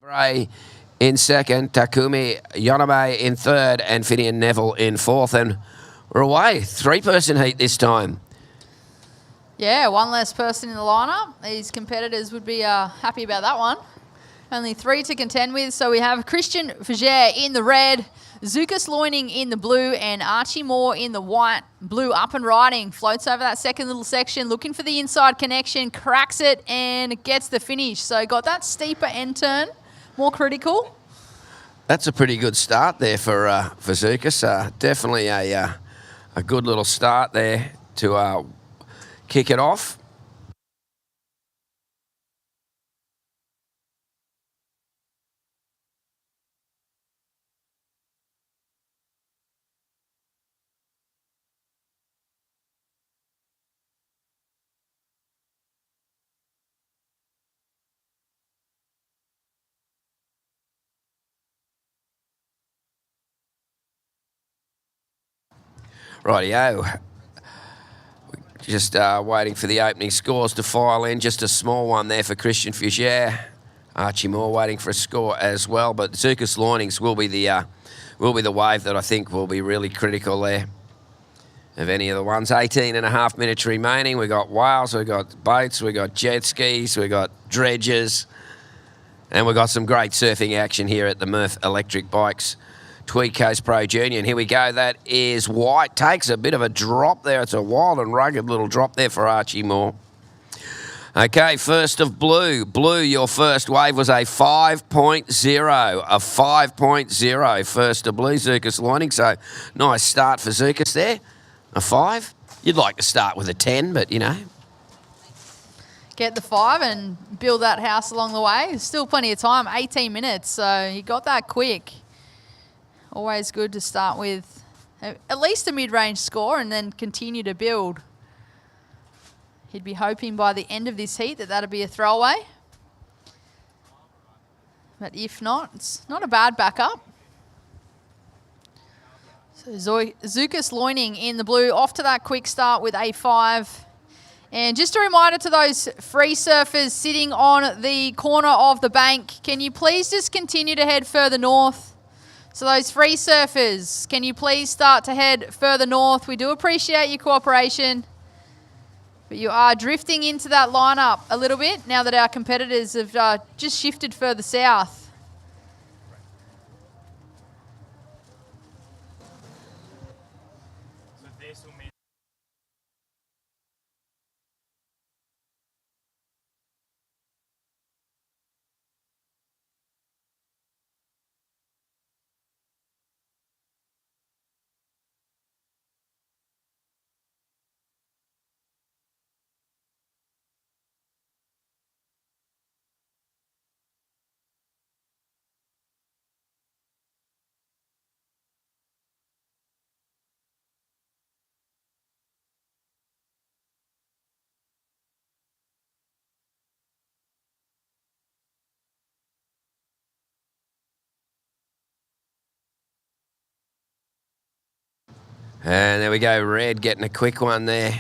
Bray in second, Takumi Yonabe in third, and Finian Neville in fourth. And we're away. Three-person heat this time. Yeah, one less person in the lineup. These competitors would be happy about that one. Only three to contend with. So we have Christian Fager in the red, Zukas Loining in the blue, and Archie Moore in the white. Blue up and riding, floats over that second little section, looking for the inside connection, cracks it, and gets the finish. So got that steeper end turn, more critical. That's a pretty good start there for Zukas. Definitely a good little start there to kick it off. Rightio. Just waiting for the opening scores to file in. Just a small one there for Christian Fager. Archie Moore waiting for a score as well. But Zukas Loinings will be the wave that I think will be really critical there of any of the ones. 18.5 minutes remaining. We've got whales, we've got boats, we've got jet skis, we've got dredges, and we've got some great surfing action here at the MURF Electric Bikes Tweed Coast Pro Junior. And here we go. That is white. Takes a bit of a drop there. It's a wild and rugged little drop there for Archie Moore. Okay, first of blue. Blue, your first wave was a 5.0. A 5.0 first of blue, Zukas Loining. So nice start for Zukas there. A 5. You'd like to start with a 10, but you know. Get the 5 and build that house along the way. Still plenty of time, 18 minutes. So he got that quick. Always good to start with at least a mid-range score and then continue to build. He'd be hoping by the end of this heat that that'd be a throwaway. But if not, it's not a bad backup. So Zukas Loining in the blue, off to that quick start with a 5. And just a reminder to those free surfers sitting on the corner of the bank, can you please just continue to head further north? So those free surfers, can you please start to head further north? We do appreciate your cooperation. But you are drifting into that lineup a little bit now that our competitors have just shifted further south. And there we go, Red getting a quick one there.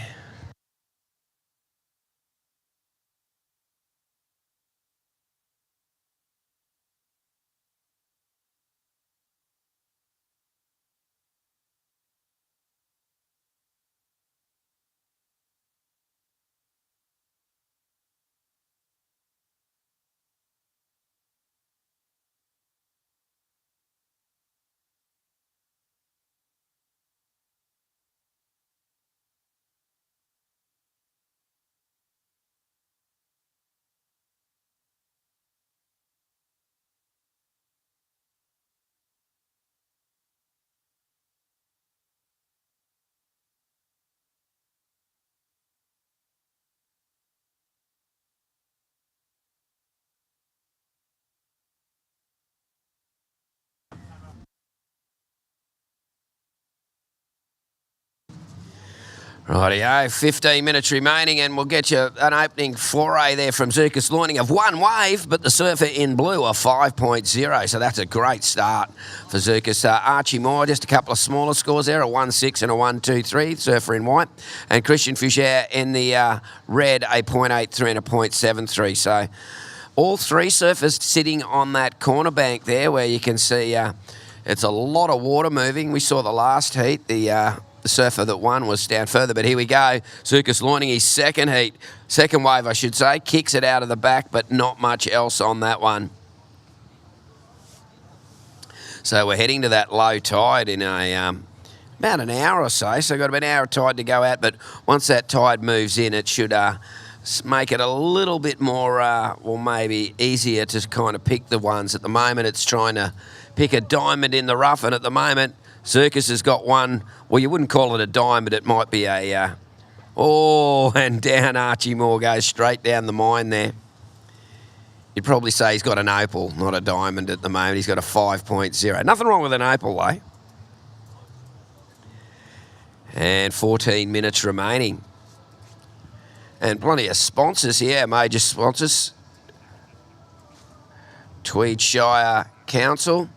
Rightio, 15 minutes remaining, and we'll get you an opening foray there from Zukas Loining of one wave, but the surfer in blue, a 5.0. So that's a great start for Zukas. Archie Moore, just a couple of smaller scores there, a 1.6 and a 1.23, surfer in white. And Christian Fager in the red, a 0.83 and a 0.73. So All three surfers sitting on that corner bank there where you can see it's a lot of water moving. We saw the last heat. The surfer that won was down further, but here we go. Zukas Loining, his second heat, second wave, I should say, kicks it out of the back, but not much else on that one. So we're heading to that low tide in about an hour or so. So we've got about an hour of tide to go out, but once that tide moves in, it should make it a little bit more, well, maybe easier to kind of pick the ones. At the moment, it's trying to pick a diamond in the rough, and at the moment, Circus has got one. Well, you wouldn't call it a diamond. It might be a... and down Archie Moore goes straight down the mine there. You'd probably say he's got an opal, not a diamond at the moment. He's got a 5.0. Nothing wrong with an opal, though. And 14 minutes remaining. And plenty of sponsors here, major sponsors. Tweed Shire Council.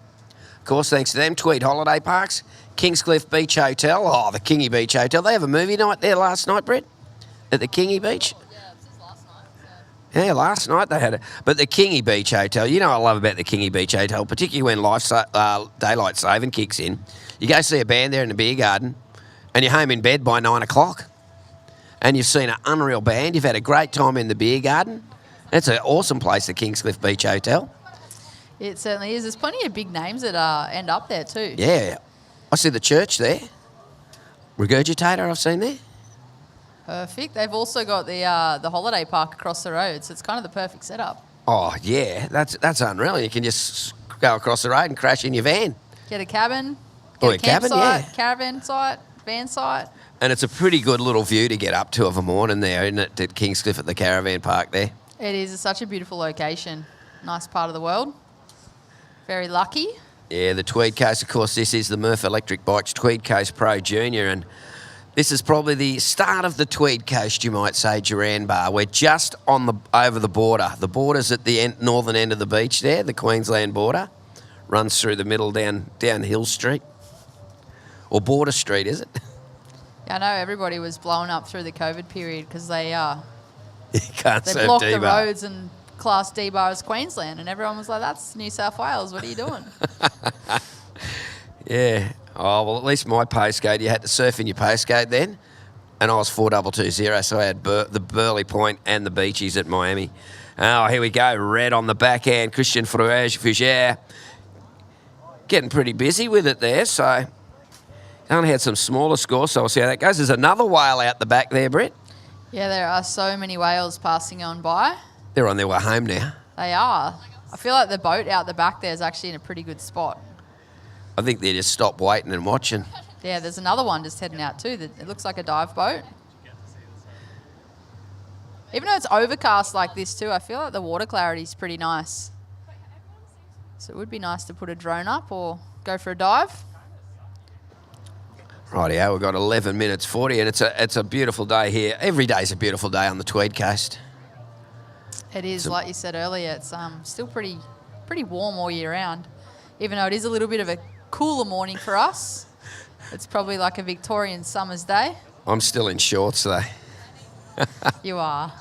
Of course, thanks to them. Tweed Holiday Parks. Kingscliff Beach Hotel. Oh, the Kingy Beach Hotel. They have a movie night there last night, Brett? At the Kingy Beach? Yeah, it was just last night. So. Yeah, last night they had it. But the Kingy Beach Hotel, you know what I love about the Kingy Beach Hotel, particularly when daylight saving kicks in. You go see a band there in the beer garden, and you're home in bed by 9 o'clock. And you've seen an unreal band. You've had a great time in the beer garden. It's an awesome place, the Kingscliff Beach Hotel. It certainly is. There's plenty of big names that end up there too. Yeah. I see the church there. Regurgitator I've seen there. Perfect. They've also got the holiday park across the road, so it's kind of the perfect setup. Oh, yeah. That's unreal. You can just go across the road and crash in your van. Get a cabin. Or Get a cabin, campsite, yeah. caravan site, van site. And it's a pretty good little view to get up to of a morning there, isn't it, at Kingscliff at the caravan park there? It is. It's such a beautiful location. Nice part of the world. Very lucky. Yeah, the Tweed Coast, of course, this is the MURF Electric Bikes Tweed Coast Pro Junior, and this is probably the start of the Tweed Coast, you might say, Duran Bar. We're just on over the border. The border's at the northern end of the beach there, the Queensland border. Runs through the middle down Hill Street. Or Border Street, is it? Yeah, I know everybody was blowing up through the COVID period because they You can't they serve blocked the D-Bar. roads and class D-Bar as Queensland, and everyone was like, that's New South Wales, what are you doing? Yeah. Oh, well, at least my postcode, you had to surf in your postcode then, and I was 4220, so I had the Burley Point and the Beachies at Miami. Oh, here we go. Red on the backhand. Christian Fougere getting pretty busy with it there, so only had some smaller scores, so we'll see how that goes. There's another whale out the back there, Brett. Yeah, there are so many whales passing on by. They're on their way home now. They are. I feel like the boat out the back there is actually in a pretty good spot. I think they just stopped waiting and watching. Yeah, there's another one just heading out too. It looks like a dive boat. Even though it's overcast like this too, I feel like the water clarity is pretty nice. So it would be nice to put a drone up or go for a dive. Rightio, we've got 11 minutes 40, and it's a beautiful day here. Every day's a beautiful day on the Tweed Coast. It is, like you said earlier, it's still pretty warm all year round. Even though it is a little bit of a cooler morning for us. It's probably like a Victorian summer's day. I'm still in shorts though. You are.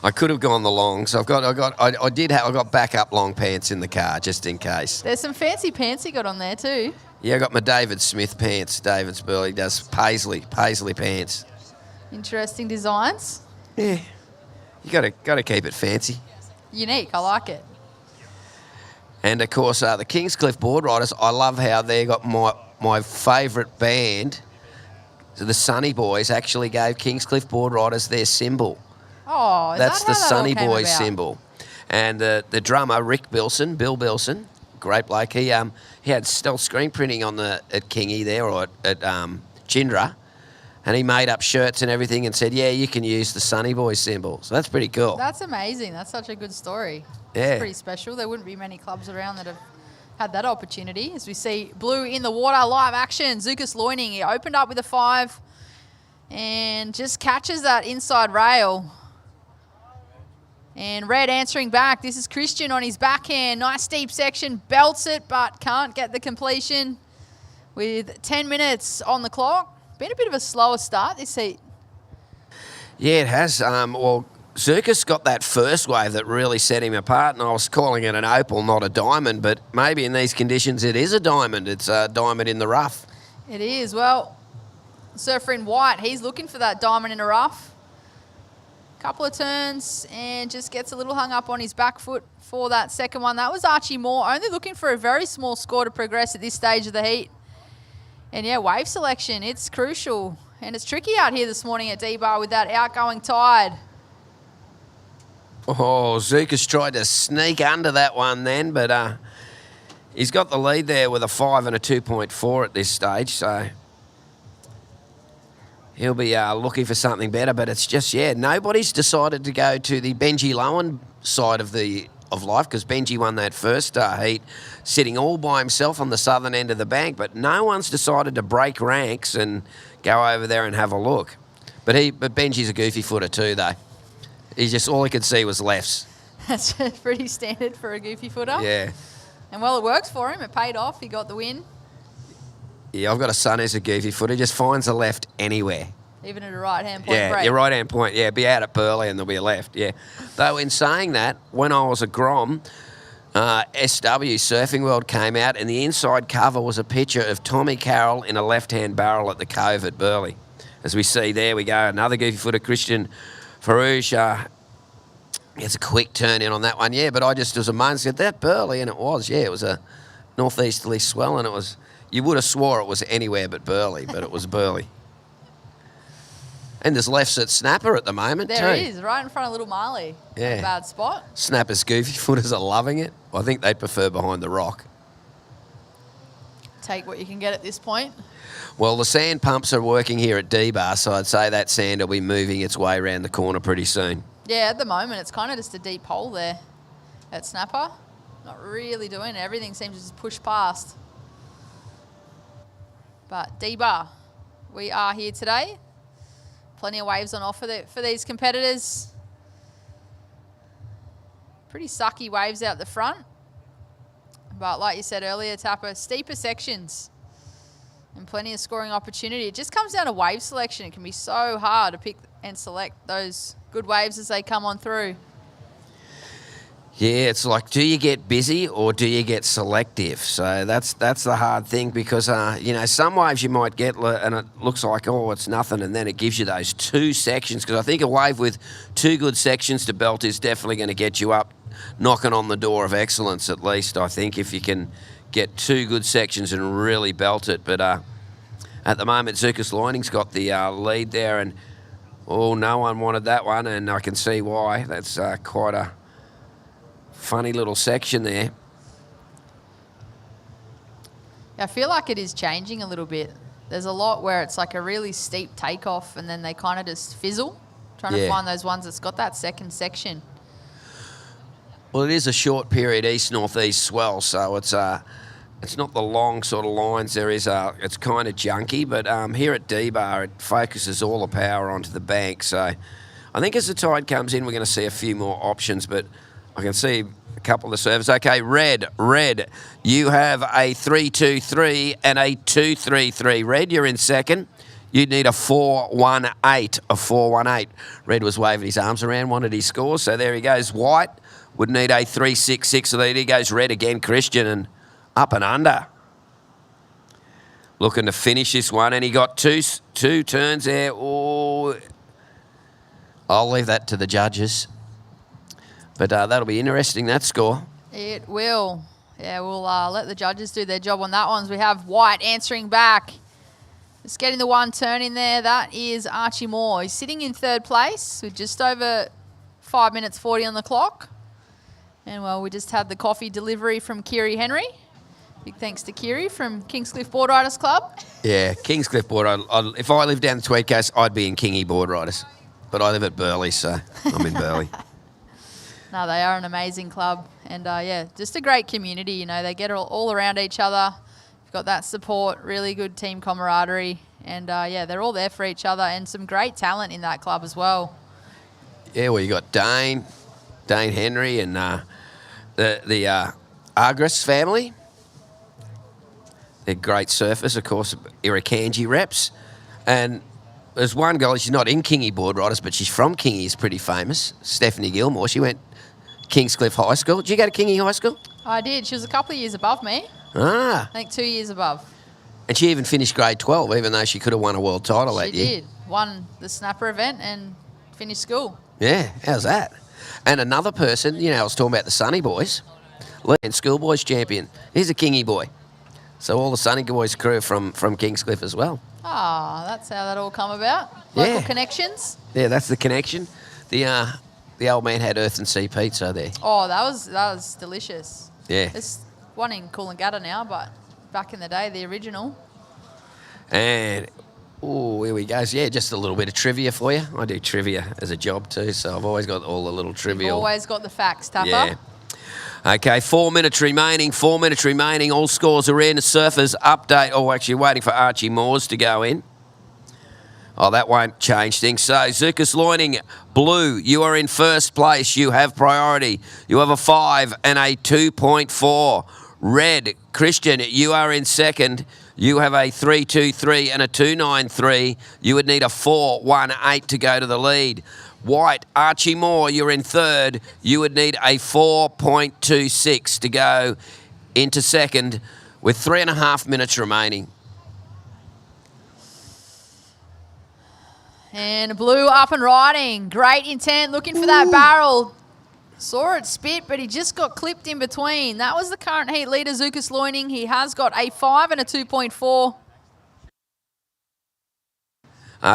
I could have gone the longs. I got backup long pants in the car just in case. There's some fancy pants you got on there too. Yeah, I got my David Smith pants. David's Burley does Paisley pants. Interesting designs. Yeah, you got to keep it fancy. Unique, I like it. And of course, the Kingscliff Board Riders. I love how they got my favourite band. So the Sunny Boys actually gave Kingscliff Board Riders their symbol. Oh, is That's that the how that all Sunny came Boys about? symbol. And the drummer Bill Bilson, great bloke. He had stealth screen printing on at Kingy there or at Chindra, and he made up shirts and everything and said, "Yeah, you can use the Sunny Boys symbol." So that's pretty cool. That's amazing. That's such a good story. Yeah. It's pretty special. There wouldn't be many clubs around that have had that opportunity. As we see Blue in the water, live action. Zukas Loining, he opened up with a 5 and just catches that inside rail. And Red answering back. This is Christian on his backhand. Nice deep section. Belts it, but can't get the completion with 10 minutes on the clock. Been a bit of a slower start this heat. Yeah, it has. Well, Zirkus got that first wave that really set him apart, and I was calling it an opal, not a diamond, but maybe in these conditions it is a diamond. It's a diamond in the rough. It is. Well, surfer in white, he's looking for that diamond in the rough. Couple of turns and just gets a little hung up on his back foot for that second one. That was Archie Moore, only looking for a very small score to progress at this stage of the heat. And yeah, wave selection, it's crucial. And it's tricky out here this morning at D-Bar with that outgoing tide. Oh, Zukas tried to sneak under that one then, but he's got the lead there with a 5 and a 2.4 at this stage, so he'll be looking for something better. But it's just, nobody's decided to go to the Benji Lowen side of life, because Benji won that first heat sitting all by himself on the southern end of the bank, but no one's decided to break ranks and go over there and have a look. But Benji's a goofy footer too, though. He's just, all he could see was lefts. That's pretty standard for a goofy footer. Yeah. And well, it works for him. It paid off. He got the win. Yeah, I've got a son who's a goofy footer. He just finds a left anywhere. Even at a right-hand point Yeah, break. your right-hand point. Yeah, be out at Burley and there'll be a left. Yeah. Though in saying that, when I was a Grom, SW Surfing World came out and the inside cover was a picture of Tommy Carroll in a left-hand barrel at the Cove at Burley. As we see there, we go. Another goofy footer, Christian Farouche. Gets a quick turn in on that one. Yeah, but I just was amazed at that Burley, and it was. Yeah, it was a northeasterly swell, and it was. You would have swore it was anywhere but Burley, but it was Burley. And there's lefts at Snapper at the moment, There too. he is, right in front of Little Marley. Yeah. Not a bad spot. Snapper's goofy footers are loving it. I think they'd prefer behind the rock. Take what you can get at this point. Well, the sand pumps are working here at D-Bar, so I'd say that sand will be moving its way around the corner pretty soon. Yeah, at the moment, it's kind of just a deep hole there at Snapper. Not really doing it. Everything seems to just push past. But D-Bar, we are here today. Plenty of waves on offer for these competitors. Pretty sucky waves out the front. But like you said earlier, Tapper, steeper sections and plenty of scoring opportunity. It just comes down to wave selection. It can be so hard to pick and select those good waves as they come on through. Yeah, it's like, do you get busy or do you get selective? So that's the hard thing, because, some waves you might get and it looks like, oh, it's nothing, and then it gives you those two sections, because I think a wave with two good sections to belt is definitely going to get you up, knocking on the door of excellence at least, I think, if you can get two good sections and really belt it. But at the moment, Zukas Lining's got the lead there, and, no one wanted that one, and I can see why. That's quite a funny little section there. I feel like it is changing a little bit. There's a lot where it's like a really steep takeoff and then they kind of just fizzle, trying to find those ones that's got that second section. Well, it is a short period east-northeast swell, so it's not the long sort of lines. It's kind of junky, but here at D-Bar, it focuses all the power onto the bank. So I think as the tide comes in, we're going to see a few more options, but I can see a couple of the servers. Okay, Red, you have a 3-2-3 and a 2-3-3. Red, you're in second. You'd need a 4-1-8, Red was waving his arms around, wanted his scores, so there he goes. White would need a 3-6-6. So there he goes, Red again, Christian, and up and under. Looking to finish this one, and he got two turns there. Oh, I'll leave that to the judges. But that'll be interesting, that score. It will. Yeah, we'll let the judges do their job on that one. We have White answering back. Just getting the one turn in there. That is Archie Moore. He's sitting in third place with just over 5 minutes 40 on the clock. And, well, we just had the coffee delivery from Kiri Henry. Big thanks to Kiri from Kingscliff Board Riders Club. Yeah, Kingscliff Board Riders. If I lived down the Tweed Coast, I'd be in Kingy Board Riders. But I live at Burley, so I'm in Burley. No, they are an amazing club. And, just a great community. They get all around each other. You've got that support, really good team camaraderie. And, they're all there for each other, and some great talent in that club as well. Yeah, well, you got Dane Henry, and the Argris family. They're great surfers, of course, Irukandji reps. And there's one girl, she's not in Kingy Board Riders, but she's from Kingy, is pretty famous. Stephanie Gilmore. She went Kingscliff High School. Did you go to Kingy High School? I did. She was a couple of years above me. Ah. I think 2 years above. And she even finished grade 12, even though she could have won a world title that year. She did. Won the snapper event and finished school. Yeah, how's that? And another person, I was talking about the Sunny Boys, Leon Schoolboys champion. He's a Kingy boy. So all the Sunny Boys crew from Kingscliff as well. Ah, that's how that all come about. Local Yeah. connections. Yeah, that's the connection. The old man had Earth and Sea pizza there. Oh, that was delicious. Yeah. There's one in Coolangatta now, but back in the day, the original. And, here we go. So, yeah, just a little bit of trivia for you. I do trivia as a job too, so I've always got all the little trivia. You've always got the facts, Tapper. Yeah. Okay, 4 minutes remaining. 4 minutes remaining. All scores are in. Surfers update. Oh, actually waiting for Archie Moores to go in. Oh, that won't change things. So, Zukas Loining, blue, you are in first place. You have priority. You have a 5 and a 2.4. Red, Christian, you are in second. You have a 3.23 and a 2.93. You would need a 4.18 to go to the lead. White, Archie Moore, you're in third. You would need a 4.26 to go into second with 3.5 minutes remaining. And blue up and riding. Great intent, looking for that barrel. Saw it spit, but he just got clipped in between. That was the current heat leader, Zukas Loining. He has got a 5 and a 2.4.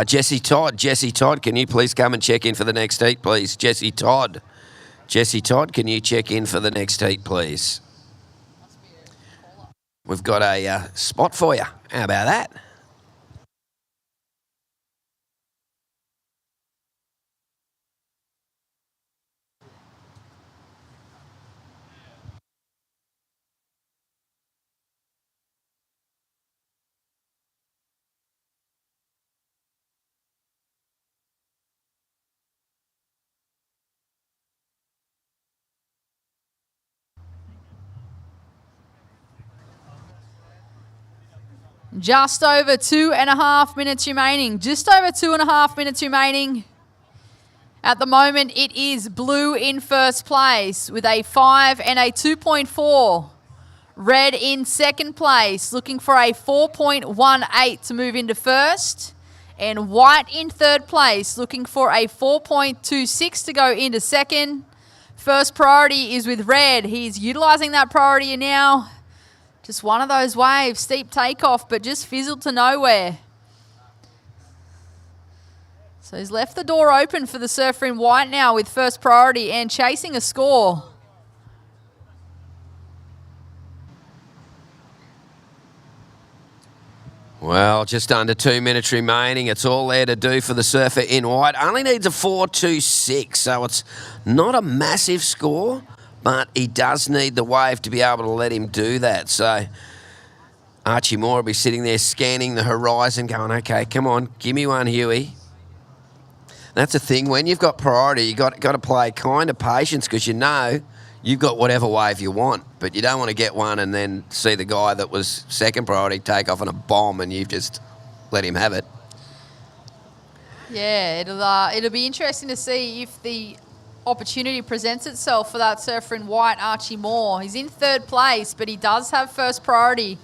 Jesse Todd, can you please come and check in for the next heat, please? Jesse Todd, can you check in for the next heat, please? We've got a spot for you. How about that? Just over 2.5 minutes remaining. Just over 2.5 minutes remaining. At the moment, it is blue in first place with a 5 and a 2.4. Red in second place, looking for a 4.18 to move into first. And white in third place, looking for a 4.26 to go into second. First priority is with red. He's utilising that priority now. Just one of those waves, steep takeoff, but just fizzled to nowhere. So he's left the door open for the surfer in white now with first priority and chasing a score. Well, just under 2 minutes remaining. It's all there to do for the surfer in white. Only needs a 4.26, so it's not a massive score, but he does need the wave to be able to let him do that. So Archie Moore will be sitting there scanning the horizon going, okay, come on, give me one, Huey. That's the thing. When you've got priority, you've got to play kind of patience because you know you've got whatever wave you want, but you don't want to get one and then see the guy that was second priority take off on a bomb and you've just let him have it. Yeah, it'll be interesting to see if the opportunity presents itself for that surfer in white, Archie Moore. He's in third place, but he does have first priority.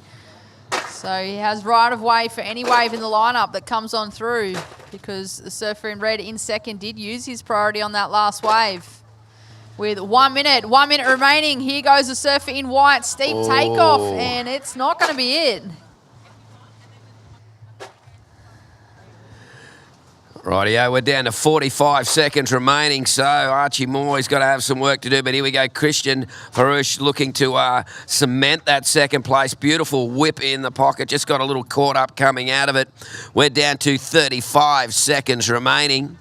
So he has right of way for any wave in the lineup that comes on through because the surfer in red in second did use his priority on that last wave. With 1 minute remaining, here goes the surfer in white, steep takeoff, and it's not going to be it. Rightio, we're down to 45 seconds remaining, so Archie Moore, he's got to have some work to do, but here we go. Christian Farouche looking to cement that second place. Beautiful whip in the pocket, just got a little caught up coming out of it. We're down to 35 seconds remaining.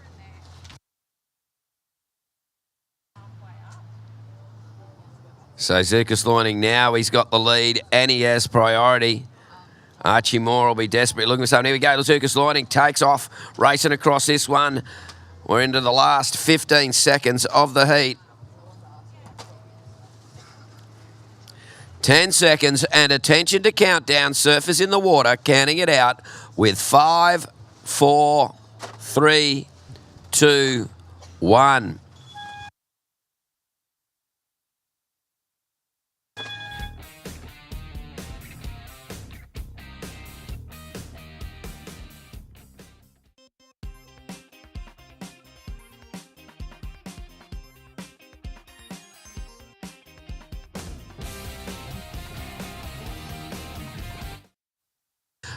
So Zukas Loining now, he's got the lead and he has priority. Archie Moore will be desperate looking for something. Here we go. Zukas Loining takes off, racing across this one. We're into the last 15 seconds of the heat. 10 seconds and attention to countdown. Surfers in the water, counting it out with 5, 4, 3, 2, 1.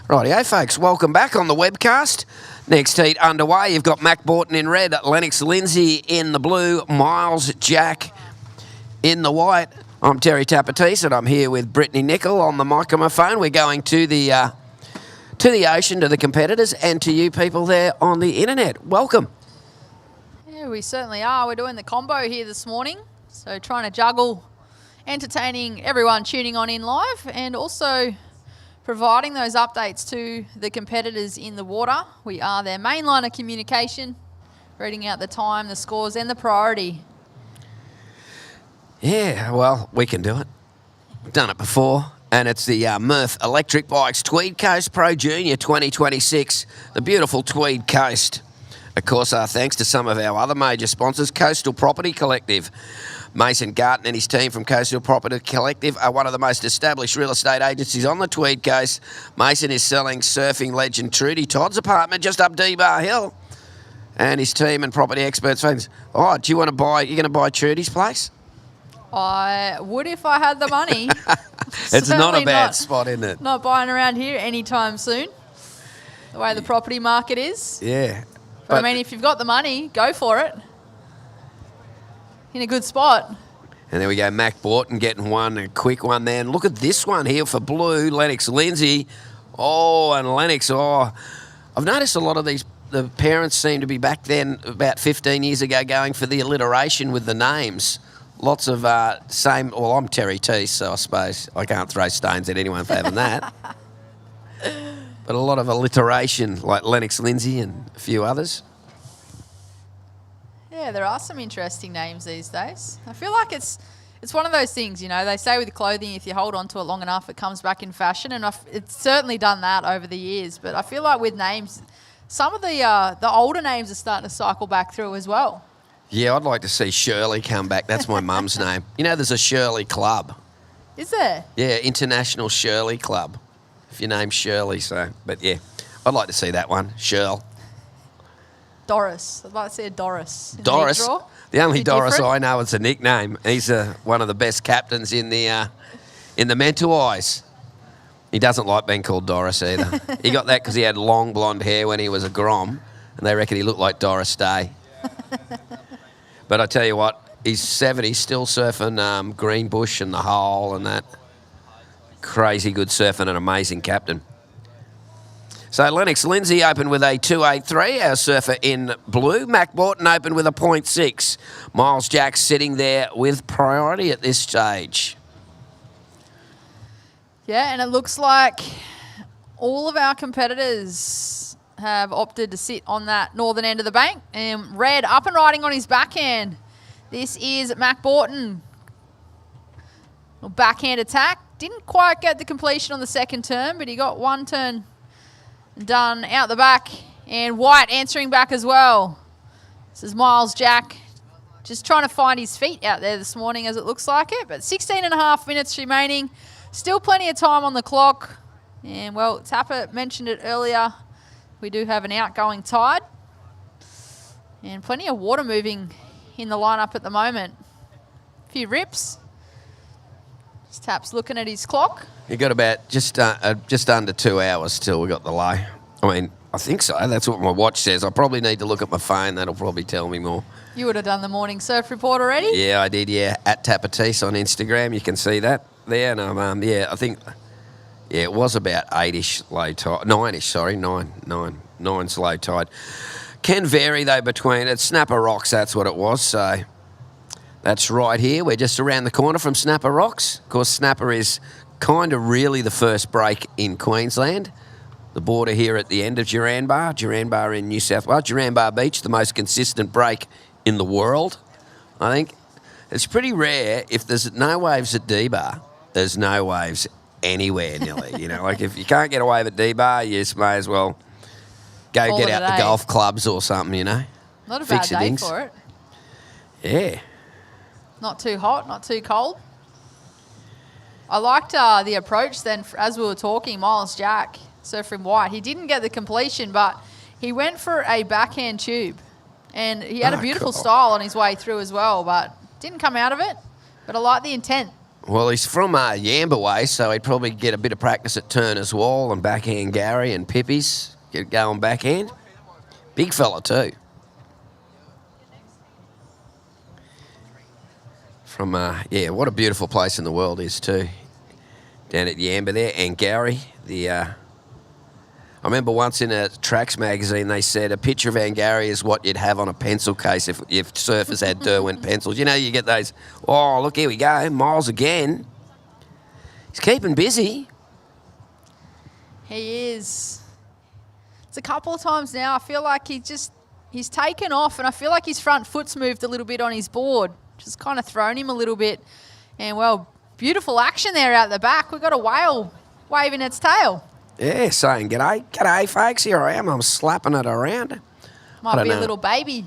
Rightio, folks, welcome back on the webcast. Next heat underway. You've got Mac Borton in red, Lennox Lindsay in the blue, Miles Jack in the white. I'm Terry Tapatis, and I'm here with Brittany Nicol on the microphone. We're going to the ocean, to the competitors, and to you people there on the internet. Welcome. Yeah, we certainly are. We're doing the combo here this morning, so trying to juggle entertaining everyone tuning on in live and also providing those updates to the competitors in the water. We are their main line of communication, reading out the time, the scores, and the priority. Yeah, well, we can do it. Done it before. And it's the MURF Electric Bikes Tweed Coast Pro Junior 2026, the beautiful Tweed Coast. Of course, our thanks to some of our other major sponsors, Coastal Property Collective. Mason Garton and his team from Coastal Property Collective are one of the most established real estate agencies on the Tweed Coast. Mason is selling surfing legend Trudy Todd's apartment just up D-Bar Hill. And his team and property experts thinks, oh, do you want to buy, you're going to buy Trudy's place? I would if I had the money. It's not a bad spot, isn't it? Not buying around here anytime soon, the way the property market is. Yeah. But I mean, if you've got the money, go for it. In a good spot. And there we go, Mac Borton getting one, a quick one there. And look at this one here for blue, Lennox Lindsay. Oh, and Lennox, oh. I've noticed a lot of these, the parents seem to be back then, about 15 years ago, going for the alliteration with the names. Lots of same, well, I'm Terry Teese, so I suppose I can't throw stones at anyone for having that. But a lot of alliteration, like Lennox Lindsay and a few others. Yeah, there are some interesting names these days. I feel like it's one of those things, you know, they say with clothing, if you hold on to it long enough, it comes back in fashion, and it's certainly done that over the years. But I feel like with names, some of the older names are starting to cycle back through as well. Yeah, I'd like to see Shirley come back. That's my mum's name. You know, there's a Shirley Club. Is there? Yeah, International Shirley Club, if your name's Shirley. So, but yeah, I'd like to see that one, Shirl. Doris. I'd like to see a Doris. Doris. The only Doris different. I know is a nickname. He's one of the best captains in the Mental Eyes. He doesn't like being called Doris either. He got that because he had long blonde hair when he was a Grom, and they reckon he looked like Doris Day. But I tell you what, he's 70, still surfing Greenbush and the Hole and that. Crazy good surfing and amazing captain. So Lennox Lindsay opened with a 2.83, our surfer in blue. Mac Borton opened with a 0.6. Miles Jack sitting there with priority at this stage. Yeah, and it looks like all of our competitors have opted to sit on that northern end of the bank. And Red up and riding on his backhand. This is Mac Borton. Backhand attack. Didn't quite get the completion on the second turn, but he got one turn done out the back, and White answering back as well. This is Miles Jack just trying to find his feet out there this morning, as it looks like it, but 16 and a half minutes remaining. Still plenty of time on the clock. And, well, Tapper mentioned it earlier. We do have an outgoing tide and plenty of water moving in the lineup at the moment. A few rips. Just Tap's looking at his clock. You got about just under 2 hours till we got the low. I mean, I think so. That's what my watch says. I probably need to look at my phone. That'll probably tell me more. You would have done the morning surf report already? Yeah, I did, yeah. At Tapatis on Instagram. You can see that there. And yeah, I think, yeah, it was about 8-ish low tide. 9-ish, sorry. 9's low tide. Can vary, though, between, it's Snapper Rocks, that's what it was. So that's right here. We're just around the corner from Snapper Rocks. Of course, Snapper is kind of really the first break in Queensland. The border here at the end of Duranbar in New South Wales. Duranbar Beach, the most consistent break in the world, I think. It's pretty rare. If there's no waves at D-Bar, there's no waves anywhere nearly. You know, like if you can't get a wave at D-Bar, you may as well Go Call get it out a the day. golf clubs or something, you know. Not a Fix bad your day things. for it. Yeah. Not too hot, not too cold. I liked the approach then, as we were talking, Miles Jack, surfing white. He didn't get the completion, but he went for a backhand tube. And he had a beautiful cool. style on his way through as well, but didn't come out of it. But I like the intent. Well, he's from Yamba way, so he'd probably get a bit of practice at Turner's Wall and backhand Gary and Pippi's. Get going backhand. Big fella too. From, yeah, what a beautiful place in the world is too. Down at Yamba there. And Gary, I remember once in a Tracks magazine they said a picture of Angary is what you'd have on a pencil case if surfers had Derwent pencils. You know, you get those, oh, look, here we go, Miles again. He's keeping busy. He is. It's a couple of times now. I feel like he's taken off, and I feel like his front foot's moved a little bit on his board. Just kind of thrown him a little bit. And, well, beautiful action there out the back. We've got a whale waving its tail. Yeah, saying, g'day, folks, here I am. I'm slapping it around. Might be a little baby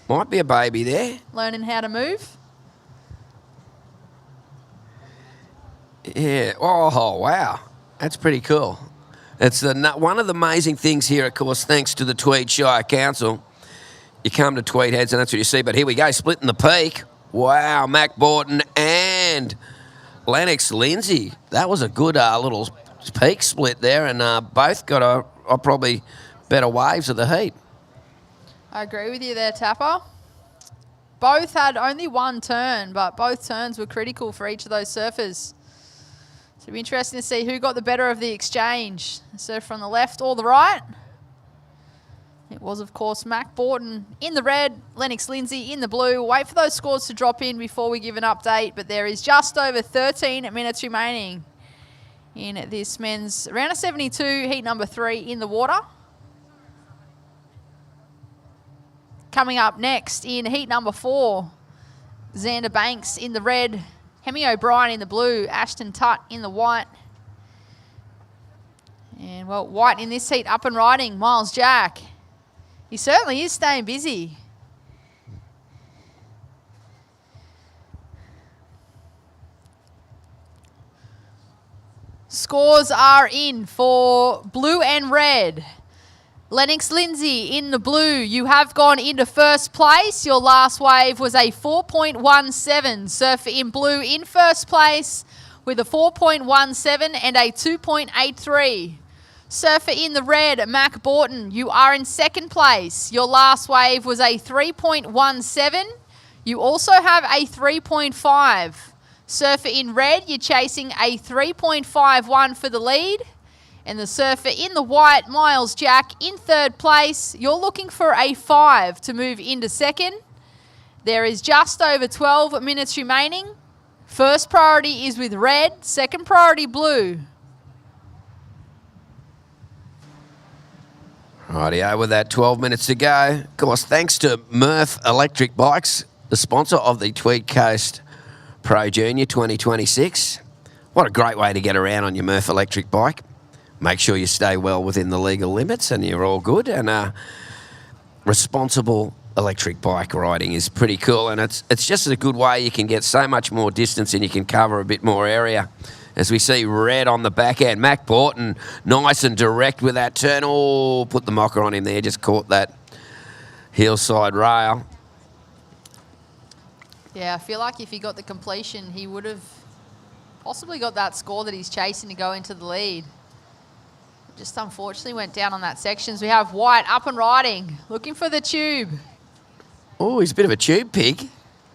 Might be a baby there. learning how to move. Yeah, oh, wow. That's pretty cool. It's one of the amazing things here, of course, thanks to the Tweed Shire Council. You come to Tweed Heads and that's what you see. But here we go, splitting the peak. Wow, Mac Borton and Lennox Lindsay. That was a good little peak split there, and both got a probably better waves of the heat. I agree with you there, Tapper. Both had only one turn, but both turns were critical for each of those surfers. So it'll be interesting to see who got the better of the exchange. The surfer on the left or the right. It was, of course, Mac Borton in the red, Lennox Lindsay in the blue. We'll wait for those scores to drop in before we give an update, but there is just over 13 minutes remaining in this men's round of 72, heat number 3 in the water. Coming up next in heat number 4, Xander Banks in the red, Hemi O'Brien in the blue, Ashton Tutt in the white. And, well, white in this heat up and riding, Miles Jack. He certainly is staying busy. Scores are in for blue and red. Lennox Lindsay in the blue. You have gone into first place. Your last wave was a 4.17. Surfer in blue in first place with a 4.17 and a 2.83. Surfer in the red, Mac Borton, you are in second place. Your last wave was a 3.17. You also have a 3.5. Surfer in red, you're chasing a 3.51 for the lead. And the surfer in the white, Miles Jack, in third place. You're looking for a 5 to move into second. There is just over 12 minutes remaining. First priority is with red, second priority blue. Rightio, with that 12 minutes to go. Of course, thanks to MURF Electric Bikes, the sponsor of the Tweed Coast Pro Junior 2026. What a great way to get around on your MURF electric bike. Make sure you stay well within the legal limits and you're all good. And responsible electric bike riding is pretty cool. And it's just a good way you can get so much more distance and you can cover a bit more area. As we see red on the back end. Mac Borton, nice and direct with that turn. Oh, put the mocker on him there. Just caught that hillside rail. Yeah, I feel like if he got the completion, he would have possibly got that score that he's chasing to go into the lead. Just unfortunately went down on that section. So we have White up and riding, looking for the tube. Oh, he's a bit of a tube pig.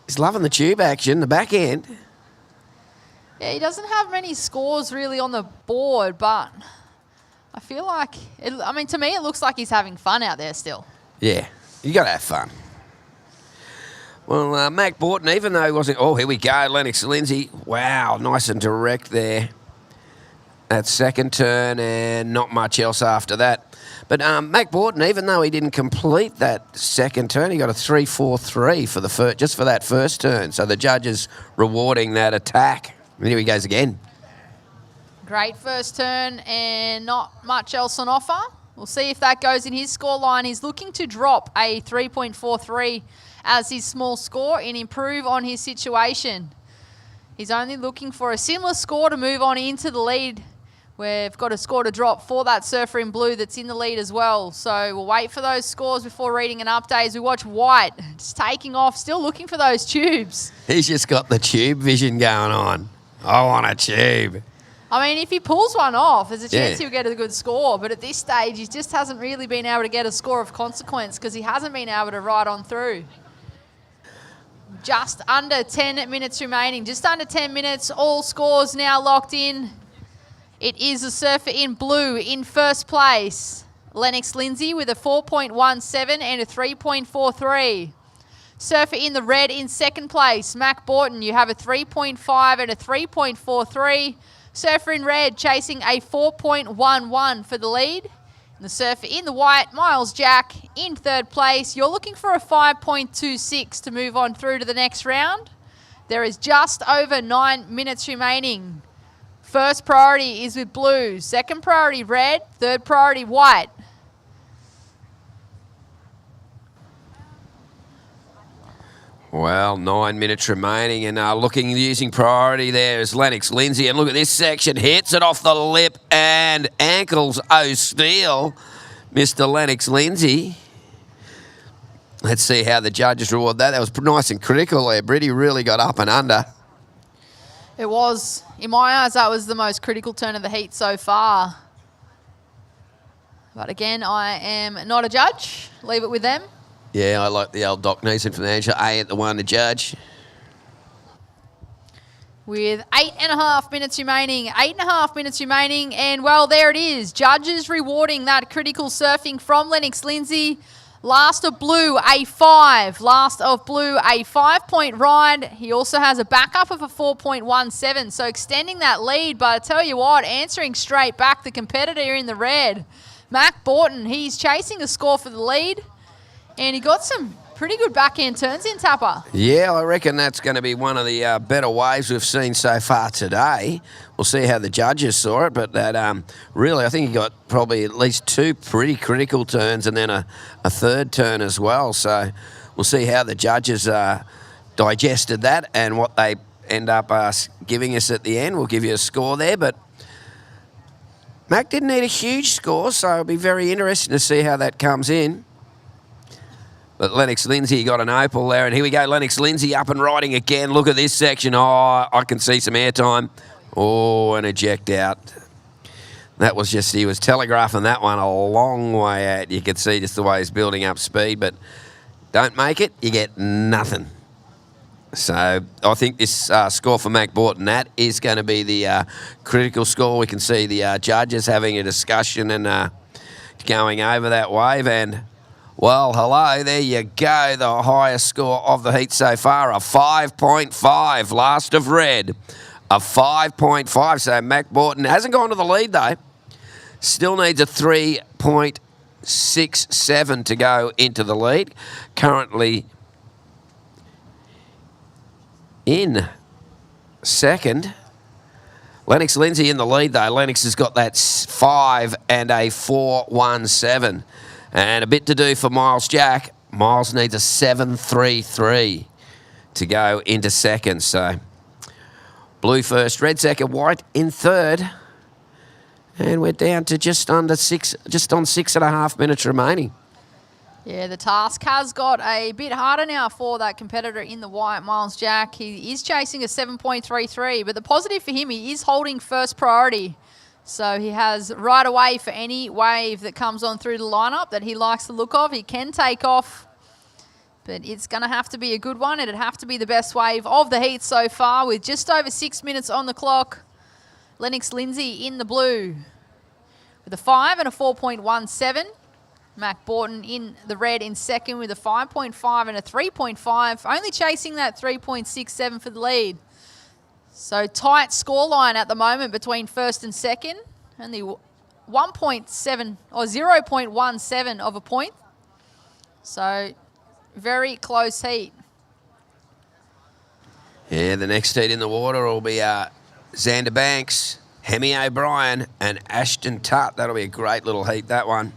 He's loving the tube action, the back end. Yeah, he doesn't have many scores really on the board, but I feel like, to me it looks like he's having fun out there still. Yeah, you got to have fun. Well, Mac Borton, even though he wasn't... Oh, here we go, Lennox Lindsay. Wow, nice and direct there. That second turn and not much else after that. But Mac Borton, even though he didn't complete that second turn, he got a 3.43 for the just for that first turn. So the judges rewarding that attack. And here he goes again. Great first turn and not much else on offer. We'll see if that goes in his scoreline. He's looking to drop a 3.43 as his small score and improve on his situation. He's only looking for a similar score to move on into the lead. We've got a score to drop for that surfer in blue that's in the lead as well. So we'll wait for those scores before reading an update as we watch White just taking off, still looking for those tubes. He's just got the tube vision going on. I want a tube. I mean, if he pulls one off, there's a chance he'll get a good score. But at this stage, he just hasn't really been able to get a score of consequence because he hasn't been able to ride on through. Just under 10 minutes remaining. Just under 10 minutes. All scores now locked in. It is the surfer in blue in first place. Lennox Lindsay with a 4.17 and a 3.43. Surfer in the red in second place. Mac Borton, you have a 3.5 and a 3.43. Surfer in red chasing a 4.11 for the lead. And the surfer in the white, Miles Jack, in third place. You're looking for a 5.26 to move on through to the next round. There is just over 9 minutes remaining. First priority is with blue. Second priority red. Third priority white. Well, 9 minutes remaining, and using priority there is Lennox Lindsay. And look at this section, hits it off the lip and ankles O'Steele, Mr. Lennox Lindsay. Let's see how the judges reward that. That was nice and critical there. Britty really got up and under. It was, in my eyes, that was the most critical turn of the heat so far. But again, I am not a judge. Leave it with them. Yeah, I like the old Doc Neeson from the Angel. A at the one to judge. With 8.5 minutes remaining. 8.5 minutes remaining. And, well, there it is. Judges rewarding that critical surfing from Lennox Lindsay. Last of blue, a 5. Last of blue, a 5-point ride. He also has a backup of a 4.17. So extending that lead. But I tell you what, answering straight back the competitor in the red. Mac Borton, he's chasing a score for the lead. And he got some pretty good backhand turns in, Tapper. Yeah, I reckon that's going to be one of the better waves we've seen so far today. We'll see how the judges saw it, but that really, I think he got probably at least 2 pretty critical turns and then a third turn as well. So we'll see how the judges digested that and what they end up giving us at the end. We'll give you a score there, but Mac didn't need a huge score, so it'll be very interesting to see how that comes in. But Lennox Lindsay got an opal there, and here we go. Lennox Lindsay up and riding again. Look at this section. Oh, I can see some airtime. Oh, and eject out. That was just, he was telegraphing that one a long way out. You could see just the way he's building up speed, but don't make it, you get nothing. So I think this score for Mac Borton, that is going to be the critical score. We can see the judges having a discussion and going over that wave, and well, hello, there you go. The highest score of the heat so far, a 5.5. Last of red, a 5.5. So Mac Borton hasn't gone to the lead, though. Still needs a 3.67 to go into the lead. Currently in second. Lennox Lindsay in the lead, though. Lennox has got that 5 and a 4.17. And a bit to do for Miles Jack. Miles needs a 7.33 to go into second. So blue first, red second, white in third. And we're down to just on 6.5 minutes remaining. Yeah, the task has got a bit harder now for that competitor in the white, Miles Jack. He is chasing a 7.33, but the positive for him, he is holding first priority. So he has right away for any wave that comes on through the lineup that he likes the look of. He can take off, but it's going to have to be a good one. It'd have to be the best wave of the heat so far with just over 6 minutes on the clock. Lennox Lindsay in the blue with a 5 and a 4.17. Mac Borton in the red in second with a 5.5 and a 3.5. Only chasing that 3.67 for the lead. So tight scoreline at the moment between first and second. Only 1.7 or 0.17 of a point. So very close heat. Yeah, the next heat in the water will be Xander Banks, Hemi O'Brien and Ashton Tutt. That'll be a great little heat, that one.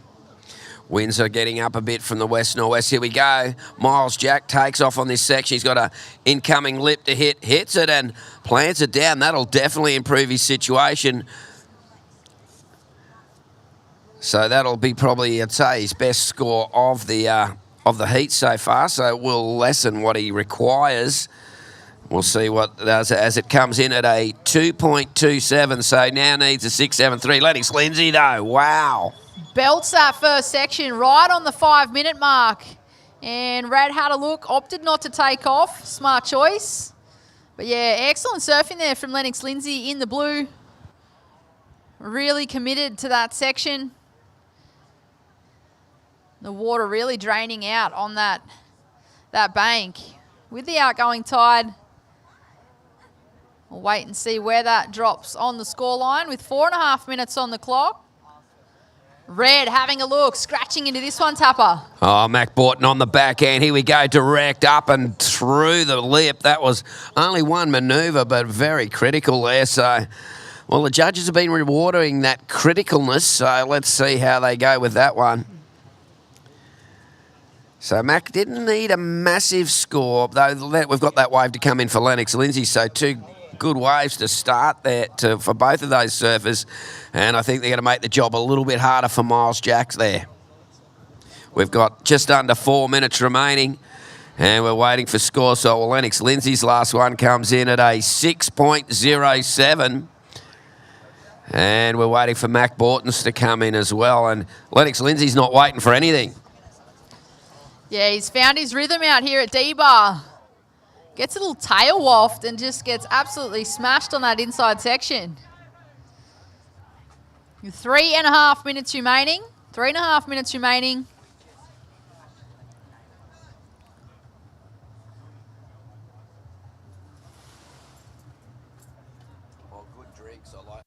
Winds are getting up a bit from the west-northwest. Here we go. Miles Jack takes off on this section. He's got an incoming lip to hit. Hits it and plants it down. That'll definitely improve his situation. So that'll be probably, I'd say, his best score of the heat so far. So it will lessen what he requires. We'll see what it does as it comes in at a 2.27. So now needs a 6.73. Lennox Lindsay, though. Wow. Belts that first section right on the 5-minute mark. And Rad had a look, opted not to take off. Smart choice. But yeah, excellent surfing there from Lennox Lindsay in the blue. Really committed to that section. The water really draining out on that bank. With the outgoing tide, we'll wait and see where that drops on the scoreline with 4.5 minutes on the clock. Red having a look, scratching into this one, Tapper. Oh, Mac Borton on the back end. Here we go, direct up and through the lip. That was only one manoeuvre, but very critical there. So, well, the judges have been rewarding that criticalness. So let's see how they go with that one. So Mac didn't need a massive score, though we've got that wave to come in for Lennox Lindsay. So two good waves to start there for both of those surfers. And I think they're going to make the job a little bit harder for Miles Jacks there. We've got just under 4 minutes remaining. And we're waiting for score. So Lennox Lindsay's last one comes in at a 6.07. And we're waiting for Mac Borton's to come in as well. And Lennox Lindsay's not waiting for anything. Yeah, he's found his rhythm out here at D-Bar. Gets a little tail waft and just gets absolutely smashed on that inside section. 3.5 minutes remaining. 3.5 minutes remaining. Oh, good drinks, I like.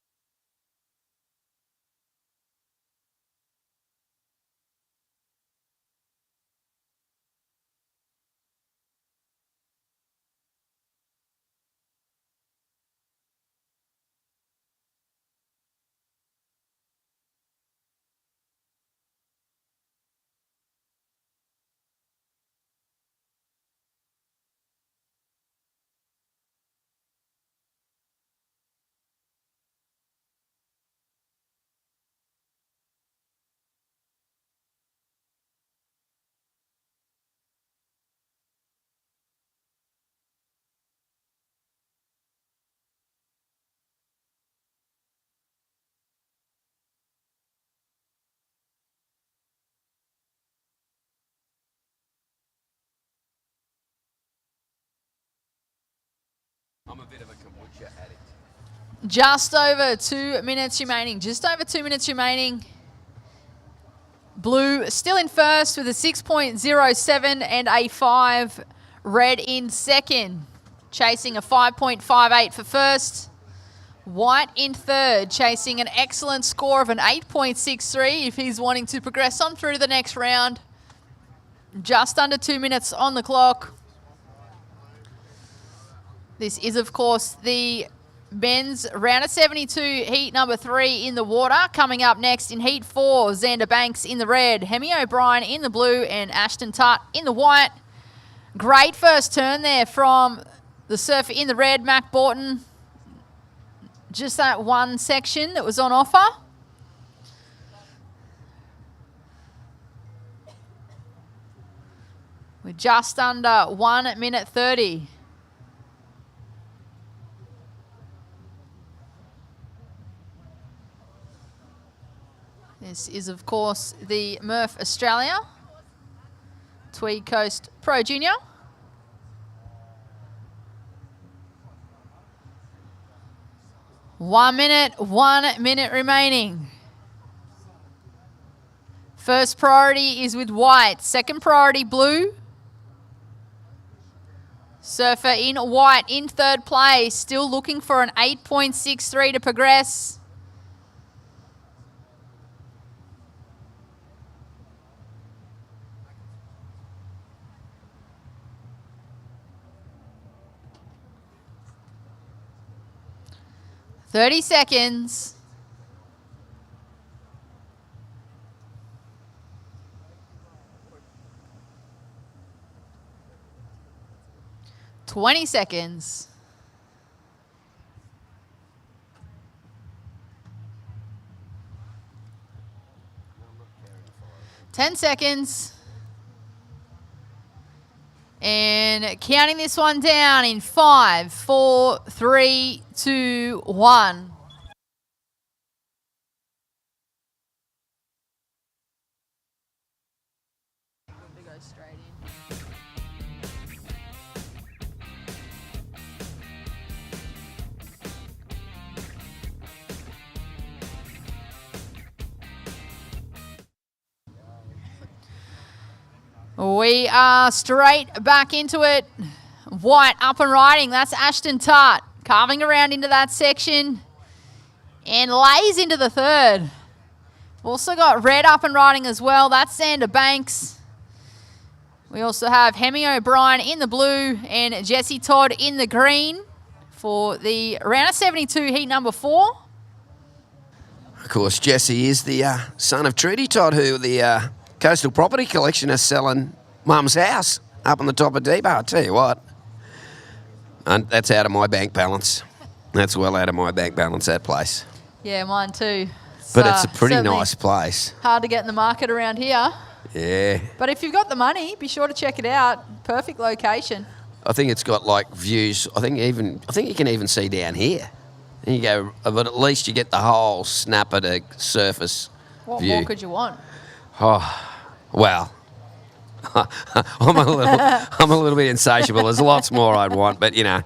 I'm a bit of a kombucha addict. Just over 2 minutes remaining. Just over 2 minutes remaining. Blue still in first with a 6.07 and a 5. Red in second, chasing a 5.58 for first. White in third, chasing an excellent score of an 8.63 if he's wanting to progress on through to the next round. Just under 2 minutes on the clock. This is, of course, the men's round of 72, heat number 3 in the water. Coming up next in heat 4, Xander Banks in the red, Hemi O'Brien in the blue, and Ashton Tutt in the white. Great first turn there from the surfer in the red, Mac Borton. Just that one section that was on offer. We're just under 1 minute 30. This is, of course, the MURF Australia Tweed Coast Pro Junior. One minute remaining. First priority is with white. Second priority, blue. Surfer in white in third place, still looking for an 8.63 to progress. .30 seconds. 20 seconds. 10 seconds. And counting this one down in 5, 4, 3, 2, 1. We are straight back into it. White up and riding. That's Ashton Tart carving around into that section and lays into the third. Also got red up and riding as well. That's Xander Banks. We also have Hemi O'Brien in the blue and Jesse Todd in the green for the round of 72 heat number 4. Of course, Jesse is the son of Trudy Todd, who the Coastal Property Collection is selling Mum's house up on the top of D-Bar. I tell you what, and that's out of my bank balance. That's well out of my bank balance, that place. Yeah, mine too. But it's a pretty nice place. Hard to get in the market around here. Yeah. But if you've got the money, be sure to check it out. Perfect location. I think it's got like views. I think you can even see down here. And you go, but at least you get the whole snap of the surface What view. more could you want? Oh, well, I'm a little bit insatiable. There's lots more I'd want, but you know.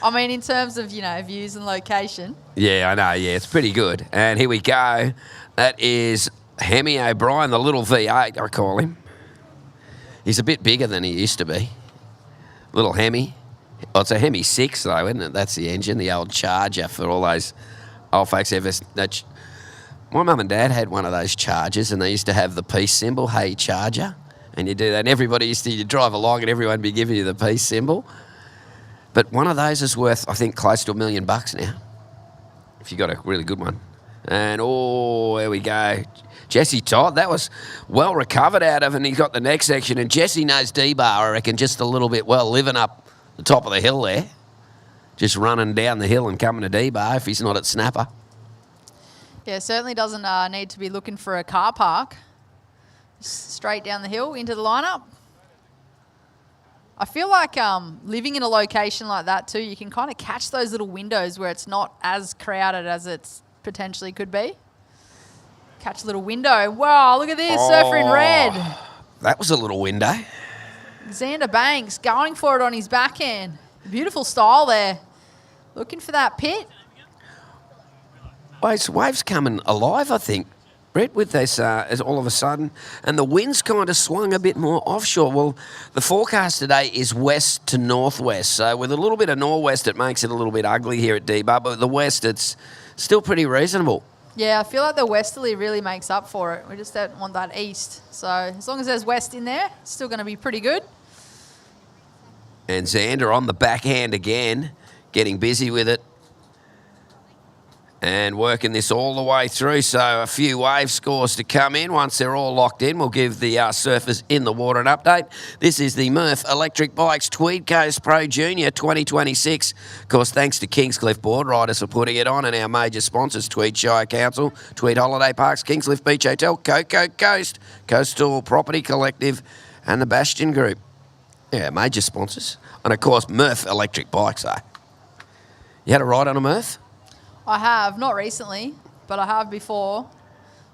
I mean, in terms of, views and location. Yeah, I know. Yeah, it's pretty good. And here we go. That is Hemi O'Brien, the little V8, I call him. He's a bit bigger than he used to be. Little Hemi. Oh, it's a Hemi 6, though, isn't it? That's the engine, the old Charger for all those old folks. My mum and dad had one of those Chargers, and they used to have the peace symbol, hey, Charger. And you do that, and everybody used to drive along, and everyone would be giving you the peace symbol. But one of those is worth, I think, close to $1 million now, if you got a really good one. And, there we go. Jesse Todd, that was well recovered out of, and he got the next section. And Jesse knows D-Bar, I reckon, just a little bit well, living up the top of the hill there. Just running down the hill and coming to D-Bar if he's not at Snapper. Yeah, certainly doesn't need to be looking for a car park. Straight down the hill into the lineup. I feel like living in a location like that too, you can kind of catch those little windows where it's not as crowded as it potentially could be. Catch a little window. Wow, look at this, surfer in red. That was a little window. Xander Banks going for it on his backhand. Beautiful style there. Looking for that pit. Waves coming alive, I think, Brett, with this as all of a sudden. And the wind's kind of swung a bit more offshore. Well, the forecast today is west to northwest. So with a little bit of northwest, it makes it a little bit ugly here at D-Bar. But with the west, it's still pretty reasonable. Yeah, I feel like the westerly really makes up for it. We just don't want that east. So as long as there's west in there, it's still going to be pretty good. And Xander on the backhand again, getting busy with it. And working this all the way through. So a few wave scores to come in. Once they're all locked in, we'll give the surfers in the water an update. This is the MURF Electric Bikes Tweed Coast Pro Junior 2026. Of course, thanks to Kingscliff Board Riders for putting it on, and our major sponsors, Tweed Shire Council, Tweed Holiday Parks, Kingscliff Beach Hotel, Coco Coast, Coastal Property Collective, and the Bastion Group. Yeah, major sponsors. And, of course, MURF Electric Bikes, eh? You had a ride on a MURF? I have, not recently, but I have before.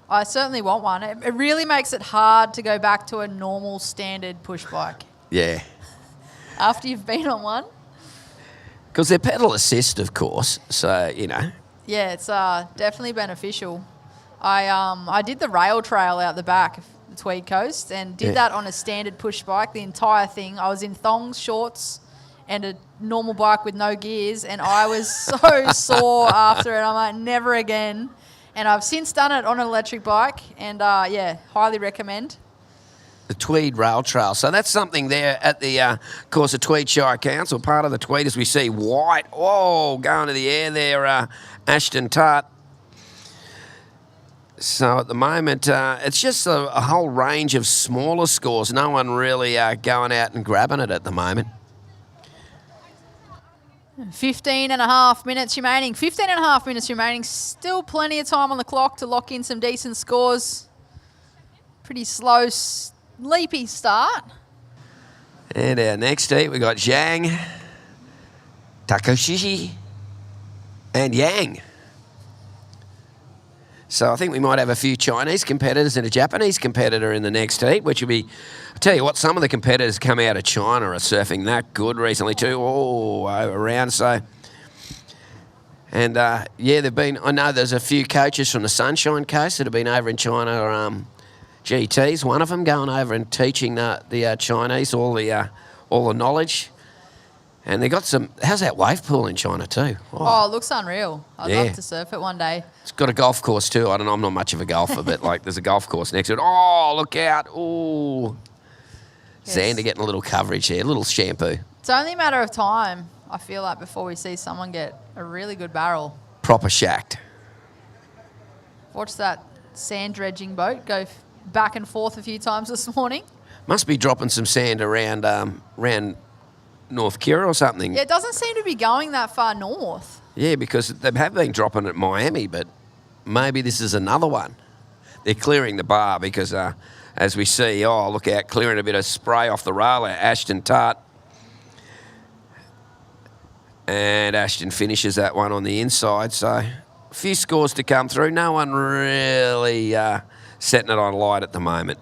I certainly want one. It really makes it hard to go back to a normal standard push bike. Yeah. After you've been on one. Because they're pedal assist, of course, so, you know. Yeah, it's definitely beneficial. I did the rail trail out the back of the Tweed Coast and did that on a standard push bike, the entire thing. I was in thongs, shorts, and a normal bike with no gears, and I was so sore after it. I'm like, never again. And I've since done it on an electric bike, and highly recommend. The Tweed Rail Trail. So that's something there at the, of course, the Tweed Shire Council. Part of the Tweed, as we see, white. Whoa, going to the air there, Ashton Tart. So at the moment, it's just a whole range of smaller scores. No one really going out and grabbing it at the moment. 15 and a half minutes remaining. 15 and a half minutes remaining. Still plenty of time on the clock to lock in some decent scores. Pretty slow, sleepy start. And our next heat, we got Zhang, Takoshishi, and Yang. So I think we might have a few Chinese competitors and a Japanese competitor in the next heat, which will be, I'll tell you what, some of the competitors come out of China are surfing that good recently too. Oh, around so. And yeah, I know there's a few coaches from the Sunshine Coast that have been over in China. GT's one of them going over and teaching the Chinese all the knowledge. And they got some. How's that wave pool in China too? Oh, it looks unreal. I'd love to surf it one day. It's got a golf course too. I don't know. I'm not much of a golfer, but like there's a golf course next to it. Oh, look out! Oh, yes. Xander getting a little coverage here, a little shampoo. It's only a matter of time, I feel like, before we see someone get a really good barrel. Proper shacked. Watch that sand dredging boat go back and forth a few times this morning. Must be dropping some sand around North Kira or something. Yeah, it doesn't seem to be going that far north. Yeah, because they have been dropping at Miami, but maybe this is another one. They're clearing the bar because, as we see, oh, look out, clearing a bit of spray off the rail at Ashton Tart. And Ashton finishes that one on the inside. So a few scores to come through. No one really setting it on light at the moment.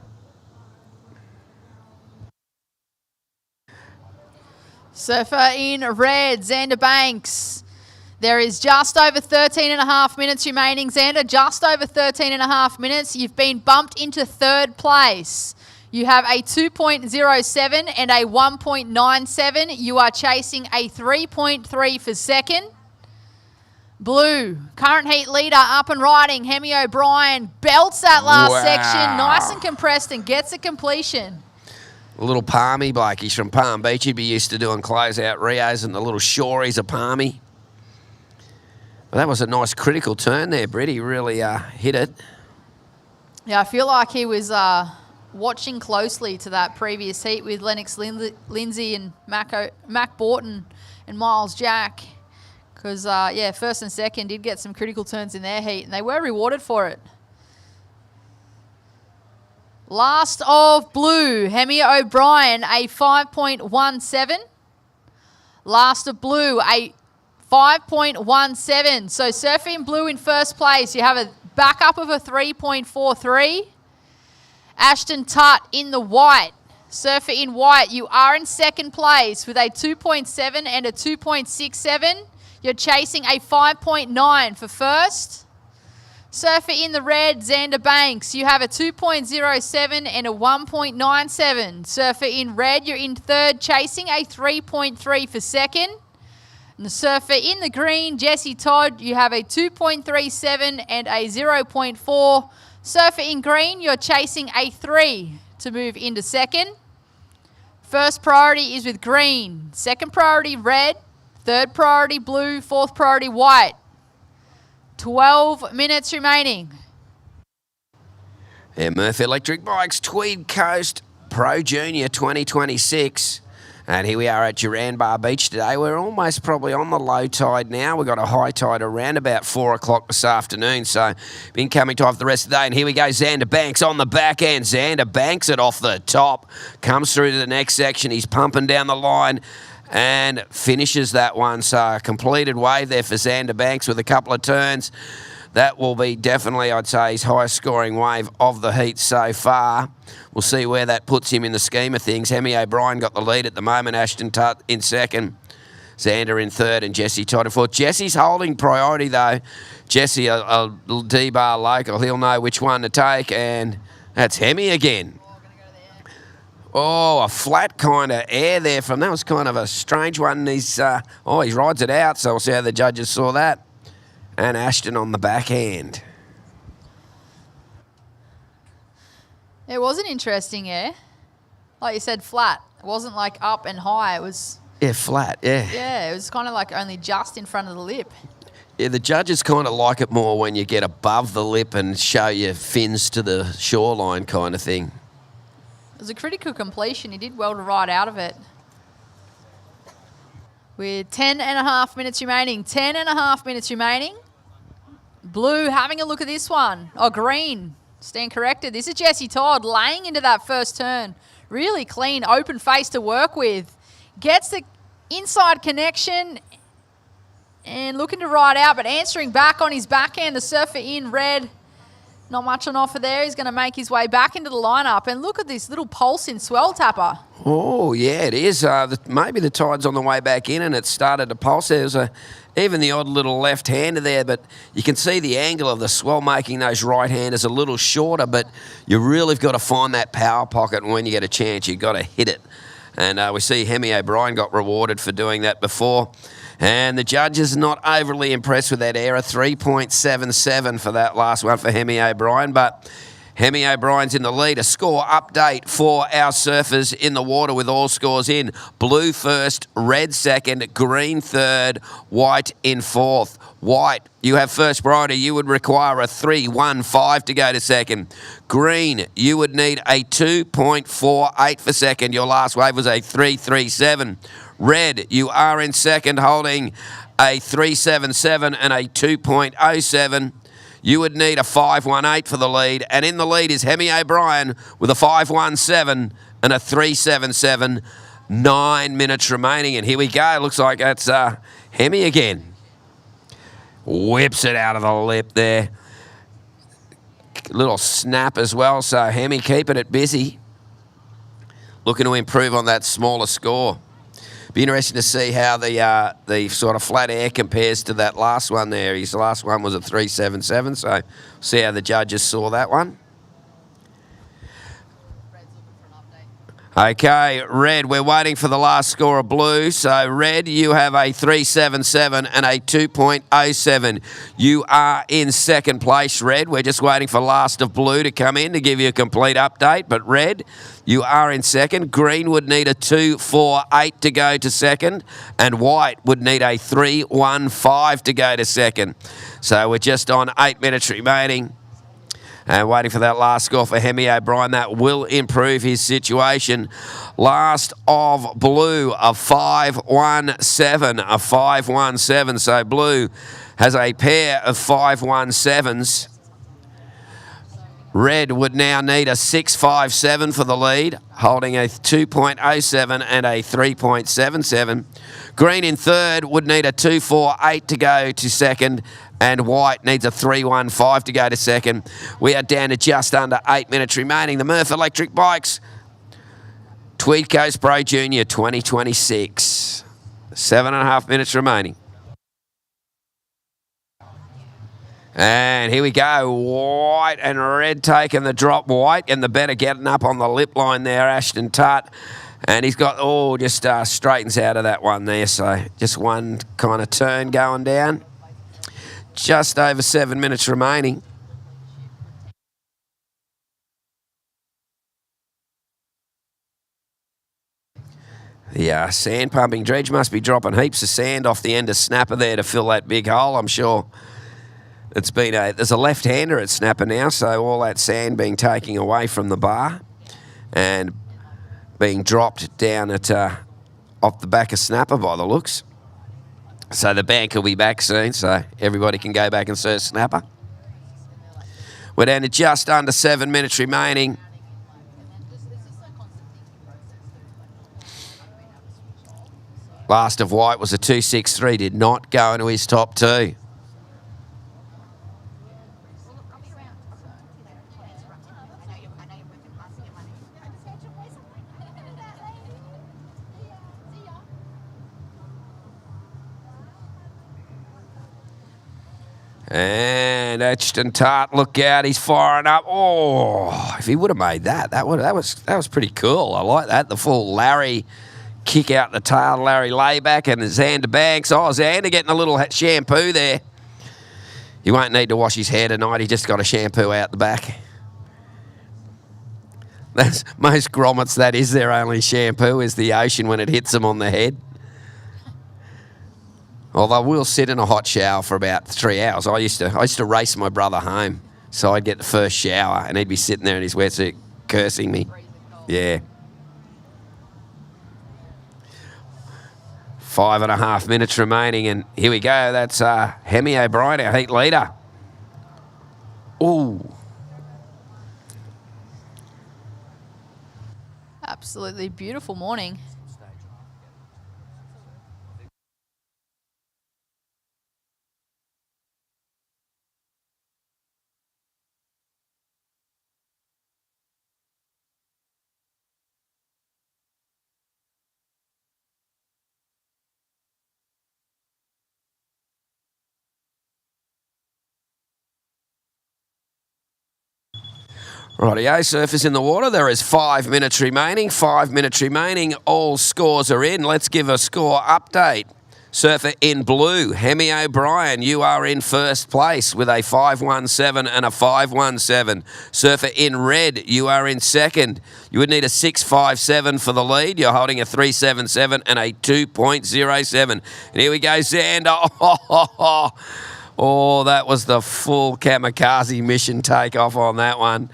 Surfer in red, Xander Banks. There is just over 13 and a half minutes remaining. Xander, just over 13 and a half minutes. You've been bumped into third place. You have a 2.07 and a 1.97. You are chasing a 3.3 for second. Blue, current heat leader, up and riding. Hemi O'Brien belts that last section, nice and compressed, and gets a completion. A little palmy bloke. He's from Palm Beach. He'd be used to doing closeout Rios and the little shoreys of palmy. Well, that was a nice critical turn there, Britt. He really hit it. Yeah, I feel like he was watching closely to that previous heat with Lennox Lindsay and Mac Borton and Miles Jack. Because, yeah, first and second did get some critical turns in their heat, and they were rewarded for it. Last of blue, Hemi O'Brien, a 5.17. Last of blue, a 5.17. So surfing blue in first place, you have a backup of a 3.43. Ashton Tutt in the white. Surfer in white, you are in second place with a 2.7 and a 2.67. You're chasing a 5.9 for first. Surfer in the red, Xander Banks. You have a 2.07 and a 1.97. Surfer in red, you're in third, chasing a 3.3 for second. And the surfer in the green, Jesse Todd, you have a 2.37 and a 0.4. Surfer in green, you're chasing a 3 to move into second. First priority is with green. Second priority, red. Third priority, blue. Fourth priority, white. 12 minutes remaining. Yeah, MURF Electric Bikes, Tweed Coast Pro Junior 2026. And here we are at Duranbar Beach today. We're almost probably on the low tide now. We've got a high tide around about 4 o'clock this afternoon. So been coming time for the rest of the day. And here we go, Xander Banks on the back end. Xander Banks it off the top. Comes through to the next section. He's pumping down the line and finishes that one. So a completed wave there for Xander Banks with a couple of turns. That will be definitely, I'd say, his highest scoring wave of the heat so far. We'll see where that puts him in the scheme of things. Hemi O'Brien got the lead at the moment. Ashton Tutt in second. Xander in third and Jesse Todd in fourth. Jesse's holding priority, though. Jesse, a D-bar local. He'll know which one to take, and that's Hemi again. Oh, a flat kind of air there from that was kind of a strange one. He rides it out, so we'll see how the judges saw that. And Ashton on the backhand. It was an interesting air. Like you said, flat. It wasn't like up and high. It was... Yeah, flat, yeah. Yeah, it was kind of like only just in front of the lip. Yeah, the judges kind of like it more when you get above the lip and show your fins to the shoreline kind of thing. It was a critical completion. He did well to ride out of it. with 10.5 minutes remaining. 10.5 minutes remaining. Blue having a look at this one. Oh, green. Stand corrected. This is Jesse Todd laying into that first turn. Really clean, open face to work with. Gets the inside connection and looking to ride out, but answering back on his backhand. The surfer in red. Not much on offer there. He's going to make his way back into the lineup. And look at this little pulse in Swell Tapper. Oh, yeah, it is. Maybe the tide's on the way back in and it started to pulse. There's even the odd little left-hander there, but you can see the angle of the swell making those right-handers a little shorter, but you really have got to find that power pocket, and when you get a chance, you've got to hit it. And we see Hemi O'Brien got rewarded for doing that before. And the judges not overly impressed with that error, 3.77 for that last one for Hemi O'Brien, but Hemi O'Brien's in the lead. A score update for our surfers in the water with all scores in. Blue first, red second, green third, white in fourth. White, you have first priority. You would require a 3.15 to go to second. Green, you would need a 2.48 for second. Your last wave was a 3.37. Red, you are in second holding a 3.77 and a 2.07. You would need a 5.18 for the lead. And in the lead is Hemi O'Brien with a 5.17 and a 3.77. 9 minutes remaining. And here we go. Looks like that's Hemi again. Whips it out of the lip there. Little snap as well. So Hemi keeping it busy. Looking to improve on that smaller score. Be interesting to see how the sort of flat air compares to that last one there. His last one was a 3.77, so see how the judges saw that one. Okay, Red, we're waiting for the last score of Blue. So, Red, you have a 3.77 and a 2.07. You are in second place, Red. We're just waiting for last of Blue to come in to give you a complete update. But, Red, you are in second. Green would need a 2.48 to go to second. And White would need a 3.15 to go to second. So, we're just on 8 minutes remaining. And waiting for that last score for Hemi O'Brien. That will improve his situation. Last of Blue, a 5.17. A 5.17. So Blue has a pair of 5.17s. Red would now need a 6.57 for the lead, holding a 2.07 and a 3.77. Green in third would need a 2.48 to go to second, and White needs a 3.15 to go to second. We are down to just under 8 minutes remaining. The MURF Electric Bikes, Tweed Coast Pro Junior 2026. 7.5 minutes remaining. And here we go, White and Red taking the drop. White and the better getting up on the lip line there, Ashton Tutt. And he's got, just straightens out of that one there. So just one kind of turn going down. Just over 7 minutes remaining. The sand pumping dredge must be dropping heaps of sand off the end of Snapper there to fill that big hole, I'm sure. There's a left-hander at Snapper now, so all that sand being taken away from the bar and being dropped down at off the back of Snapper by the looks. So the bank will be back soon, so everybody can go back and search Snapper. We're down to just under 7 minutes remaining. Last of White was a 2.63, did not go into his top two. And Ashton Tutt, look out, he's firing up. Oh, if he would have made that was pretty cool. I like that. The full Larry kick out the tail, Larry layback, and Xander Banks. Oh, Xander getting a little shampoo there. He won't need to wash his hair tonight. He just got a shampoo out the back. That's most grommets, that is their only shampoo, is the ocean when it hits them on the head. Although we'll sit in a hot shower for about 3 hours. I used to race my brother home, so I'd get the first shower, and he'd be sitting there in his wetsuit cursing me. Yeah. 5.5 minutes remaining, and here we go. That's Hemi O'Brien, our heat leader. Ooh. Absolutely beautiful morning. Rightio, surfers in the water. There is 5 minutes remaining. 5 minutes remaining. All scores are in. Let's give a score update. Surfer in blue, Hemi O'Brien, you are in first place with a 5.17 and a 5.17. Surfer in red, you are in second. You would need a 6.57 for the lead. You're holding a 3.77 and a 2.07. And here we go, Xander. Oh, that was the full kamikaze mission takeoff on that one.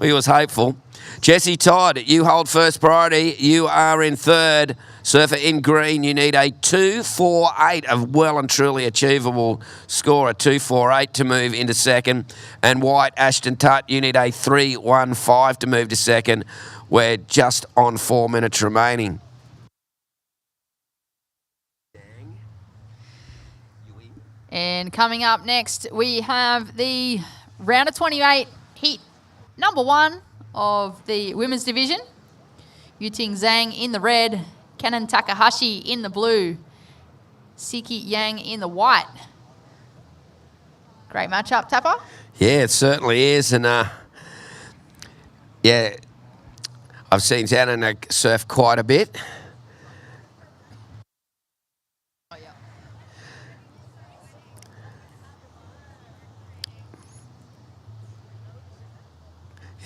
He was hopeful. Jesse Todd, you hold first priority. You are in third. Surfer in green, you need a 2.48, a well and truly achievable score, a 2.48 to move into second. And white, Ashton Tutt, you need a 3.15 to move to second. We're just on 4 minutes remaining. And coming up next, we have the round of 28 heat number 1 of the women's division. Yuting Zhang in the red, Kanan Takahashi in the blue, Siki Yang in the white. Great matchup, Tapper. Yeah, it certainly is. And yeah, I've seen Xander surf quite a bit.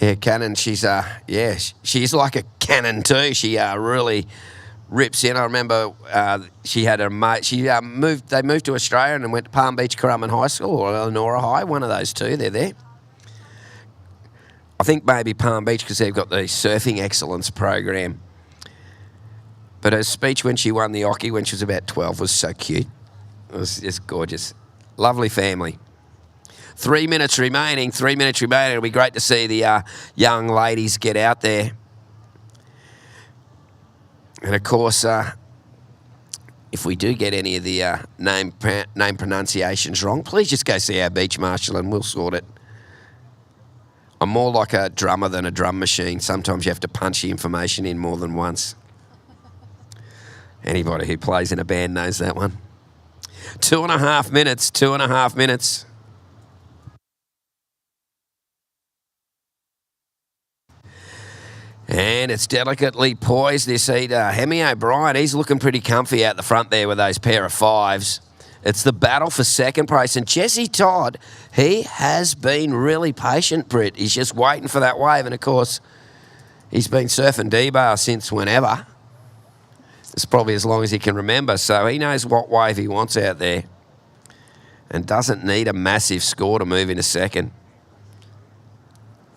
Yeah, Cannon, she's she's like a cannon too. She really rips in. I remember she had a mate. They moved to Australia and went to Palm Beach Currumbin High School or Lenora High, one of those two. They're there. I think maybe Palm Beach because they've got the surfing excellence program. But her speech when she won the Oki when she was about 12 was so cute. It was just gorgeous. Lovely family. 3 minutes remaining. 3 minutes remaining. It'll be great to see the young ladies get out there. And, of course, if we do get any of the name pronunciations wrong, please just go see our beach marshal and we'll sort it. I'm more like a drummer than a drum machine. Sometimes you have to punch the information in more than once. Anybody who plays in a band knows that one. 2.5 minutes. 2.5 minutes. And it's delicately poised, this heat. Hemi O'Brien, he's looking pretty comfy out the front there with those pair of fives. It's the battle for second place. And Jesse Todd, he has been really patient, Britt. He's just waiting for that wave. And, of course, he's been surfing D-bar since whenever. It's probably as long as he can remember. So he knows what wave he wants out there and doesn't need a massive score to move into second.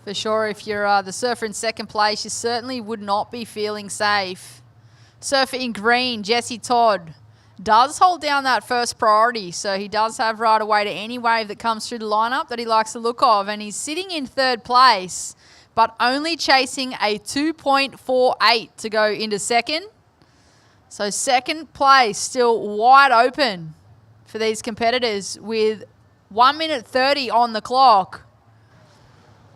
For sure, if you're the surfer in second place, you certainly would not be feeling safe. Surfer in green, Jesse Todd, does hold down that first priority, so he does have right away to any wave that comes through the lineup that he likes the look of, and he's sitting in third place, but only chasing a 2.48 to go into second. So second place still wide open for these competitors with 1 minute 30 on the clock.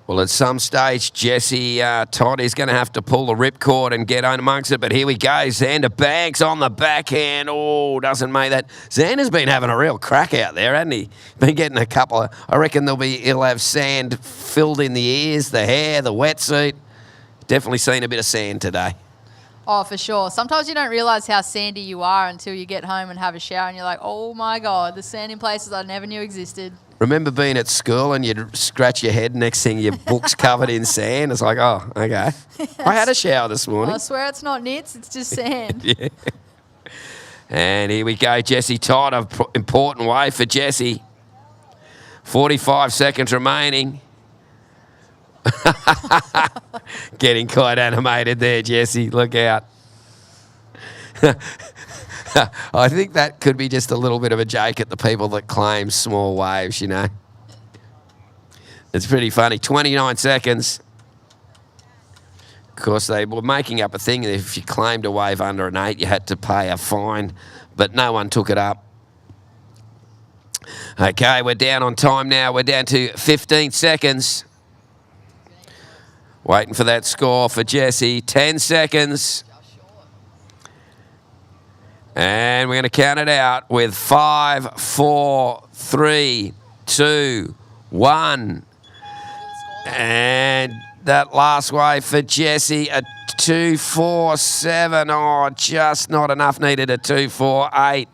Well, at some stage, Jesse Todd is going to have to pull the ripcord and get on amongst it. But here we go. Xander Banks on the backhand. Oh, doesn't make that. Xander's been having a real crack out there, hasn't he? Been getting a couple of, I reckon he'll have sand filled in the ears, the hair, the wetsuit. Definitely seen a bit of sand today. Oh, for sure. Sometimes you don't realise how sandy you are until you get home and have a shower and you're like, oh my God, the sand in places I never knew existed. Remember being at school and you'd scratch your head, next thing your book's covered in sand? It's like, oh, okay. Yes. I had a shower this morning. I swear it's not nits, it's just sand. Yeah. And here we go, Jesse Todd, an important wave for Jesse. 45 seconds remaining. Getting quite animated there, Jesse. Look out. I think that could be just a little bit of a joke at the people that claim small waves, you know. It's pretty funny. 29 seconds. Of course, they were making up a thing that if you claimed a wave under an 8, you had to pay a fine, but no one took it up. Okay, we're down on time now. We're down to 15 seconds. Waiting for that score for Jessie. 10 seconds. And we're going to count it out with 5, 4, 3, 2, 1. And that last wave for Jessie, a 2.47. Oh, just not enough. Needed a 2.48.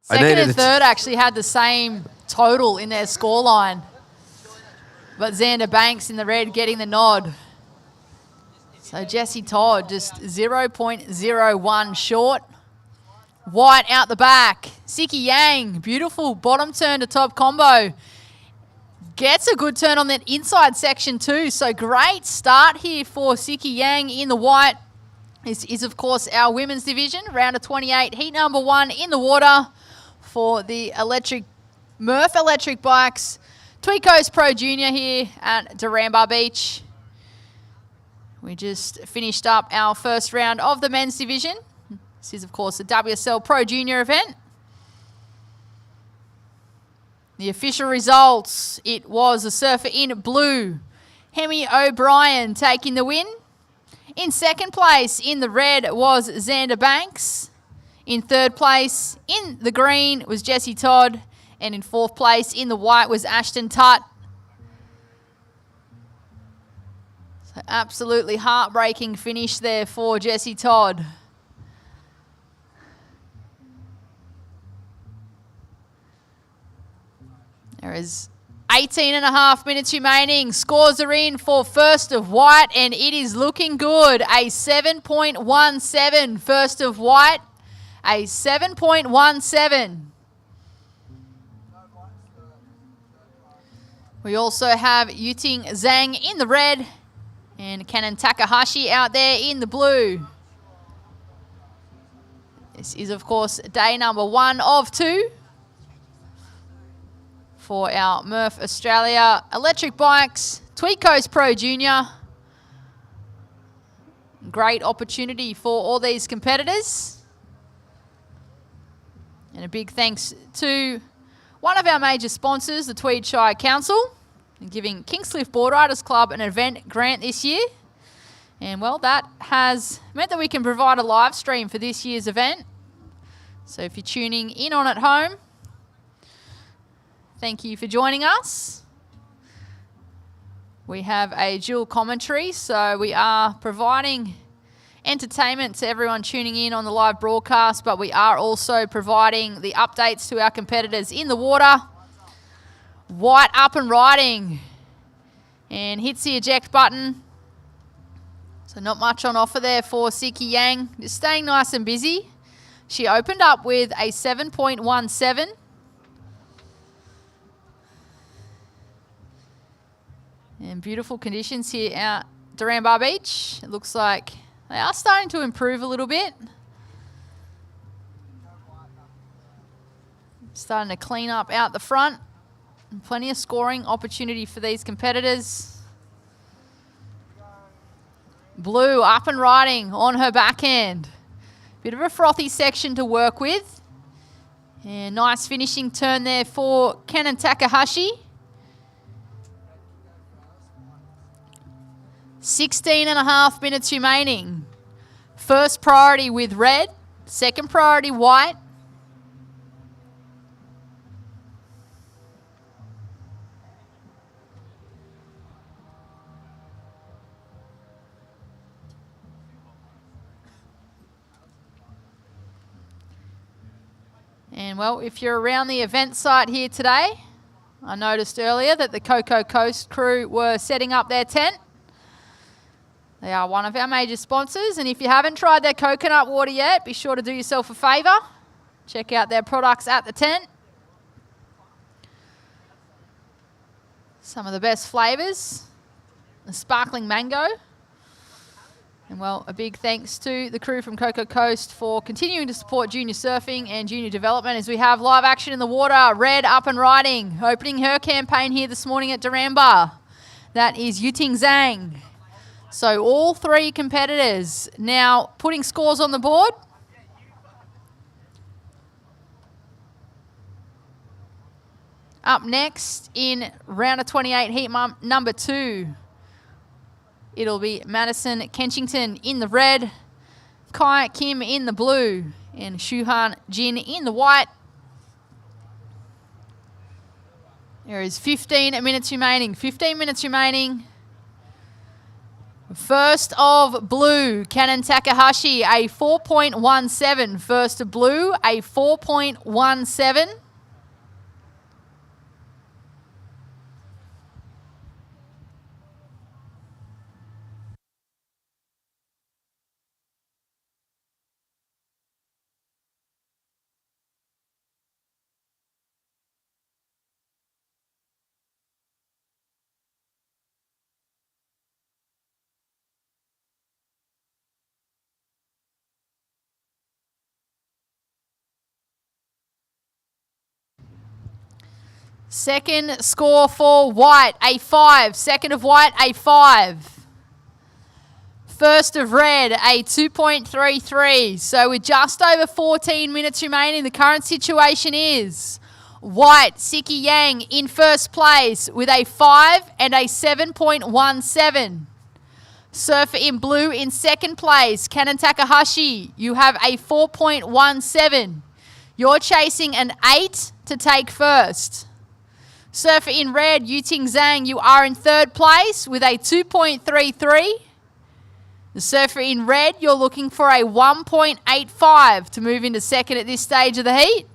Second and third actually had the same total in their scoreline. But Xander Banks in the red getting the nod. So Jessie Todd just 0.01 short. White out the back. Siki Yang, beautiful bottom turn to top combo. Gets a good turn on that inside section too. So great start here for Siki Yang in the white. This is, of course, our women's division. Round of 28, heat number 1 in the water for the MURF electric bikes. Tweed Coast Pro Junior here at Duranbah Beach. We just finished up our first round of the men's division. This is, of course, the WSL Pro Junior event. The official results, it was a surfer in blue, Hemi O'Brien, taking the win. In second place in the red was Xander Banks. In third place in the green was Jessie Todd. And in fourth place in the white was Ashton Tutt. So absolutely heartbreaking finish there for Jessie Todd. There is 18.5 minutes remaining. Scores are in for first of white, and it is looking good. A 7.17 first of white. A 7.17. We also have Yuting Zhang in the red and Kanan Takahashi out there in the blue. This is, of course, day number 1 of 2 for our MURF Australia electric bikes. Tweed Coast Pro Junior. Great opportunity for all these competitors. And a big thanks to one of our major sponsors, the Tweed Shire Council, and giving Kingscliff Board Riders Club an event grant this year. And, well, that has meant that we can provide a live stream for this year's event. So if you're tuning in on at home, thank you for joining us. We have a dual commentary, so we are providing entertainment to everyone tuning in on the live broadcast, but we are also providing the updates to our competitors in the water. White up and riding and hits the eject button. So not much on offer there for Siki Yang. Just staying nice and busy. She opened up with a 7.17. And beautiful conditions here at Duranbah Beach. It looks like they are starting to improve a little bit. Starting to clean up out the front. And plenty of scoring opportunity for these competitors. Blue up and riding on her backhand. Bit of a frothy section to work with. And nice finishing turn there for Kanan Takahashi. 16.5 minutes remaining. First priority with red, second priority white. And, well, if you're around the event site here today, I noticed earlier that the Cocoa Coast crew were setting up their tent. They are one of our major sponsors, and if you haven't tried their coconut water yet, be sure to do yourself a favour. Check out their products at the tent. Some of the best flavours. The sparkling mango. And, well, a big thanks to the crew from Cocoa Coast for continuing to support junior surfing and junior development as we have live action in the water. Red up and riding, opening her campaign here this morning at Duranbah. That is Yuting Zhang. So all three competitors now putting scores on the board. Up next in round of 28, heat number 2. It'll be Madison Kenchington in the red, Kai Kim in the blue, and Shuhan Jin in the white. There is 15 minutes remaining. 15 minutes remaining. First of blue, Kanan Takahashi, a 4.17. First of blue, a 4.17. Second score for white, a 5. Second of white, a 5. First of red, a 2.33. So with just over 14 minutes remaining, the current situation is white, Siki Yang in first place with a 5 and a 7.17. Surfer in blue in second place, Kanan Takahashi. You have a 4.17. You're chasing an 8 to take first. Surfer in red, Yuting Zhang, you are in third place with a 2.33. The surfer in red, you're looking for a 1.85 to move into second at this stage of the heat.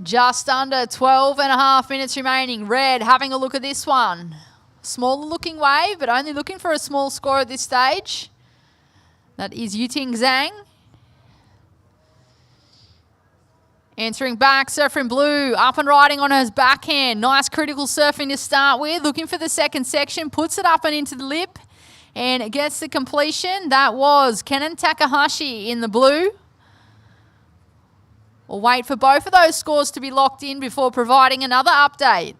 Just under 12 and a half minutes remaining. Red having a look at this one. Smaller looking wave, but only looking for a small score at this stage. That is Yuting Zhang. Entering back, surfer in blue, up and riding on his backhand. Nice critical surfing to start with. Looking for the second section, puts it up and into the lip and gets the completion. That was Kanan Takahashi in the blue. We'll wait for both of those scores to be locked in before providing another update.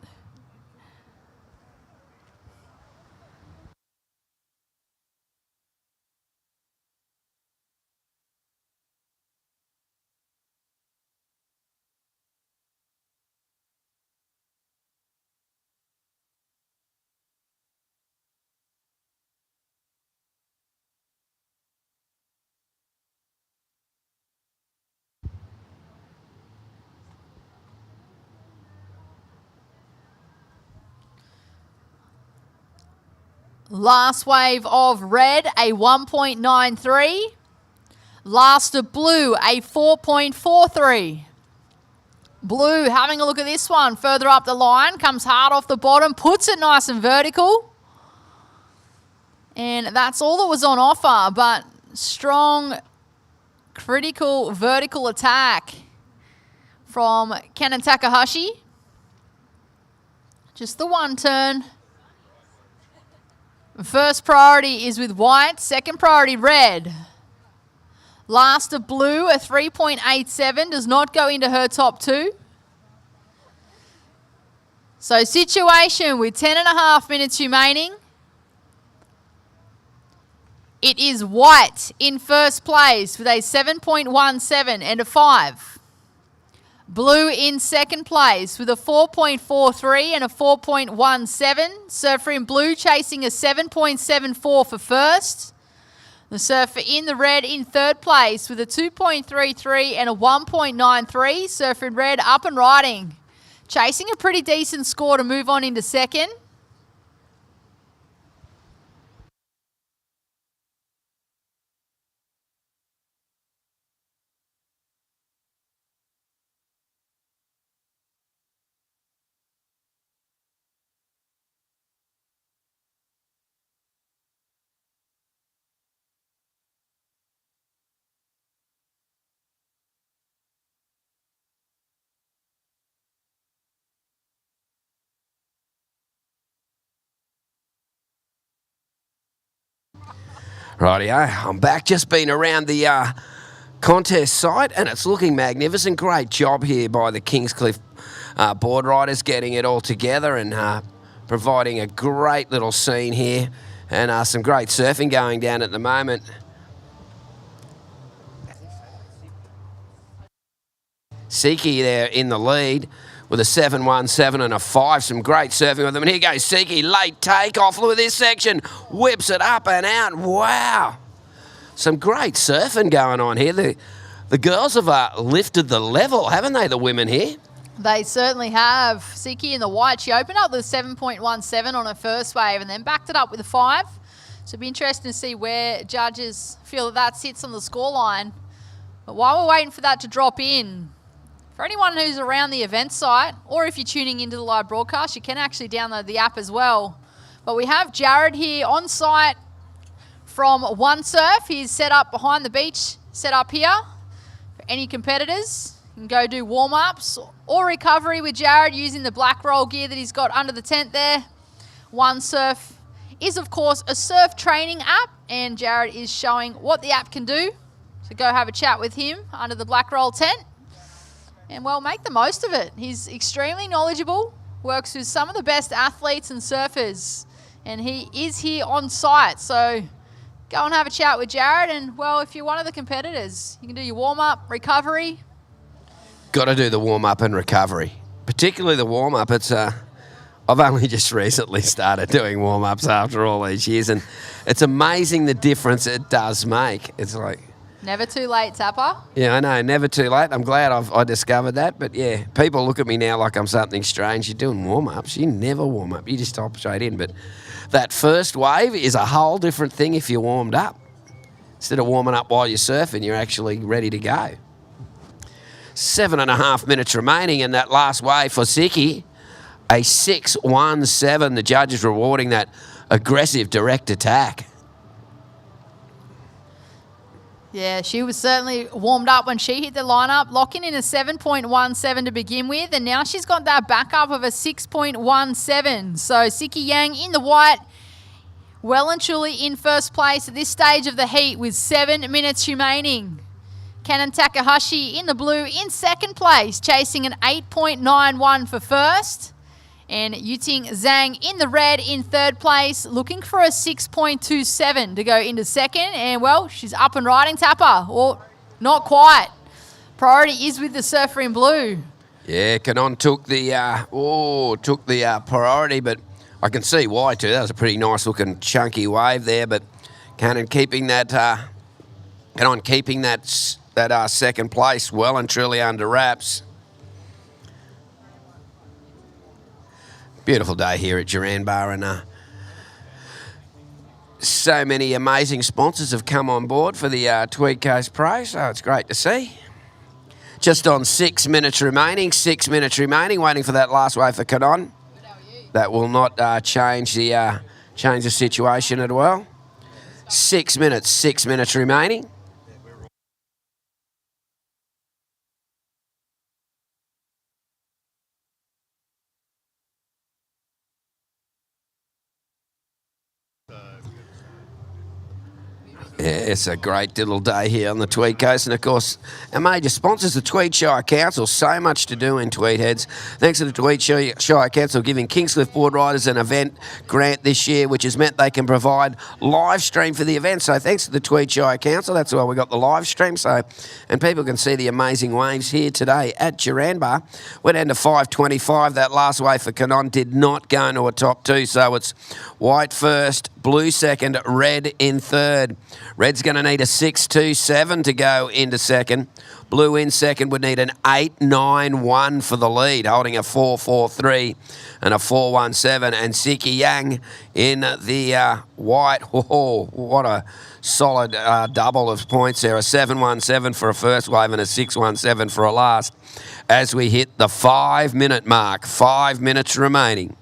Last wave of red, a 1.93. Last of blue, a 4.43. Blue having a look at this one. Further up the line, comes hard off the bottom, puts it nice and vertical. And that's all that was on offer, but strong, critical, vertical attack. from Kenan Takahashi. Just the one turn. First priority is with white, second priority red. Last of blue, a 3.87, does not go into her top two. So situation with 10.5 minutes remaining. It is white in first place with a 7.17 and a 5. Blue in second place with a 4.43 and a 4.17. Surfer in blue chasing a 7.74 for first. The surfer in the red in third place with a 2.33 and a 1.93. Surfer in red up and riding. Chasing a pretty decent score to move on into second. Rightio, I'm back. Just been around the contest site and it's looking magnificent. Great job here by the Kingscliff board riders getting it all together and providing a great little scene here and some great surfing going down at the moment. Siki there in the lead with a 7.17 and a 5. Some great surfing with them. And here goes Siki, late takeoff. Look at this section. Whips it up and out. Wow. Some great surfing going on here. The girls have lifted the level, haven't they, the women here? They certainly have. Siki in the white, she opened up with a 7.17 on her first wave and then backed it up with a 5. So it'll be interesting to see where judges feel that sits on the scoreline. But while we're waiting for that to drop in, for anyone who's around the event site, or if you're tuning into the live broadcast, you can actually download the app as well. But we have Jared here on site from One Surf. He's set up behind the beach, set up here. For any competitors, you can go do warm-ups or recovery with Jared using the black roll gear that he's got under the tent there. One Surf is, of course, a surf training app, and Jared is showing what the app can do. So go have a chat with him under the black roll tent. And, well, make the most of it. He's extremely knowledgeable, works with some of the best athletes and surfers, and he is here on site. So go and have a chat with Jared, and, well, if you're one of the competitors, you can do your warm-up, recovery. Got to do the warm-up and recovery, particularly the warm-up. It's I've only just recently started doing warm-ups after all these years, and it's amazing the difference it does make. It's like... Never too late, Tapper. Yeah, I know, never too late. I'm glad I discovered that. But, yeah, people look at me now like I'm something strange. You're doing warm-ups. You never warm up. You just hop straight in. But that first wave is a whole different thing if you're warmed up. Instead of warming up while you're surfing, you're actually ready to go. 7.5 minutes remaining in that last wave for Siki. A 6.17. The judges rewarding that aggressive direct attack. Yeah, she was certainly warmed up when she hit the lineup, locking in a 7.17 to begin with, and now she's got that backup of a 6.17. So Siki Yang in the white, well and truly in first place at this stage of the heat with 7 minutes remaining. Kenan Takahashi in the blue in second place, chasing an 8.91 for first. And Yuting Zhang in the red in third place, looking for a 6.27 to go into second. And, well, she's up and riding, Tapper. Or not quite. Priority is with the surfer in blue. Yeah, Kenan took the priority, but I can see why too. That was a pretty nice looking chunky wave there. But Kenan keeping that second place well and truly under wraps. Beautiful day here at Duran Bar, and so many amazing sponsors have come on board for the Tweed Coast Pro, so it's great to see. Just on 6 minutes remaining, waiting for that last wave for Kenan. That will not change the situation at well. 6 minutes remaining. Yeah, it's a great little day here on the Tweed Coast. And, of course, our major sponsors, the Tweed Shire Council. So much to do in Tweed Heads. Thanks to the Tweed Shire Council giving Kingscliff board riders an event grant this year, which has meant they can provide live stream for the event. So thanks to the Tweed Shire Council. That's why we got the live stream. And people can see the amazing waves here today at Duranbar. Went down to 5.25. That last wave for Canon did not go into a top two. So it's white first, blue second, red in third. Red's going to need a 6.27 to go into second. Blue in second would need an 8.91 for the lead, holding a 4.43 and a 4.17. And Siki Yang in the white. Oh, what a solid double of points there. A 7.17 for a first wave and a 6.17 for a last as we hit the 5-minute mark. 5 minutes remaining.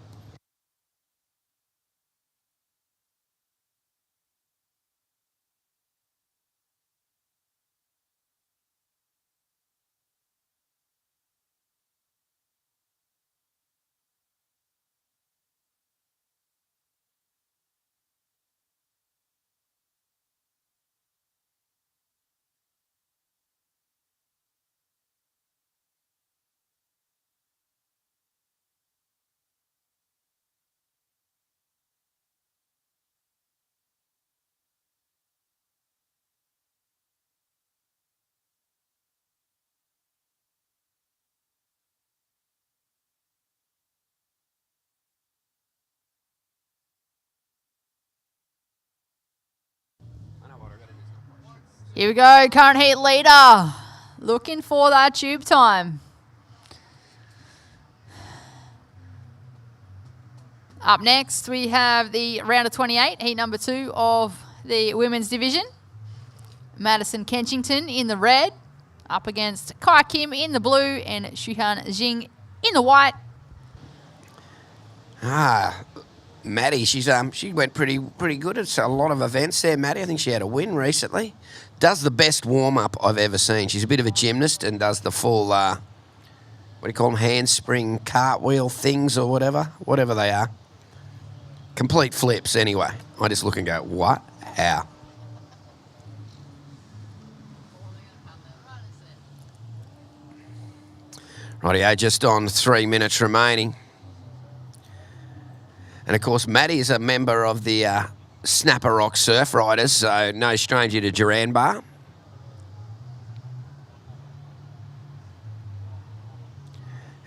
Here we go, current heat leader. Looking for that tube time. Up next, we have the round of 28, heat number 2 of the women's division. Madison Kenchington in the red, up against Kai Kim in the blue and Shuhan Jing in the white. Maddie, she went pretty good at a lot of events there, Maddie. I think she had a win recently. Does the best warm-up I've ever seen. She's a bit of a gymnast and does the full, what do you call them, handspring cartwheel things or whatever they are. Complete flips anyway. I just look and go, what? How? Rightio, just on 3 minutes remaining. And, of course, Maddie is a member of the Snapper Rock Surf Riders, so no stranger to Duranbar.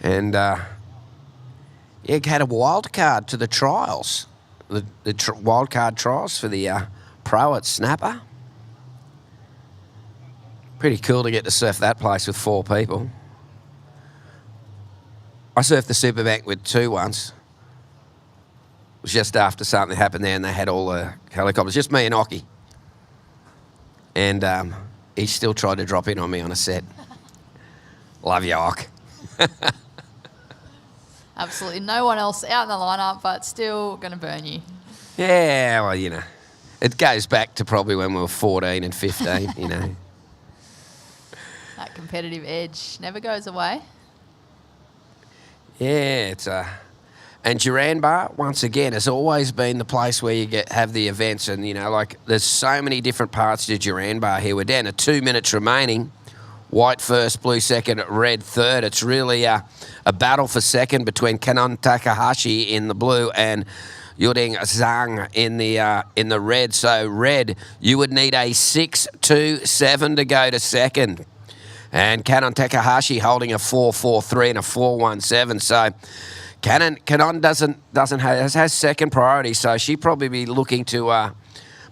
And, had a wild card to the trials, the wild card trials for the pro at Snapper. Pretty cool to get to surf that place with 4 people. I surfed the Superbank with 2 once. It was just after something happened there and they had all the helicopters, just me and Ockie. And he still tried to drop in on me on a set. Love you, Ock. Absolutely no one else out in the lineup, but still going to burn you. Yeah, well, you know, it goes back to probably when we were 14 and 15, you know. That competitive edge never goes away. Yeah, it's and Duranbar, once again, has always been the place where you have the events. And, you know, like, there's so many different parts to Duranbar here. We're down to 2 minutes remaining. White first, blue second, red third. It's really a battle for second between Kanon Takahashi in the blue and Yuding Zhang in the red. So, red, you would need a 6.27 to go to second. And Kanon Takahashi holding a 4.43 and a 4.17. So, Kanon has second priority, so she'd probably be looking to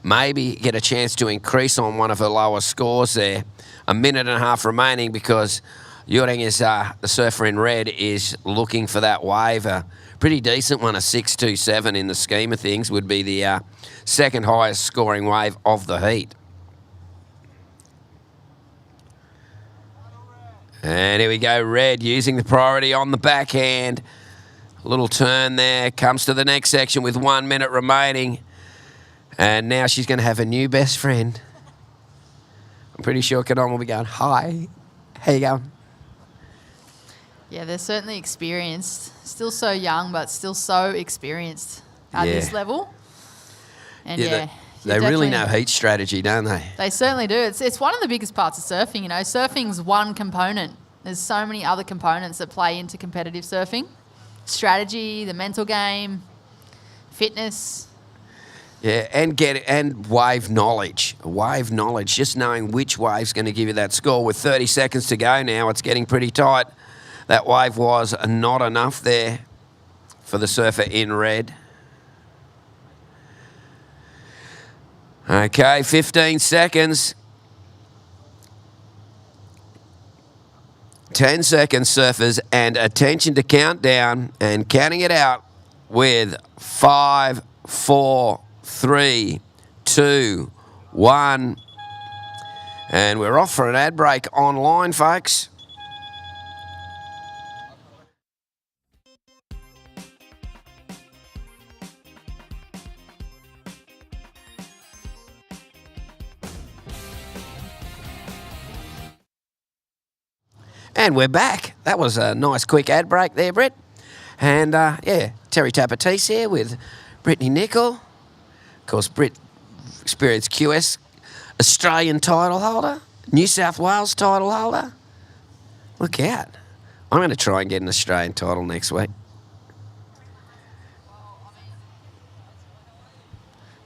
maybe get a chance to increase on one of her lower scores there. A minute and a half remaining because Yureng is the surfer in red is looking for that wave. A pretty decent one, a 6.27 in the scheme of things, would be the second highest scoring wave of the heat. And here we go, red using the priority on the backhand. A little turn there, comes to the next section with 1 minute remaining. And now she's going to have a new best friend. I'm pretty sure Kanon will be going, hi, how you going? Yeah, they're certainly experienced. Still so young, but still so experienced at this level. And They really know heat strategy, don't they? They certainly do. It's one of the biggest parts of surfing, you know. Surfing's one component. There's so many other components that play into competitive surfing. Strategy, the mental game, fitness. Yeah, and wave knowledge. Wave knowledge, just knowing which wave's going to give you that score. With 30 seconds to go now, it's getting pretty tight. That wave was not enough there for the surfer in red. Okay, 15 seconds. 10 seconds, surfers, and attention to countdown and counting it out with 5, 4, 3, 2, 1. And we're off for an ad break online, folks. And we're back. That was a nice quick ad break there, Brett. And, yeah, Terry Tapatis here with Brittany Nicol. Of course, Britt, experienced QS Australian title holder, New South Wales title holder. Look out. I'm going to try and get an Australian title next week.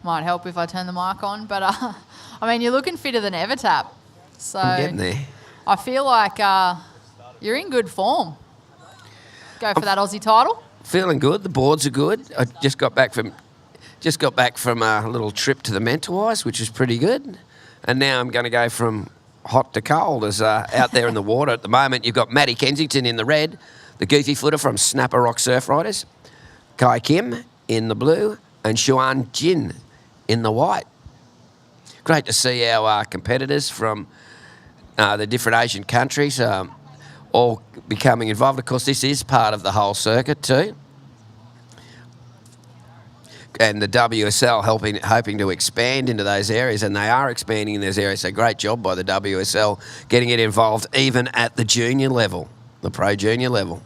Might help if I turn the mic on. But, I mean, you're looking fitter than ever, Tap. So I'm getting there. I feel like you're in good form. Go for that Aussie title. Feeling good. The boards are good. I just got back from a little trip to the Mentawais, which is pretty good. And now I'm going to go from hot to cold as out there in the water. At the moment, you've got Maddie Kensington in the red, the goofy footer from Snapper Rock Surf Riders, Kai Kim in the blue, and Xuan Jin in the white. Great to see our competitors from the different Asian countries all becoming involved. Of course, this is part of the whole circuit too. And the WSL hoping to expand into those areas, and they are expanding in those areas. So great job by the WSL getting it involved even at the junior level, the pro junior level.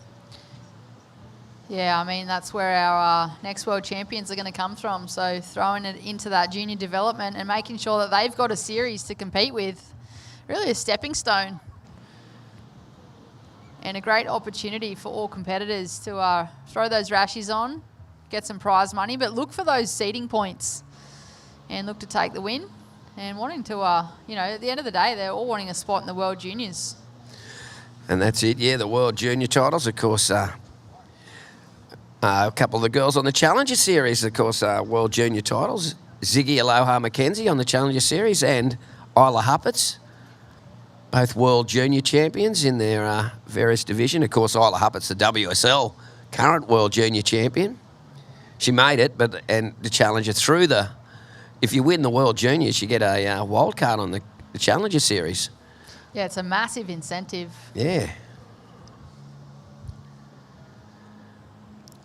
Yeah, I mean, that's where our next world champions are going to come from. So throwing it into that junior development and making sure that they've got a series to compete with. Really a stepping stone and a great opportunity for all competitors to throw those rashes on, get some prize money, but look for those seeding points and look to take the win and wanting to, you know, at the end of the day, they're all wanting a spot in the World Juniors. And that's it, yeah, the World Junior titles, of course. A couple of the girls on the Challenger Series, of course, World Junior titles. Ziggy Aloha McKenzie on the Challenger Series and Isla Huppets, both World Junior Champions in their various division. Of course, Isla Huppet's the WSL current World Junior Champion. She made it, and the Challenger through if you win the World Juniors, you get a wild card on the Challenger Series. Yeah, it's a massive incentive. Yeah.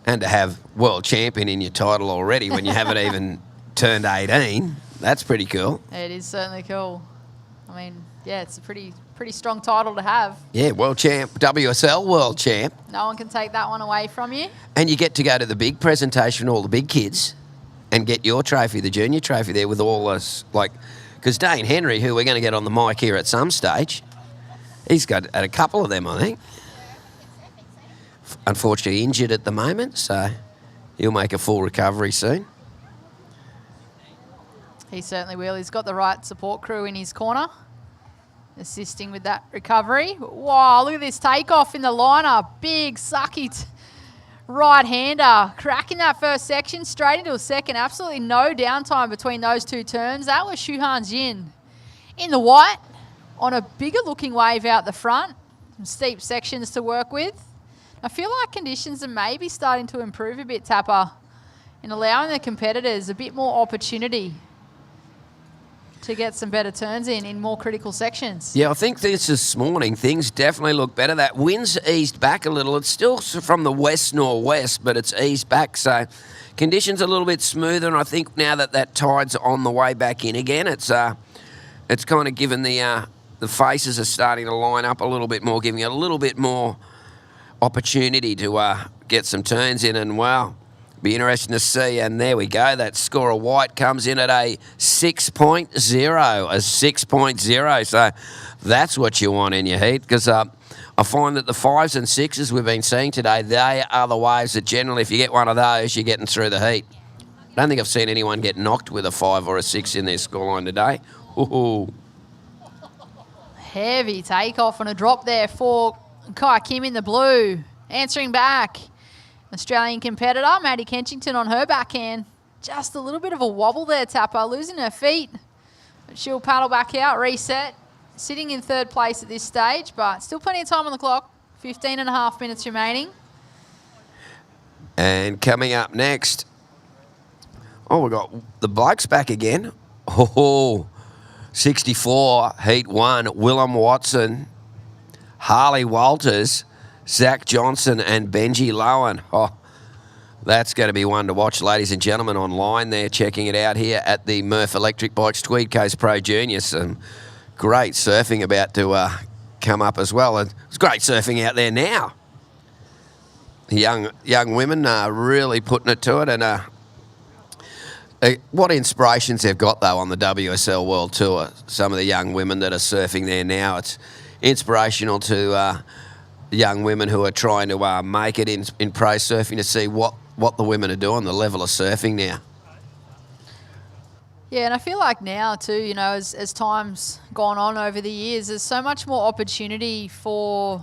And to have World Champion in your title already when you haven't even turned 18, that's pretty cool. It is certainly cool. I mean, yeah, it's a pretty strong title to have. Yeah, World Champ, WSL World Champ. No one can take that one away from you. And you get to go to the big presentation, all the big kids, and get your trophy, the junior trophy there with all us, like, because Dane Henry, who we're going to get on the mic here at some stage, he's got at a couple of them, I think. Unfortunately injured at the moment, so he'll make a full recovery soon. He certainly will. He's got the right support crew in his corner, assisting with that recovery. Wow, look at this takeoff in the liner. Big, sucky right-hander. Cracking that first section, straight into a second. Absolutely no downtime between those two turns. That was Xuan Jin in the white on a bigger-looking wave out the front. Some steep sections to work with. I feel like conditions are maybe starting to improve a bit, Tapper, in allowing the competitors a bit more opportunity to get some better turns in more critical sections. Yeah, I think this morning, things definitely look better. That wind's eased back a little. It's still from the west-northwest, but it's eased back. So conditions a little bit smoother, and I think now that tide's on the way back in again, it's kind of given the faces are starting to line up a little bit more, giving it a little bit more opportunity to get some turns in. And, wow, Be interesting to see. And there we go. That score of white comes in at a 6.0. A 6.0. So that's what you want in your heat, because I find that the 5s and 6s we've been seeing today, they are the waves that generally, if you get one of those, you're getting through the heat. I don't think I've seen anyone get knocked with a 5 or a 6 in their scoreline today. Ooh. Heavy takeoff and a drop there for Kai Kim in the blue. Answering back, Australian competitor, Maddie Kenchington on her backhand. Just a little bit of a wobble there, Tapper, losing her feet. But she'll paddle back out, reset. Sitting in third place at this stage, but still plenty of time on the clock. 15 and a half minutes remaining. And coming up next, we've got the blokes back again. 64, heat 1, Willem Watson, Harley Walters, Zach Johnson and Benji Lowen. That's going to be one to watch, ladies and gentlemen, online there, checking it out here at the MURF Electric Bikes Tweed Coast Pro Junior. Some great surfing about to come up as well. It's great surfing out there now. Young women are really putting it to it. And what inspirations they've got, though, on the WSL World Tour. Some of the young women that are surfing there now. It's inspirational to young women who are trying to make it in pro surfing, to see what the women are doing, the level of surfing now. Yeah, and I feel like now too, you know, as time's gone on over the years, there's so much more opportunity for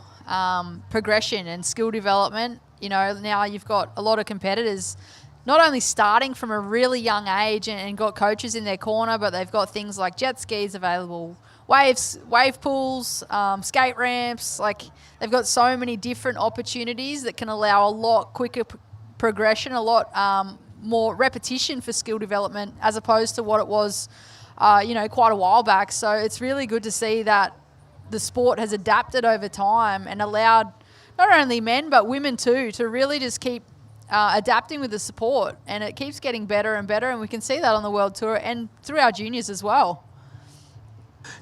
progression and skill development. You know, now you've got a lot of competitors not only starting from a really young age and got coaches in their corner, but they've got things like jet skis available, wave pools, skate ramps. Like, they've got so many different opportunities that can allow a lot quicker progression, a lot more repetition for skill development, as opposed to what it was, quite a while back. So it's really good to see that the sport has adapted over time and allowed not only men but women too to really just keep adapting with the support, and it keeps getting better and better, and we can see that on the World Tour and through our juniors as well.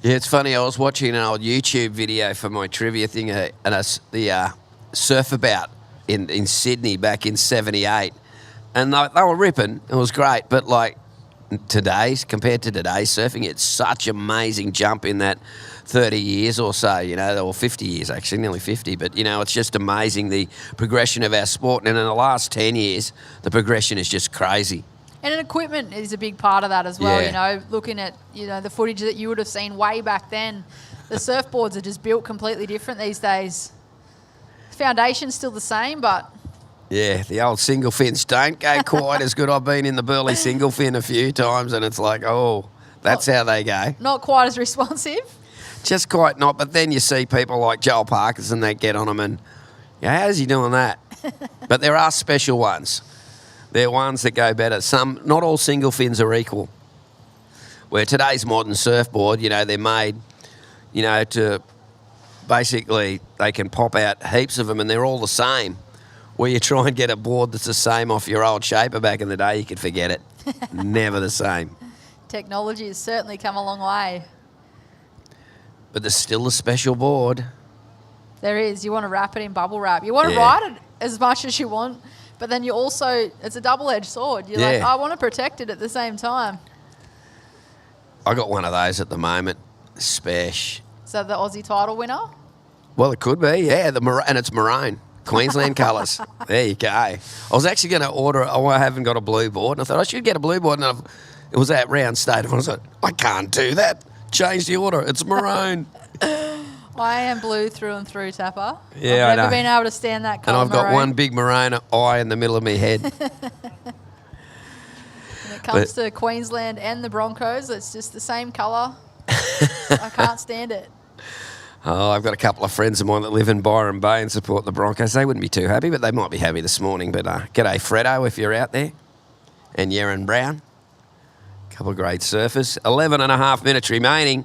Yeah, it's funny. I was watching an old YouTube video for my trivia thing, and the surf about in Sydney back in '78, and they were ripping. It was great, but like compared to today's surfing, it's such an amazing jump in that 30 years or so, or 50 years actually, nearly 50. But, it's just amazing, the progression of our sport. And in the last 10 years, the progression is just crazy. And equipment is a big part of that as well, looking at, the footage that you would have seen way back then. The surfboards are just built completely different these days. The foundation's still the same, but... Yeah, the old single fins don't go quite as good. I've been in the Burley single fin a few times, and it's like, that's how they go. Not quite as responsive? Just quite not, but then you see people like Joel Parkinson, they get on them and, how's he doing that? But there are special ones. There are ones that go better. Not all single fins are equal. Where today's modern surfboard, they're made, to basically, they can pop out heaps of them and they're all the same. Where you try and get a board that's the same off your old shaper back in the day, you could forget it. Never the same. Technology has certainly come a long way. But there's still a special board. There is. You want to wrap it in bubble wrap. You want to ride it as much as you want, but then you also, it's a double-edged sword. You're like, I want to protect it at the same time. I got one of those at the moment. Spesh. Is that the Aussie title winner? Well, it could be, yeah. And it's maroon. Queensland colours. There you go. I was actually going to order, I haven't got a blue board, and I thought I should get a blue board, and it was at round state, and I was like, I can't do that. Change the order. It's maroon. I am blue through and through, Tapper. Yeah, I've never been able to stand that colour. And I've got one big maroon eye in the middle of my head. When it comes to Queensland and the Broncos, it's just the same colour. I can't stand it. I've got a couple of friends of mine that live in Byron Bay and support the Broncos. They wouldn't be too happy, but they might be happy this morning. But g'day, Fredo, if you're out there. And Yaron Brown. A couple of great surfers. 11 and a half minutes remaining.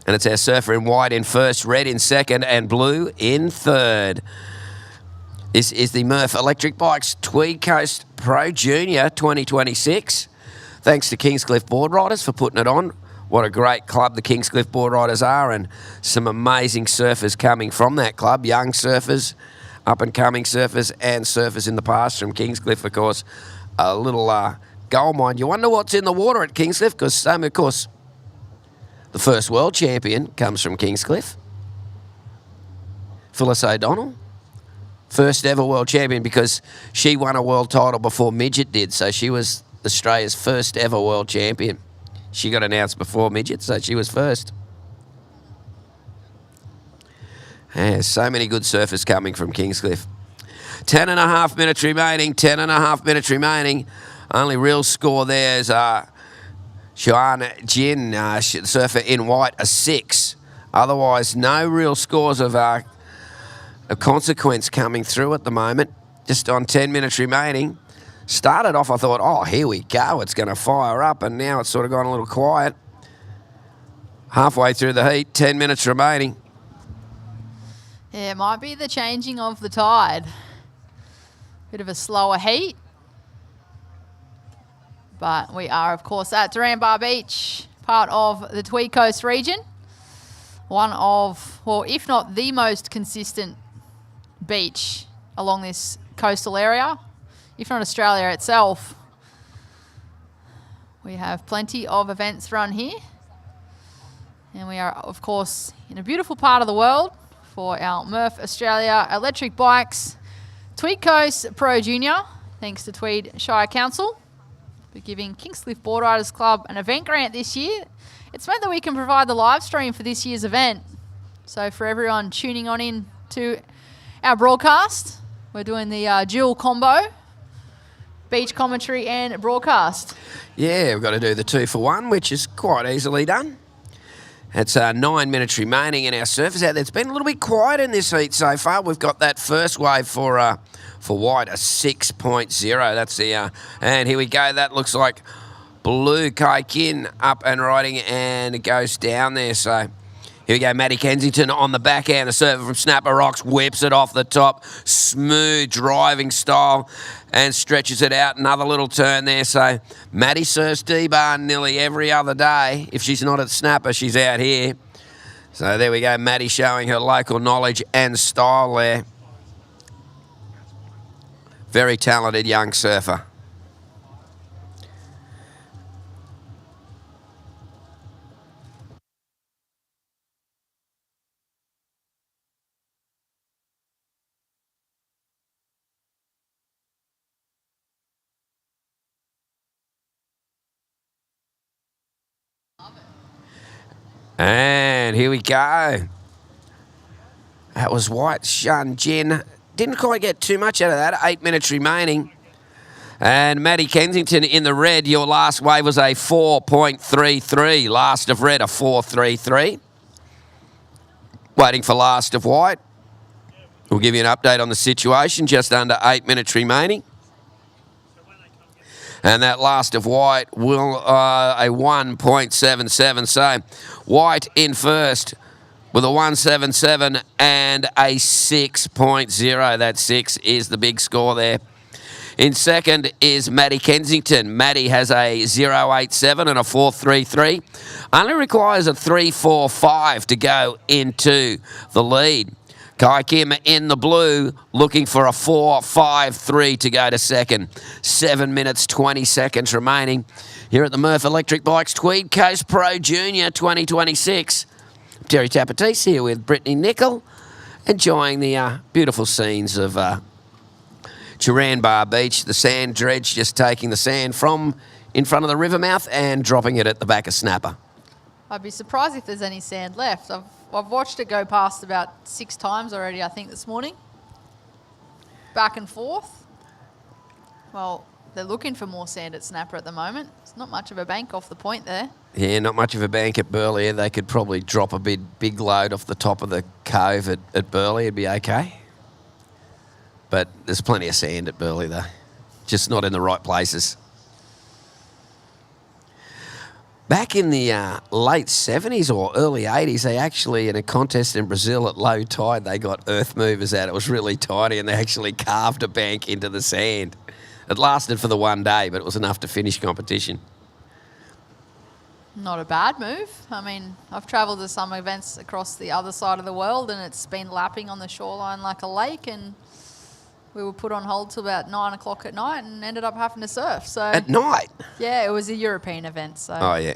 And it's our surfer in white in first, red in second, and blue in third. This is the MURF Electric Bikes Tweed Coast Pro Junior 2026. Thanks to Kingscliff Board Riders for putting it on. What a great club the Kingscliff Board Riders are, and some amazing surfers coming from that club, young surfers, up-and-coming surfers and surfers in the past from Kingscliff, of course. A little gold mine. You wonder what's in the water at Kingscliff, because, of course, the first world champion comes from Kingscliff. Phyllis O'Donnell. First ever world champion because she won a world title before Midget did. So she was Australia's first ever world champion. She got announced before Midget, so she was first. Yeah, so many good surfers coming from Kingscliff. 10.5 minutes remaining, 10.5 minutes remaining. Only real score there is Joanne Jin, surfer in white, a 6. Otherwise, no real scores of consequence coming through at the moment. Just on 10 minutes remaining. Started off, I thought, oh, here we go. It's going to fire up, and now it's sort of gone a little quiet. Halfway through the heat, 10 minutes remaining. Yeah, it might be the changing of the tide. Bit of a slower heat. But we are, of course, at Duranbar Beach, part of the Tweed Coast region. One of, well, if not the most consistent beach along this coastal area, if not Australia itself. We have plenty of events run here. And we are, of course, in a beautiful part of the world for our MURF Australia electric bikes. Tweed Coast Pro Junior, thanks to Tweed Shire Council for giving Kingscliff Board Riders Club an event grant this year. It's meant that we can provide the live stream for this year's event. So for everyone tuning on in to our broadcast, we're doing the dual combo, beach commentary and broadcast. Yeah, we've got to do the 2-for-1, which is quite easily done. It's 9 minutes remaining in our surfers out there. It's been a little bit quiet in this heat so far. We've got that first wave for white, a 6.0. That's the and here we go. That looks like Blue Kai Kin up and riding, and it goes down there. So here we go. Maddie Kensington on the backhand. The server from Snapper Rocks whips it off the top. Smooth driving style and stretches it out. Another little turn there. So Maddie serves D-bar nearly every other day. If she's not at Snapper, she's out here. So there we go. Maddie showing her local knowledge and style there. Very talented young surfer. And here we go. That was White Shun Jin. Didn't quite get too much out of that. 8 minutes remaining. And Maddie Kensington in the red. Your last wave was a 4.33. Last of red, a 4.33. Waiting for last of white. We'll give you an update on the situation. Just under 8 minutes remaining. And that last of white will a 1.77. So white in first with a 1.77 and a 6.0. That 6 is the big score there. In second is Maddie Kensington. Maddie has a 0.87 and a 4.33. Only requires a 3.45 to go into the lead. Kai Kim in the blue, looking for a 4.53 to go to second. 7 minutes, 20 seconds remaining here at the MURF Electric Bikes Tweed Coast Pro Junior 2026. Terry Tapatis here with Brittany Nicol, enjoying the beautiful scenes of Duranbar Beach. The sand dredge just taking the sand from in front of the river mouth and dropping it at the back of Snapper. I'd be surprised if there's any sand left. I've watched it go past about 6 times already, I think, this morning. Back and forth. Well, they're looking for more sand at Snapper at the moment. It's not much of a bank off the point there. Yeah, not much of a bank at Burleigh. They could probably drop a big load off the top of the cove at Burleigh. It'd be okay. But there's plenty of sand at Burleigh, though. Just not in the right places. Back in the late 70s or early 80s, they actually, in a contest in Brazil at low tide, they got earth movers out. It was really tiny, and they actually carved a bank into the sand. It lasted for the one day, but it was enough to finish competition. Not a bad move. I mean, I've travelled to some events across the other side of the world and it's been lapping on the shoreline like a lake, and we were put on hold till about 9 o'clock at night and ended up having to surf. So At night? yeah, it was a European event. So, Oh, yeah.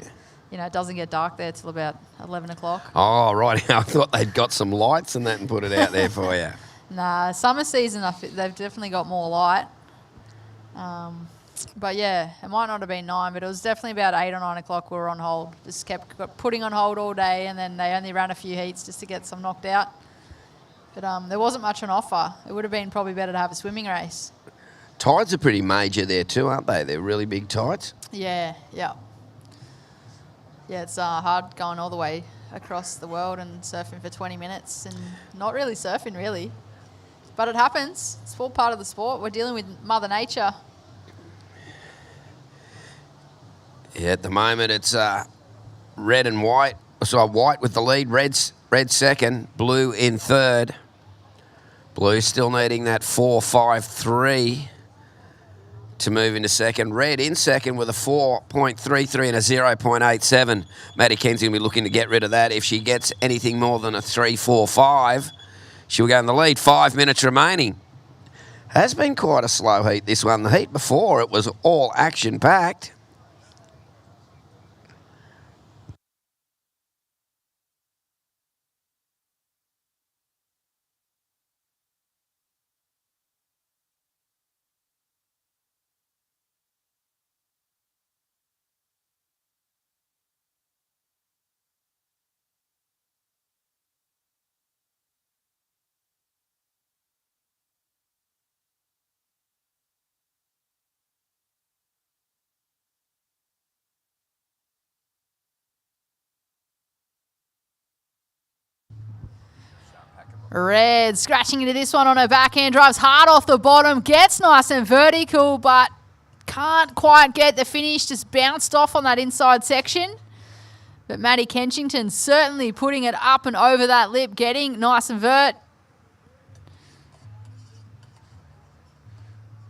you know, it doesn't get dark there till about 11 o'clock. Oh, right. I thought they'd got some lights and that and put it out there for you. Nah, summer season, they've definitely got more light. But yeah, it might not have been 9, but it was definitely about 8 or 9 o'clock we were on hold. Just kept putting on hold all day, and then they only ran a few heats just to get some knocked out. But there wasn't much on offer. It would have been probably better to have a swimming race. Tides are pretty major there too, aren't they? They're really big tides. Yeah. Yeah, it's hard going all the way across the world and surfing for 20 minutes and not really surfing, really. But it happens. It's all part of the sport. We're dealing with Mother Nature. Yeah, at the moment it's red and white. So white with the lead, red second, blue in third. Blue still needing that 4.53 to move into second. Red in second with a 4.33 and a 0.87. Maddie Kenzie will be looking to get rid of that. If she gets anything more than a 3.45, she'll go in the lead. 5 minutes remaining. Has been quite a slow heat, this one. The heat before, it was all action-packed. Red scratching into this one on her backhand, drives hard off the bottom, gets nice and vertical, but can't quite get the finish, just bounced off on that inside section. But Maddie Kensington certainly putting it up and over that lip, getting nice and vert.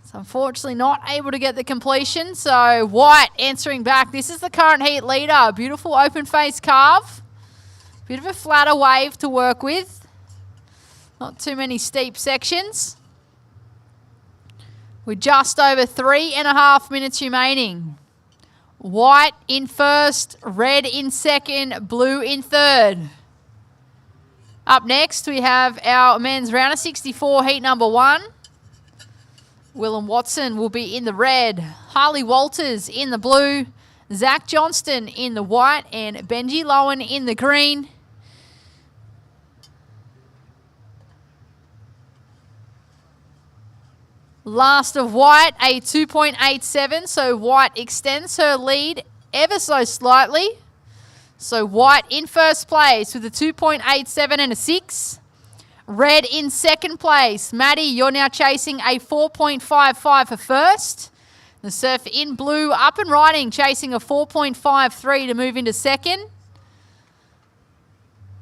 So unfortunately not able to get the completion. So White answering back. This is the current heat leader. Beautiful open face carve. Bit of a flatter wave to work with. Not too many steep sections. With just over 3.5 minutes remaining. White in first, red in second, blue in third. Up next, we have our men's round of 64 heat number 1. Willem Watson will be in the red. Harley Walters in the blue. Zach Johnston in the white and Benji Lowen in the green. Last of White, a 2.87, so White extends her lead ever so slightly. So White in first place with a 2.87 and a 6. Red in second place. Maddie, you're now chasing a 4.55 for first. The surf in blue up and riding, chasing a 4.53 to move into second.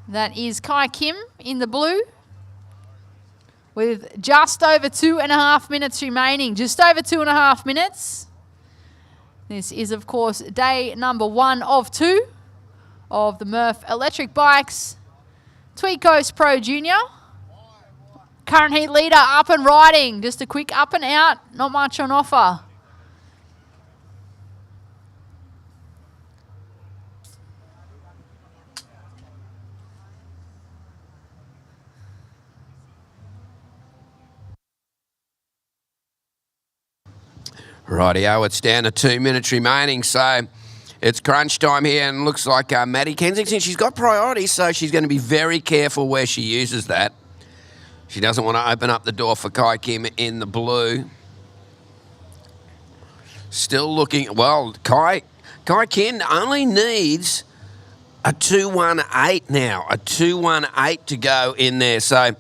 That is Kai Kim in the blue. With just over 2.5 minutes remaining. Just over 2.5 minutes. This is, of course, day number 1 of 2 of the MURF electric bikes. Tweed Coast Pro Junior. Current heat leader up and riding. Just a quick up and out. Not much on offer. Rightio, it's down to 2 minutes remaining, so it's crunch time here, and looks like Maddie Kensington, she's got priority, so she's going to be very careful where she uses that. She doesn't want to open up the door for Kai Kim in the blue. Still looking, well, Kai Kim only needs a 2.18 now, a 2.18 to go in there, so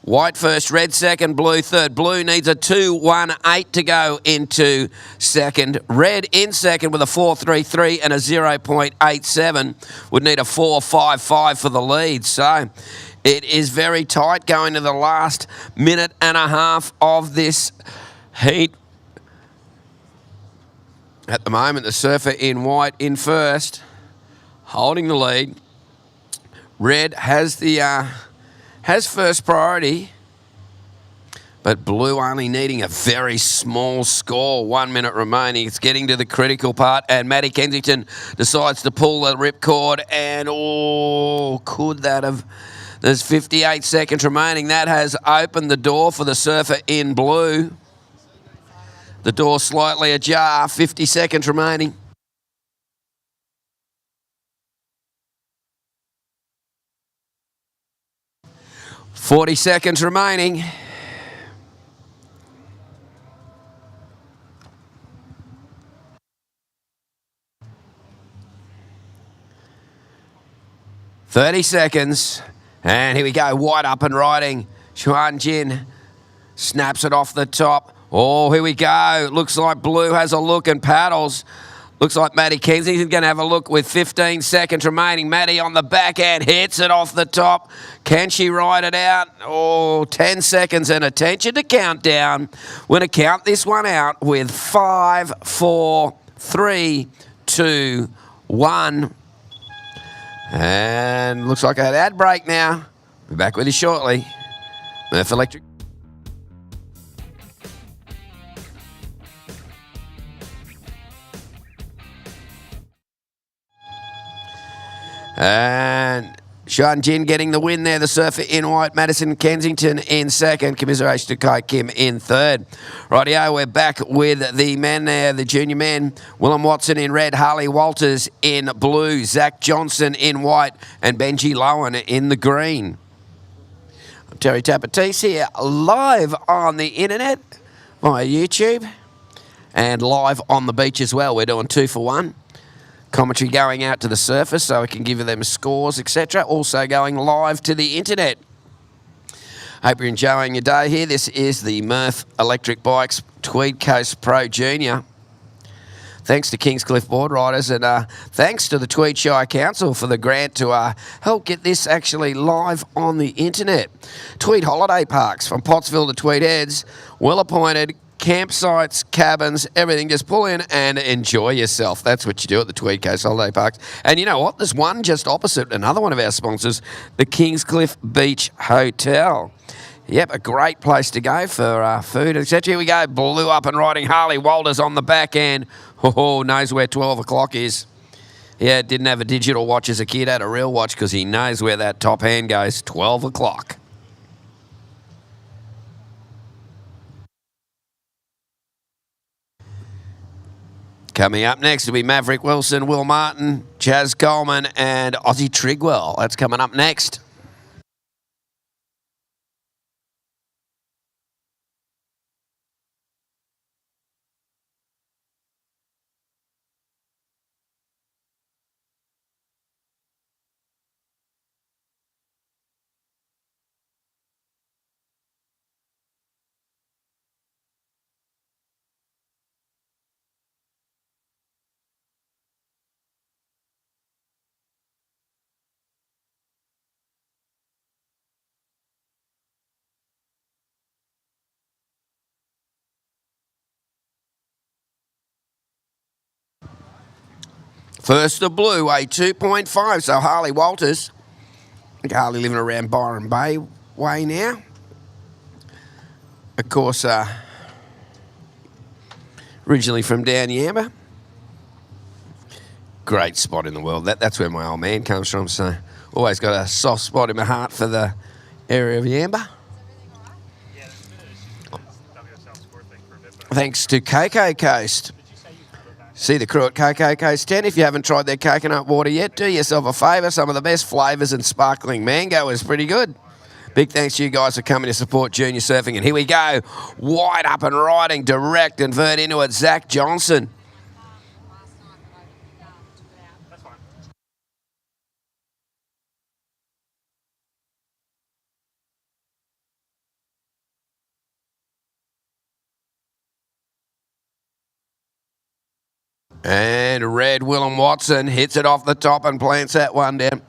White first, red second, blue third. Blue needs a 2.18 to go into second. Red in second with a 4.33 and a 0.87. Would need a 4.55 for the lead. So it is very tight going to the last minute and a half of this heat. At the moment, the surfer in white in first. holding the lead. Red has first priority, but blue only needing a very small score. 1 minute remaining. It's getting to the critical part, and Maddie Kensington decides to pull the ripcord, and could that have... There's 58 seconds remaining. That has opened the door for the surfer in blue. The door slightly ajar. 50 seconds remaining. Forty seconds remaining. $30, and here we go. White up and riding. Xuan Jin snaps it off the top. Oh, here we go. Looks like blue has a look and paddles. Looks like Maddie Kensington's going to have a look with 15 seconds remaining. Maddie on the backhand hits it off the top. Can she ride it out? 10 seconds, and attention to countdown. We're going to count this one out with 5, 4, 3, 2, 1. And looks like an ad break now. Be back with you shortly. MURF Electric. And Xuan Jin getting the win there. The surfer in white. Madison Kensington in second. Commiseration to Kai Kim in third. Rightio, we're back with the men there, the junior men. Willem Watson in red. Harley Walters in blue. Zach Johnson in white. And Benji Lowen in the green. I'm Terry Tapatis here, live on the internet via YouTube. And live on the beach as well. We're doing 2 for 1. Commentary going out to the surface so we can give them scores, etc. Also going live to the internet. Hope you're enjoying your day here. This is the MURF Electric Bikes Tweed Coast Pro Junior. Thanks to Kingscliff Board Riders, and thanks to the Tweed Shire Council for the grant to help get this actually live on the internet. Tweed Holiday Parks from Pottsville to Tweed Heads, well appointed. Campsites, cabins, everything. Just pull in and enjoy yourself. That's what you do at the Tweed Coast Holiday Parks. And you know what? There's one just opposite another one of our sponsors, the Kingscliff Beach Hotel. Yep, a great place to go for food, etc. Here we go. Blue up and riding. Harley Walters on the back end. Knows where 12 o'clock is. Yeah, didn't have a digital watch as a kid. Had a real watch because he knows where that top hand goes. 12 o'clock. Coming up next will be Maverick Wilson, Will Martin, Chaz Coleman, and Ozzy Trigwell. That's coming up next. First the blue, a 2.5. So Harley Walters. I think Harley living around Byron Bay way now. Of course, originally from down Yamba. Great spot in the world. That's where my old man comes from. So always got a soft spot in my heart for the area of Yamba. Thanks to KK Coast. See the crew at KK Coast 10. If you haven't tried their coconut water yet, do yourself a favour. Some of the best flavours, and sparkling mango is pretty good. Big thanks to you guys for coming to support junior surfing. And here we go. Wide up and riding, direct and vert into it. Zach Johnson. And red Willem Watson hits it off the top and plants that one down.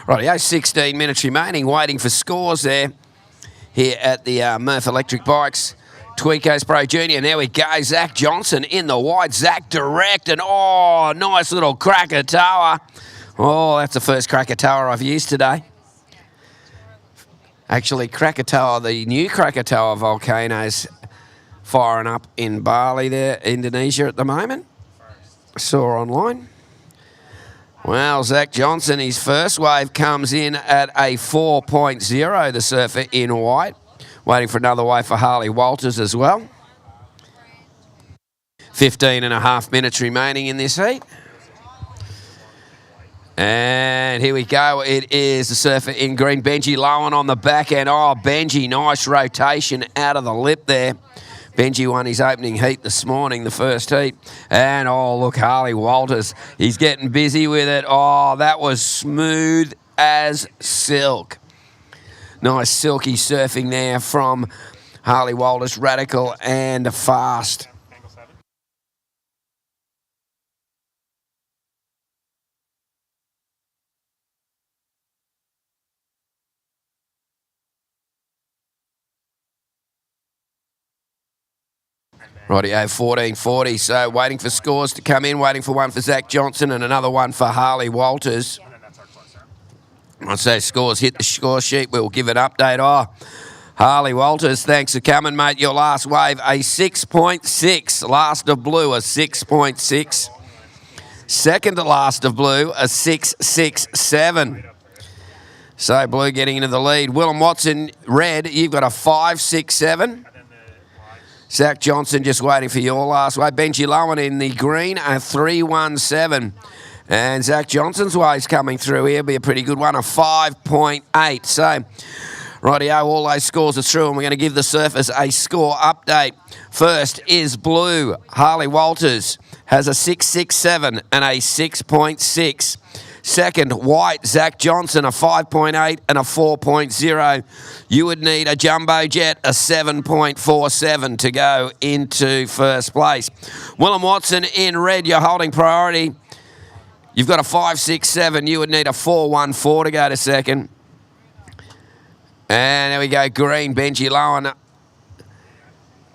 Rightio, 16 minutes remaining, waiting for scores there here at the MURF Electric Bikes Tweed Coast Pro Junior. There we go, Zach Johnson in the white. Zach direct, and oh, nice little Krakatoa. Oh, that's the first Krakatoa I've used today. Actually, Krakatoa, the new Krakatoa volcanoes firing up in Bali there, Indonesia at the moment. I saw online. Well, Zach Johnson, his first wave comes in at a 4.0, the surfer in white. Waiting for another wave for Harley Walters as well. 15.5 minutes remaining in this heat. And here we go. It is the surfer in green, Benji Lowen on the back end. Oh, Benji, nice rotation out of the lip there. Benji won his opening heat this morning, the first heat. And, oh, look, Harley Walters, he's getting busy with it. Oh, that was smooth as silk. Nice silky surfing there from Harley Walters, radical and fast. Rightio, 14.40. So waiting for scores to come in, waiting for one for Zach Johnson and another one for Harley Walters. Once those scores hit the score sheet, we'll give an update. Oh, Harley Walters, thanks for coming, mate. Your last wave, a 6.6. Last of blue, a 6.6. Second to last of blue, a 6.67. So blue getting into the lead. Willem Watson, red, you've got a 5.67. Zach Johnson just waiting for your last wave. Benji Lowen in the green, a 3.17. And Zach Johnson's wave's coming through here. Be a pretty good one, a 5.8. So, rightio, all those scores are through, and we're going to give the surfers a score update. First is blue. Harley Walters has a 6.67 and a 6.6. Second, white, Zach Johnson, a 5.8 and a 4.0. You would need a jumbo jet, a 7.47 to go into first place. Willem Watson in red, you're holding priority. You've got a 5.67. You would need a 4.14 to go to second. And there we go, green, Benji Lowen.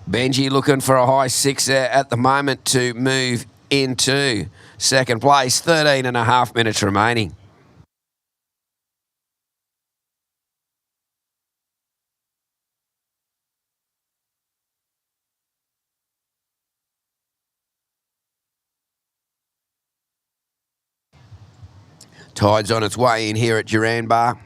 Benji looking for a high 6 there at the moment to move into second place. 13.5 minutes remaining. Tide's on its way in here at Duranbar.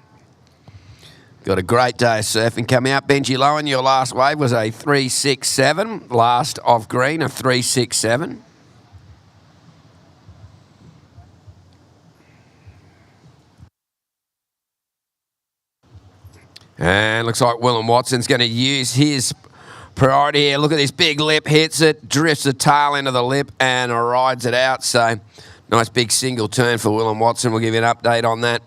Got a great day of surfing coming up. Benji Lowen, your last wave was a 3.67. Last of green, a 3.67. And looks like Willem Watson's going to use his priority here. Look at this big lip, hits it, drifts the tail into the lip and rides it out. So nice big single turn for Willem Watson. We'll give you an update on that.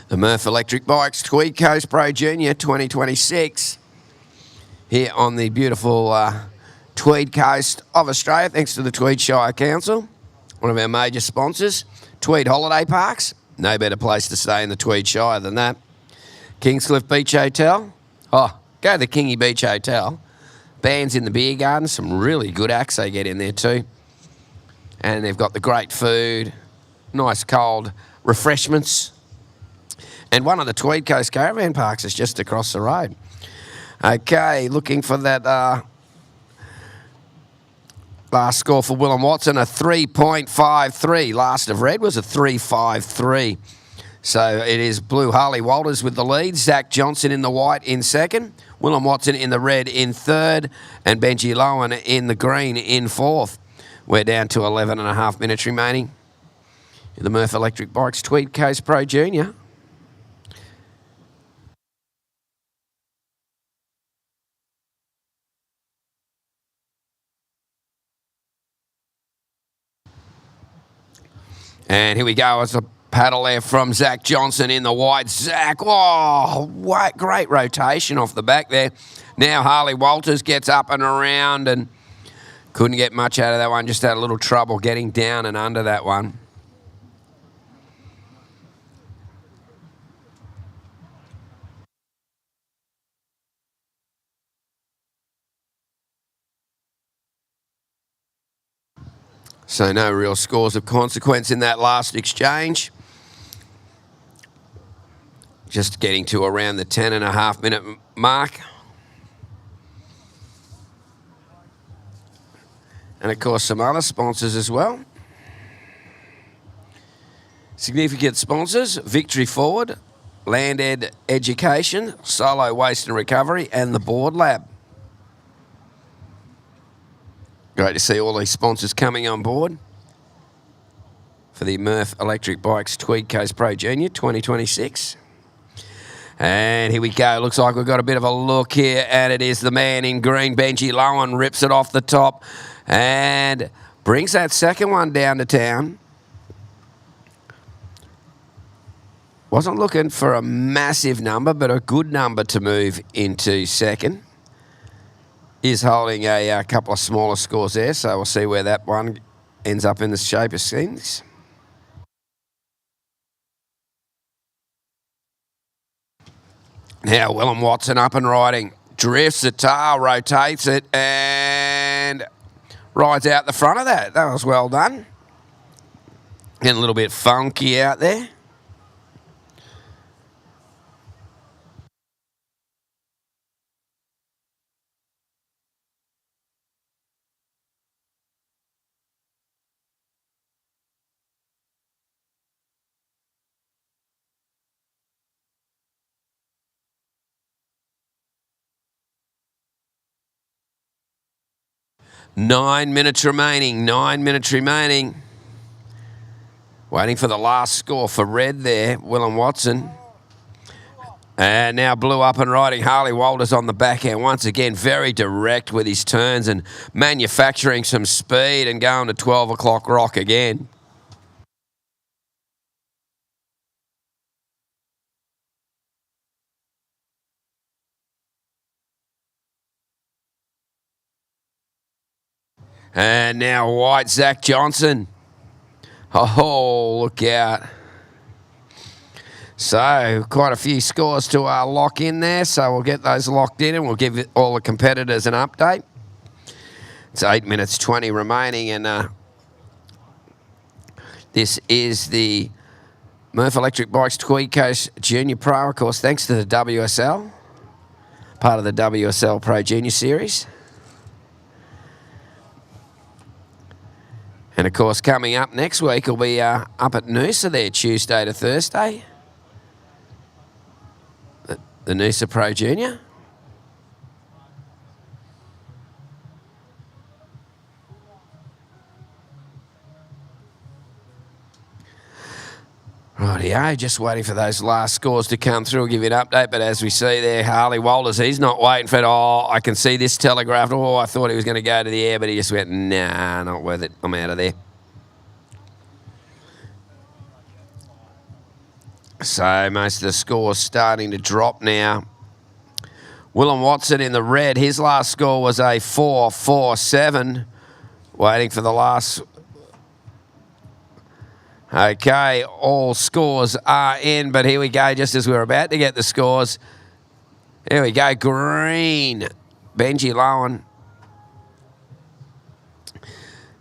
The MURF Electric Bikes Tweed Coast Pro Junior 2026 here on the beautiful Tweed Coast of Australia, thanks to the Tweed Shire Council, one of our major sponsors. Tweed Holiday Parks, no better place to stay in the Tweed Shire than that. Kingscliff Beach Hotel, oh, go to the Kingy Beach Hotel. Bands in the beer garden, some really good acts they get in there too. And they've got the great food, nice cold refreshments. And one of the Tweed Coast caravan parks is just across the road. Okay, looking for that last score for Willem Watson, a 3.53. Last of red was a 3.53. So it is blue Harley Walters with the lead. Zach Johnson in the white in second. Willem Watson in the red in third. And Benji Lowen in the green in fourth. We're down to 11.5 minutes remaining. The MURF Electric Bikes Tweed Coast Pro Junior. And here we go as the Paddle there from Zach Johnson in the white. Zach, oh, what great rotation off the back there. Now Harley Walters gets up and around and couldn't get much out of that one. Just had a little trouble getting down and under that one. So no real scores of consequence in that last exchange. Just getting to around the 10.5 minute mark. And of course some other sponsors as well. Significant sponsors: Victory Forward, Land Ed Education, Solo Waste and Recovery, and the Board Lab. Great to see all these sponsors coming on board for the MURF Electric Bikes Tweed Coast Pro Junior 2026. And here we go. Looks like we've got a bit of a look here, and it is the man in green, Benji Lowen, rips it off the top and brings that second one down to town. Wasn't looking for a massive number, but a good number to move into second. Is holding a couple of smaller scores there, so we'll see where that one ends up in the shape of things. Now Willem Watson up and riding. Drifts the tail, rotates it, and rides out the front of that. That was well done. Getting a little bit funky out there. Nine minutes remaining. Waiting for the last score for red there, Willem Watson. And now Blue up and riding. Harley Walters on the backhand once again, very direct with his turns and manufacturing some speed and going to 12 o'clock rock again. And now white Zach Johnson. Oh, look out. So quite a few scores to lock in there. So we'll get those locked in and we'll give all the competitors an update. It's 8 minutes 20 remaining, and this is the MURF Electric Bikes Tweed Coast Junior Pro, of course, thanks to the WSL, part of the WSL Pro Junior Series. And, of course, coming up next week will be up at Noosa there, Tuesday to Thursday. The Noosa Pro Junior. Rightio, just waiting for those last scores to come through. We'll give you an update, but as we see there, Harley Walters, he's not waiting for it. Oh, I can see this telegraphed. Oh, I thought he was going to go to the air, but he just went, nah, not worth it. I'm out of there. So most of the scores starting to drop now. Willem Watson in the red, his last score was a 4.47. Waiting for the last... Okay, all scores are in, but here we go, just as we're about to get the scores. Here we go, green, Benji Lowen.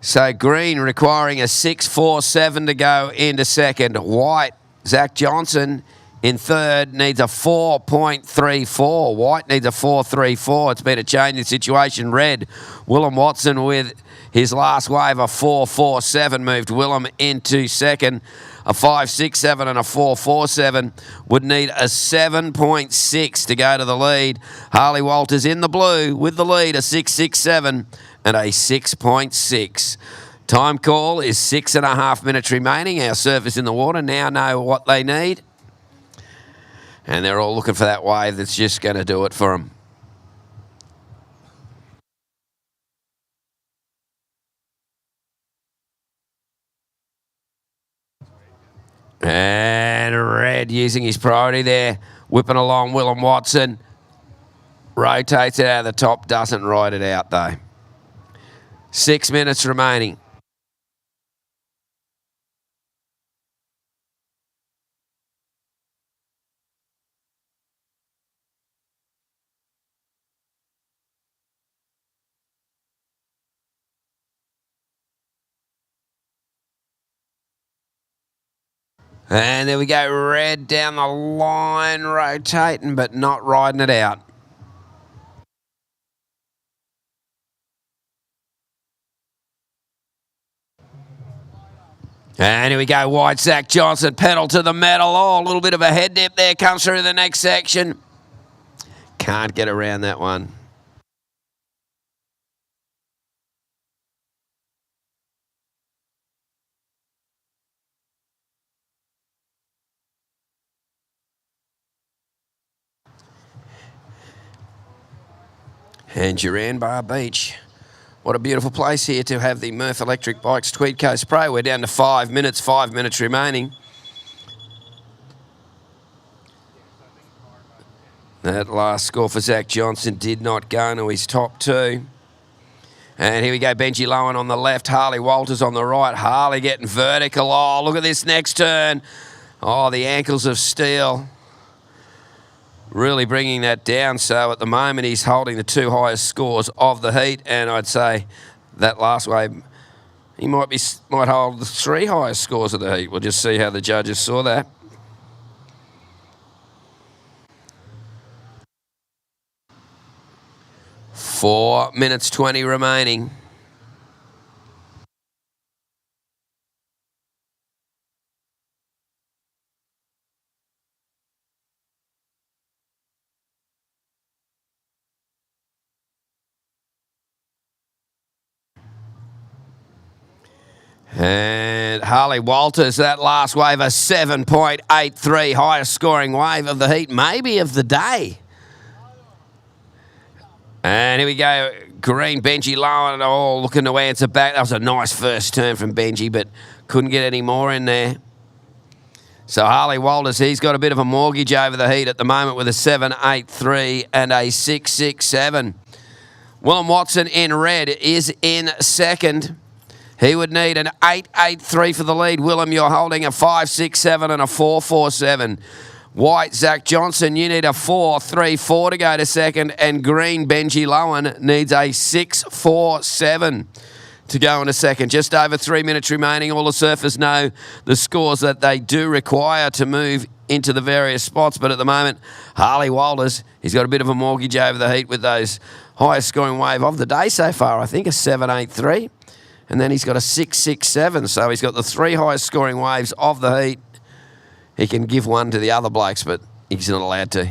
So green requiring a 6.47 to go into second. White, Zach Johnson in third, needs a 4.34. White needs a 4.34. It's been a changing situation. Red, Willem Watson with his last wave, a 4.47, moved Willem into second. A 5.67 and a 4.47 would need a 7.6 to go to the lead. Harley Walters in the blue with the lead, a 6.67 and a 6.6. Time call is 6.5 minutes remaining. Our surfers in the water now know what they need. And they're all looking for that wave that's just going to do it for them. And Red using his priority there. Whipping along Willem Watson. Rotates it out of the top. Doesn't ride it out, though. 6 minutes remaining. And there we go, Red down the line, rotating, but not riding it out. And here we go, White Zach Johnson, pedal to the metal. Oh, a little bit of a head dip there, comes through the next section. Can't get around that one. And Duranbar Beach. What a beautiful place here to have the MURF Electric Bikes Tweed Coast Pro. We're down to 5 minutes, 5 minutes remaining. That last score for Zach Johnson did not go into his top two. And here we go, Benji Lowen on the left, Harley Walters on the right. Harley getting vertical. Oh, look at this next turn. Oh, the ankles of steel. Really bringing that down. So at the moment, he's holding the two highest scores of the heat. And I'd say that last wave, he might hold the three highest scores of the heat. We'll just see how the judges saw that. Four minutes 20 remaining. And Harley Walters, that last wave, a 7.83, highest scoring wave of the heat, maybe of the day. And here we go, green, Benji Lowen, oh, looking to answer back. That was a nice first turn from Benji, but couldn't get any more in there. So Harley Walters, he's got a bit of a mortgage over the heat at the moment with a 7.83 and a 6.67. Willem Watson in red is in second. He would need an 8.83 for the lead. Willem, you're holding a 5.67 and a 4.47. White, Zach Johnson, you need a 4.34 to go to second. And green, Benji Lowen, needs a 6.47 to go into second. Just over 3 minutes remaining. All the surfers know the scores that they do require to move into the various spots. But at the moment, Harley Walters, he's got a bit of a mortgage over the heat with those highest scoring wave of the day so far, I think, a 7.83. And then he's got a 6.67. So he's got the three highest scoring waves of the heat. He can give one to the other blokes, but he's not allowed to.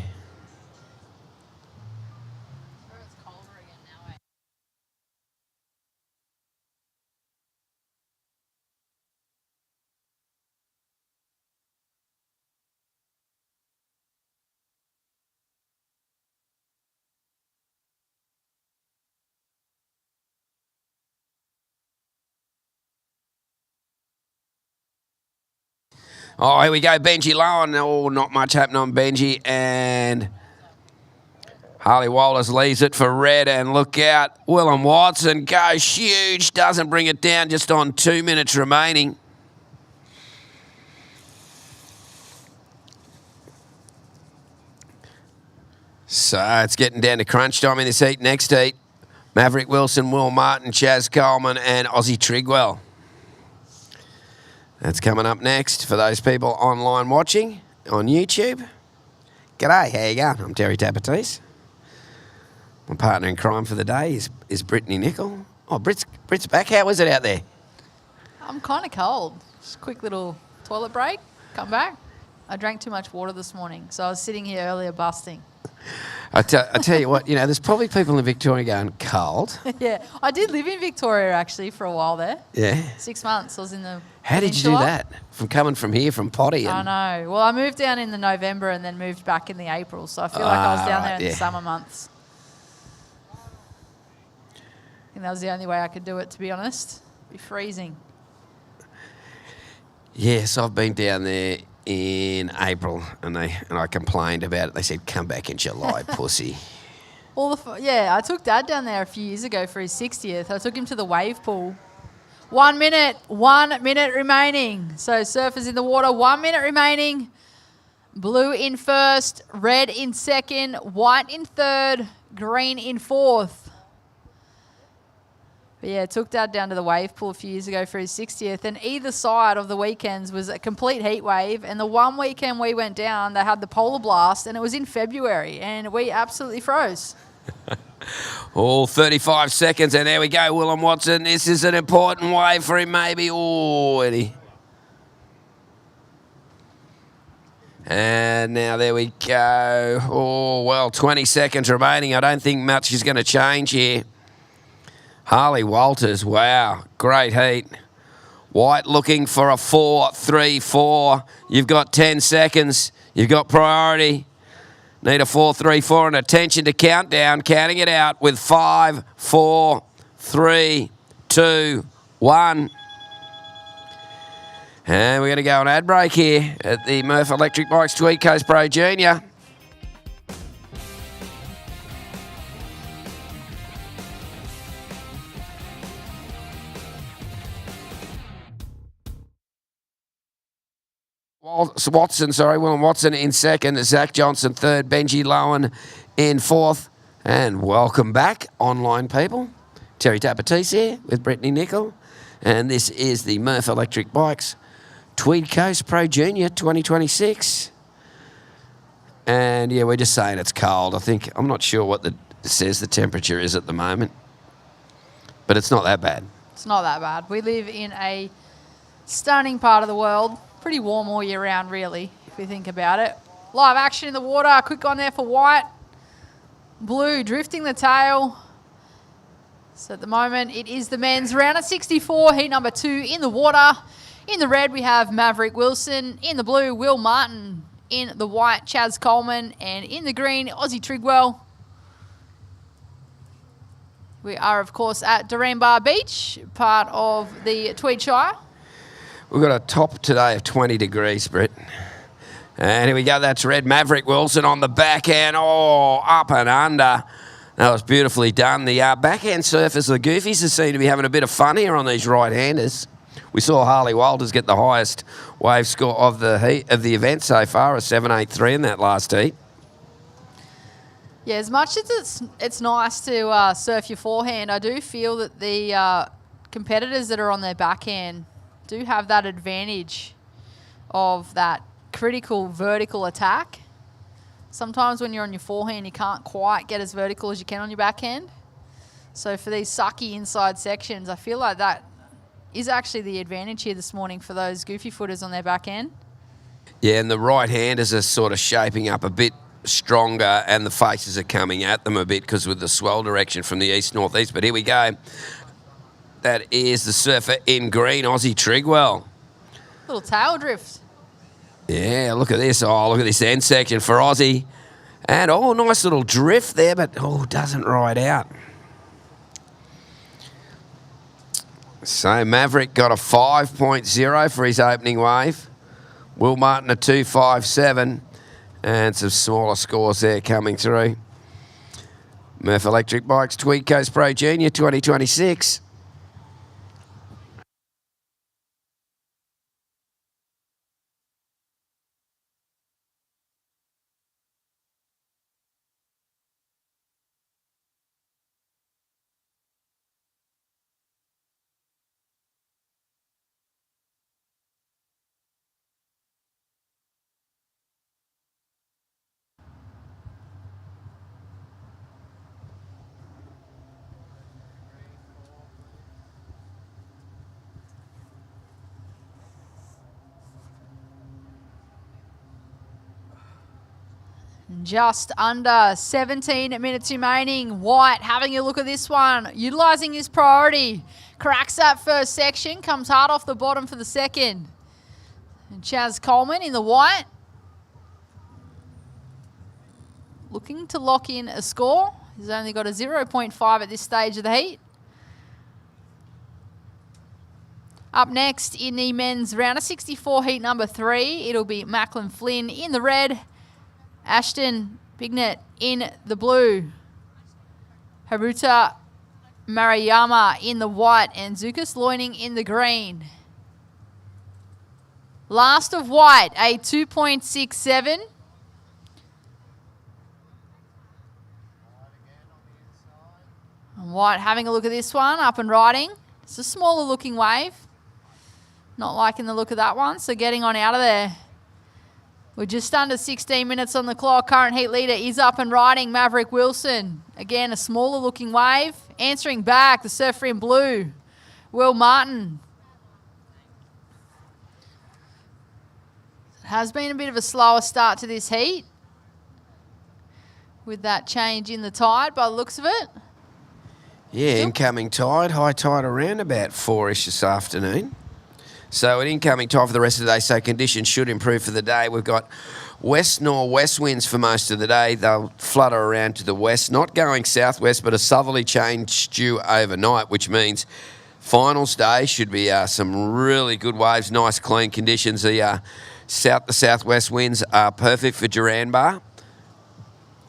Oh, here we go, Benji Lowen. Oh, not much happening on Benji. And Harley Walters leaves it for red. And look out, Willem Watson goes huge. Doesn't bring it down, just on 2 minutes remaining. So it's getting down to crunch time in this heat. Next heat, Maverick Wilson, Will Martin, Chaz Coleman, and Aussie Trigwell. That's coming up next for those people online watching on YouTube. G'day, how you going? I'm Terry Tabatese. My partner in crime for the day is Brittany Nicol. Oh, Britt's back. How was it out there? I'm kind of cold. Just a quick little toilet break. Come back. I drank too much water this morning, so I was sitting here earlier busting. I tell you what, there's probably people in Victoria going, cold. Yeah, I did live in Victoria actually for a while there. Yeah. 6 months. I was in the How did you do that? From coming from here, from Potty? I know. Well, I moved down in the November and then moved back in the April, so I feel like I was down there in the summer months. I think that was the only way I could do it, to be honest. It'd be freezing. Yes, I've been down there in April, and I complained about it. They said, "Come back in July, pussy." I took Dad down there a few years ago for his 60th. I took him to the wave pool. 1 minute remaining. So surfers in the water, 1 minute remaining. Blue in first, red in second, white in third, green in fourth. But yeah, took Dad down to the wave pool a few years ago for his 60th, and either side of the weekends was a complete heat wave. And the one weekend we went down, they had the polar blast, and it was in February, and we absolutely froze. All 35 seconds, and there we go, Willem Watson. This is an important wave for him, maybe. Oh, Eddie. And now there we go. Oh, well, 20 seconds remaining. I don't think much is going to change here. Harley Walters, wow, great heat. White looking for a 4-3-4. You've got 10 seconds. You've got priority. Need a 4-3-4 and attention to countdown. Counting it out with 5, 4, 3, 2, 1. And we're going to go on ad break here at the MURF Electric Bikes Tweed Coast Pro Junior. Willem Watson in second, Zach Johnson third, Benji Lowen in fourth. And welcome back, online people. Terry Tapatis here with Brittany Nicol. And this is the MURF Electric Bikes Tweed Coast Pro Junior 2026. And yeah, we're just saying it's cold. I'm not sure what it says the temperature is at the moment, but it's not that bad. It's not that bad. We live in a stunning part of the world. Pretty warm all year round, really, if we think about it. Live action in the water. Quick on there for white. Blue drifting the tail. So at the moment, it is the men's round at 64, heat number 2 in the water. In the red, we have Maverick Wilson. In the blue, Will Martin. In the white, Chaz Coleman. And in the green, Aussie Trigwell. We are, of course, at Duranbar Beach, part of the Tweed Shire. We've got a top today of 20 degrees, Britt. And here we go. That's red. Maverick Wilson on the backhand. Oh, up and under. That was beautifully done. The backhand surfers, the goofies, seem to be having a bit of fun here on these right-handers. We saw Harley Walters get the highest wave score of the event so far, a 7.83 in that last heat. Yeah, as much as it's nice to surf your forehand, I do feel that the competitors that are on their backhand do have that advantage of that critical vertical attack. Sometimes when you're on your forehand, you can't quite get as vertical as you can on your backhand. So for these sucky inside sections, I feel like that is actually the advantage here this morning for those goofy footers on their backhand. Yeah, and the right-handers are sort of shaping up a bit stronger, and the faces are coming at them a bit because with the swell direction from the east-northeast. But here we go. That is the surfer in green, Aussie Trigwell. Little tail drift. Yeah, look at this. Oh, look at this end section for Aussie. And, oh, nice little drift there, but, oh, doesn't ride out. So Maverick got a 5.0 for his opening wave. Will Martin a 2.57. And some smaller scores there coming through. MURF Electric Bikes Tweed Coast Pro Junior 2026. Just under 17 minutes remaining. White having a look at this one, utilising his priority. Cracks that first section, comes hard off the bottom for the second. And Chaz Coleman in the white. Looking to lock in a score. He's only got a 0.5 at this stage of the heat. Up next in the men's round of 64 heat number 3, it'll be Macklin Flynn in the red, Ashton Bignett in the blue, Haruta Maruyama in the white, and Zukas Loining in the green. Last of white, a 2.67. And white having a look at this one, up and riding. It's a smaller looking wave. Not liking the look of that one, so getting on out of there. We're just under 16 minutes on the clock. Current heat leader is up and riding, Maverick Wilson. Again, a smaller looking wave. Answering back, the surfer in blue, Will Martin. It has been a bit of a slower start to this heat with that change in the tide by the looks of it. Yeah, incoming tide, high tide around about 4-ish this afternoon. So an incoming tide for the rest of the day, so conditions should improve for the day. We've got west-northwest winds for most of the day. They'll flutter around to the west, not going southwest, but a southerly change due overnight, which means finals day should be some really good waves, nice clean conditions. The south to southwest winds are perfect for Duranbar.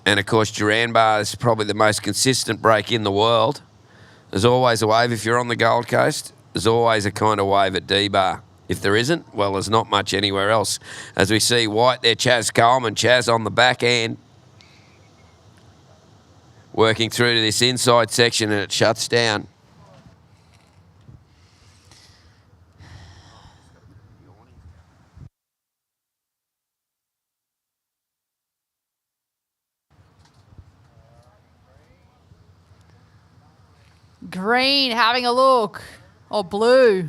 And of course, Duranbar is probably the most consistent break in the world. There's always a wave if you're on the Gold Coast. There's always a kind of wave at D-Bar. If there isn't, well, there's not much anywhere else. As we see white there, Chaz Coleman, Chaz on the back end, working through to this inside section, and it shuts down. Green having a look, or blue.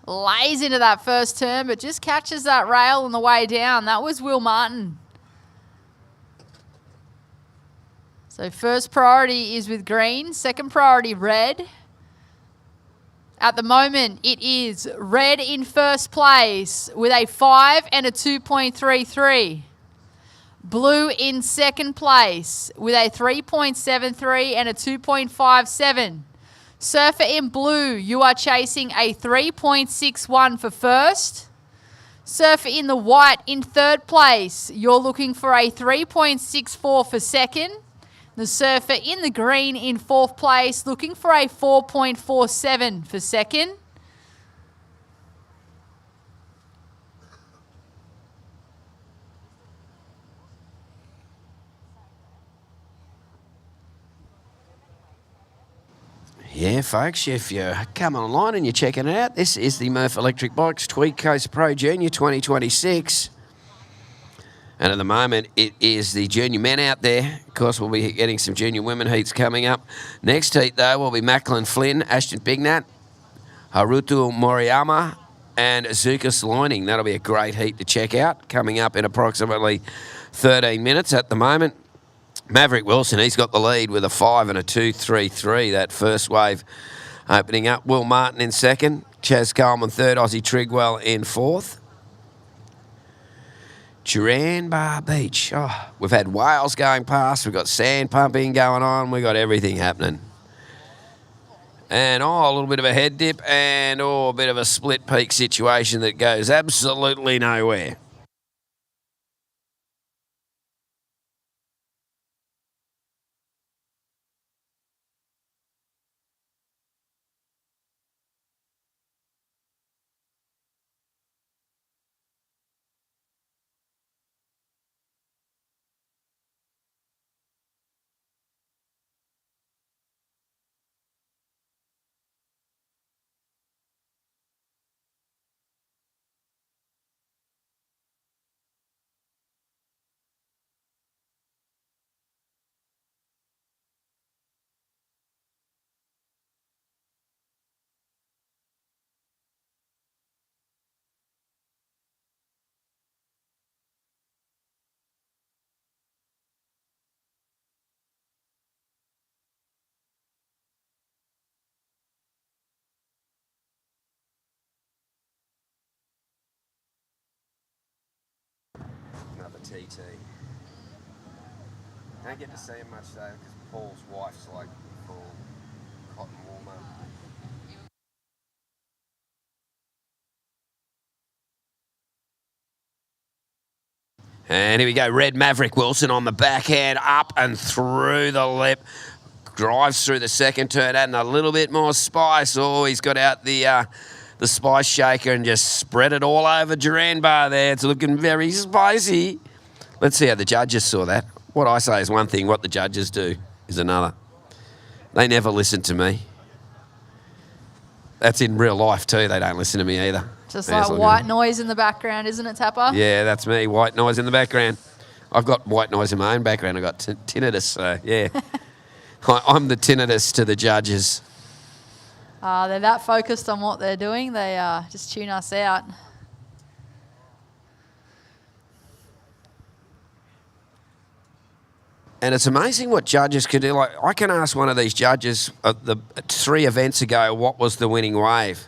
Lays into that first turn, but just catches that rail on the way down. That was Will Martin. So first priority is with green, second priority red. At the moment, it is red in first place with a 5 and a 2.33. Blue in second place with a 3.73 and a 2.57. Surfer in blue, you are chasing a 3.61 for first. Surfer in the white in third place, you're looking for a 3.64 for second. The surfer in the green in fourth place, looking for a 4.47 for second. Yeah, folks, if you're coming online and you're checking it out, this is the MURF Electric Bikes Tweed Coast Pro Junior 2026. And at the moment, it is the junior men out there. Of course, we'll be getting some junior women heats coming up. Next heat, though, will be Macklin Flynn, Ashton Bignett, Haruta Maruyama, and Zukas Loining. That'll be a great heat to check out, coming up in approximately 13 minutes at the moment. Maverick Wilson, he's got the lead with a 5 and a 2.33. That first wave opening up. Will Martin in second. Chaz Coleman third. Aussie Trigwell in fourth. Duranbar Beach. Oh, we've had whales going past. We've got sand pumping going on. We've got everything happening. And, a little bit of a head dip and, a bit of a split peak situation that goes absolutely nowhere. Another TT. Don't get to see him much though, because Paul's wife's like full cotton warmer. And here we go, Red Maverick Wilson on the backhand, up and through the lip. Drives through the second turn, adding a little bit more spice. Oh, he's got out the spice shaker and just spread it all over Duran Bar there. It's looking very spicy. Let's see how the judges saw that. What I say is one thing, what the judges do is another. They never listen to me. That's in real life too. They don't listen to me either. Just like white noise in the background, isn't it, Tapper? Yeah, that's me. White noise in the background. I've got white noise in my own background. I've got tinnitus, so yeah. I'm the tinnitus to the judges. They're that focused on what they're doing, they just tune us out. And it's amazing what judges can do. Like, I can ask one of these judges the 3 events ago, what was the winning wave?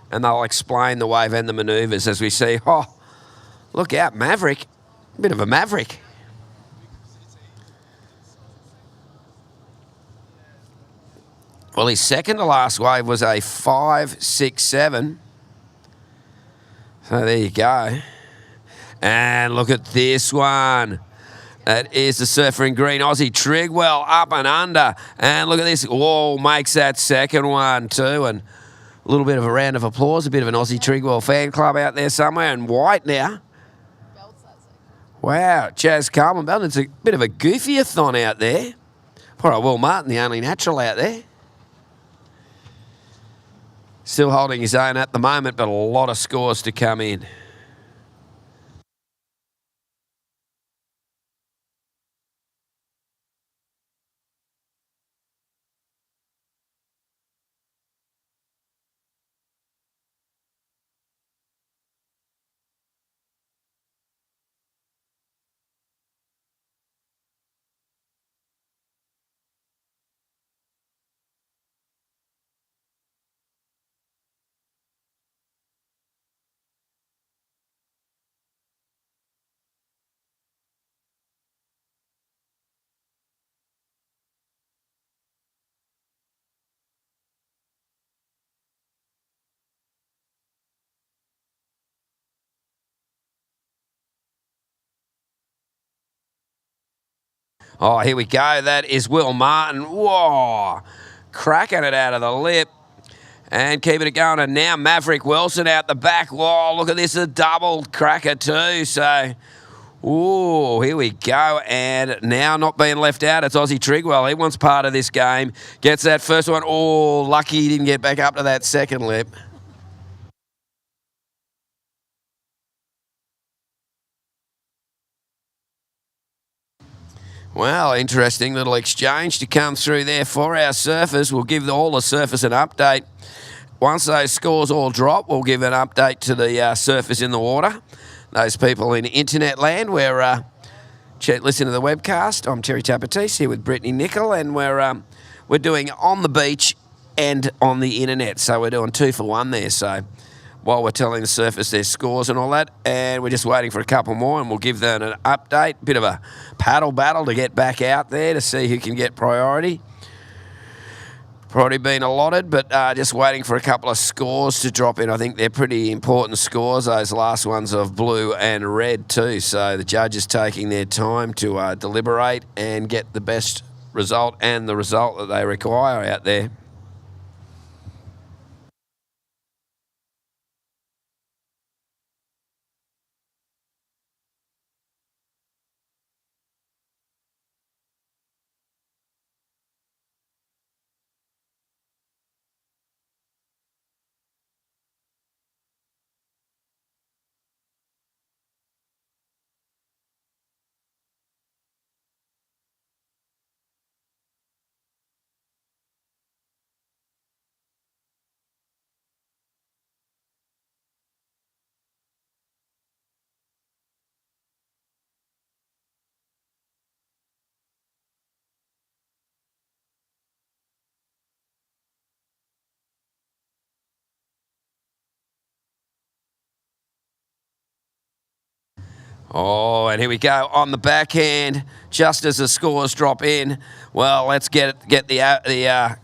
And they'll explain the wave and the manoeuvres as we see, oh, look out, Maverick. A bit of a Maverick. Well, his second to last wave was a 5.67. So there you go. And look at this one. That is the surfer in green, Aussie Trigwell, up and under. And look at this. Whoa, makes that second one too. And a little bit of a round of applause, a bit of an Aussie Trigwell fan club out there somewhere. And white now. Wow, Chaz Carlman Belton. It's a bit of a goofy-a-thon out there. Poor old Will Martin, the only natural out there. Still holding his own at the moment, but a lot of scores to come in. Oh, here we go. That is Will Martin. Whoa. Cracking it out of the lip. And keeping it going. And now Maverick Wilson out the back. Whoa, look at this. A double cracker too. So, ooh, here we go. And now not being left out, it's Aussie Trigwell. He wants part of this game. Gets that first one. Oh, lucky he didn't get back up to that second lip. Well, interesting little exchange to come through there for our surfers. We'll give all the surfers an update. Once those scores all drop, we'll give an update to the surfers in the water. Those people in internet land, we're listening to the webcast. I'm Terry Tapatis here with Brittany Nicol, and we're doing on the beach and on the internet. So we're doing 2 for 1 there. So while we're telling the surfers their scores and all that, and we're just waiting for a couple more, and we'll give them an update. Bit of a paddle battle to get back out there to see who can get priority. Priority been allotted, but just waiting for a couple of scores to drop in. I think they're pretty important scores, those last ones of blue and red too. So the judges taking their time to deliberate and get the best result and the result that they require out there. Oh, and here we go on the backhand, just as the scores drop in. Well, let's get the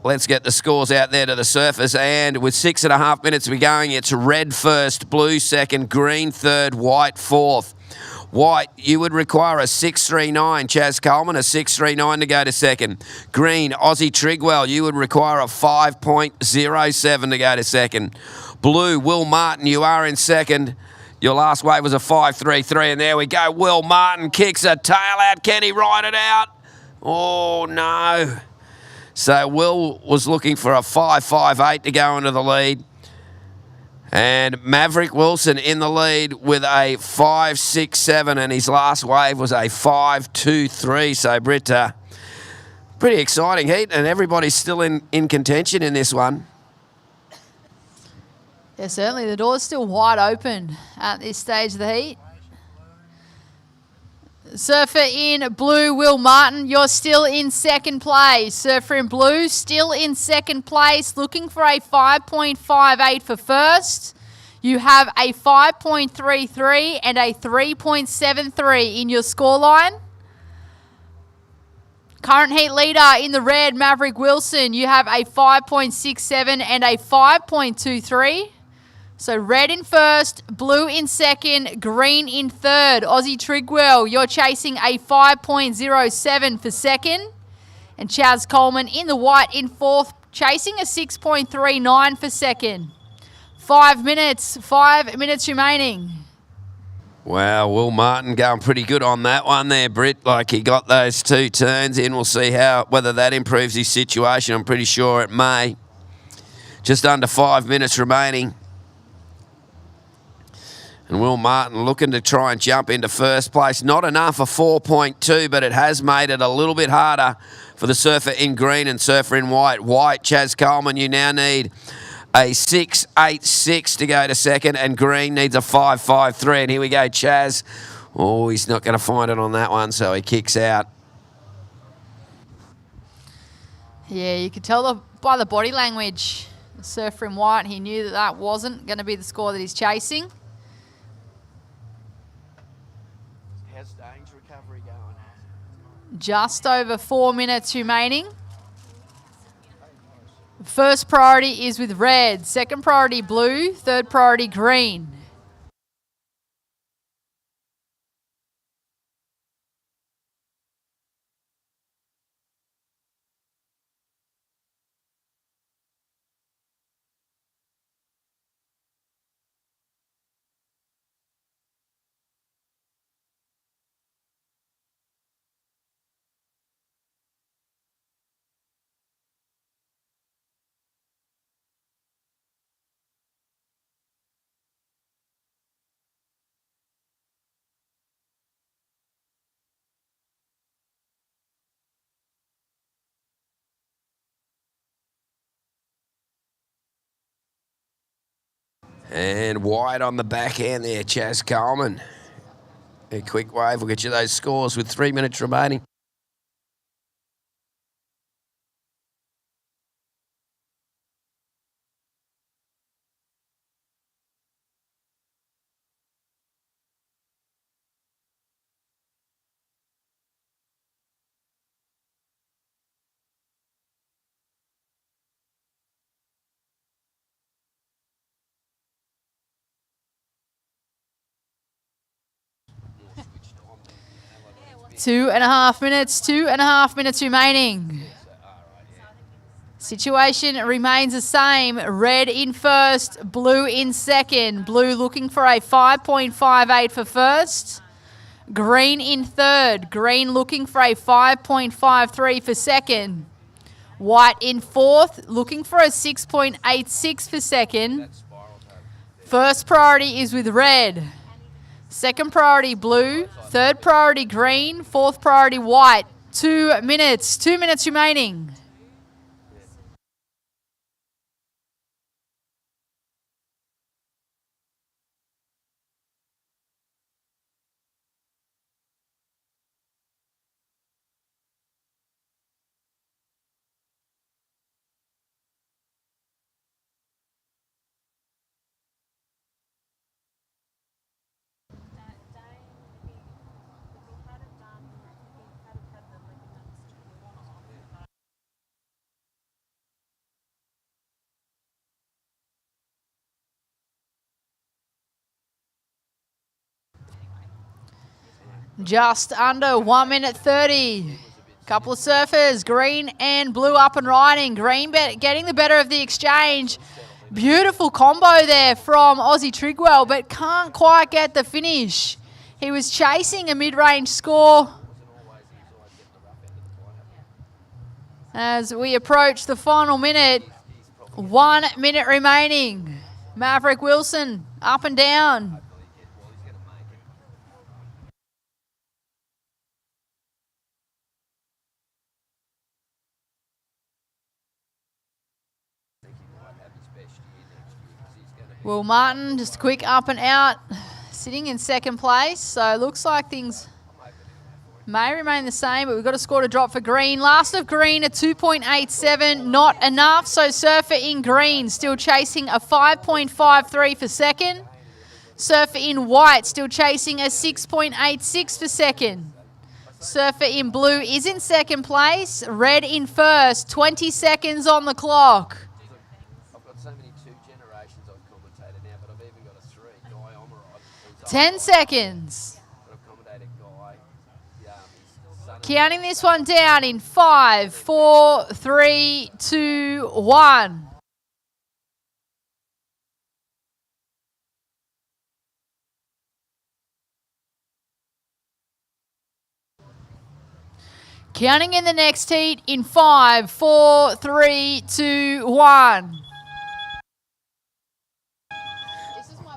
Let's get the scores out there to the surface. And with 6.5 minutes to be going, it's red first, blue second, green third, white fourth. White, you would require a 6.39. Chaz Coleman, a 6.39 to go to second. Green, Aussie Trigwell, you would require a 5.07 to go to second. Blue, Will Martin, you are in second. Your last wave was a 5.33, and there we go. Will Martin kicks a tail out. Can he ride it out? Oh, no. So Will was looking for a 5.58 to go into the lead. And Maverick Wilson in the lead with a 5.67, and his last wave was a 5.23. So, Britt, pretty exciting heat, and everybody's still in contention in this one. Yeah, certainly. The door's still wide open at this stage of the heat. Surfer in blue, Will Martin, you're still in second place. Surfer in blue, still in second place, looking for a 5.58 for first. You have a 5.33 and a 3.73 in your scoreline. Current heat leader in the red, Maverick Wilson, you have a 5.67 and a 5.23. So red in first, blue in second, green in third. Aussie Trigwell, you're chasing a 5.07 for second. And Chaz Coleman in the white in fourth, chasing a 6.39 for second. 5 minutes remaining. Wow, Will Martin going pretty good on that one there, Britt. Like, he got those 2 turns in. We'll see whether that improves his situation. I'm pretty sure it may. Just under 5 minutes remaining. And Will Martin looking to try and jump into first place. Not enough, a 4.2, but it has made it a little bit harder for the surfer in green and surfer in white. White, Chaz Coleman, you now need a 6.86 to go to second, and green needs a 5.53. And here we go, Chaz. Oh, he's not going to find it on that one, so he kicks out. Yeah, you could tell by the body language. The surfer in white, he knew that wasn't going to be the score that he's chasing. How's Dane's recovery going? Just over 4 minutes remaining. First priority is with red, second priority blue, third priority green. And wide on the backhand there, Chaz Coleman. A quick wave will get you those scores with 3 minutes remaining. Two and a half minutes remaining. Situation remains the same. Red in first, blue in second. Blue looking for a 5.58 for first. Green in third. Green looking for a 5.53 for second. White in fourth, looking for a 6.86 for second. First priority is with red. Second priority blue, third priority green, fourth priority white. 2 minutes remaining. Just under 1 minute 30. Couple of surfers, green and blue up and riding. Green getting the better of the exchange. Beautiful combo there from Aussie Trigwell, but can't quite get the finish. He was chasing a mid-range score. As we approach the final minute, 1 minute remaining. Maverick Wilson up and down. Will Martin, just a quick up and out, sitting in second place. So it looks like things may remain the same, but we've got a score to drop for green. Last of green, a 2.87, not enough. So Surfer in green still chasing a 5.53 for second. Surfer in white still chasing a 6.86 for second. Surfer in blue is in second place. Red in first, 20 seconds on the clock. 10 seconds. Counting this one down in 5, 4, 3, 2, 1. Counting in the next heat in 5, 4, 3, 2, 1.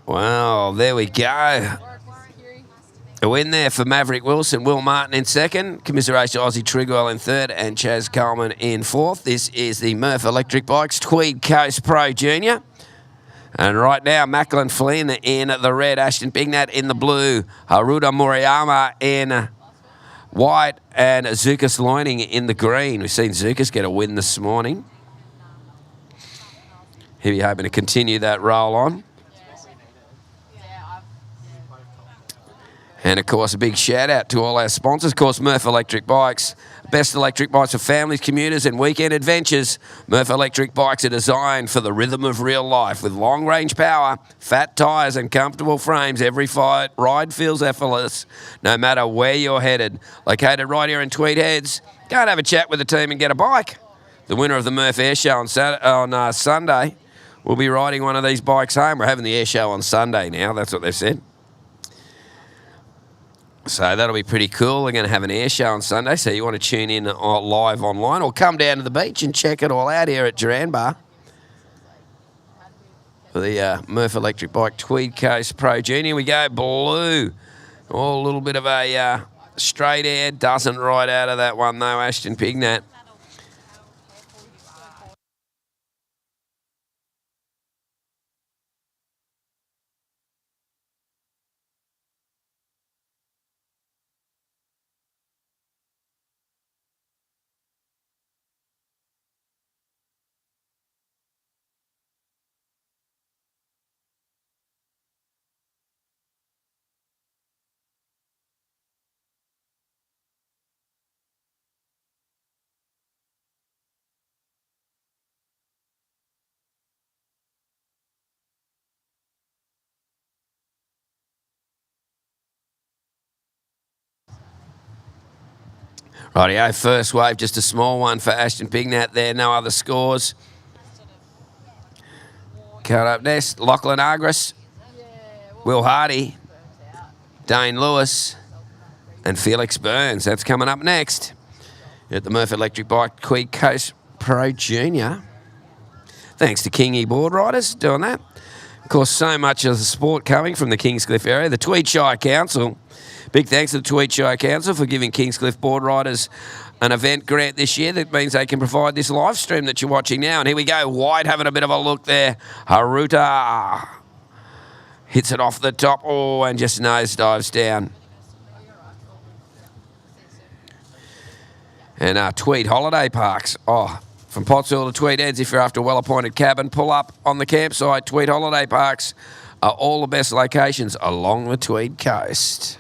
Wow, there we go. A win there for Maverick Wilson. Will Martin in second. Commiseration Aussie Trigwell in third. And Chaz Coleman in fourth. This is the MURF Electric Bikes Tweed Coast Pro Junior. And right now, Macklin Flynn in the red. Ashton Bignat in the blue. Haruta Murayama in white. And Zukas Loining in the green. We've seen Zukas get a win this morning. He'll be hoping to continue that roll on. And, of course, a big shout-out to all our sponsors. Of course, MURF Electric Bikes. Best electric bikes for families, commuters and weekend adventures. MURF Electric Bikes are designed for the rhythm of real life. With long-range power, fat tyres and comfortable frames, every ride feels effortless, no matter where you're headed. Located right here in Tweed Heads, go and have a chat with the team and get a bike. The winner of the MURF Air Show on Sunday will be riding one of these bikes home. We're having the Air Show on Sunday now. That's what they've said. So that'll be pretty cool. We're going to have an air show on Sunday, so you want to tune in live online or come down to the beach and check it all out here at Duranbar for the MURF Electric Bike Tweed Coast Pro Junior. We go blue. Oh, a little bit of a straight air. Doesn't ride out of that one, though, Ashton Bignat. Rightio, first wave, just a small one for Ashton Bignat there. No other scores. Coming up next, Lachlan Agras, Will Hardy, Dane Lewis, and Felix Burns. That's coming up next at the MURF Electric Bike Tweed Coast Pro Junior. Thanks to Kingy Board Riders doing that. Of course, so much of the sport coming from the Kingscliff area. The Tweed Shire Council. Big thanks to the Tweed Shire Council for giving Kingscliff board riders an event grant this year. That means they can provide this live stream that you're watching now. And here we go, White having a bit of a look there. Haruta hits it off the top, and just nosedives down. And Tweed Holiday Parks. From Pottsville to Tweed Heads, if you're after a well-appointed cabin, pull up on the campsite. Tweed Holiday Parks are all the best locations along the Tweed coast.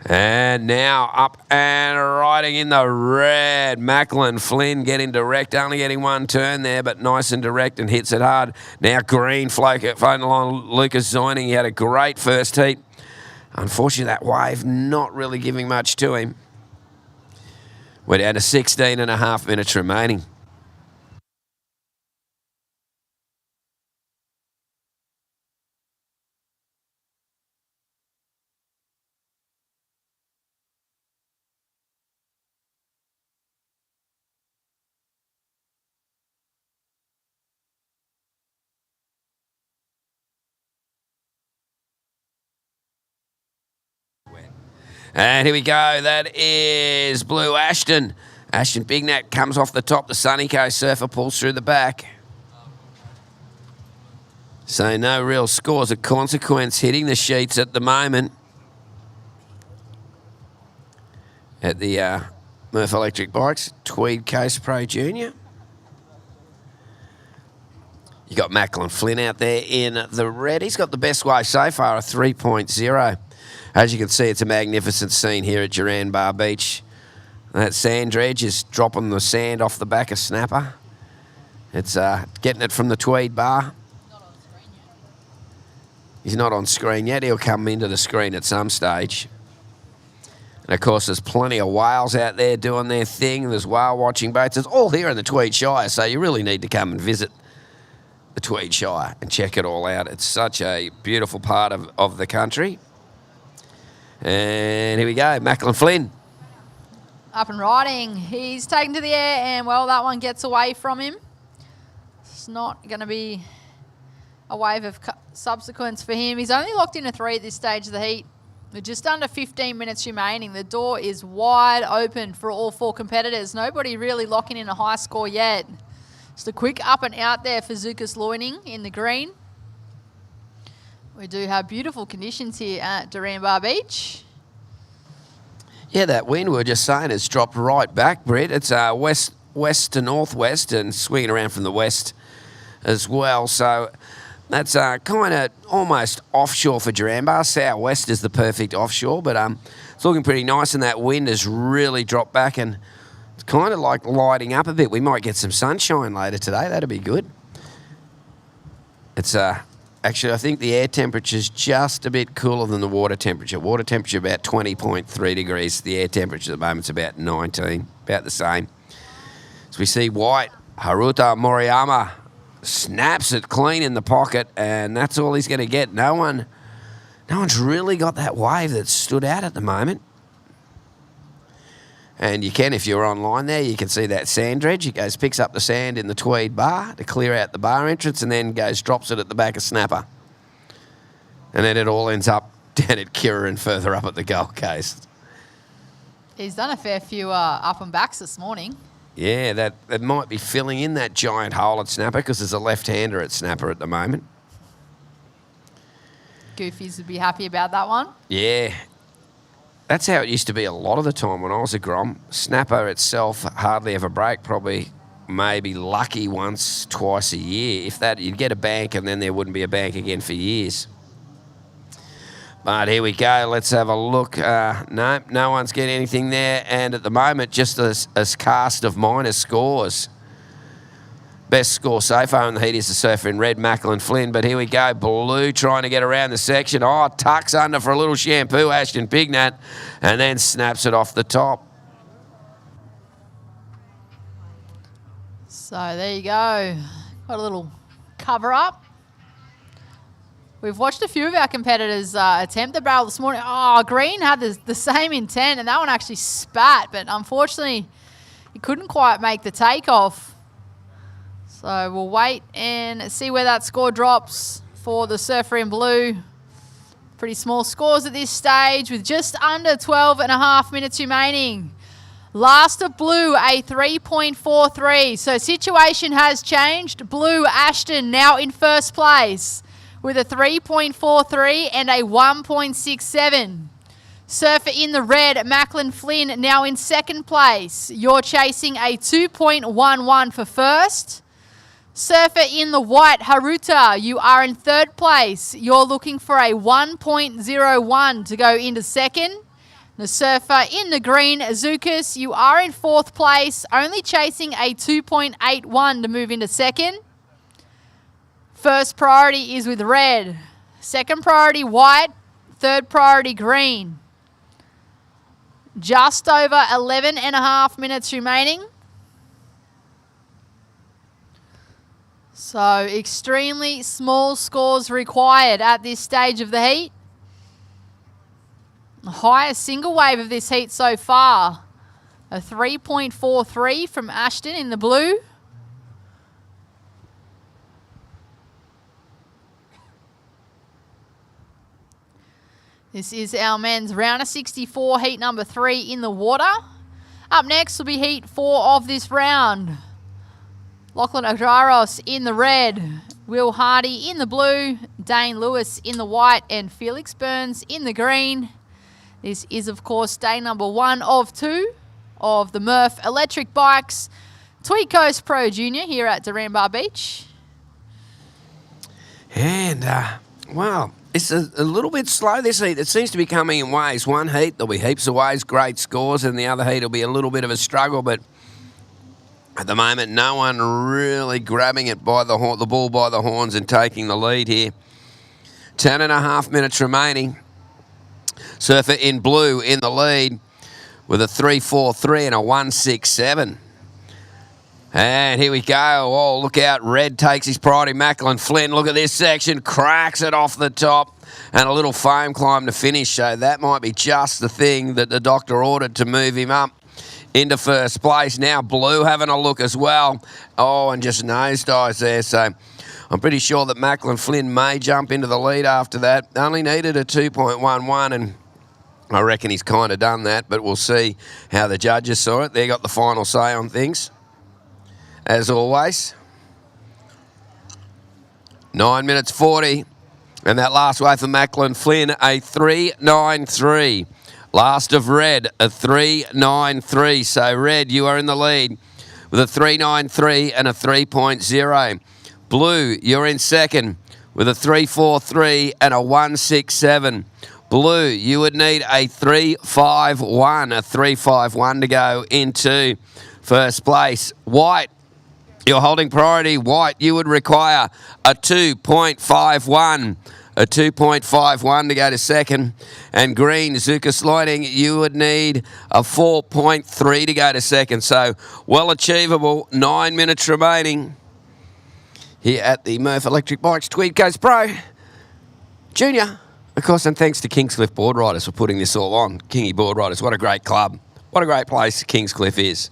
And now up and riding in the red. Macklin Flynn getting direct, only getting one turn there, but nice and direct and hits it hard. Now green, floating along Lucas Zoining. He had a great first heat. Unfortunately, that wave not really giving much to him. We're down to 16 and a half minutes remaining. And here we go. That is Blue Ashton. Ashton Bignat comes off the top. The Sunny Coast Surfer pulls through the back. So no real scores of consequence hitting the sheets at the moment. At the MURF Electric Bikes, Tweed Coast Pro Junior. You got Macklin Flynn out there in the red. He's got the best wave so far, a 3.0. As you can see, it's a magnificent scene here at Duranbar Beach. That sand dredge is dropping the sand off the back of Snapper. It's getting it from the Tweed bar. He's not on screen yet. He'll come into the screen at some stage. And, of course, there's plenty of whales out there doing their thing. There's whale watching boats. It's all here in the Tweed Shire, so you really need to come and visit the Tweed Shire and check it all out. It's such a beautiful part of the country. And here we go, Macklin Flynn. Up and riding. He's taken to the air, and, well, that one gets away from him. It's not going to be a wave of subsequence for him. He's only locked in a 3 at this stage of the heat. With just under 15 minutes remaining, the door is wide open for all 4 competitors. Nobody really locking in a high score yet. Just a quick up and out there for Zukas Loining in the green. We do have beautiful conditions here at Duranbar Beach. Yeah, that wind we were just saying has dropped right back, Brett. It's west to northwest and swinging around from the west as well. So that's kind of almost offshore for Duranbar. Southwest is the perfect offshore, but it's looking pretty nice, and that wind has really dropped back and it's kind of like lighting up a bit. We might get some sunshine later today. That'd be good. It's actually, I think the air temperature is just a bit cooler than the water temperature. Water temperature about 20.3 degrees. The air temperature at the moment is about 19, about the same. As we see white, Haruta Moriyama snaps it clean in the pocket, and that's all he's going to get. No one's really got that wave that stood out at the moment. And you can, if you're online there, you can see that sand dredge. It goes, picks up the sand in the Tweed bar to clear out the bar entrance, and then drops it at the back of Snapper. And then it all ends up down at Kirra and further up at the Gold Coast. He's done a fair few up and backs this morning. Yeah, that might be filling in that giant hole at Snapper because there's a left-hander at Snapper at the moment. Goofies would be happy about that one. Yeah. That's how it used to be a lot of the time when I was a Grom. Snapper itself hardly ever break, probably maybe lucky once, twice a year. If that, you'd get a bank and then there wouldn't be a bank again for years. But here we go. Let's have a look. No one's getting anything there. And at the moment, just a cast of minus scores. Best score so far in the heat is the surfer in red, Macklin Flynn. But here we go, blue trying to get around the section. Oh, tucks under for a little shampoo, Ashton Bignat, and then snaps it off the top. So there you go. Got a little cover up. We've watched a few of our competitors attempt the barrel this morning. Oh, Green had the same intent, and that one actually spat, but unfortunately, he couldn't quite make the takeoff. So we'll wait and see where that score drops for the surfer in blue. Pretty small scores at this stage with just under 12 and a half minutes remaining. Last of blue, a 3.43. So situation has changed. Blue Ashton now in first place with a 3.43 and a 1.67. Surfer in the red, Macklin Flynn now in second place. You're chasing a 2.11 for first. Surfer in the white, Haruta, you are in third place. You're looking for a 1.01 to go into second. The surfer in the green, Zukas, you are in 4th place, only chasing a 2.81 to move into 2nd. First priority is with red. 2nd priority, white. 3rd priority, green. Just over 11.5 minutes remaining. So extremely small scores required at this stage of the heat. The highest single wave of this heat so far, a 3.43 from Ashton in the blue. This is our men's round of 64, heat number 3 in the water. Up next will be heat 4 of this round. Lachlan Agraros in the red, Will Hardy in the blue, Dane Lewis in the white, and Felix Burns in the green. This is, of course, day number 1 of 2 of the MURF electric bikes. Tweed Coast Pro Junior here at Duranbah Beach. And, well, it's a little bit slow this heat. It seems to be coming in waves. One heat, there'll be heaps of waves, great scores, and the other heat will be a little bit of a struggle, but at the moment, no one really grabbing it by the bull by the horns and taking the lead here. 10.5 minutes remaining. Surfer in blue in the lead with a 3.43 and a 1.67. And here we go. Oh, look out. Red takes his priority. Macklin Flynn, look at this section. Cracks it off the top. And a little foam climb to finish. So that might be just the thing that the doctor ordered to move him up into first place. Now Blue having a look as well. Oh, and just nosedives there. So I'm pretty sure that Macklin Flynn may jump into the lead after that. Only needed a 2.11, and I reckon he's kind of done that, but we'll see how the judges saw it. They got the final say on things, as always. 9 minutes 40, and that last wave for Macklin Flynn, a 3.93. Last of Red, a 3.93. So, Red, you are in the lead with a 3.93 and a 3.0. Blue, you're in second with a 3.43 and a 1.67. Blue, you would need a 3.51, a 3.51 to go into first place. White, you're holding priority. White, you would require a 2.51. A 2.51 to go to second. And green, Zukas Lighting, you would need a 4.3 to go to second. So, well achievable. 9 minutes remaining here at the MURF Electric Bikes Tweed Coast Pro Junior. Of course, and thanks to Kingscliff Board Riders for putting this all on. Kingy Board Riders, what a great club. What a great place Kingscliff is.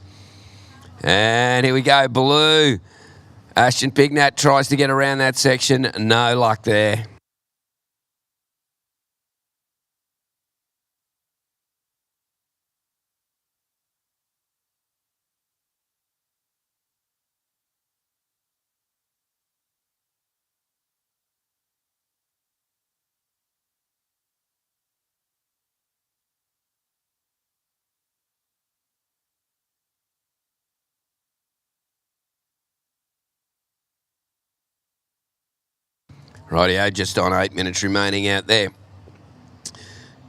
And here we go, Blue. Ashton Pignat tries to get around that section. No luck there. Rightio, just on 8 minutes remaining out there.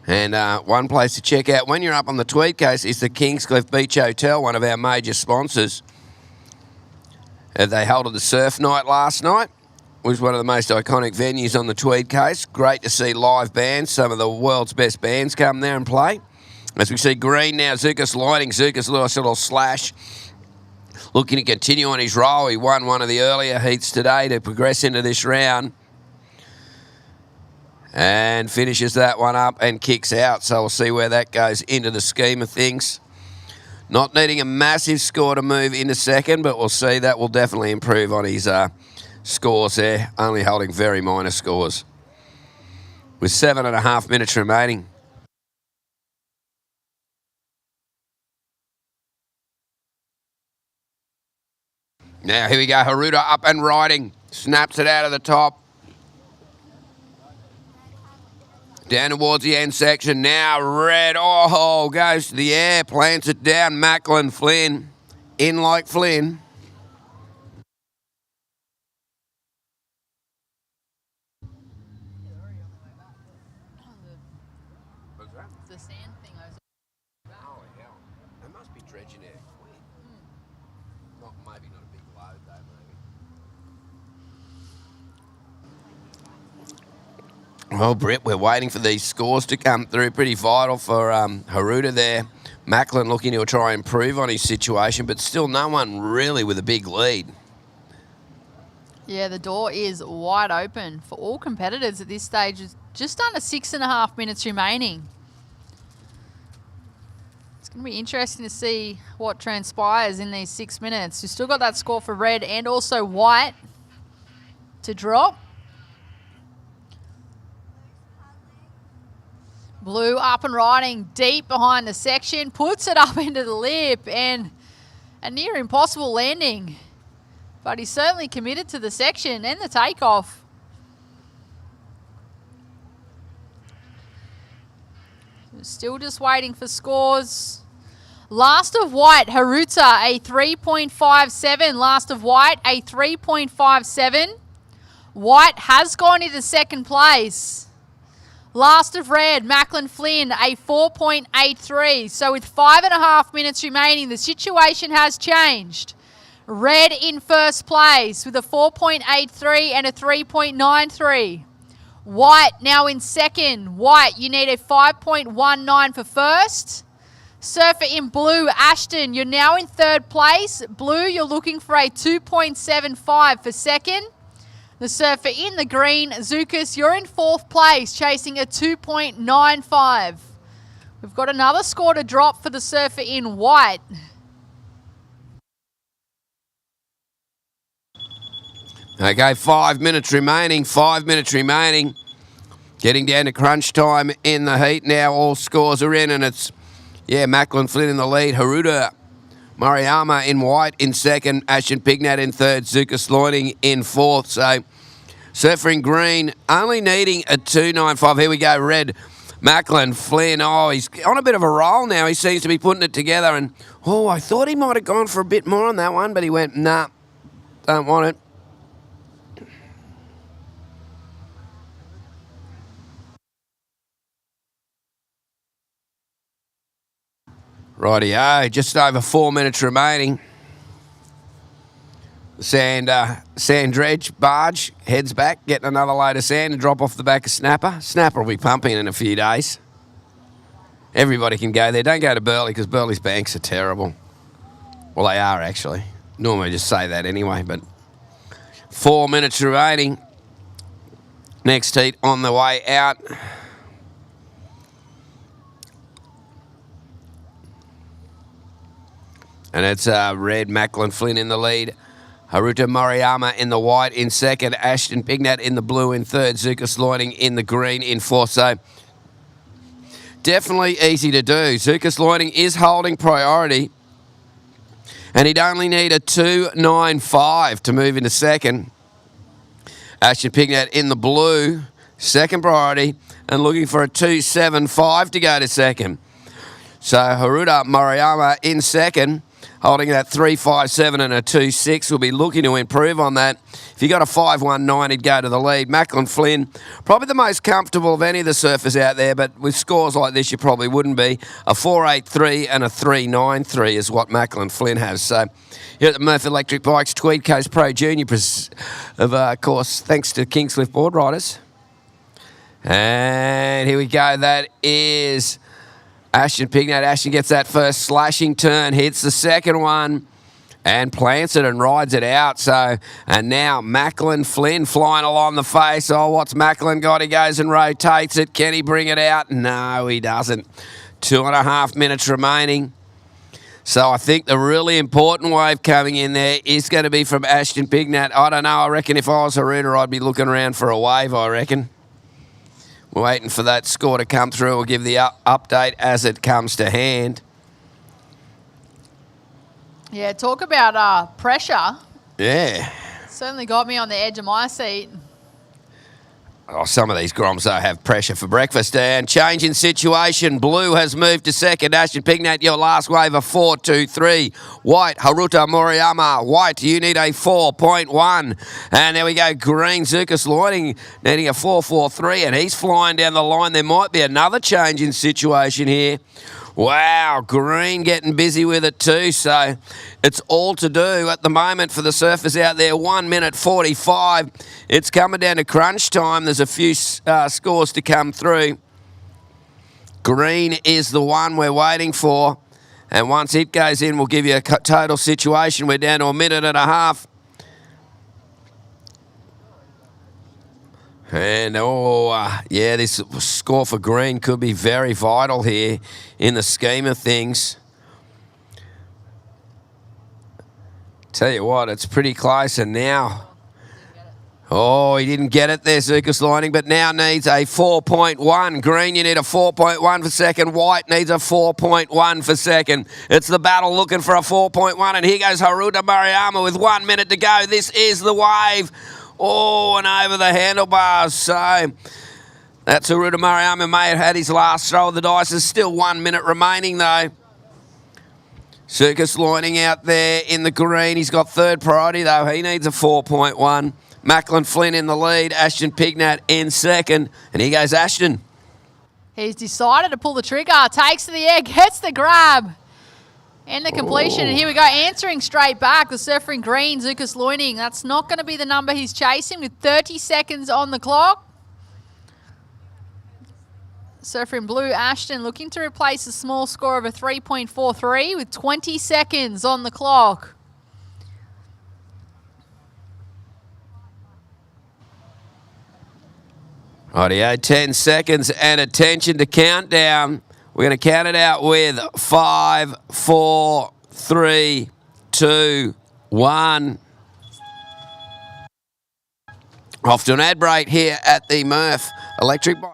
And one place to check out when you're up on the Tweed Coast is the Kingscliff Beach Hotel, one of our major sponsors. They held the surf night last night. It was one of the most iconic venues on the Tweed Coast. Great to see live bands. Some of the world's best bands come there and play. As we see green now, Zukas Lighting. Zukas little slash. Looking to continue on his roll. He won one of the earlier heats today to progress into this round. And finishes that one up and kicks out. So we'll see where that goes into the scheme of things. Not needing a massive score to move into second, but we'll see. That will definitely improve on his scores there. Only holding very minor scores. With 7.5 minutes remaining. Now here we go. Haruta up and riding. Snaps it out of the top. Down towards the end section now. Red, oh, goes to the air, plants it down. Macklin Flynn, in like Flynn. dredging there. Maybe not a big load though, maybe. Well, Brett, we're waiting for these scores to come through. Pretty vital for Haruta there. Macklin looking to try and improve on his situation, but still no one really with a big lead. Yeah, the door is wide open for all competitors at this stage. It's just under 6.5 minutes remaining. It's going to be interesting to see what transpires in these 6 minutes. We've still got that score for red and also white to drop. Blue up and riding deep behind the section, puts it up into the lip, and a near impossible landing. But he's certainly committed to the section and the takeoff. Still just waiting for scores. Last of white, Haruta, a 3.57. Last of white, a 3.57. White has gone into second place. Last of red, Macklin Flynn, a 4.83. So with 5.5 minutes remaining, the situation has changed. Red in first place with a 4.83 and a 3.93. White now in second. White, you need a 5.19 for first. Surfer in blue, Ashton, you're now in third place. Blue, you're looking for a 2.75 for second. The surfer in the green, Zukas, you're in fourth place, chasing a 2.95. We've got another score to drop for the surfer in white. Okay, 5 minutes remaining. 5 minutes remaining. Getting down to crunch time in the heat now. All scores are in, and it's, Macklin Flynn in the lead. Haruta Moriyama in white in second. Ashton Pignat in third. Zukas Loining in fourth. So, surfer in green only needing a 2.95. Here we go, red. Macklin Flynn, he's on a bit of a roll now. He seems to be putting it together. And, I thought he might have gone for a bit more on that one, but he went, nah, don't want it. Rightio, just over 4 minutes remaining. Sand dredge barge heads back, getting another load of sand to drop off the back of Snapper. Snapper will be pumping in a few days. Everybody can go there. Don't go to Burleigh because Burleigh's banks are terrible. Well, they are actually. Normally just say that anyway, but 4 minutes remaining. Next heat on the way out. And it's red, Macklin Flynn in the lead. Haruta Moriyama in the white in second. Ashton Pignat in the blue in third. Zukas Loining in the green in fourth. So definitely easy to do. Zukas Loining is holding priority. And he'd only need a 2.95 to move into second. Ashton Pignat in the blue, second priority, and looking for a 2.75 to go to second. So Haruta Moriyama in second, holding that 3.57 and a 2.6. Will be looking to improve on that. If you got a 5.19, he'd go to the lead. Macklin Flynn, probably the most comfortable of any of the surfers out there, but with scores like this, you probably wouldn't be. A 4.83 and a 3.93 is what Macklin Flynn has. So here at the MURF Electric Bikes Tweed Coast Pro Junior, of course, thanks to Kingscliff Board Riders. And here we go. That is Ashton Pignat. Ashton gets that first slashing turn, hits the second one, and plants it and rides it out. So, and now Macklin Flynn flying along the face. What's Macklin got? He goes and rotates it. Can he bring it out? No, he doesn't. 2.5 minutes remaining. So I think the really important wave coming in there is going to be from Ashton Pignat. I don't know. I reckon if I was Haruta, I'd be looking around for a wave, I reckon. We're waiting for that score to come through. We'll give the update as it comes to hand. Yeah, talk about pressure. Yeah. Certainly got me on the edge of my seat. Some of these Groms, though, have pressure for breakfast. And changing situation. Blue has moved to second. Ashton Pignat, your last wave of 4.23. White, Haruta Moriyama. White, you need a 4.1. And there we go. Green, Zukas Loining needing a 4.43. And he's flying down the line. There might be another change in situation here. Wow, Green getting busy with it too. So it's all to do at the moment for the surfers out there. 1 minute 45. It's coming down to crunch time. There's a few scores to come through. Green is the one we're waiting for. And once it goes in, we'll give you a total situation. We're down to 1.5 minutes. And, yeah, this score for Green could be very vital here in the scheme of things. Tell you what, it's pretty close. And now, he didn't get it there, Circus Lining, but now needs a 4.1. Green, you need a 4.1 for second. White needs a 4.1 for second. It's the battle looking for a 4.1. And here goes Haruta Maruyama with 1 minute to go. This is the wave. And over the handlebars. So that's Haruta Maruyama. May have had his last throw of the dice. There's still 1 minute remaining, though. Circus Lining out there in the green. He's got third priority, though. He needs a 4.1. Macklin Flynn in the lead. Ashton Pignat in second. And here goes Ashton. He's decided to pull the trigger. Takes to the air. Gets the grab. And the completion. And here we go. Answering straight back. The surfer in green, Zukas Loining. That's not going to be the number he's chasing with 30 seconds on the clock. Surfer in blue, Ashton, looking to replace a small score of a 3.43 with 20 seconds on the clock. Audio, 10 seconds and attention to countdown. We're going to count it out with 5, 4, 3, 2, 1. Off to an ad break here at the MURF Electric Bike.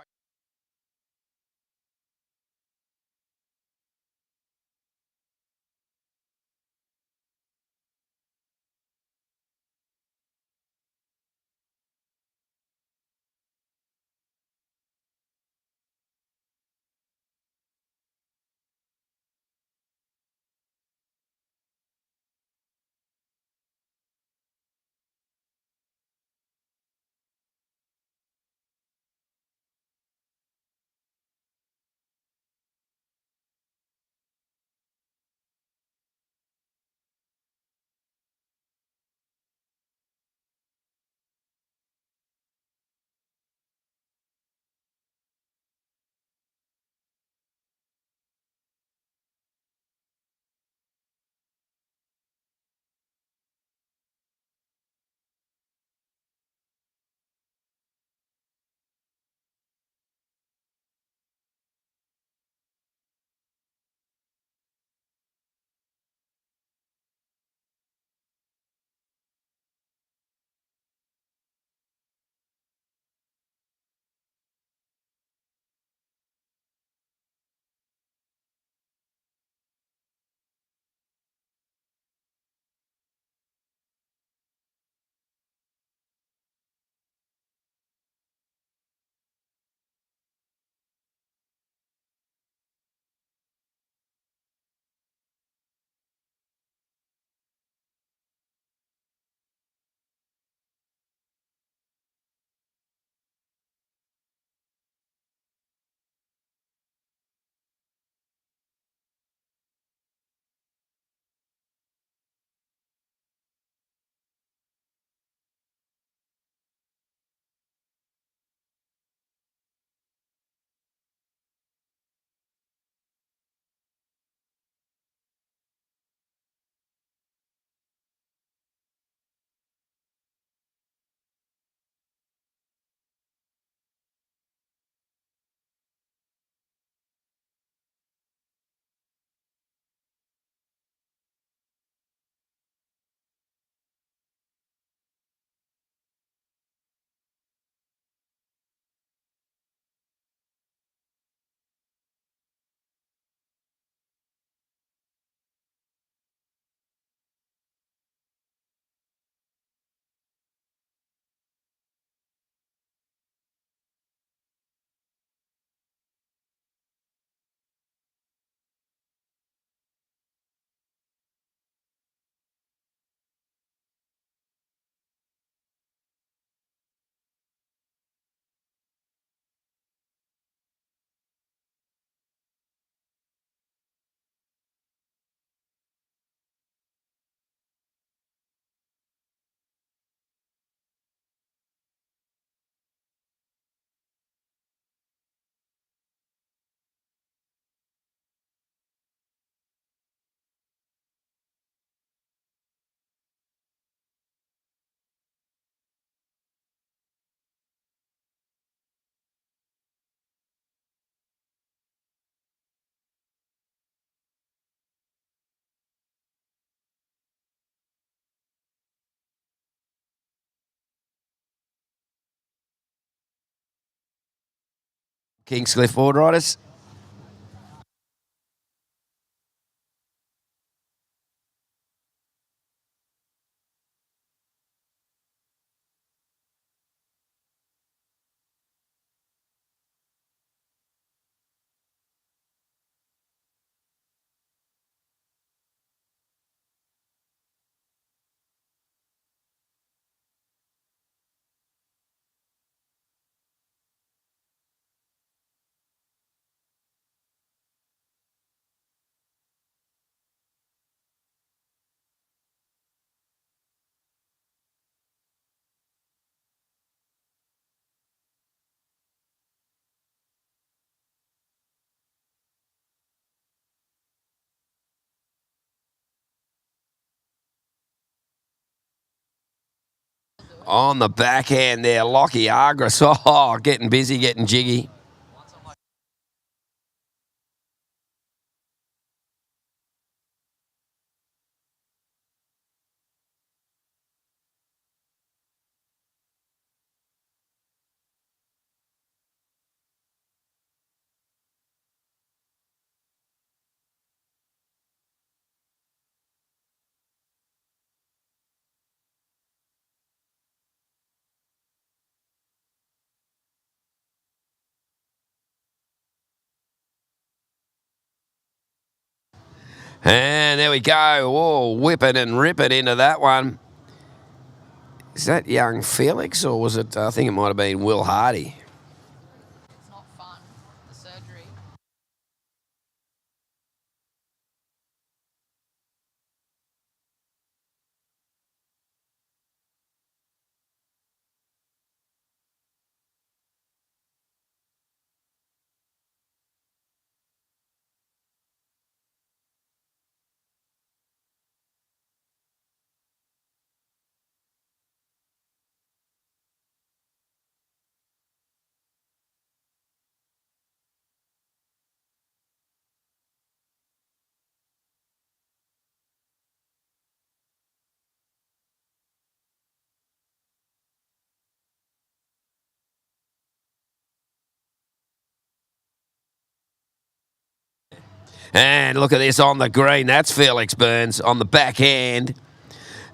Kingscliff Board Riders. On the backhand there, Lockie Argris. Oh, getting busy, getting jiggy. And there we go. Oh, whipping and ripping into that one. Is that young Felix or was it, I think it might have been Will Hardy. It's not fun, the surgery. And look at this on the green. That's Felix Burns on the backhand.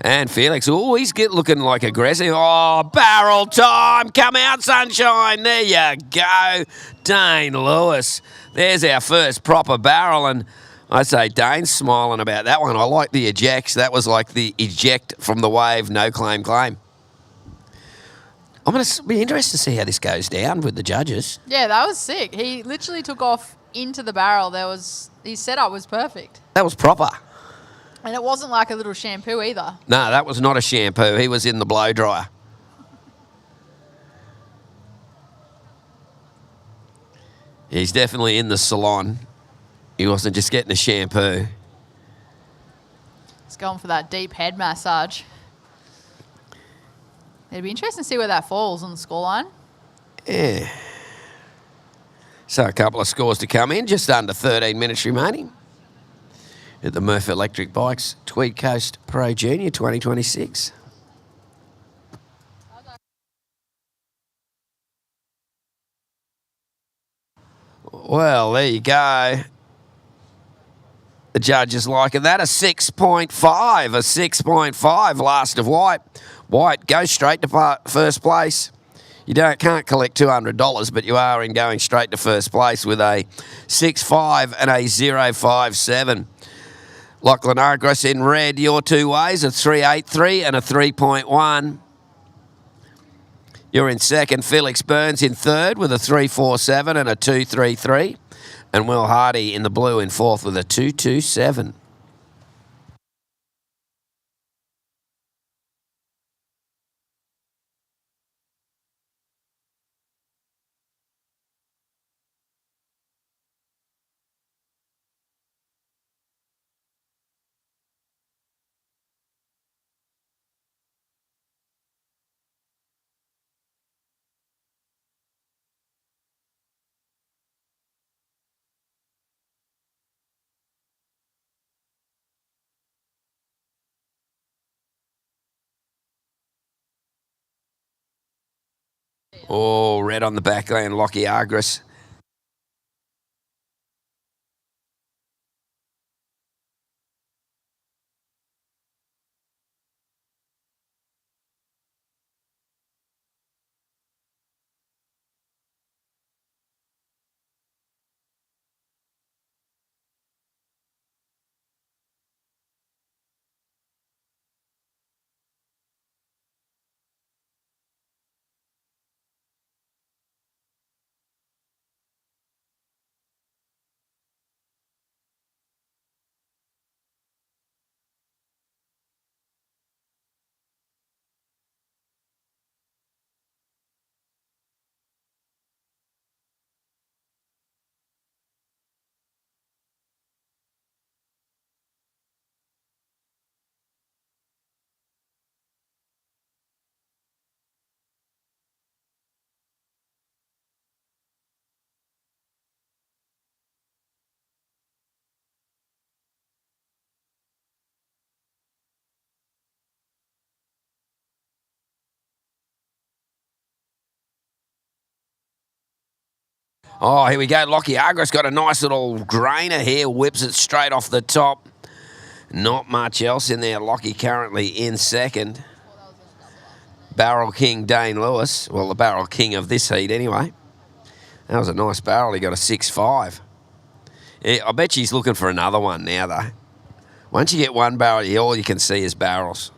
And Felix, oh, he's looking like aggressive. Oh, barrel time. Come out, sunshine. There you go. Dane Lewis. There's our first proper barrel. And I say Dane's smiling about that one. I like the ejects. That was like the eject from the wave, no claim, claim. I'm going to be interested to see how this goes down with the judges. Yeah, that was sick. He literally took off into the barrel. His setup was perfect. That was proper. And it wasn't like a little shampoo either. No, that was not a shampoo. He was in the blow dryer. He's definitely in the salon. He wasn't just getting a shampoo. He's going for that deep head massage. It'd be interesting to see where that falls on the scoreline. Yeah. So a couple of scores to come in, just under 13 minutes remaining at the MURF Electric Bikes Tweed Coast Pro Junior 2026. Well, there you go. The judges liking that. A 6.5. A 6.5 last of White. White goes straight to first place. You can't collect $200, but you are in going straight to first place with a 6.5 and a 0.57. Lachlan Argris in red, your two ways, a 3.83 and a 3.1. You're in second. Felix Burns in third with a 3.47 and a 2.33. And Will Hardy in the blue in fourth with a 2.27. Oh, red on the backland, Lockie Argris. Oh, here we go. Lockie Agra's got a nice little grainer here. Whips it straight off the top. Not much else in there. Lockie currently in second. Barrel King Dane Lewis. Well, the barrel king of this heat anyway. That was a nice barrel. He got a 6.5. Yeah, I bet she's looking for another one now, though. Once you get one barrel, all you can see is barrels.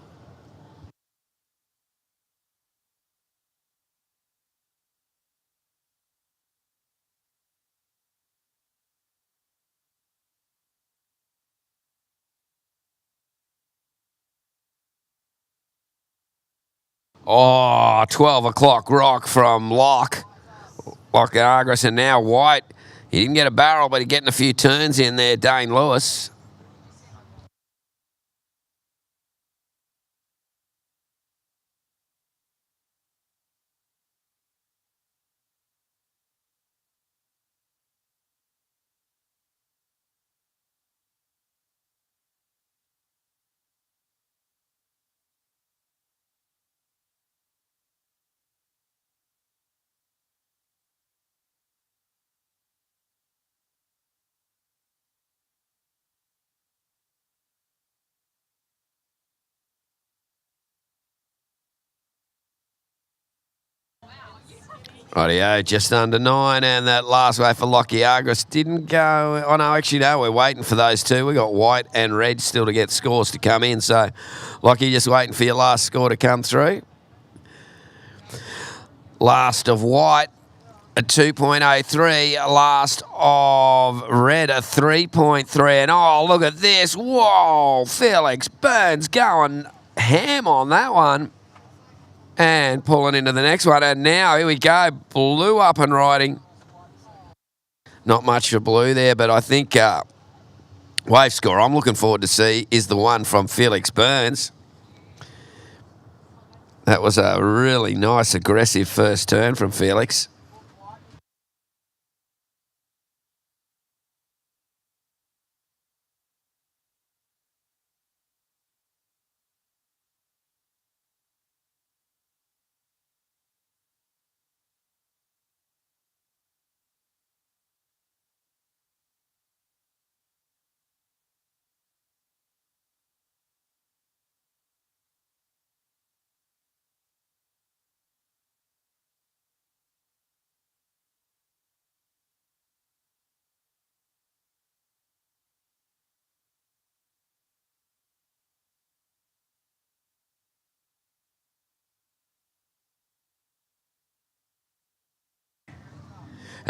Oh, 12 o'clock rock from Locke Agres, and now White. He didn't get a barrel, but he's getting a few turns in there, Dane Lewis. Rightio, just under 9, and that last wave for Lockie Agres didn't go. Oh, no, actually, no, we're waiting for those two. We got White and Red still to get scores to come in, so Lockie, just waiting for your last score to come through. Last of White, a 2.03. Last of Red, a 3.3. And, oh, look at this. Whoa, Felix Burns going ham on that one. And pulling into the next one. And now, here we go. Blue up and riding. Not much for Blue there, but I think wave score I'm looking forward to see is the one from Felix Burns. That was a really nice, aggressive first turn from Felix.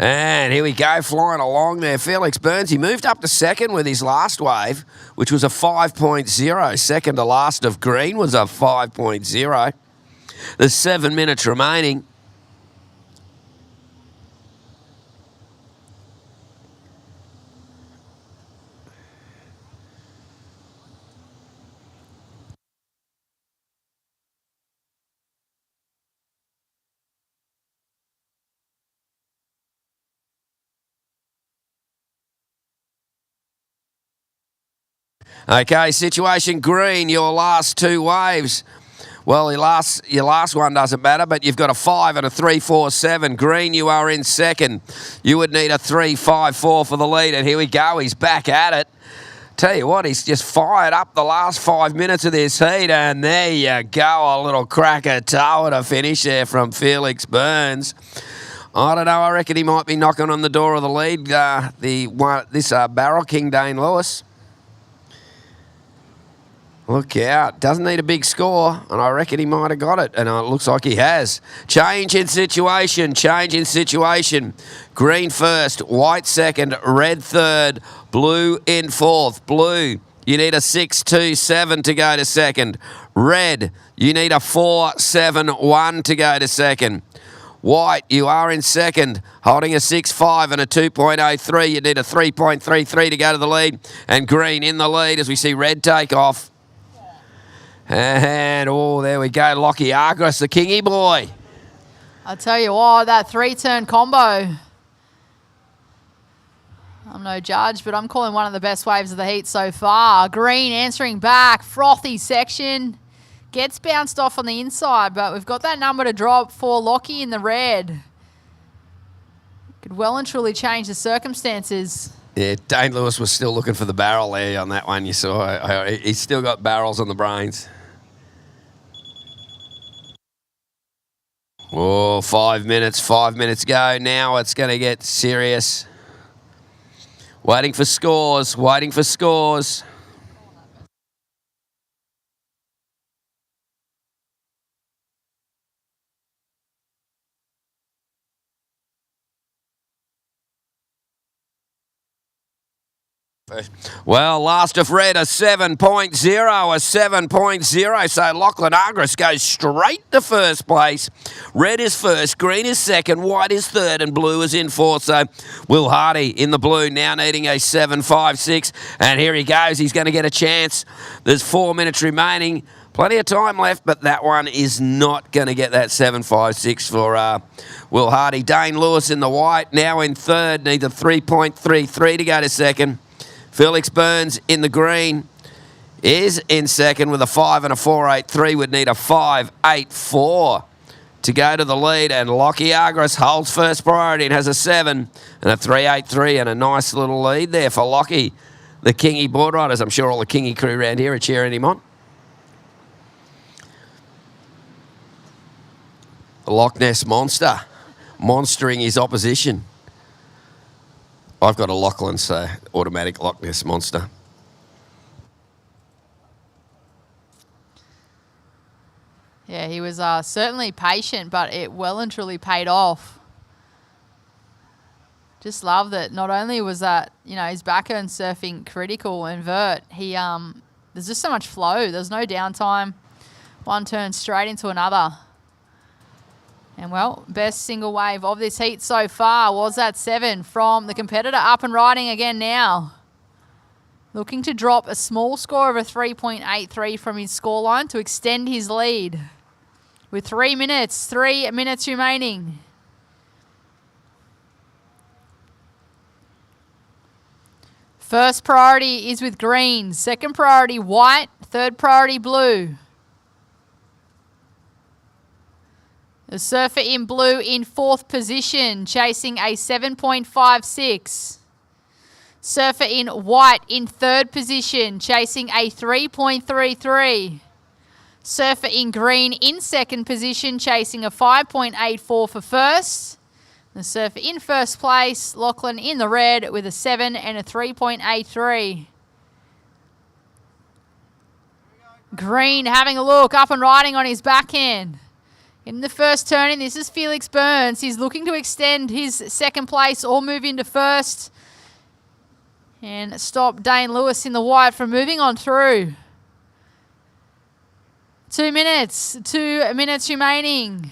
And here we go, flying along there. Felix Burns, he moved up to second with his last wave, which was a 5.0. Second to last of Green was a 5.0. There's 7 minutes remaining. Okay, situation Green, your last two waves. Well, your last one doesn't matter, but you've got a 5 and a 3.47. Green, you are in second. You would need a 3.54 for the lead, and here we go. He's back at it. Tell you what, he's just fired up the last 5 minutes of this heat, and there you go, a little cracker tower to finish there from Felix Burns. I don't know, I reckon he might be knocking on the door of the lead, this Barrel King Dane Lewis. Look out. Doesn't need a big score, and I reckon he might have got it, and it looks like he has. Change in situation. Green first, White second, Red third, Blue in fourth. Blue, you need a 6.27 to go to second. Red, you need a 4.71 to go to second. White, you are in second, holding a 6.5 and a 2.03. You need a 3.33 to go to the lead. And Green in the lead as we see Red take off. And, oh, there we go. Lockie Agres, the kingy boy. I tell you what, that three-turn combo. I'm no judge, but I'm calling one of the best waves of the heat so far. Green answering back. Frothy section. Gets bounced off on the inside, but we've got that number to drop for Lockie in the red. Could well and truly change the circumstances. Yeah, Dane Lewis was still looking for the barrel there on that one. You saw he's still got barrels on the brains. Oh, 5 minutes. 5 minutes go. Now it's going to get serious. Waiting for scores. Waiting for scores. Well, last of red, a 7.0, a 7.0. So Lachlan Agras goes straight to first place. Red is first, green is second, white is third, and blue is in fourth. So Will Hardy in the blue now needing a 7.56. And here he goes. He's going to get a chance. There's 4 minutes remaining. Plenty of time left, but that one is not going to get that 7.56 for Will Hardy. Dane Lewis in the white, now in third, needs a 3.33 to go to second. Felix Burns in the green is in second with a 5 and a 4.83. Would need a 5.84 to go to the lead. And Lockie Agras holds first priority and has a 7 and a 3.83 and a nice little lead there for Lockie. The Kingy board riders, I'm sure all the Kingy crew around here are cheering him on. The Loch Ness Monster, monstering his opposition. I've got a Lachlan, so automatic Loch Ness Monster. Yeah, he was certainly patient, but it well and truly paid off. Just love that not only was that, his back-end surfing critical and vert, there's just so much flow. There's no downtime. One turn straight into another. And, well, best single wave of this heat so far was that 7 from the competitor, up and riding again now. Looking to drop a small score of a 3.83 from his scoreline to extend his lead. With 3 minutes remaining. First priority is with green. Second priority, white. Third priority, blue. The surfer in blue in fourth position, chasing a 7.56. Surfer in white in third position, chasing a 3.33. Surfer in green in second position, chasing a 5.84 for first. The surfer in first place, Lachlan in the red with a 7 and a 3.83. Green having a look, up and riding on his backhand. In the first turning, this is Felix Burns. He's looking to extend his second place or move into first. And stop Dane Lewis in the white from moving on through. 2 minutes. 2 minutes remaining.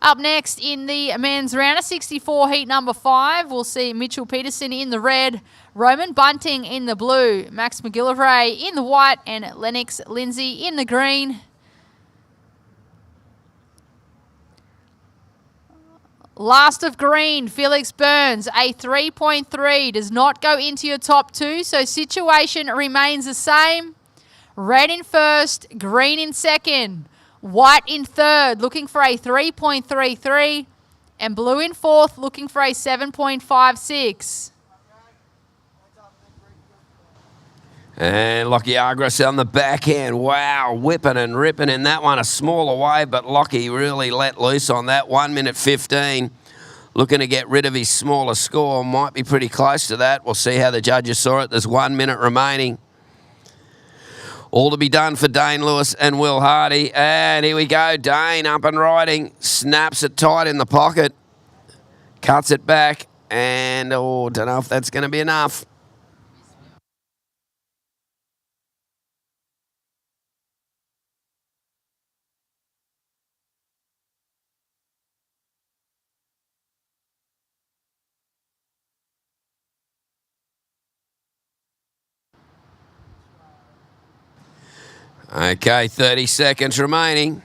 Up next in the men's round of 64, heat number 5, we'll see Mitchell Peterson in the red, Roman Bunting in the blue, Max McGillivray in the white, and Lennox Lindsay in the green. Last of green, Felix Burns, a 3.3, does not go into your top 2, so situation remains the same. Red in first, green in second, white in third, looking for a 3.33, and blue in fourth, looking for a 7.56. And Lockie Agras on the backhand. Wow, whipping and ripping in that one. A smaller wave, but Lockie really let loose on that. 1 minute 15. Looking to get rid of his smaller score. Might be pretty close to that. We'll see how the judges saw it. There's 1 minute remaining. All to be done for Dane Lewis and Will Hardy. And here we go. Dane up and riding. Snaps it tight in the pocket. Cuts it back. And, don't know if that's going to be enough. Okay, 30 seconds remaining.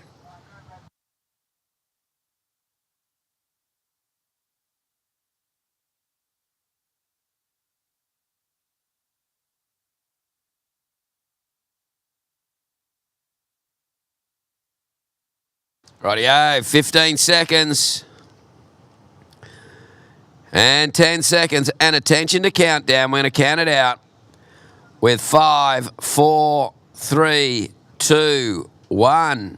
Rightio, 15 seconds. And 10 seconds. And attention to countdown. We're going to count it out with 5, 4, 3, 2, 1.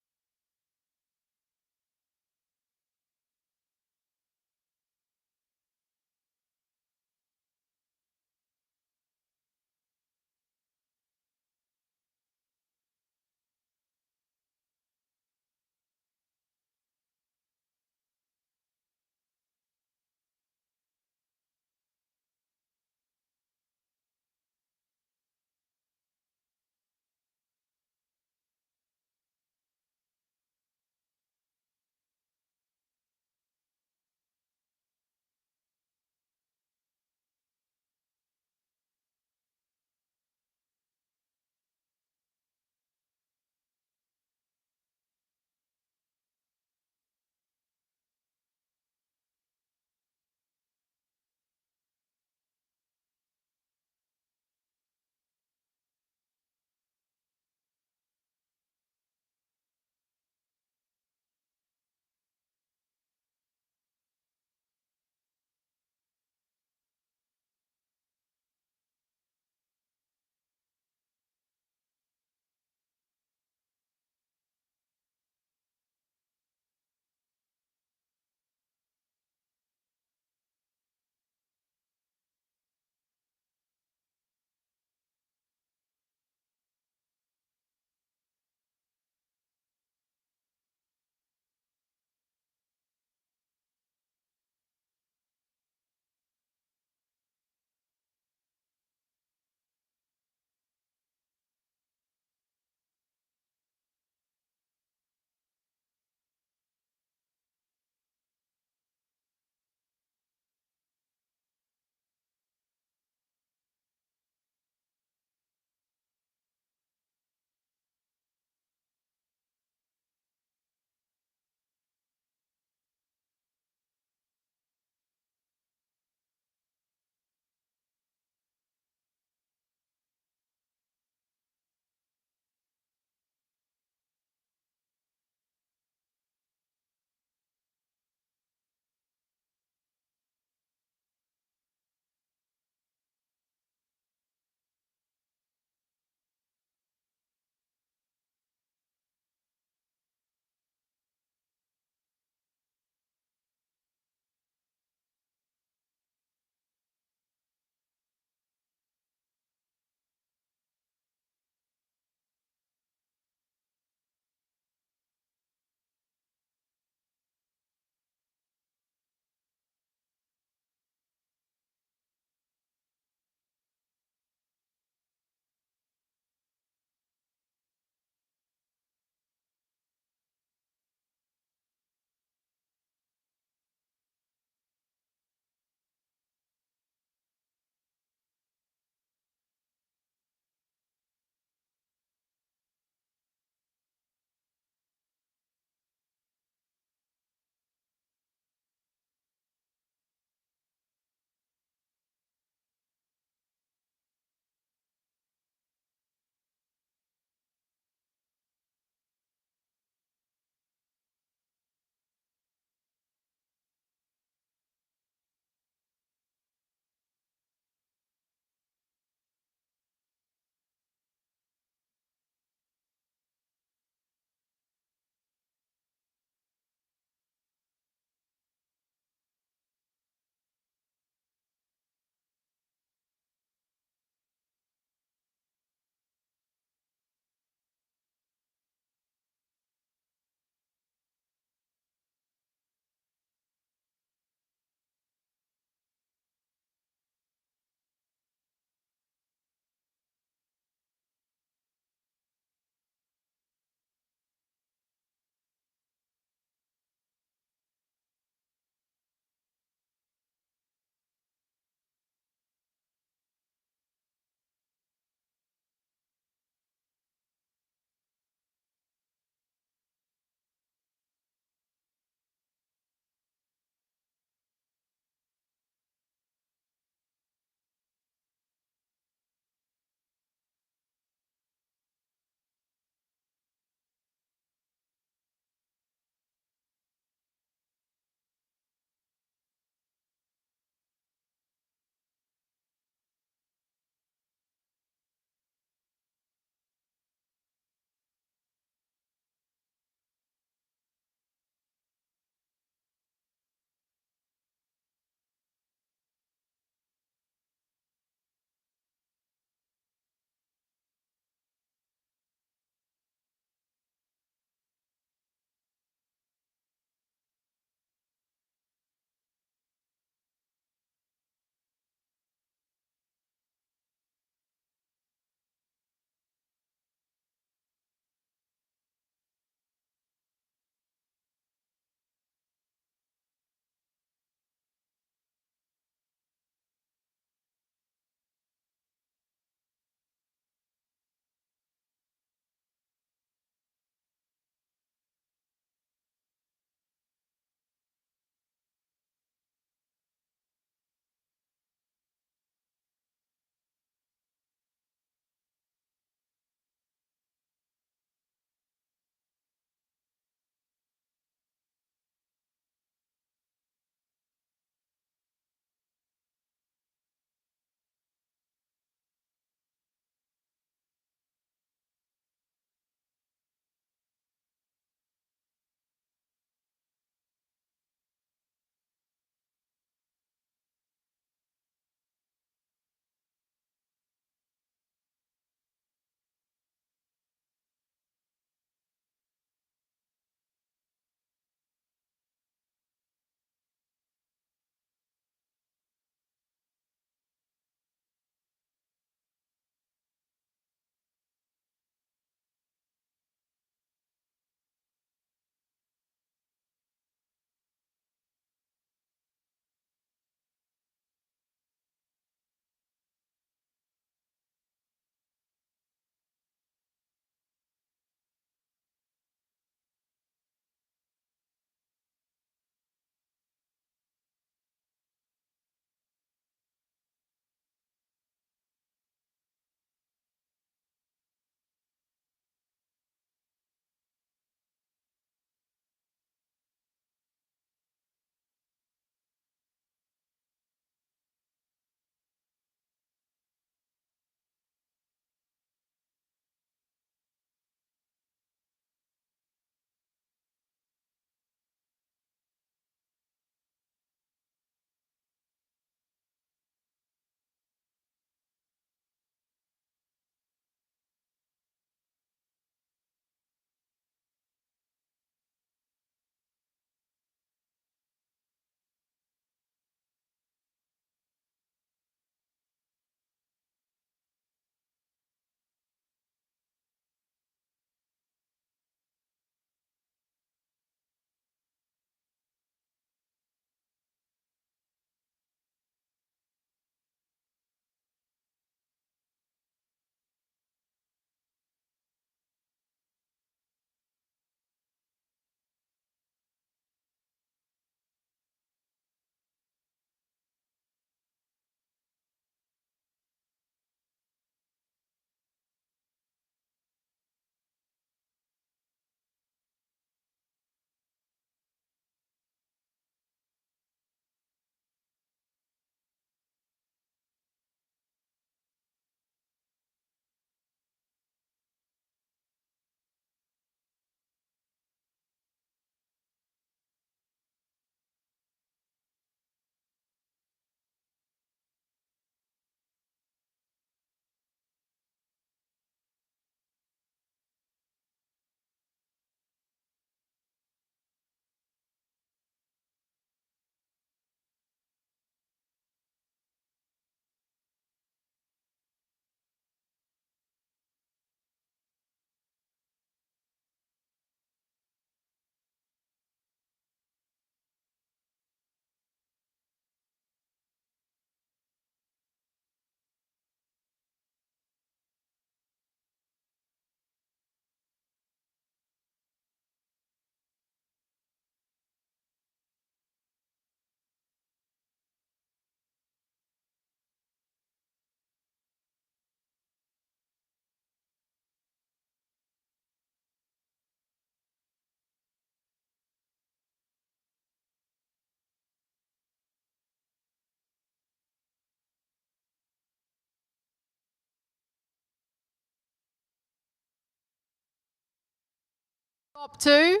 Top 2.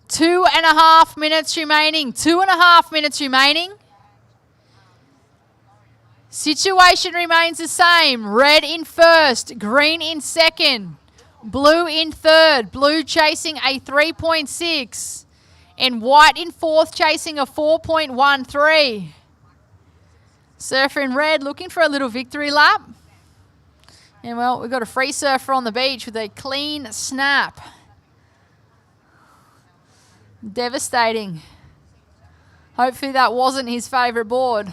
2.5 minutes remaining. 2.5 minutes remaining. Situation remains the same. Red in first, green in second, blue in third. Blue chasing a 3.6 and white in fourth chasing a 4.13. Surfer in red looking for a little victory lap. And well, we've got a free surfer on the beach with a clean snap. Devastating. Hopefully that wasn't his favourite board.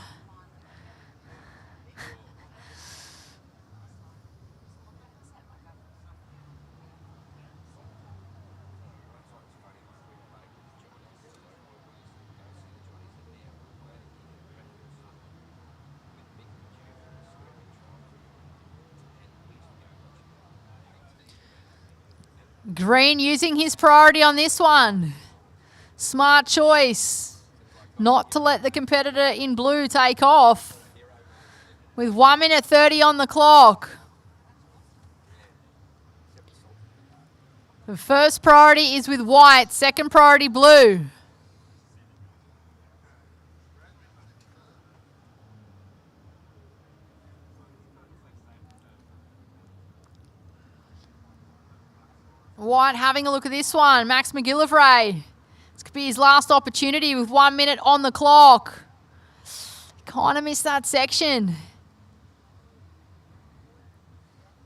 Green using his priority on this one. Smart choice not to let the competitor in blue take off. With 1 minute 30 on the clock. The first priority is with white, second priority blue. White having a look at this one. Max McGillivray. This could be his last opportunity with 1 minute on the clock. Kind of missed that section.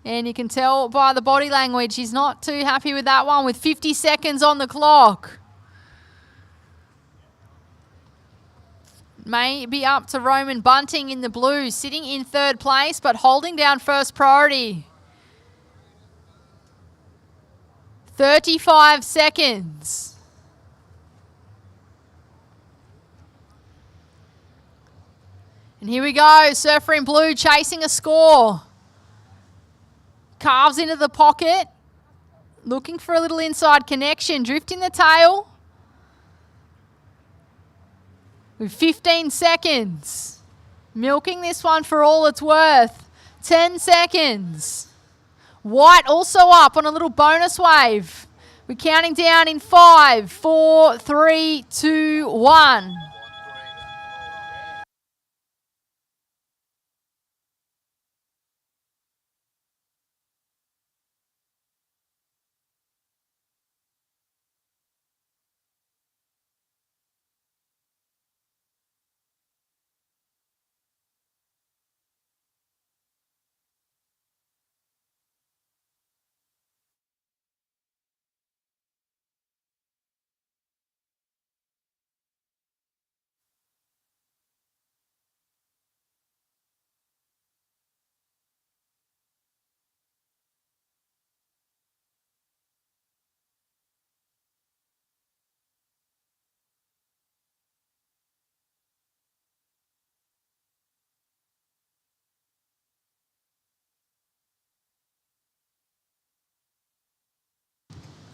And you can tell by the body language he's not too happy with that one with 50 seconds on the clock. May be up to Roman Bunting in the blue, sitting in third place but holding down first priority. 35 seconds. And here we go, surfer in blue chasing a score. Carves into the pocket, looking for a little inside connection, drifting the tail. With 15 seconds. Milking this one for all it's worth. 10 seconds. White also up on a little bonus wave. We're counting down in 5, 4, 3, 2, 1.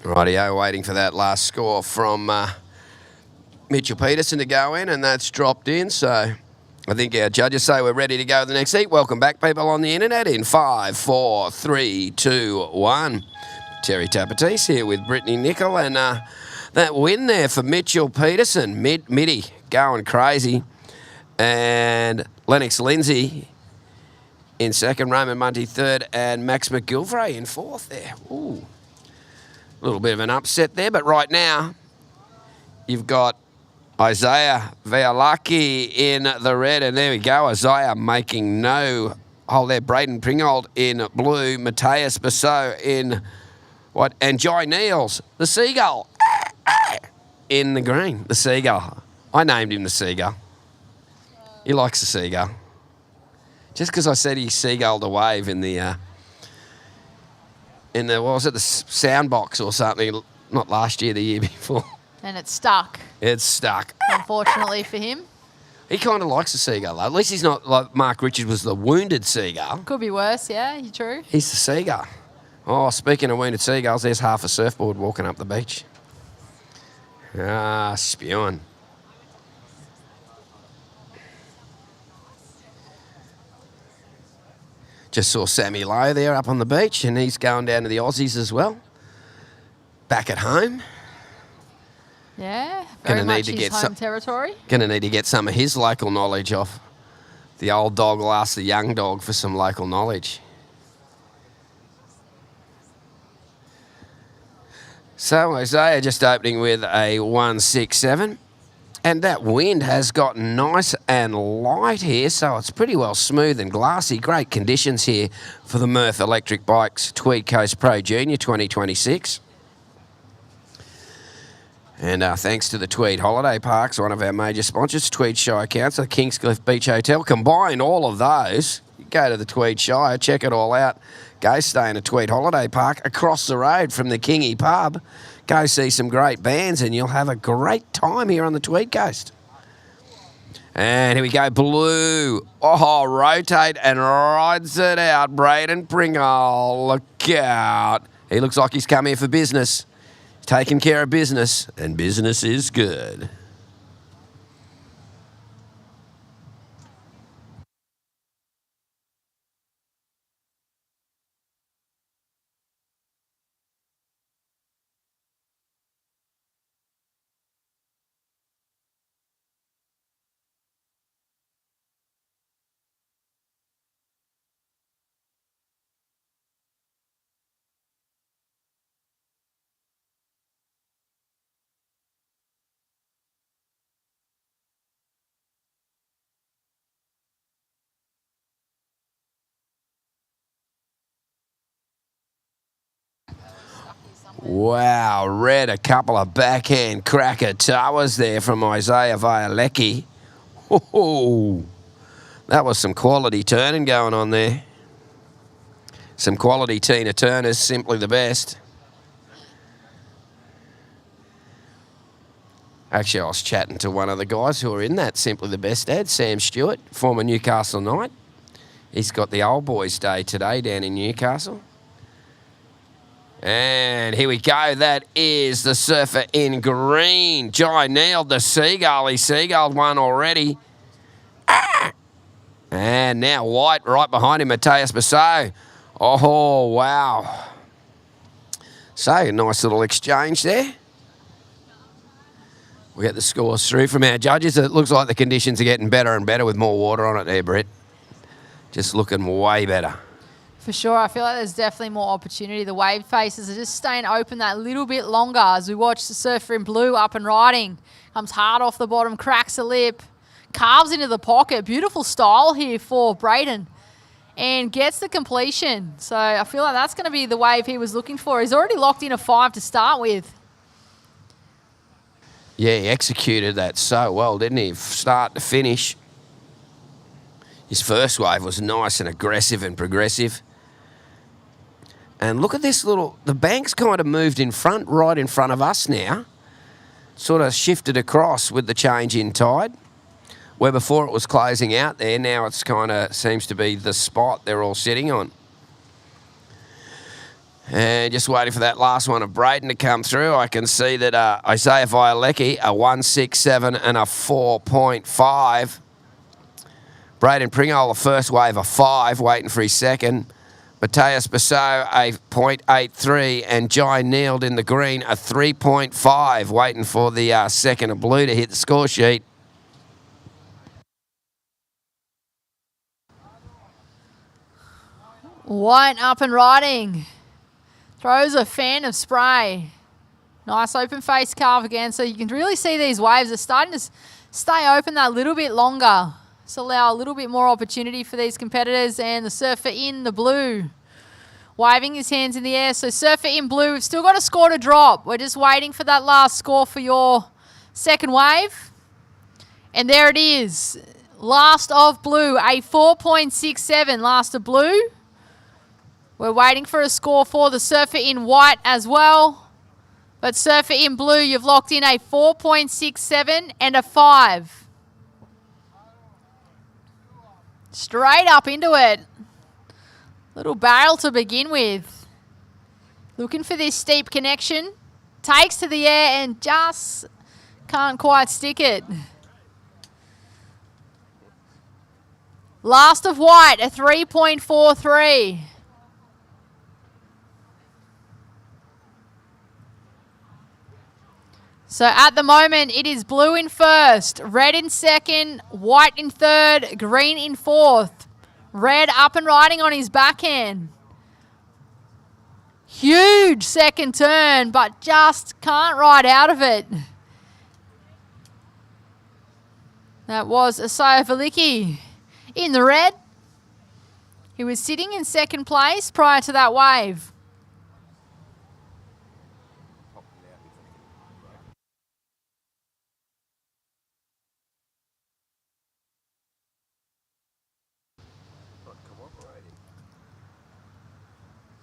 Rightio, waiting for that last score from Mitchell Peterson to go in, and that's dropped in. So I think our judges say we're ready to go to the next heat. Welcome back, people on the internet, in 5, 4, 3, 2, 1. Terry Tapatis here with Brittany Nicol, and that win there for Mitchell Peterson. Mitty going crazy. And Lennox Lindsay in second, Roman Munty third, and Max McGillivray in fourth there. Ooh. A little bit of an upset there, but right now you've got Isaiah Vialaki in the red, and there we go. Isaiah making no hole there. Braden Pringold in blue, Mateus Basso in white, and Jai Neals, the seagull, in the green. The seagull. I named him the seagull. He likes the seagull. Just because I said he seagulled a wave in the what was it, the sound box or something, not last year, the year before. And it's stuck. It's stuck. Unfortunately for him. He kind of likes the seagull, though. At least he's not like Mark Richards was the wounded seagull. Could be worse, yeah, you're true. He's the seagull. Oh, speaking of wounded seagulls, there's half a surfboard walking up the beach. Ah, spewing. Just saw Sammy Lowe there up on the beach, and he's going down to the Aussies as well. back at home. Yeah, very much his home territory. Going to need to get some of his local knowledge off. The old dog will ask the young dog for some local knowledge. So Isaiah just opening with a 167. And that wind has gotten nice and light here, so it's pretty well smooth and glassy. Great conditions here for the MURF Electric Bikes Tweed Coast Pro Junior 2026. And thanks to the Tweed Holiday Parks, one of our major sponsors, Tweed Shire Council, Kingscliff Beach Hotel. Combine all of those, you go to the Tweed Shire, check it all out. Go stay in a Tweed Holiday Park across the road from the Kingy Pub. Go see some great bands and you'll have a great time here on the Tweed Coast. And here we go, Blue. Oh, rotate and rides it out. Braden Pringle, look out. He looks like he's come here for business. He's taking care of business, and business is good. Wow, read a couple of backhand cracker towers there from Isaiah Violecki. Oh, that was some quality turning going on there. Some quality Tina Turners, simply the best. Actually, I was chatting to one of the guys who are in that Simply the Best ad, Sam Stewart, former Newcastle Knight. He's got the old boys' day today down in Newcastle. And here we go. That is the surfer in green. Jai Neal, the Seagull. He Seagulled one already. And now White right behind him, Matthias Basso. Oh, wow. So, a nice little exchange there. We get the scores through from our judges. It looks like the conditions are getting better and better with more water on it there, Brett. Just looking way better. For sure. I feel like there's definitely more opportunity. The wave faces are just staying open that little bit longer as we watch the surfer in blue up and riding. Comes hard off the bottom, cracks a lip, carves into the pocket. Beautiful style here for Braden. And gets the completion. So I feel like that's going to be the wave he was looking for. He's already locked in a 5 to start with. Yeah, he executed that so well, didn't he? Start to finish. His first wave was nice and aggressive and progressive. And look at this little, the bank's kind of moved in front, right in front of us now. Sort of shifted across with the change in tide. Where before it was closing out there, now it's kind of seems to be the spot they're all sitting on. And just waiting for that last one of Braden to come through. I can see that Isaiah Violecki, a 167 and a 4.5. Braden Pringle, the first wave, a 5, waiting for his second. Matthias Basso, a 0.83, and Jai Neal in the green, a 3.5, waiting for the second of blue to hit the score sheet. White up and riding. Throws a fan of spray. Nice open face carve again. So you can really see these waves are starting to stay open that little bit longer. So allow a little bit more opportunity for these competitors. And the surfer in the blue, waving his hands in the air. So surfer in blue, we've still got a score to drop. We're just waiting for that last score for your second wave. And there it is. Last of blue, a 4.67. Last of blue. We're waiting for a score for the surfer in white as well. But surfer in blue, you've locked in a 4.67 and a 5. Straight up into it. Little barrel to begin with. Looking for this steep connection. Takes to the air and just can't quite stick it. Last of white, a 3.43. So at the moment, it is blue in first, red in second, white in third, green in fourth. Red up and riding on his backhand. Huge second turn, but just can't ride out of it. That was Asaya Velicki in the red. He was sitting in second place prior to that wave.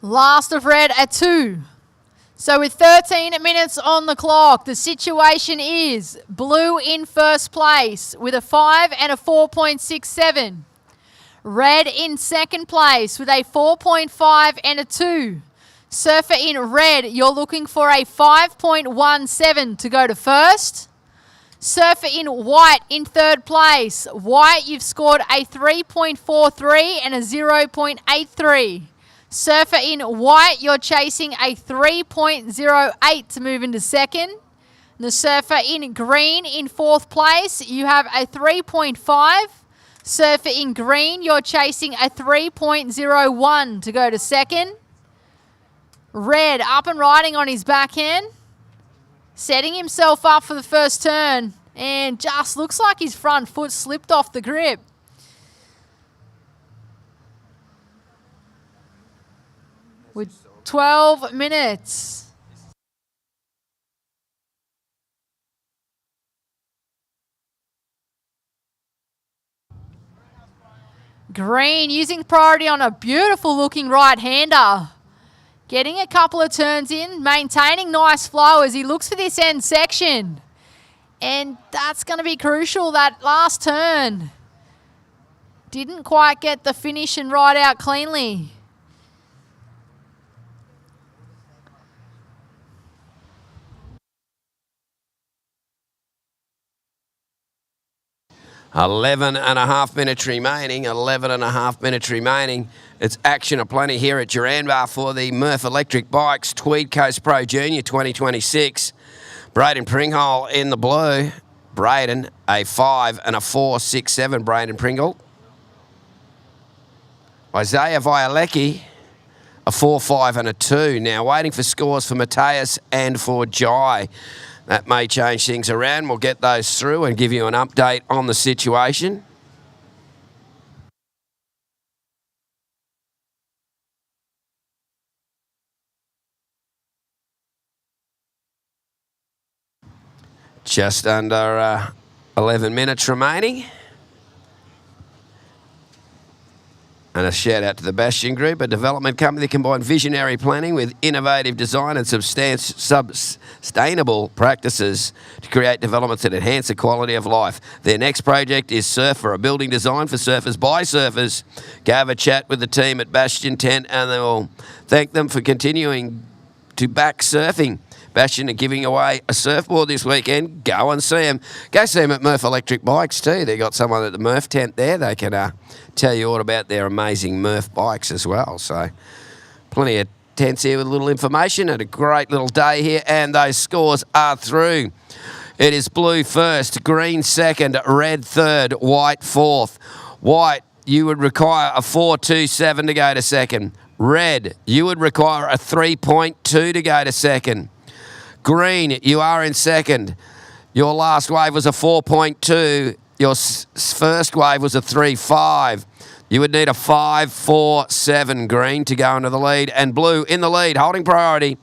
Last of red at 2. So with 13 minutes on the clock, the situation is blue in first place with a 5 and a 4.67. Red in second place with a 4.5 and a 2. Surfer in red, you're looking for a 5.17 to go to first. Surfer in white in third place. White, you've scored a 3.43 and a 0.83. Surfer in white, you're chasing a 3.08 to move into second. The surfer in green in fourth place, you have a 3.5. Surfer in green, you're chasing a 3.01 to go to second. Red up and riding on his backhand, setting himself up for the first turn, and just looks like his front foot slipped off the grip. With 12 minutes. Green using priority on a beautiful looking right-hander. Getting a couple of turns in, maintaining nice flow as he looks for this end section. And that's going to be crucial, that last turn. Didn't quite get the finish and ride out cleanly. 11.5 minutes remaining. 11.5 minutes remaining. It's action aplenty here at Duranbar for the MURF Electric Bikes Tweed Coast Pro Junior 2026. Braden Pringle in the blue. Braden, a 5 and a 4.67. Braden Pringle. Isaiah Violecki, a 4.5 and a 2. Now waiting for scores for Matthias and for Jai. That may change things around. We'll get those through and give you an update on the situation. Just under 11 minutes remaining. And a shout out to the Bastion Group, a development company that combines visionary planning with innovative design and sustainable practices to create developments that enhance the quality of life. Their next project is Surfer, a building design for surfers by surfers. Go have a chat with the team at Bastion Tent and they will thank them for continuing to back surfing. Bastion are giving away a surfboard this weekend. Go and see them. Go see them at MURF Electric Bikes too. They've got someone at the MURF tent there. They can tell you all about their amazing MURF bikes as well. So plenty of tents here with a little information. Had a great little day here and those scores are through. It is blue first, green second, red third, white fourth. White, you would require a 4.27 to go to second. Red, you would require a 3.2 to go to second. Green, you are in second. Your last wave was a 4.2. Your first wave was a 3.5. You would need a 5.47 green to go into the lead. And blue in the lead, holding priority.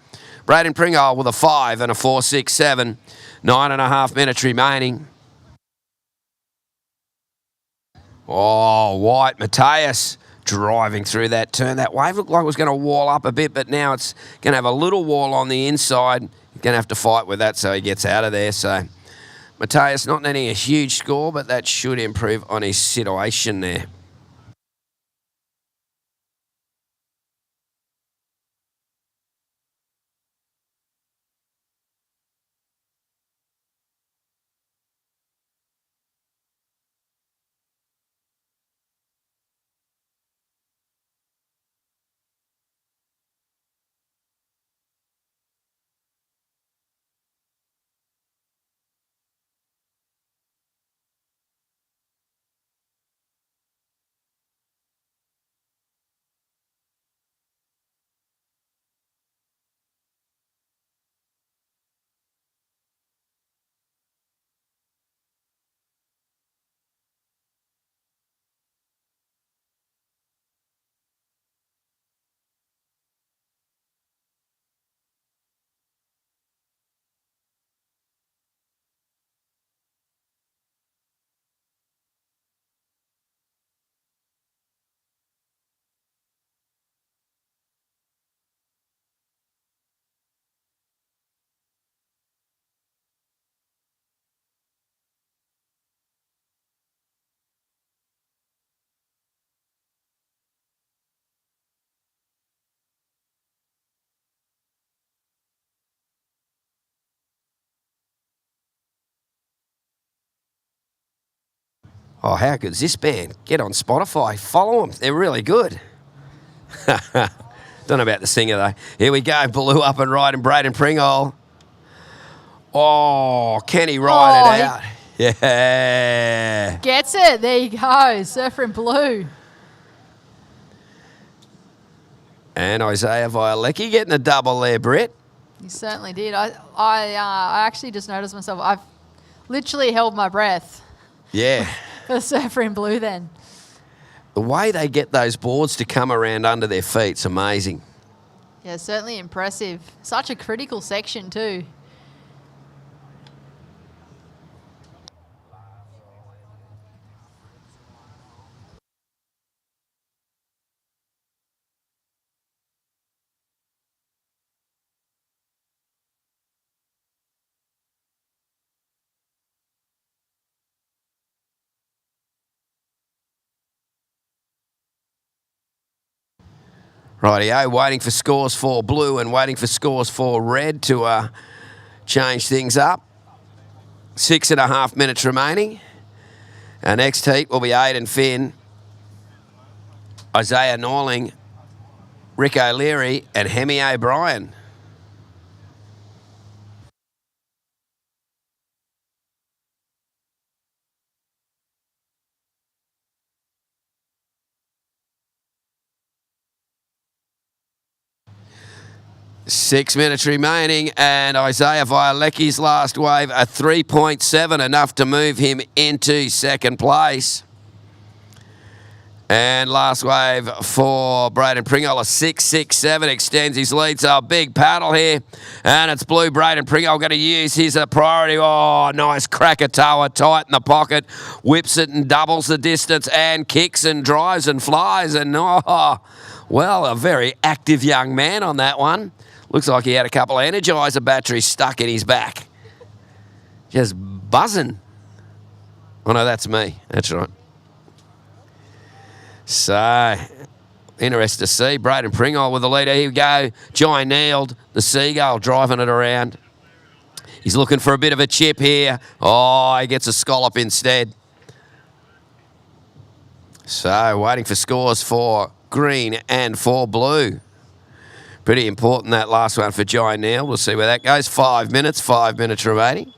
Braden Pringle with a 5 and a 4.67. 9.5 minutes remaining. Oh, white Matthias driving through that turn. That wave looked like it was going to wall up a bit, but now it's going to have a little wall on the inside. He's going to have to fight with that so he gets out of there. So Matthias not netting a huge score, but that should improve on his situation there. Oh, how good's this band? Get on Spotify. Follow them. They're really good. Don't know about the singer, though. Here we go. Blue up and right and Braden Pringle. Oh, can he ride it out? Yeah. Gets it. There you go. Surfer in blue. And Isaiah Violecki getting a double there, Britt. He certainly did. I actually just noticed myself. I've literally held my breath. Yeah. For the surfer in blue then. The way they get those boards to come around under their feet's amazing. Yeah, certainly impressive. Such a critical section too. Rightio, waiting for scores for blue and waiting for scores for red to change things up. 6.5 minutes remaining. Our next heat will be Aidan Finn, Isaiah Norling, Rick O'Leary and Hemi O'Brien. Six minutes remaining, and Isaiah Violecki's last wave, a 3.7, enough to move him into second place. And last wave for Braden Pringle, a 6.67, extends his lead, so a big paddle here. And it's blue. Braden Pringle going to use his priority. Oh, nice Krakatoa, tight in the pocket, whips it and doubles the distance and kicks and drives and flies. And, oh, well, a very active young man on that one. Looks like he had a couple of Energizer batteries stuck in his back. Just buzzing. Oh, no, that's me. That's right. So, interesting to see. Braden Pringle with the leader. Here we go. Jai Neald, the Seagull, driving it around. He's looking for a bit of a chip here. Oh, he gets a scallop instead. So, waiting for scores for green and for blue. Pretty important, that last one for Jai Neal. We'll see where that goes. 5 minutes remaining.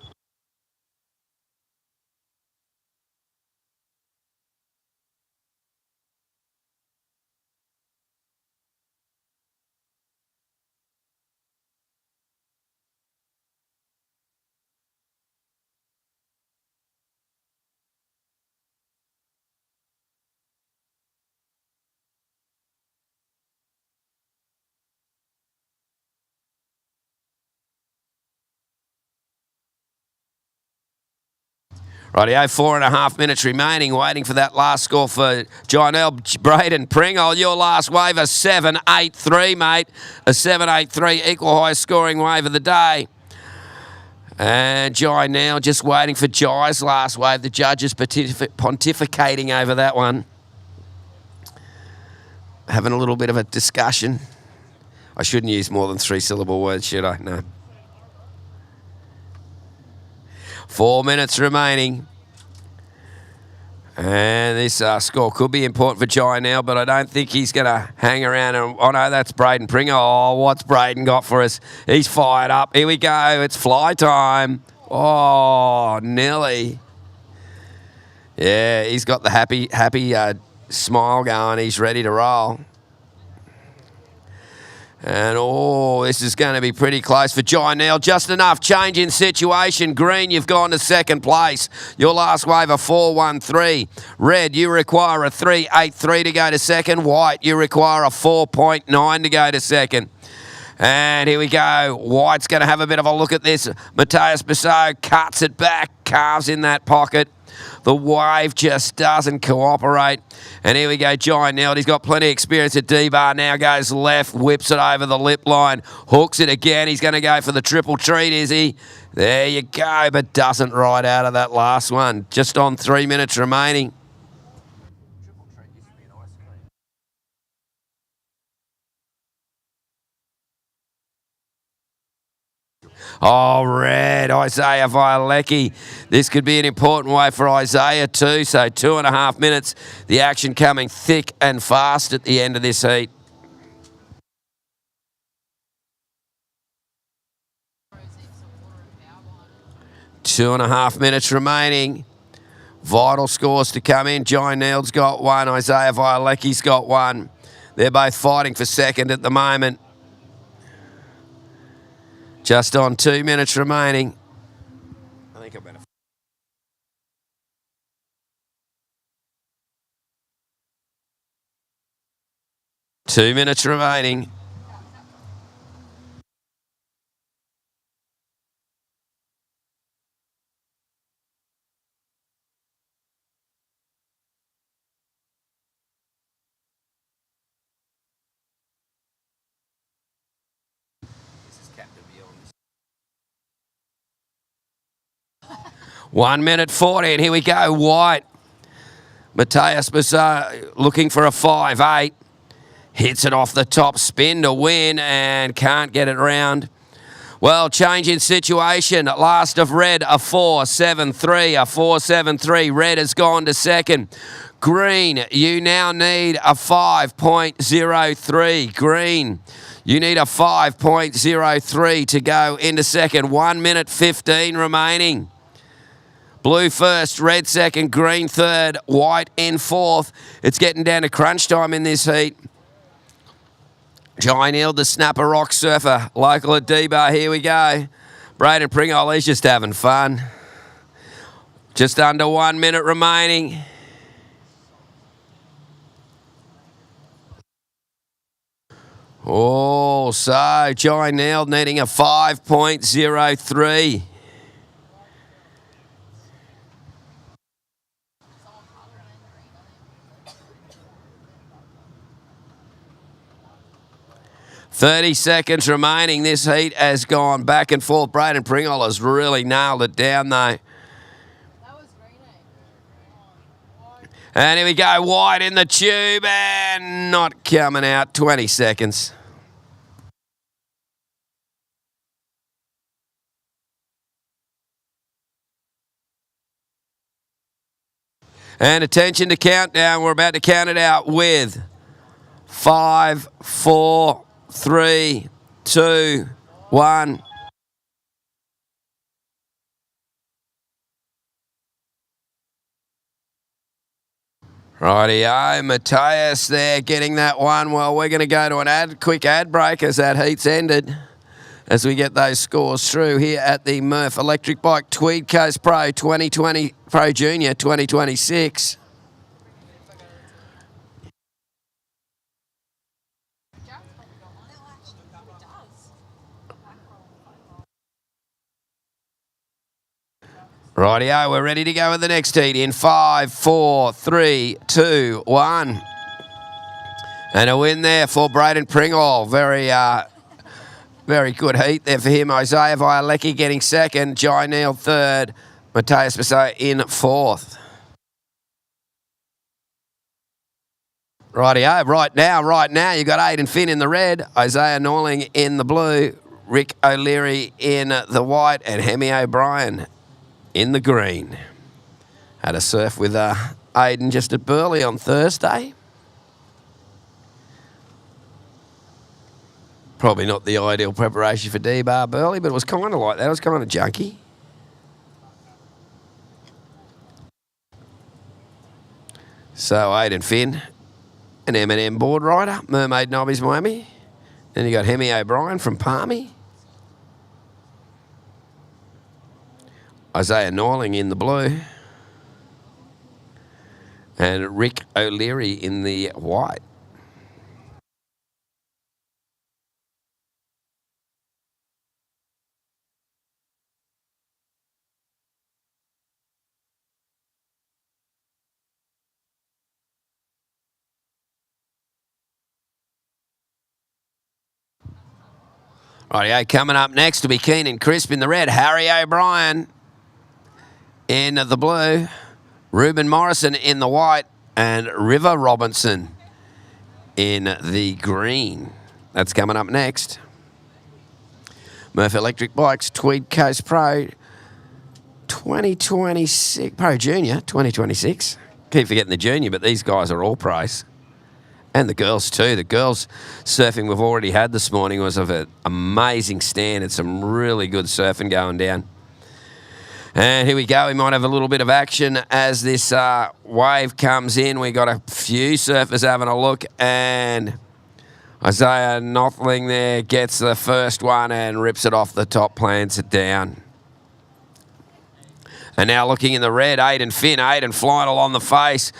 Rightio, 4.5 minutes remaining, waiting for that last score for John L. Braden Pringle. Your last wave, a 7.83, mate. A 7.83, equal highest scoring wave of the day. And Jai now just waiting for Jai's last wave. The judges pontificating over that one. Having a little bit of a discussion. I shouldn't use more than 3-syllable words, should I? No. 4 minutes remaining. And this score could be important for Jai now, but I don't think he's going to hang around. Oh, no, that's Braden Pringle. Oh, what's Braden got for us? He's fired up. Here we go. It's fly time. Oh, Nelly. Yeah, he's got the happy smile going. He's ready to roll. And, oh, this is going to be pretty close for Jai Neal. Just enough change in situation. Green, you've gone to second place. Your last wave, a 4.13. Red, you require a 3.83 to go to second. White, you require a 4.9 to go to second. And here we go. White's going to have a bit of a look at this. Mateus Bissau cuts it back, carves in that pocket. The wave just doesn't cooperate. And here we go, Jai Neal. He's got plenty of experience at D-bar. Now goes left, whips it over the lip line, hooks it again. He's going to go for the triple treat, is he? There you go, but doesn't ride out of that last one. Just on 3 minutes remaining. Oh, red, Isaiah Violecki. This could be an important way for Isaiah too. So 2.5 minutes. The action coming thick and fast at the end of this heat. Two and a half minutes remaining. Vital scores to come in. Jai Neald's got one. Isaiah Violecki's got one. They're both fighting for second at the moment. Just on 2 minutes remaining. I think I better. 2 minutes remaining. One minute 40, and here we go. White. Mateus Bazaar looking for a 5-8. Hits it off the top spin to win and can't get it round. Well, change in situation. Last of red, a 4-7-3. A 4-7-3. Red has gone to second. Green, you now need a 5.03. Green, you need a 5.03 to go into second. 1 minute 15 remaining. Blue first, red second, green third, white in fourth. It's getting down to crunch time in this heat. Jai Neald, the snapper rock surfer, local at D-Bar. Here we go. Braden Pringole, he's just having fun. Just under 1 minute remaining. Oh, so Jai Neald needing a 5.03. .30 seconds remaining. This heat has gone back and forth. Braden Pringole has really nailed it down, though. And here we go. White in the tube and not coming out. 20 seconds. And attention to countdown. We're about to count it out with 5, 4, 3, 2, 1. Rightio, Mateus there getting that one. Well, we're going to go to an quick ad break as that heat's ended, as we get those scores through here at the MURF Electric Bike Tweed Coast Pro 2020 Pro Junior 2026. Rightio, we're ready to go with the next heat in 5, 4, 3, 2, 1. And a win there for Braden Pringole. Very good heat there for him. Isaiah Violecki getting second. Jai Neald third. Mateus Bazaar in fourth. Rightio, right now, you've got Aidan Finn in the red, Isaiah Norling in the blue, Rick O'Leary in the white, and Hemi O'Brien in the green. Had a surf with Aidan just at Burleigh on Thursday. Probably not the ideal preparation for D-Bar Burleigh, but it was kind of like that. It was kind of junky. So Aidan Finn, an M&M board rider, Mermaid Nobbies Miami. Then you got Hemi O'Brien from Palmy. Isaiah Norling in the blue. And Rick O'Leary in the white. Rightio, coming up next to be keen and crisp in the red, Harry O'Brien in the blue, Ruben Morrison in the white, and River Robinson in the green. That's coming up next. MURF Electric Bikes, Tweed Coast Pro 2026, Pro Junior 2026. Keep forgetting the junior, but these guys are all pros. And the girls too. The girls surfing we've already had this morning was of an amazing standard. Some really good surfing going down. And here we go. We might have a little bit of action as this wave comes in. We got a few surfers having a look, and Isaiah Nothling there gets the first one and rips it off the top, plants it down. And now looking in the red, Aiden Finn. Aiden flying along the face.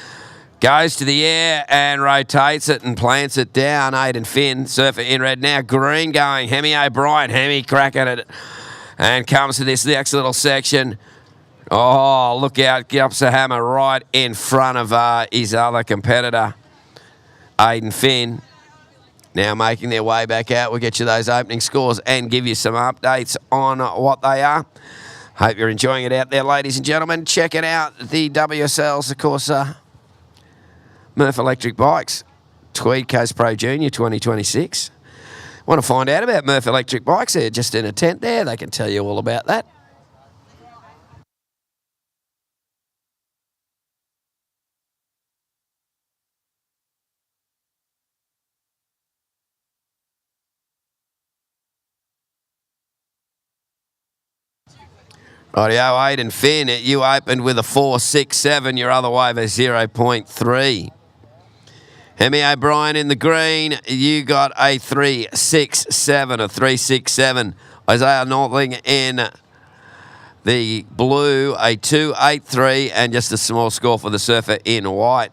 Goes to the air and rotates it and plants it down. Aiden Finn, surfer in red. Now green going. Hemi O'Brien. Hemi cracking it. And comes to this next little section. Oh, look out. Drops the hammer right in front of his other competitor, Aiden Finn. Now making their way back out. We'll get you those opening scores and give you some updates on what they are. Hope you're enjoying it out there, ladies and gentlemen. Check it out. The WSLs, of course, MURF Electric Bikes, Tweed Coast Pro Junior 2026. Want to find out about MURF Electric Bikes? They're just in a tent there. They can tell you all about that. Rightio, Aiden Finn, you opened with a 4.67, your other wave a 0.3. Hemi O'Brien in the green, you got a 3.67, a 3.67. Isaiah Northling in the blue, a 2.83, and just a small score for the surfer in white.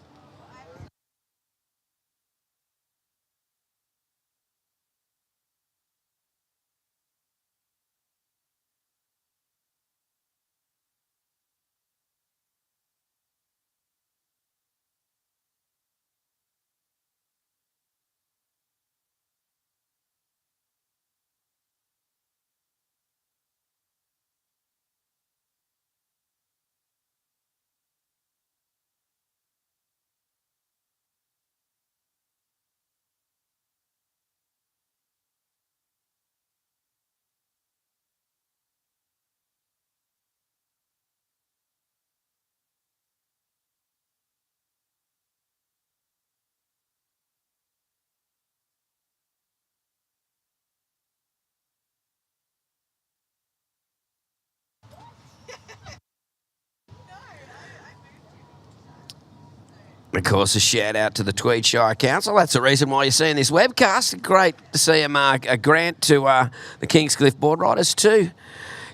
Of course, a shout out to the Tweed Shire Council. That's the reason why you're seeing this webcast. Great to see a grant to the Kingscliff Board Riders to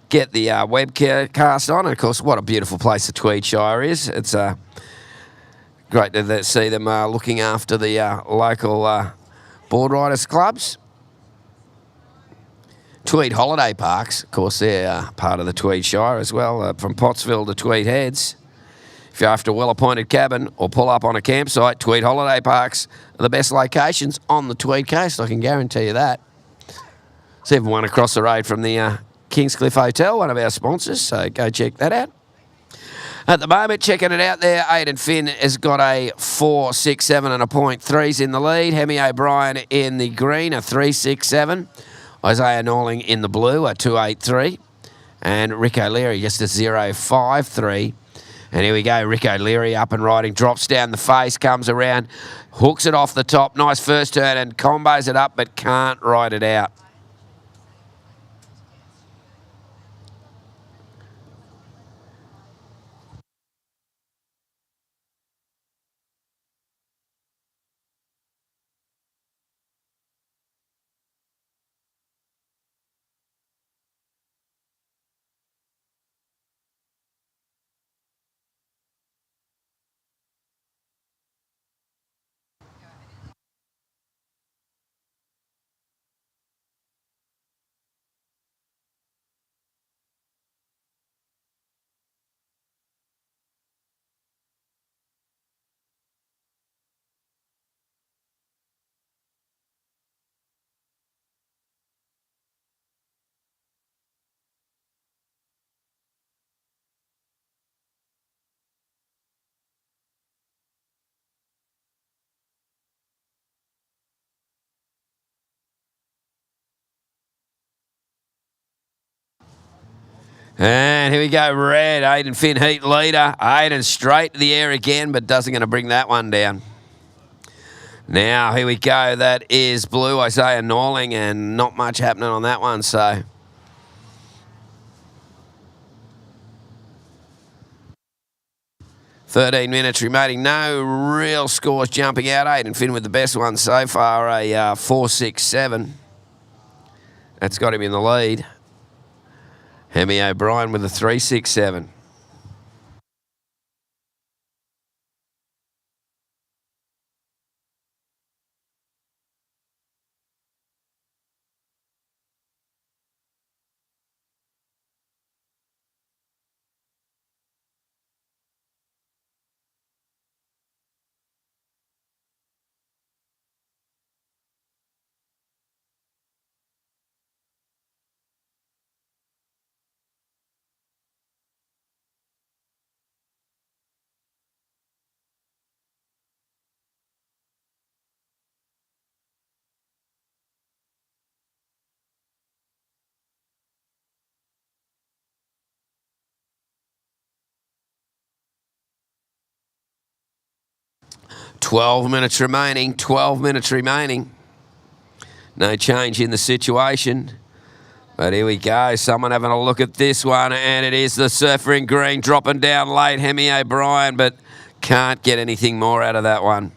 get the webcast on. And of course, what a beautiful place the Tweed Shire is. It's great to see them looking after the local board riders clubs. Tweed Holiday Parks, of course, they're part of the Tweed Shire as well, from Pottsville to Tweed Heads. If you're after a well-appointed cabin or pull up on a campsite, Tweed Holiday Parks are the best locations on the Tweed Coast, I can guarantee you that. There's even one across the road from the Kingscliff Hotel, one of our sponsors, so go check that out. At the moment, checking it out there, Aiden Finn has got a 4.67 and a 0.3's in the lead. Hemi O'Brien in the green, a 3.67. Isaiah Norling in the blue, a 2.83. And Rick O'Leary just a 0.53. And here we go, Rick O'Leary up and riding, drops down the face, comes around, hooks it off the top, nice first turn and combos it up but can't ride it out. And here we go, red. Aiden Finn, heat leader. Aiden straight to the air again, but doesn't going to bring that one down. Now, here we go. That is blue, Isaiah Norling, and not much happening on that one, so... 13 minutes remaining. No real scores jumping out. Aiden Finn with the best one so far, a 4.67. That's got him in the lead. Hemi O'Brien with a 3.67. Twelve minutes remaining. 12 minutes remaining. No change in the situation. But here we go. Someone having a look at this one, and it is the surfer in green dropping down late, Hemi O'Brien, but can't get anything more out of that one.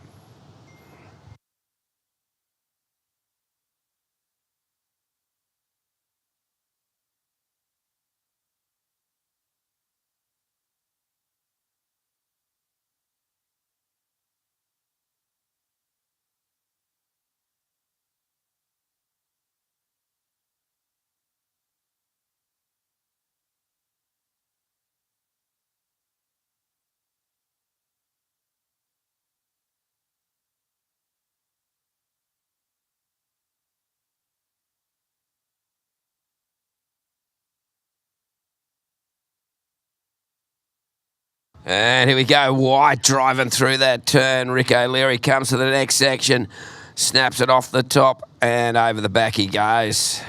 And here we go, White driving through that turn. Rick O'Leary comes to the next section, snaps it off the top, and over the back he goes.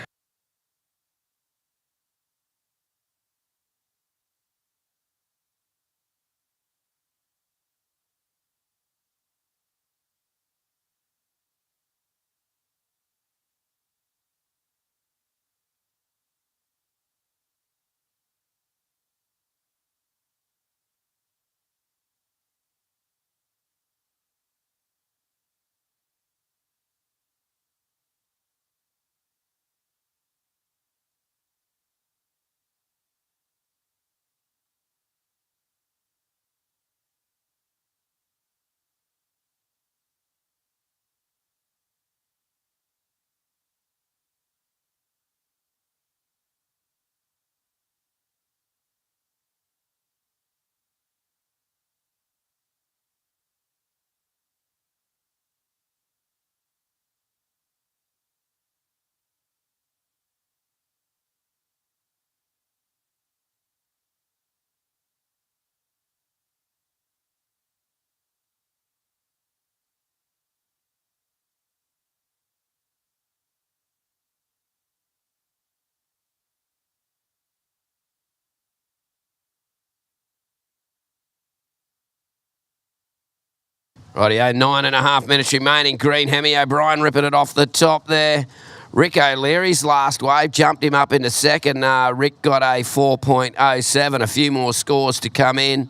Rightio, 9.5 minutes remaining. Green, Hemi O'Brien ripping it off the top there. Rick O'Leary's last wave jumped him up into second. Rick got a 4.07. A few more scores to come in.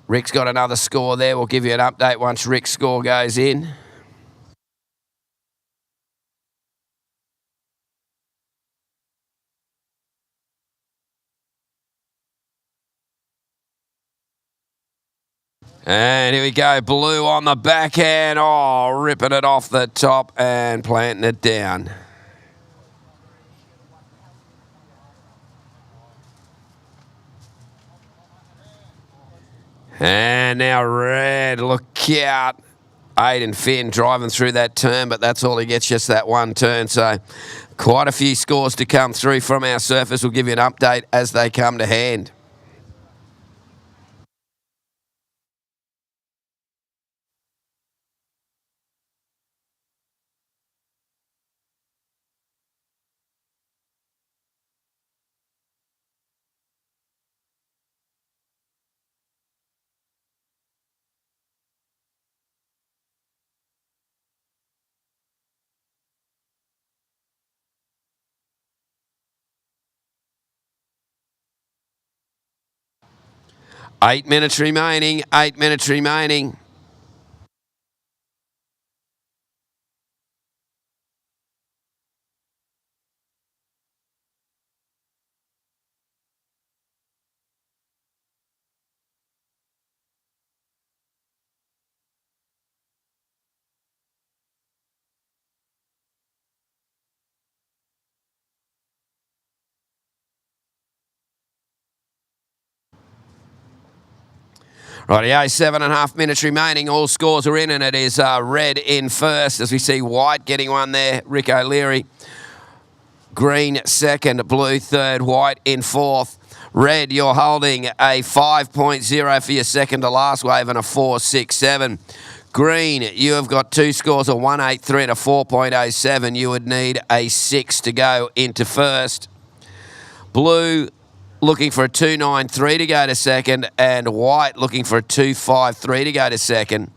Rick's got another score there. We'll give you an update once Rick's score goes in. And here we go, blue on the backhand. Oh, ripping it off the top and planting it down. And now red, look out. Aiden Finn driving through that turn, but that's all he gets, just that one turn. So quite a few scores to come through from our surfers. We'll give you an update as they come to hand. 8 minutes remaining. 8 minutes remaining. Rightio, 7.5 minutes remaining. All scores are in, and it is red in first as we see white getting one there. Rick O'Leary. Green second, blue third, white in fourth. Red, you're holding a 5.0 for your second to last wave and a 4.67. Green, you have got two scores, a 1.83 and a 4.07. You would need a 6 to go into first. Blue, looking for a 2.93 to go to second, and white looking for a 2.53 to go to second.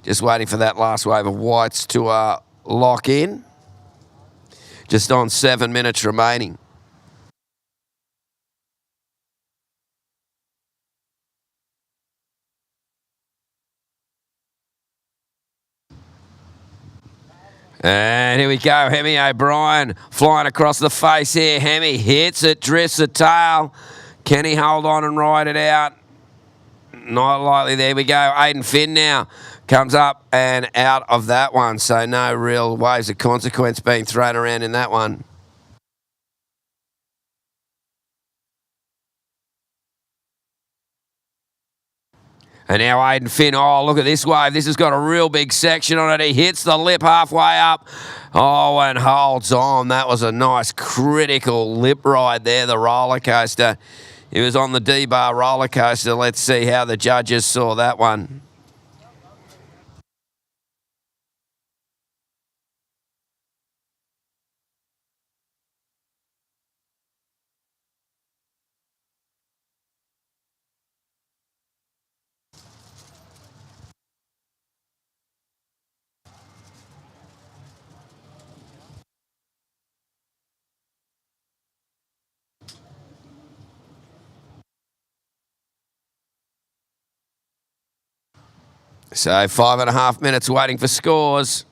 Just waiting for that last wave of whites to lock in. Just on 7 minutes remaining. And here we go, Hemi O'Brien flying across the face here. Hemi hits it, drifts the tail. Can he hold on and ride it out? Not likely. There we go. Aiden Finn now comes up and out of that one. So no real waves of consequence being thrown around in that one. And now Aiden Finn, oh, look at this wave. This has got a real big section on it. He hits the lip halfway up. Oh, and holds on. That was a nice critical lip ride there, the roller coaster. He was on the D-bar roller coaster. Let's see how the judges saw that one. So 5.5 minutes waiting for scores.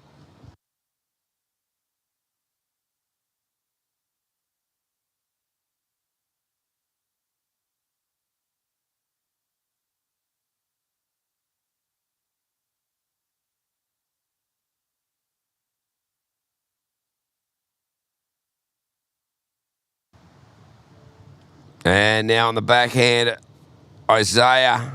And now on the backhand, Isaiah.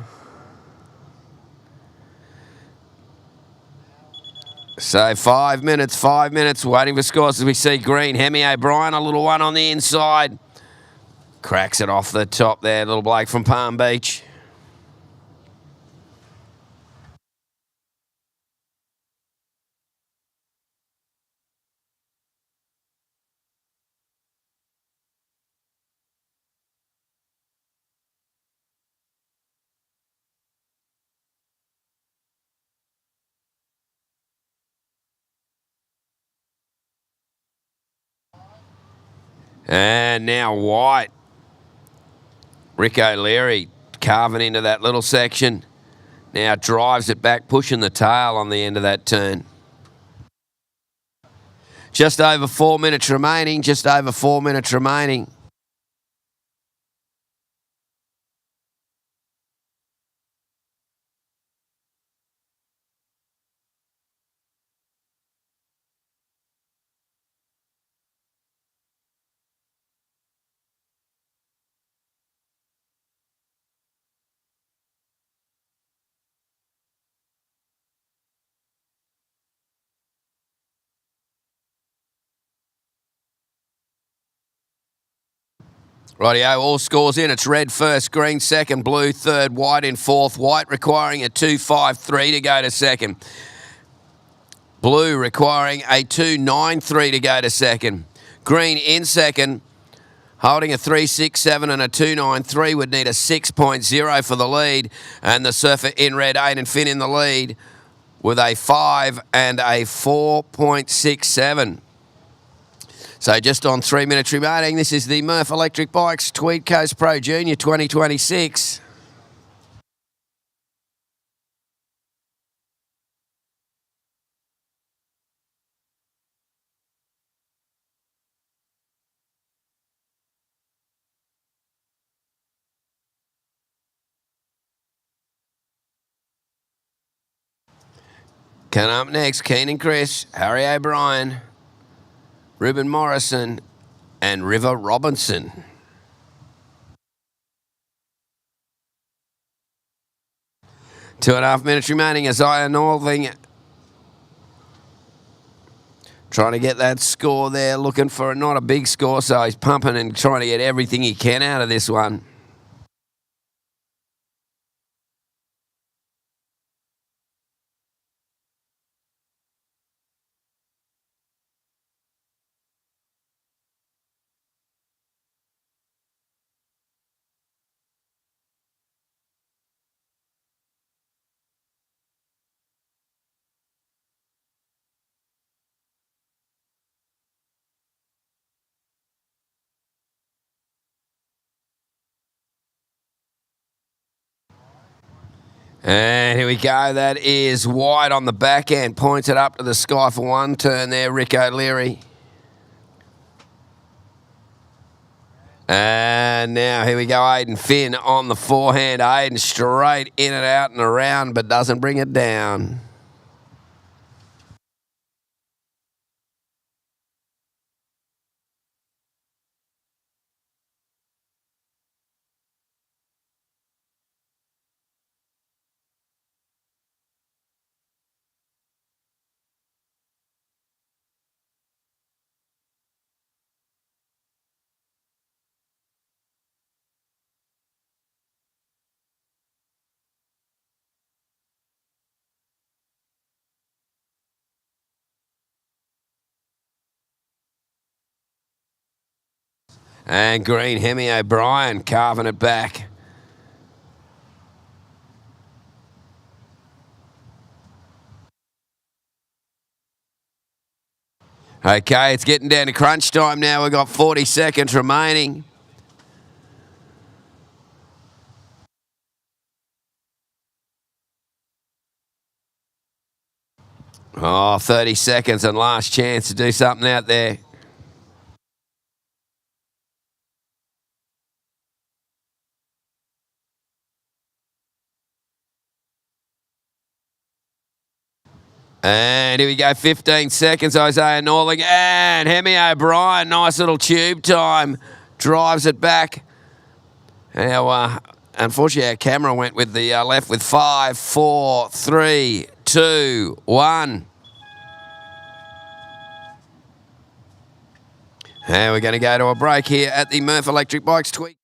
So 5 minutes waiting for scores as we see green. Hemi O'Brien, a little one on the inside. Cracks it off the top there, little bloke from Palm Beach. And now white. Rick O'Leary carving into that little section. Now drives it back, pushing the tail on the end of that turn. Just over 4 minutes remaining, just over 4 minutes remaining. Rightio, all scores in. It's red first, green second, blue third, white in fourth. White requiring a 2.53 to go to second. Blue requiring a 2.93 to go to second. Green in second, holding a 3.67 and a 2.93, would need a 6.0 for the lead. And the surfer in red, Aiden Finn in the lead with a 5 and a 4.67. So just on 3 minutes remaining, this is the MURF Electric Bikes Tweed Coast Pro Junior 2026. Coming up next, Keenan Chris, Harry O'Brien, Ruben Morrison, and River Robinson. Two and a half minutes remaining as Isaiah Northing trying to get that score there, looking for not a big score, so he's pumping and trying to get everything he can out of this one. And here we go. That is wide on the back end. Points it up to the sky for one turn there, Rick O'Leary. And now here we go, Aidan Finn on the forehand. Aidan straight in and out and around, but doesn't bring it down. And green, Hemi O'Brien carving it back. Okay, it's getting down to crunch time now. We've got 40 seconds remaining. Oh, 30 seconds and last chance to do something out there. And here we go, 15 seconds, Isaiah Norling. And Hemi O'Brien, nice little tube time. Drives it back. Now, unfortunately, our camera went with the left with 5, 4, 3, 2, 1. And we're going to go to a break here at the MURF Electric Bikes Tweed.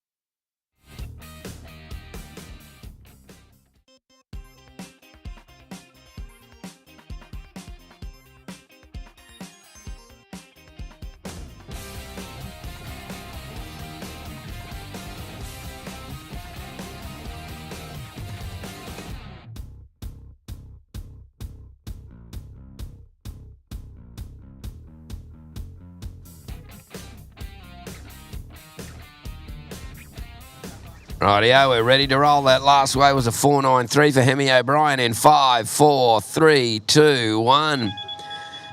Rightio, we're ready to roll. That last way was a 4.93 for Hemi O'Brien in 5, 4, 3, 2, 1.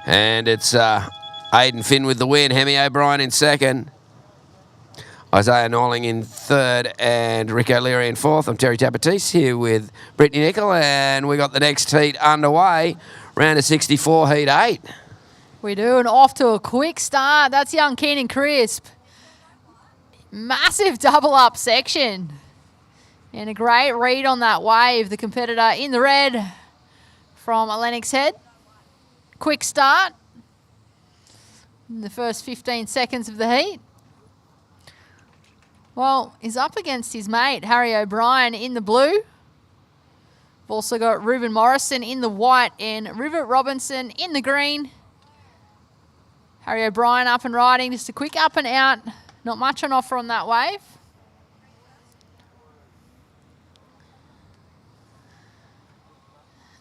And it's Aidan Finn with the win. Hemi O'Brien in second. Isaiah Norling in third and Rick O'Leary in fourth. I'm Terry Tabatiste here with Brittany Nicol, and we got the next heat underway. Round of 64, heat 8. We do, and off to a quick start. That's young Keenan Crisp. Massive double up section. And a great read on that wave. The competitor in the red from Lennox Head. Quick start in the first 15 seconds of the heat. Well, he's up against his mate, Harry O'Brien, in the blue. We've also got Ruben Morrison in the white and River Robinson in the green. Harry O'Brien up and riding, just a quick up and out. Not much on offer on that wave.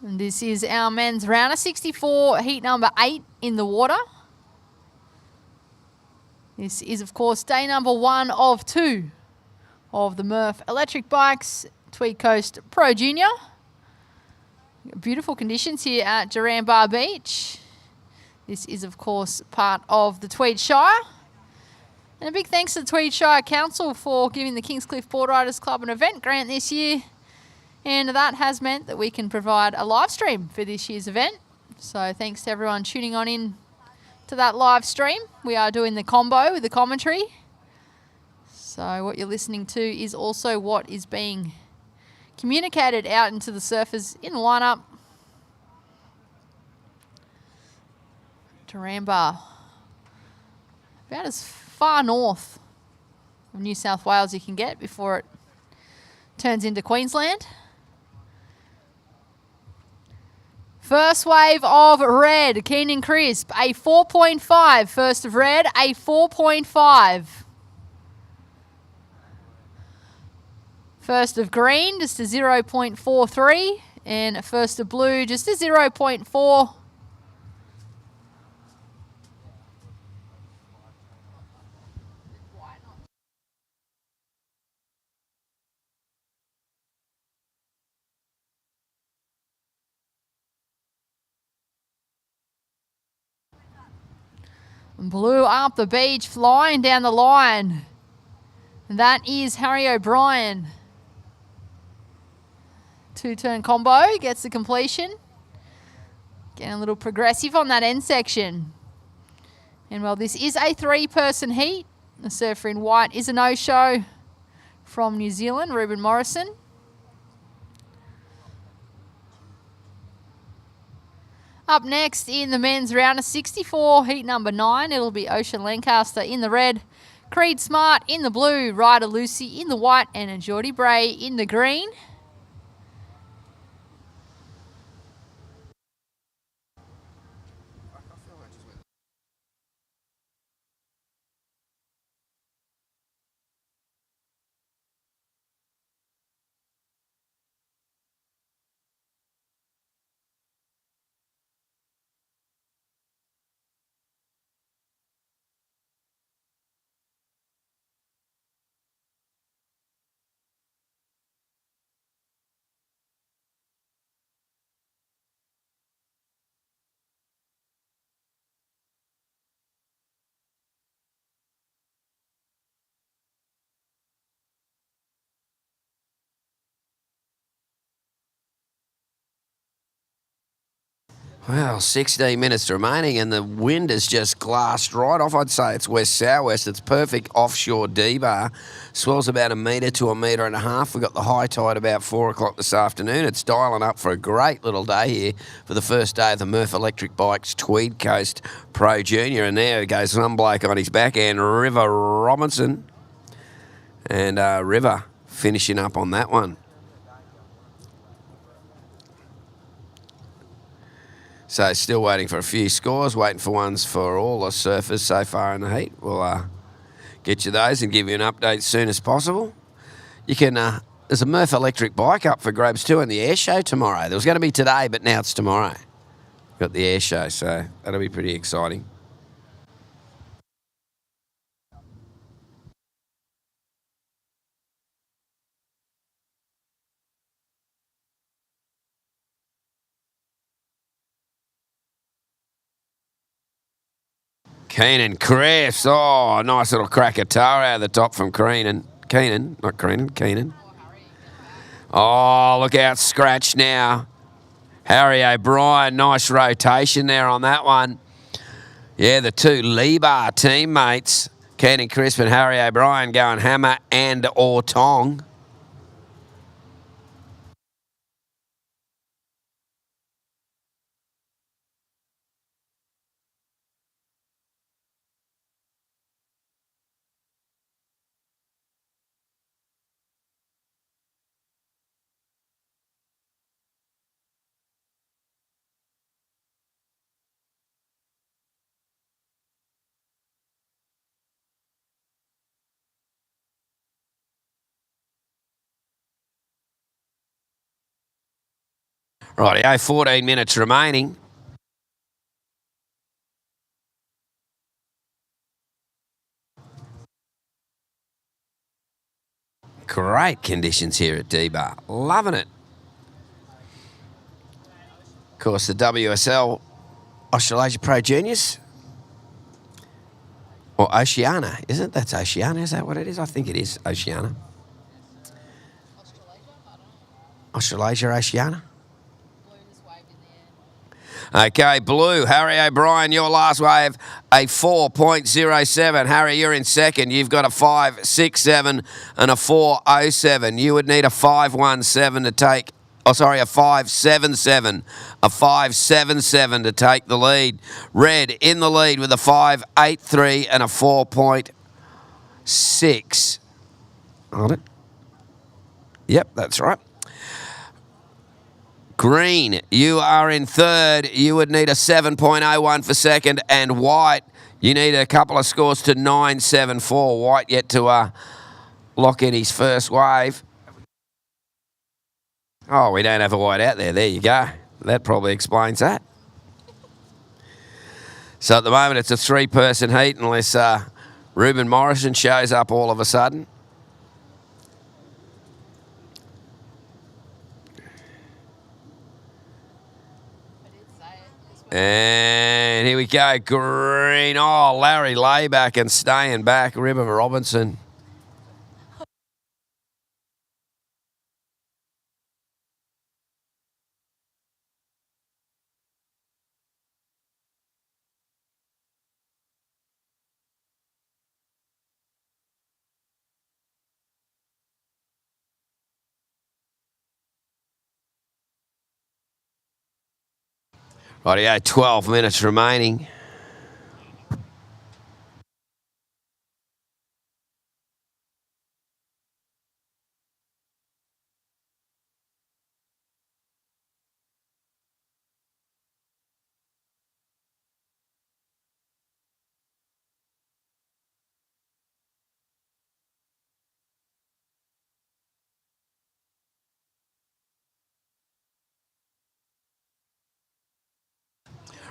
And this is our men's round of 64, heat number 8 in the water. This is, of course, day number 1 of 2 of the MURF Electric Bikes Tweed Coast Pro Junior. Beautiful conditions here at Duranbar Beach. This is, of course, part of the Tweed Shire. And a big thanks to the Tweed Shire Council for giving the Kingscliff Board Riders Club an event grant this year. And that has meant that we can provide a live stream for this year's event. So thanks to everyone tuning on in to that live stream. We are doing the combo with the commentary. So what you're listening to is also what is being communicated out into the surfers in the lineup. Taramba, about as far north of New South Wales you can get before it turns into Queensland. First wave of red, Keenan Crisp, a 4.5. First of red, a 4.5. First of green, just a 0.43. And first of blue, just a 0.4. Blue up the beach, flying down the line. That is Harry O'Brien. Two-turn combo, gets the completion. Getting a little progressive on that end section. And well, this is a three-person heat. The surfer in white is a no-show from New Zealand, Ruben Morrison. Up next in the men's round of 64, heat number 9, it'll be Ocean Lancaster in the red, Creed Smart in the blue, Ryder Lucy in the white, and a Geordie Bray in the green. Well, 16 minutes remaining and the wind has just glassed right off. I'd say it's west-southwest. It's perfect offshore D-bar. Swells about 1 metre to 1.5 metres. We've got the high tide about 4 o'clock this afternoon. It's dialing up for a great little day here for the first day of the MURF Electric Bikes Tweed Coast Pro Junior. And there goes some bloke on his backhand, River Robinson. And River finishing up on that one. So still waiting for a few scores, waiting for ones for all the surfers so far in the heat. We'll get you those and give you an update as soon as possible. You can, there's a MURF electric bike up for grabs too, and the air show tomorrow. There was going to be today, but now it's tomorrow. Got the air show, so that'll be pretty exciting. Keenan Crafts. Oh, nice little cracker toe out of the top from Keenan. Keenan. Oh, look out, scratch now. Harry O'Brien, nice rotation there on that one. Yeah, the two Lee-Bar teammates, Keenan Crisp and Harry O'Brien, going hammer and or tong. Rightio, 14 minutes remaining. Great conditions here at D-Bar. Loving it. Of course, the WSL Australasia Pro Juniors. Or Oceania, isn't it? That's Oceania, is that what it is? I think it is Oceania. Australasia, Oceania. Okay, blue, Harry O'Brien, your last wave, a 4.07. Harry, you're in second. You've got a 5.67 and a 4.07. You would need a 5.17 to take, a 5.77. A 5.77 to take the lead. Red in the lead with a 5.83 and a 4.6. On it. Yep, that's right. Green, you are in third. You would need a 7.01 for second. And white, you need a couple of scores to 9.74. White yet to lock in his first wave. Oh, we don't have a white out there. There you go. That probably explains that. So at the moment, it's a three-person heat unless Ruben Morrison shows up all of a sudden. And here we go, green. Oh, Larry Layback and staying back. River Robinson. Rightio, 12 minutes remaining.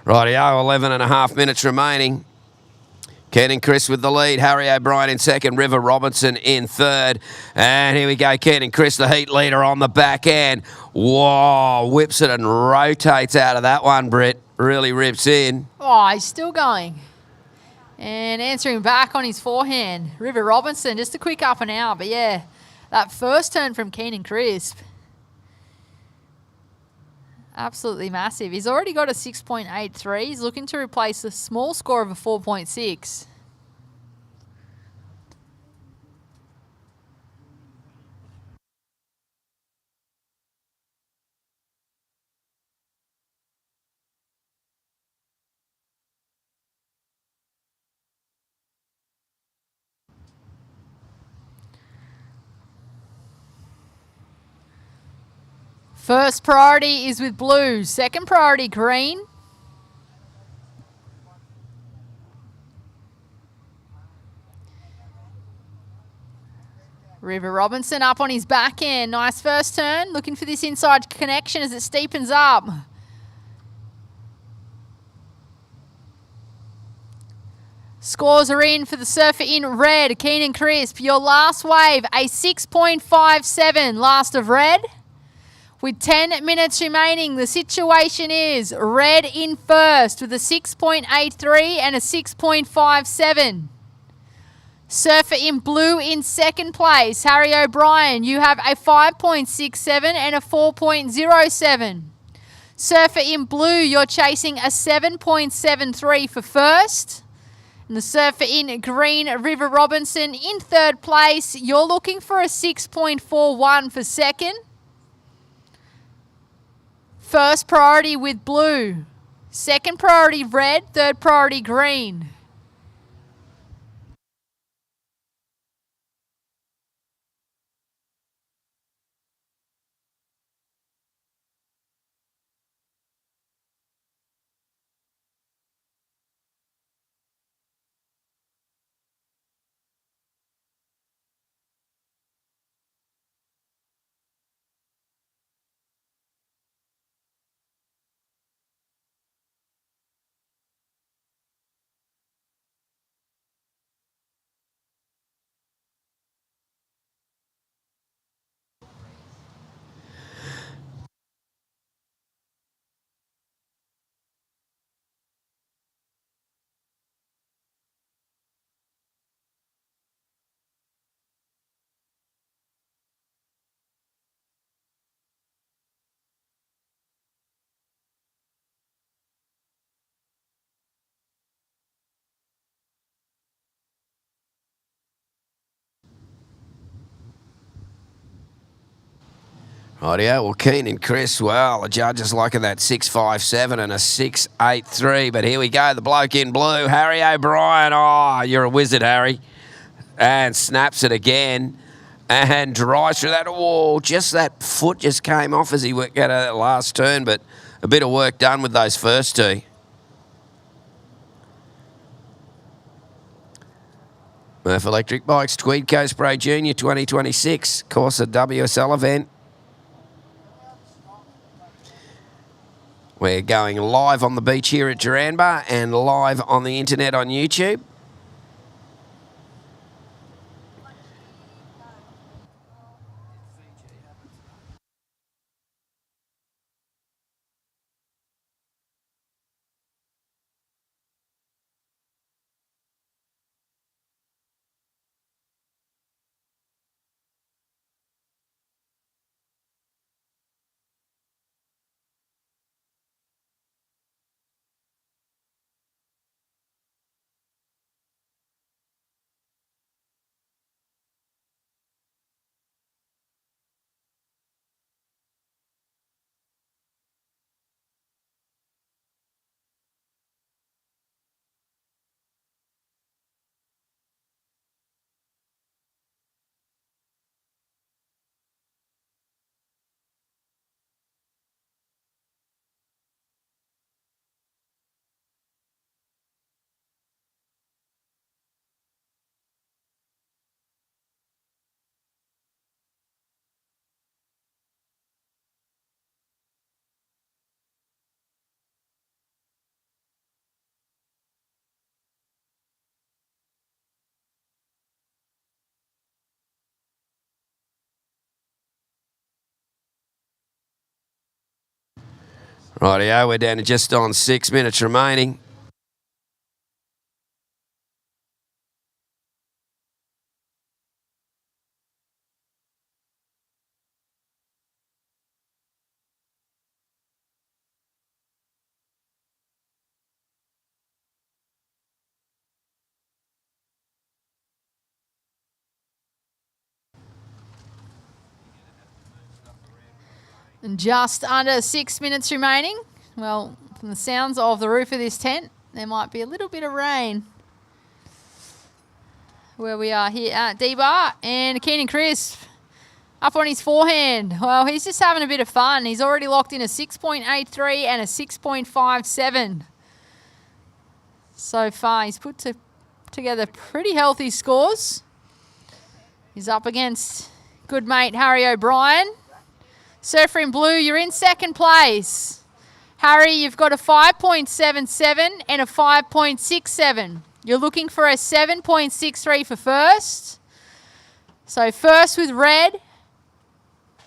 Rightio, 11 and a half minutes remaining. Ken and Chris with the lead. Harry O'Brien in second. River Robinson in third. And here we go. Ken and Chris, the heat leader on the back end. Whoa, whips it and rotates out of that one, Britt. Really rips in. Oh, he's still going. And answering back on his forehand. River Robinson, just a quick up and out. But yeah, that first turn from Keenan Crisp. Absolutely massive. He's already got a 6.83. He's looking to replace the small score of a 4.6. First priority is with blue. Second priority, green. River Robinson up on his back end. Nice first turn. Looking for this inside connection as it steepens up. Scores are in for the surfer in red. Keenan Crisp, your last wave, a 6.57 last of red. With 10 minutes remaining, the situation is red in first with a 6.83 and a 6.57. Surfer in blue in second place, Harry O'Brien. You have a 5.67 and a 4.07. Surfer in blue, you're chasing a 7.73 for first. And the surfer in green, River Robinson, in third place. You're looking for a 6.41 for second. First priority with blue. Second priority red. Third priority green. Rightio, well, Keen and Chris, well, the judges liking that 6.57 and a 6.83. But here we go, the bloke in blue, Harry O'Brien. Oh, you're a wizard, Harry. And snaps it again and drives through that wall. Just that foot just came off as he got out of that last turn, but a bit of work done with those first two. MURF Electric Bikes, Tweed Coast Pro Junior 2026, course a WSL event. We're going live on the beach here at Duranbah and live on the internet on YouTube. Rightio, we're down to just on 6 minutes remaining. And just under 6 minutes remaining. Well, from the sounds of the roof of this tent, there might be a little bit of rain where we are here at D-Bar. And Keenan Crisp up on his forehand. Well, he's just having a bit of fun. He's already locked in a 6.83 and a 6.57 so far. He's put together pretty healthy scores. He's up against good mate Harry O'Brien. Surfer in blue, you're in second place. Harry, you've got a 5.77 and a 5.67. You're looking for a 7.63 for first. So first with red,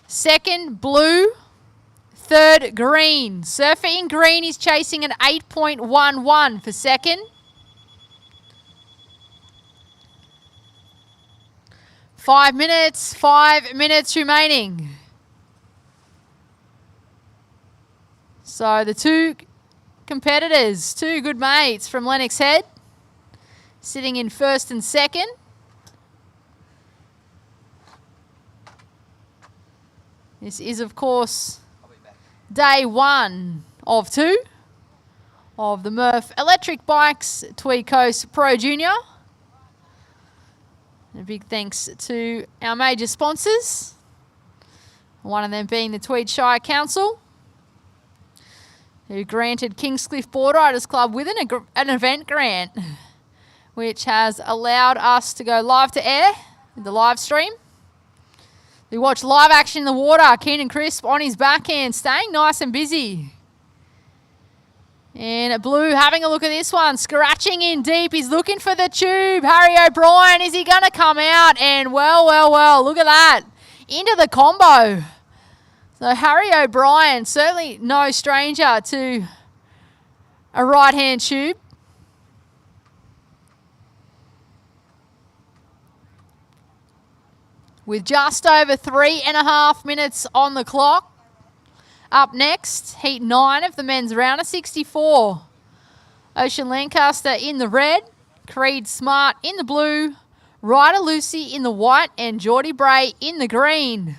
second blue, third green. Surfer in green is chasing an 8.11 for second. Five minutes remaining. So the two competitors, two good mates from Lennox Head, sitting in first and second. This is, of course, day one of two of the MURF Electric Bikes Tweed Coast Pro Junior. And a big thanks to our major sponsors, one of them being the Tweed Shire Council, who granted Kingscliff Board Riders Club with an event grant, which has allowed us to go live to air with the live stream. We watch live action in the water. Keenan Crisp on his backhand, staying nice and busy. And Blue having a look at this one, scratching in deep. He's looking for the tube. Harry O'Brien, is he going to come out? And well, look at that. Into the combo. So Harry O'Brien, certainly no stranger to a right-hand tube. With just over 3.5 minutes on the clock. Up next, heat 9 of the men's round of 64. Ocean Lancaster in the red, Creed Smart in the blue, Ryder Lucy in the white, and Geordie Bray in the green.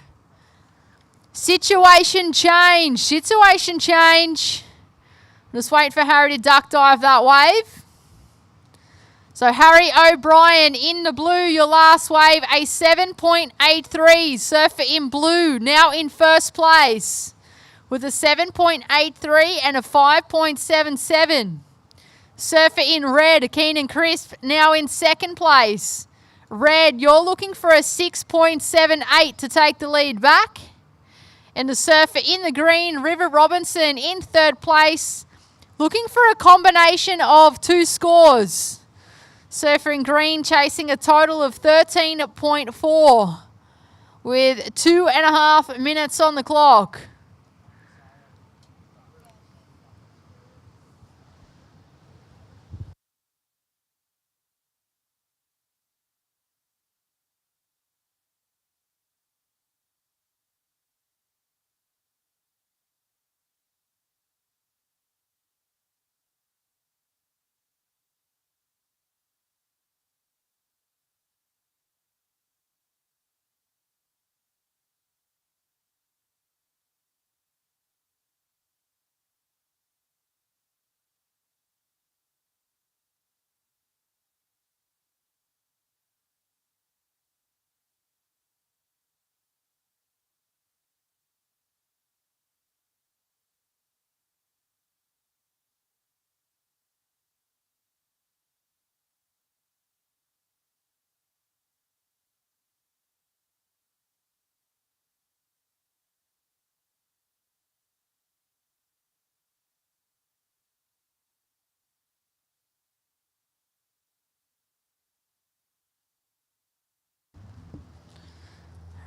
Situation change. Situation change. Just wait for Harry to duck dive that wave. So Harry O'Brien in the blue, your last wave, a 7.83. Surfer in blue, now in first place with a 7.83 and a 5.77. Surfer in red, Keenan Crisp, now in second place. Red, you're looking for a 6.78 to take the lead back. And the surfer in the green, River Robinson, in third place, looking for a combination of 2 scores. Surfer in green chasing a total of 13.4 with 2.5 minutes on the clock.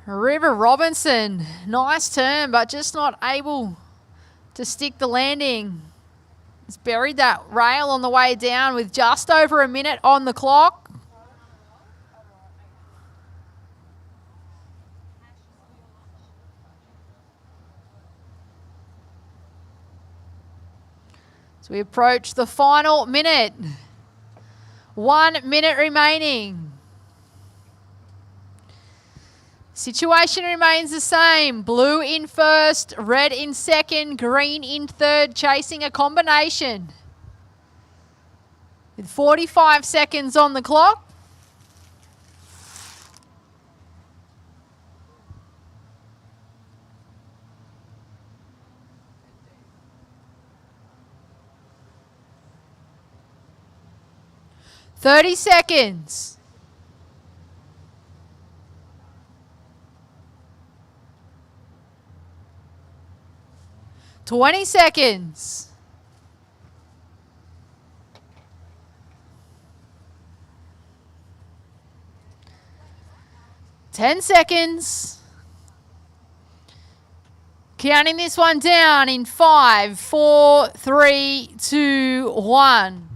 River Robinson, nice turn, but just not able to stick the landing. He's buried that rail on the way down with just over a minute on the clock. So we approach the final minute. 1 minute remaining. Situation remains the same. Blue in first, red in second, green in third, chasing a combination. With 45 seconds on the clock. "30 seconds. 20 seconds. 10 seconds. Counting this one down in 5, 4, 3, 2, 1.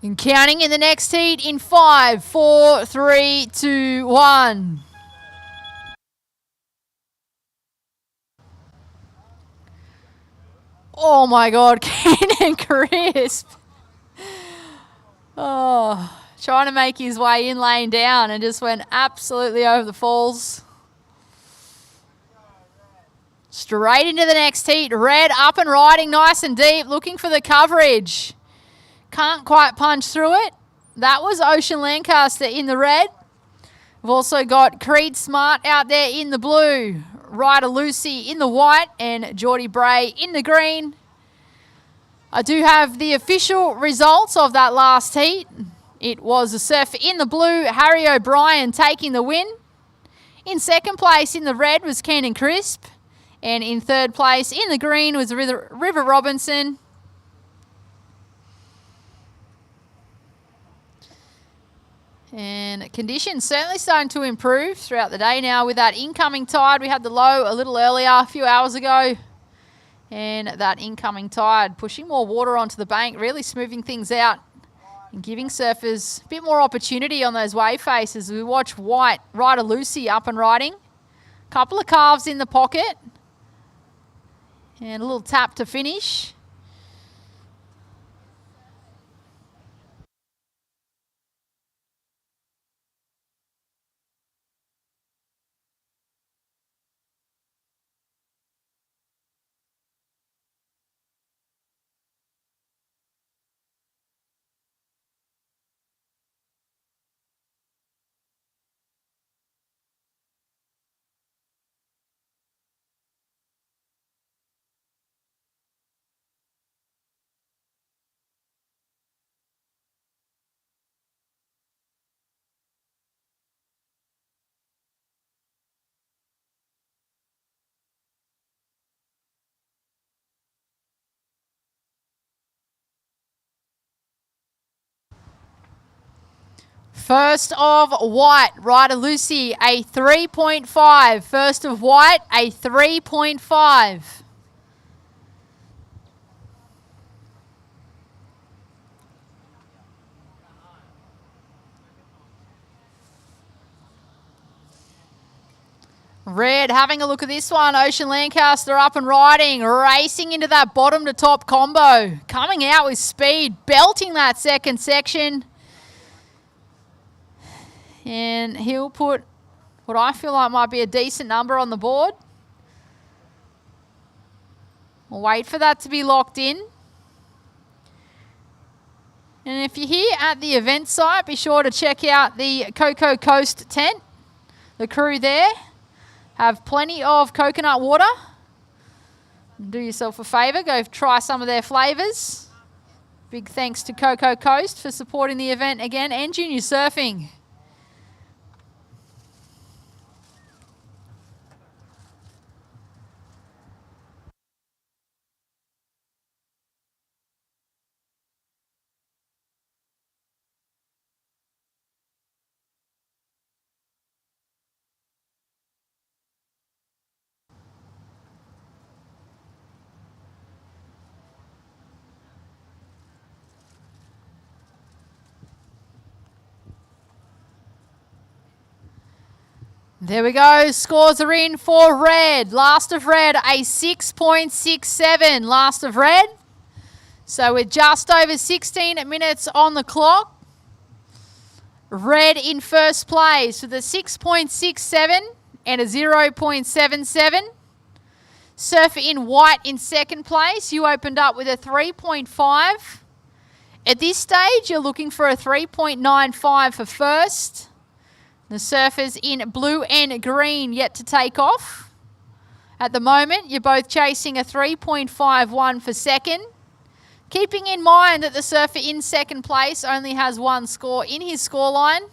And counting in the next heat in 5, 4, 3, 2, 1. Oh my God, Keenan Crisp. Oh, trying to make his way in lane down and just went absolutely over the falls. Straight into the next heat. Red up and riding nice and deep, looking for the coverage. Can't quite punch through it. That was Ocean Lancaster in the red. We've also got Creed Smart out there in the blue. Ryder Lucy in the white and Geordie Bray in the green. I do have the official results of that last heat. It was a surfer in the blue, Harry O'Brien taking the win. In second place in the red was Keenan Crisp. And in third place in the green was River Robinson. And conditions certainly starting to improve throughout the day now with that incoming tide. We had the low a little earlier, a few hours ago. And that incoming tide pushing more water onto the bank, really smoothing things out and giving surfers a bit more opportunity on those wave faces. We watch White, Ryder Lucy up and riding. Couple of calves in the pocket. And a little tap to finish. First of white, Ryder Lucy, a 3.5. First of white, a 3.5. Red, having a look at this one. Ocean Lancaster up and riding, racing into that bottom to top combo. Coming out with speed, belting that second section. And he'll put what I feel like might be a decent number on the board. We'll wait for that to be locked in. And if you're here at the event site, be sure to check out the Cocoa Coast tent. The crew there have plenty of coconut water. Do yourself a favour, go try some of their flavours. Big thanks to Cocoa Coast for supporting the event again, and junior surfing. There we go. Scores are in for red. Last of red, a 6.67. Last of red. So we're just over 16 minutes on the clock. Red in first place with a 6.67 and a 0.77. Surfer in white in second place. You opened up with a 3.5. At this stage, you're looking for a 3.95 for first. The surfers in blue and green yet to take off. At the moment, you're both chasing a 3.51 for second. Keeping in mind that the surfer in second place only has one score in his scoreline.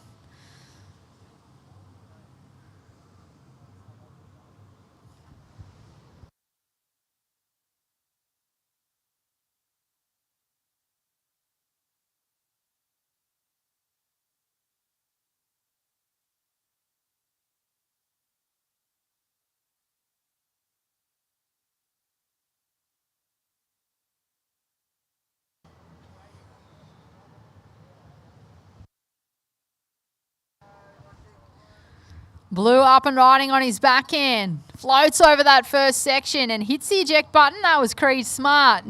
Blue up and riding on his backhand. Floats over that first section and hits the eject button. That was Creed smart.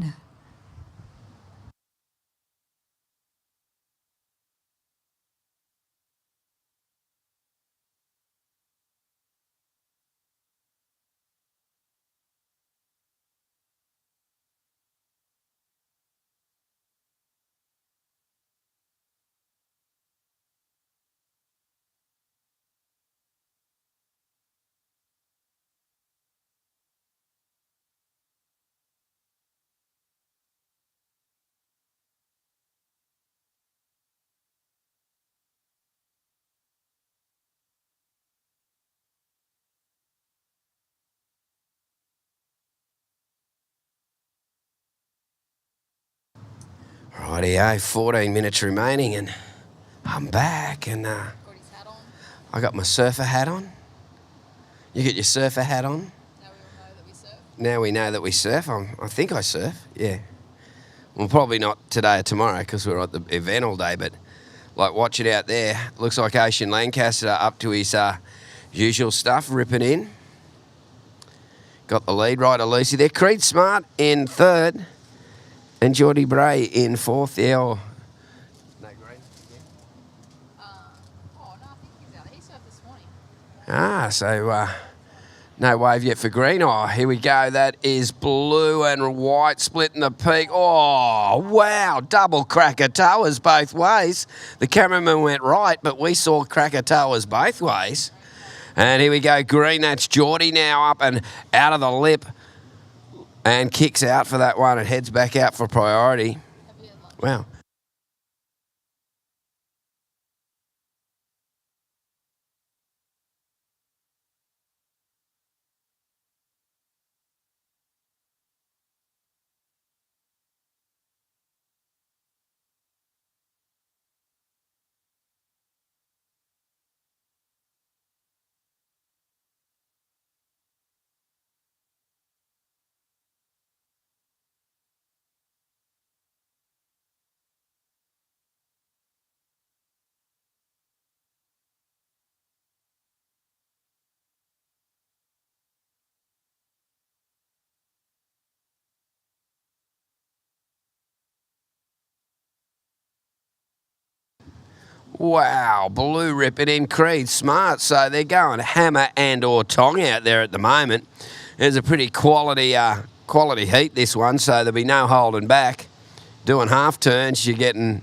Rightio, 14 minutes remaining and I'm back and I got my surfer hat on. You get your surfer hat on. Now we know that we surf. I think I surf, yeah. Well, probably not today or tomorrow because we're at the event all day, but like watch it out there. Looks like Ocean Lancaster up to his usual stuff, ripping in. Got the lead, Ryder Lucy there. Creed Smart in third and Geordie Bray in fourth. Yeah, no green. No, I think he's out there. He surfed this morning. So no wave yet for green. Oh, here we go. That is blue and white splitting the peak. Oh, wow. Double Krakatoas both ways. The cameraman went right, but we saw Krakatoas both ways. And here we go. Green, that's Geordie now up and out of the lip and kicks out for that one and heads back out for priority. Wow. Wow, blue ripping in Creed Smart. So they're going hammer and or tong out there at the moment. There's a pretty quality heat, this one, so there'll be no holding back. Doing half turns, you're getting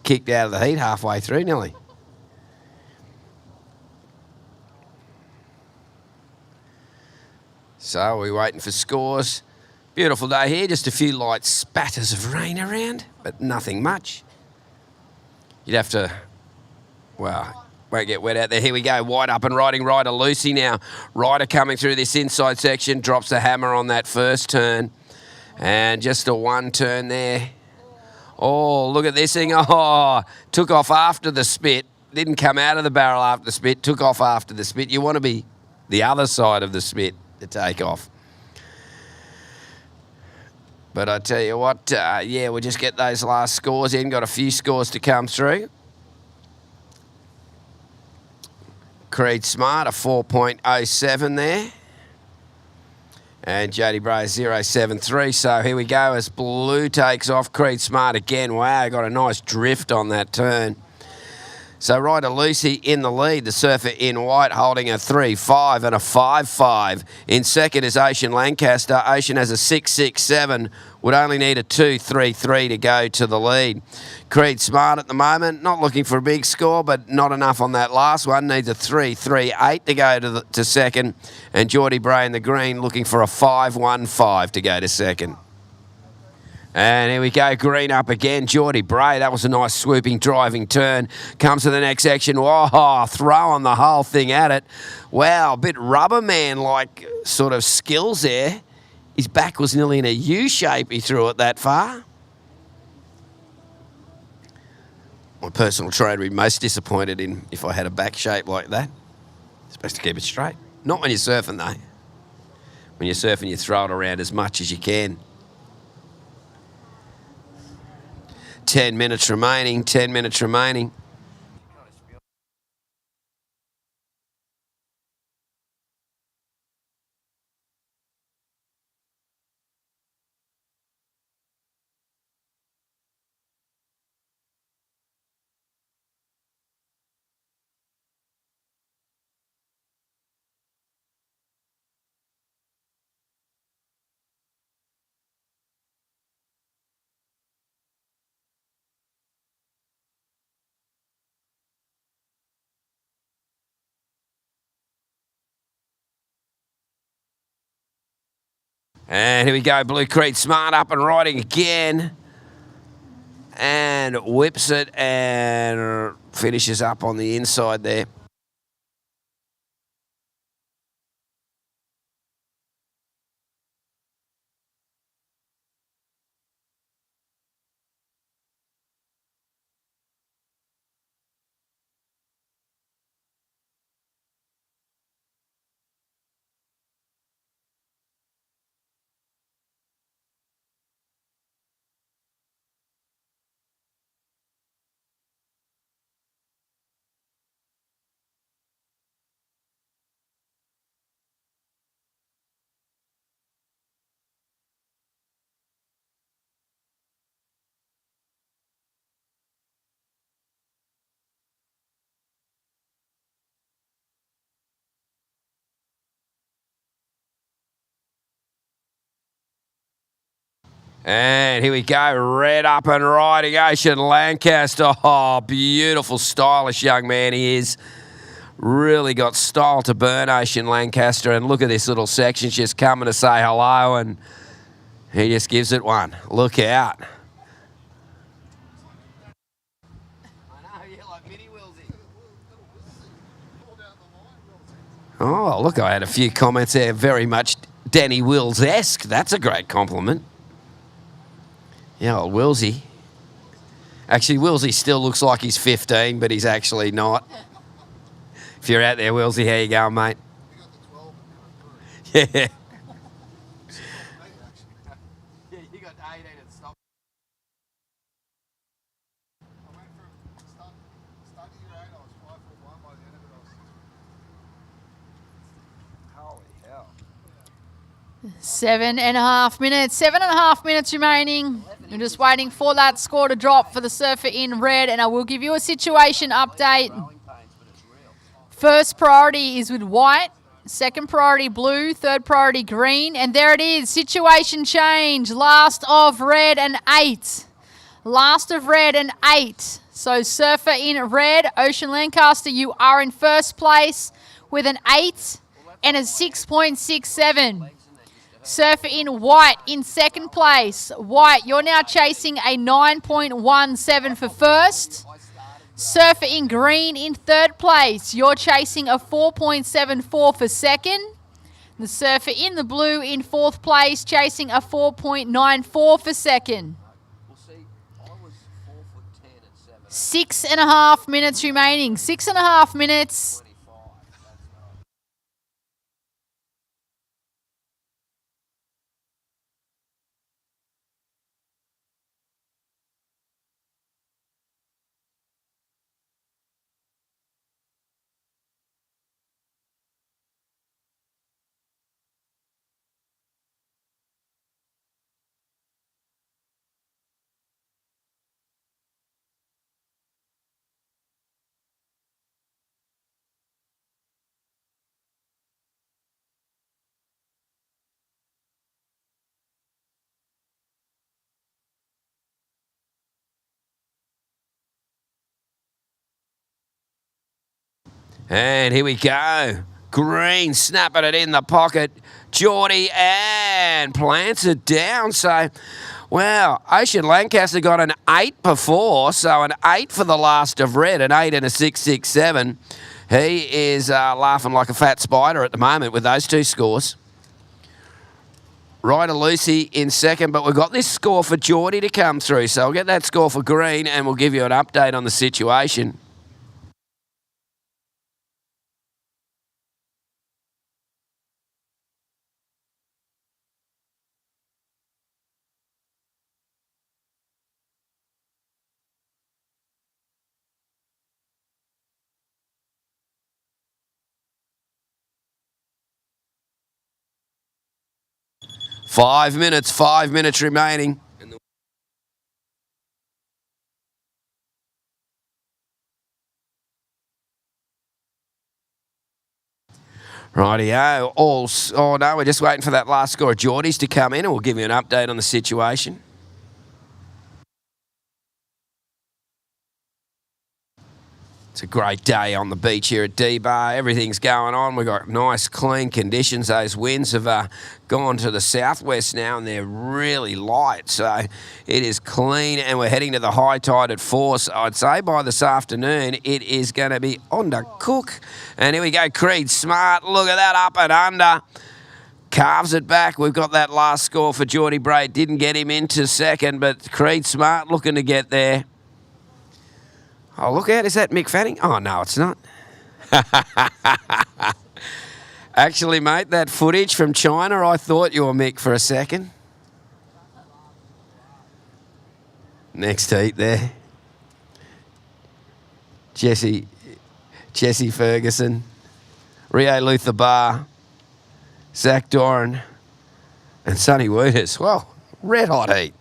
kicked out of the heat halfway through nearly. So we're waiting for scores. Beautiful day here, just a few light spatters of rain around, but nothing much. You'd have to, well, won't get wet out there. Here we go, wide up and riding Ryder Lucy now. Ryder coming through this inside section, drops the hammer on that first turn. And just a one turn there. Oh, look at this thing. Oh, took off after the spit. Didn't come out of the barrel after the spit, took off after the spit. You want to be the other side of the spit to take off. But I tell you what, yeah, we'll just get those last scores in. Got a few scores to come through. Creed Smart, a 4.07 there. And Jody Bray, 0.73. So here we go as blue takes off. Creed Smart again. Wow, got a nice drift on that turn. So Ryder Lucy in the lead. The surfer in white holding a 3.5 and a 5.5. In second is Ocean Lancaster. Ocean has a 6.67. Would only need a 2.33 to go to the lead. Creed Smart at the moment, not looking for a big score, but not enough on that last one. Needs a 3.38 to go to second. And Geordie Bray in the green looking for a 5.15 to go to second. And here we go, green up again. Geordie Bray, that was a nice swooping driving turn. Comes to the next section. Whoa, throwing the whole thing at it. Wow, a bit Rubberman-like sort of skills there. His back was nearly in a U shape, he threw it that far. My personal trainer would be most disappointed in if I had a back shape like that. You're supposed to keep it straight. Not when you're surfing, though. When you're surfing, you throw it around as much as you can. 10 minutes remaining, 10 minutes remaining. And here we go, Blue Creed Smart up and riding again. And whips it and finishes up on the inside there. And here we go, red up and riding, Ocean Lancaster. Oh, beautiful, stylish young man he is. Really got style to burn, Ocean Lancaster. And look at this little section, just coming to say hello, and he just gives it one. Look out. Oh, look, I had a few comments there, very much Danny Wills-esque. That's a great compliment. Yeah, old Willsy. Actually, Willsy still looks like he's 15, but he's actually not. If you're out there, Willsy, how you going, mate? Yeah. Yeah, you got 18 at stop. I went from start year 8, I was 5'1" by the end of it. Holy hell. 7.5 minutes. 7.5 minutes remaining. We're just waiting for that score to drop for the surfer in red, and I will give you a situation update. First priority is with white, second priority blue, third priority green, and there it is. Situation change. Last of red and 8. Last of red and 8. So surfer in red, Ocean Lancaster, you are in first place with an 8 and a 6.67. Surfer in white in second place. White, you're now chasing a 9.17 for first. Surfer in green in third place. You're chasing a 4.74 for second. The surfer in the blue in fourth place, chasing a 4.94 for second. 6.5 minutes remaining. 6.5 minutes. And here we go. Green snapping it in the pocket. Geordie and plants it down. So, wow, Ocean Lancaster got an 8 before, so an 8 for the last of red, an 8 and a 6.67. He is laughing like a fat spider at the moment with those two scores. Ryder Lucy in second, but we've got this score for Geordie to come through. So we'll get that score for green and we'll give you an update on the situation. Five minutes remaining. Rightio. Oh, no, we're just waiting for that last score of Geordie's to come in and we'll give you an update on the situation. It's a great day on the beach here at D-Bar. Everything's going on. We've got nice, clean conditions. Those winds have gone to the southwest now, and they're really light. So it is clean, and we're heading to the high tide at 4. So I'd say by this afternoon, it is going to be on the cook. And here we go, Creed Smart. Look at that, up and under. Carves it back. We've got that last score for Geordie Bray. Didn't get him into second, but Creed Smart looking to get there. Oh, look out. Is that Mick Fanning? Oh, no, it's not. Actually, mate, that footage from China, I thought you were Mick for a second. Next heat there. Jesse Ferguson. Rio Luther Bar. Zach Doran. And Sonny Wooters. Well, red hot heat.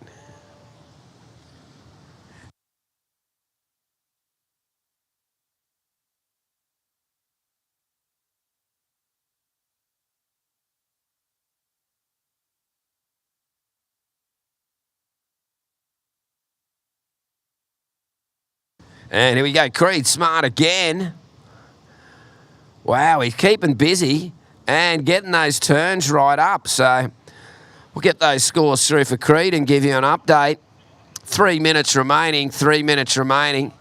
And here we go, Creed Smart again. Wow, he's keeping busy and getting those turns right up. So we'll get those scores through for Creed and give you an update. 3 minutes remaining, 3 minutes remaining.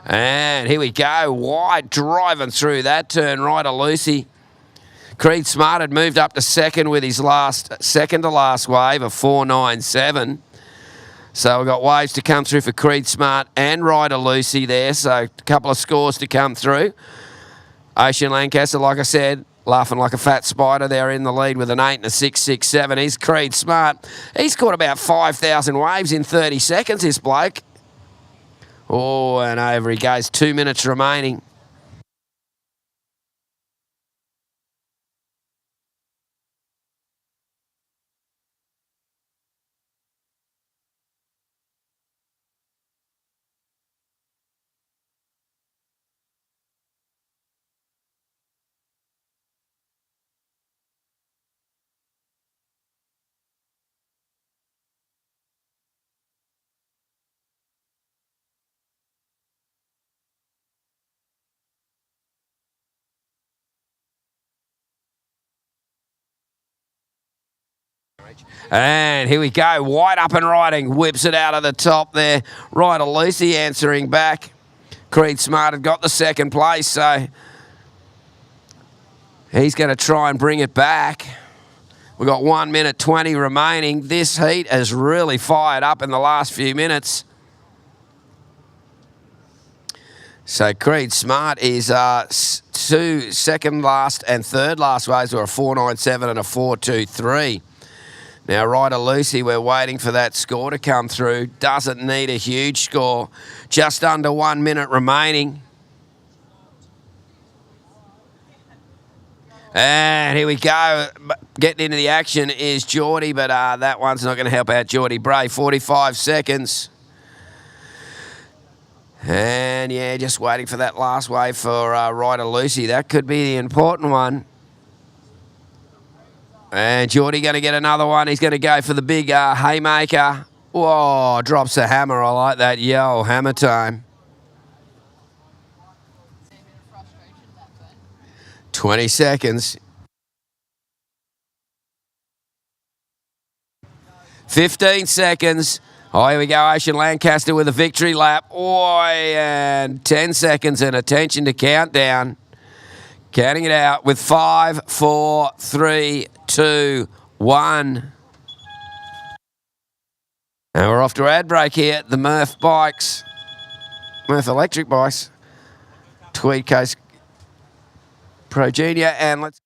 And here we go, wide driving through that turn, Ryder Lucy. Creed Smart had moved up to second with his second to last wave of 4.97. So we've got waves to come through for Creed Smart and Ryder Lucy there. So a couple of scores to come through. Ocean Lancaster, like I said, laughing like a fat spider. They're in the lead with an 8 and a 6.67. He's Creed Smart. He's caught about 5,000 waves in 30 seconds, this bloke. Oh, and over he goes. 2 minutes remaining. And here we go, wide up and riding, whips it out of the top there. Ryder Lucy answering back. Creed Smart had got the second place, so he's going to try and bring it back. We've got 1 minute 20 remaining. This heat has really fired up in the last few minutes. So Creed Smart is two second last and third last waves were a 4.97 and a 4.23. Now, Ryder Lucy, we're waiting for that score to come through. Doesn't need a huge score. Just under 1 minute remaining. And here we go. Getting into the action is Geordie, but that one's not going to help out Geordie Bray. 45 seconds. And, yeah, just waiting for that last wave for Ryder Lucy. That could be the important one. And Geordie going to get another one. He's going to go for the big haymaker. Whoa, drops a hammer. I like that. Yo, hammer time. 20 seconds. 15 seconds. Oh, here we go. Ocean Lancaster with a victory lap. Oh, and 10 seconds and attention to countdown. Counting it out with 5, 4, 3, 2, 1. And we're off to ad break here at the MURF bikes. MURF electric bikes. Tweed Coast Pro Junior. And let's...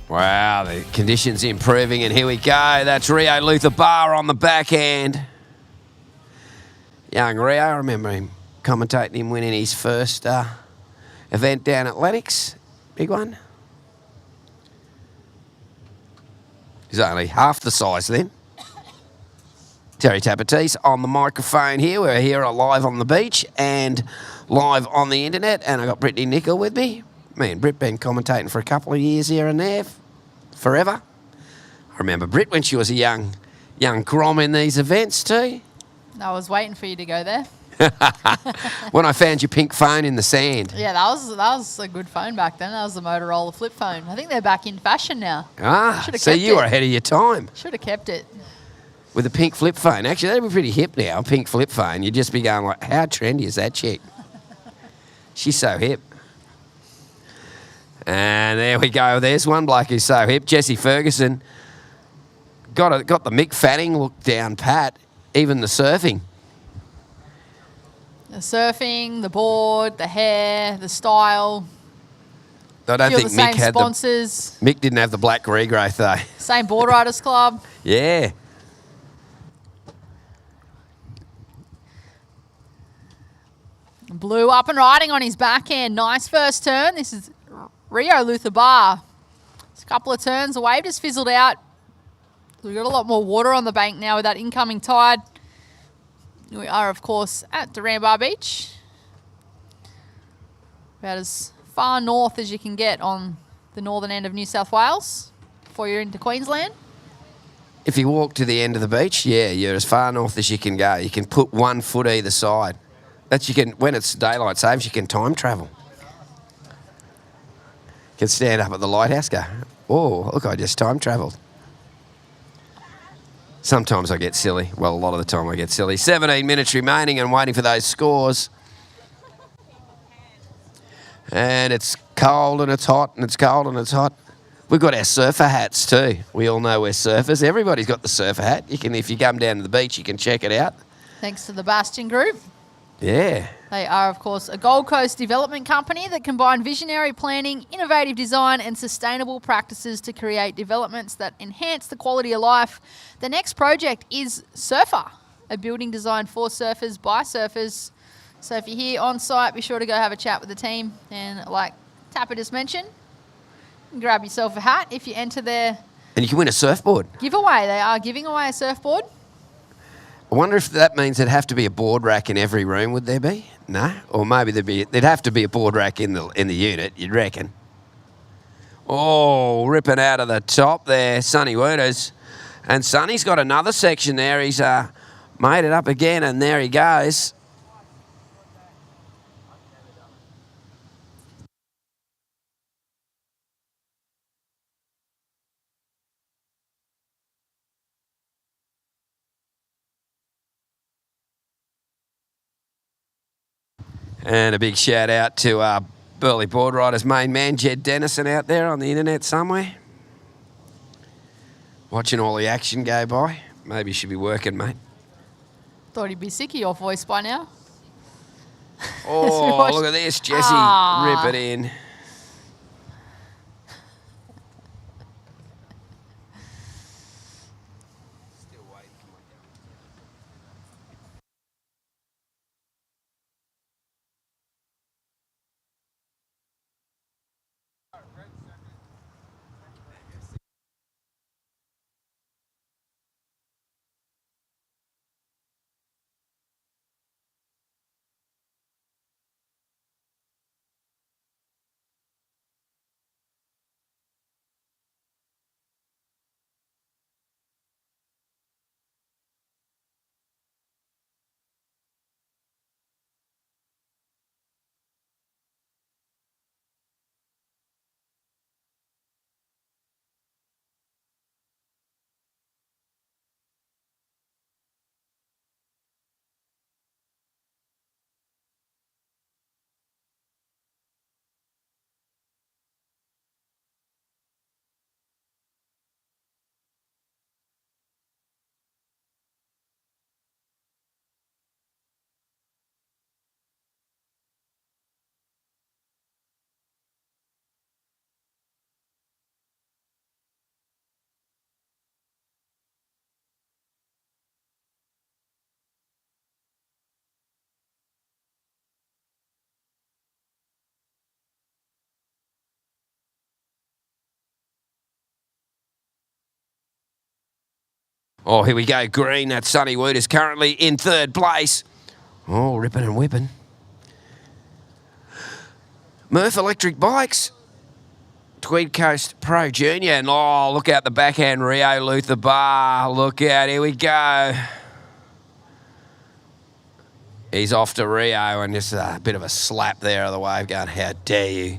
Wow, the conditions improving, and here we go. That's Rio Luther Bar on the backhand. Young Rio, I remember him commentating him winning his first event down at Lennox. Big one. He's only half the size then. Terry Tapatis on the microphone here. We're here live on the beach and live on the internet, and I got Brittany Nicol with me. Me and Britt been commentating for a couple of years here and there, forever. I remember Britt when she was a young grom in these events too. I was waiting for you to go there. When I found your pink phone in the sand. Yeah, that was a good phone back then. That was the Motorola flip phone. I think they're back in fashion now. So you were ahead of your time. Should have kept it. With a pink flip phone. Actually, that'd be pretty hip now, a pink flip phone. You'd just be going like, how trendy is that chick? She's so hip. And there we go. There's one bloke who's so hip. Jesse Ferguson got the Mick Fanning look down pat. Even the surfing. The surfing, the board, the hair, the style. I don't think Mick had sponsors. Mick didn't have the black regrowth though. Same board riders club. Yeah. Blue up and riding on his backhand. Nice first turn. This is Rio Luther Bar. It's a couple of turns. The wave just fizzled out. We've got a lot more water on the bank now with that incoming tide. We are, of course, at Duranbar Beach. About as far north as you can get on the northern end of New South Wales before you're into Queensland. If you walk to the end of the beach, yeah, you're as far north as you can go. You can put 1 foot either side. When it's daylight saves, you can time travel. You can stand up at the lighthouse, go, oh, look, I just time travelled. Sometimes I get silly. Well, a lot of the time I get silly. 17 minutes remaining and waiting for those scores. And it's cold and it's hot and it's cold and it's hot. We've got our surfer hats too. We all know we're surfers. Everybody's got the surfer hat. If you come down to the beach, you can check it out. Thanks to the Bastion Group. Yeah. They are, of course, a Gold Coast development company that combine visionary planning, innovative design and sustainable practices to create developments that enhance the quality of life. The next project is Surfer, a building designed for surfers by surfers. So if you're here on site, be sure to go have a chat with the team. And like Tapper just mentioned, you can grab yourself a hat if you enter their... And you can win a surfboard. Giveaway. They are giving away a surfboard. I wonder if that means there'd have to be a board rack in every room, would there be? No? Or maybe there'd have to be a board rack in the unit, you'd reckon. Oh, ripping out of the top there, Sonny Wooters. And Sonny's got another section there. He's made it up again, and there he goes. And a big shout out to Burleigh Board Riders main man, Jed Dennison, out there on the internet somewhere. Watching all the action go by. Maybe you should be working, mate. Thought he'd be sick of your voice by now. Oh, look at this. Jesse, rip it in. Oh, here we go. Green, that's Sonny Wooters, currently in third place. Oh, ripping and whipping. MURF Electric Bikes, Tweed Coast Pro Junior. And oh, look out the backhand, Rio Luther Bar. Look out, here we go. He's off to Rio and just a bit of a slap there of the wave going, how dare you.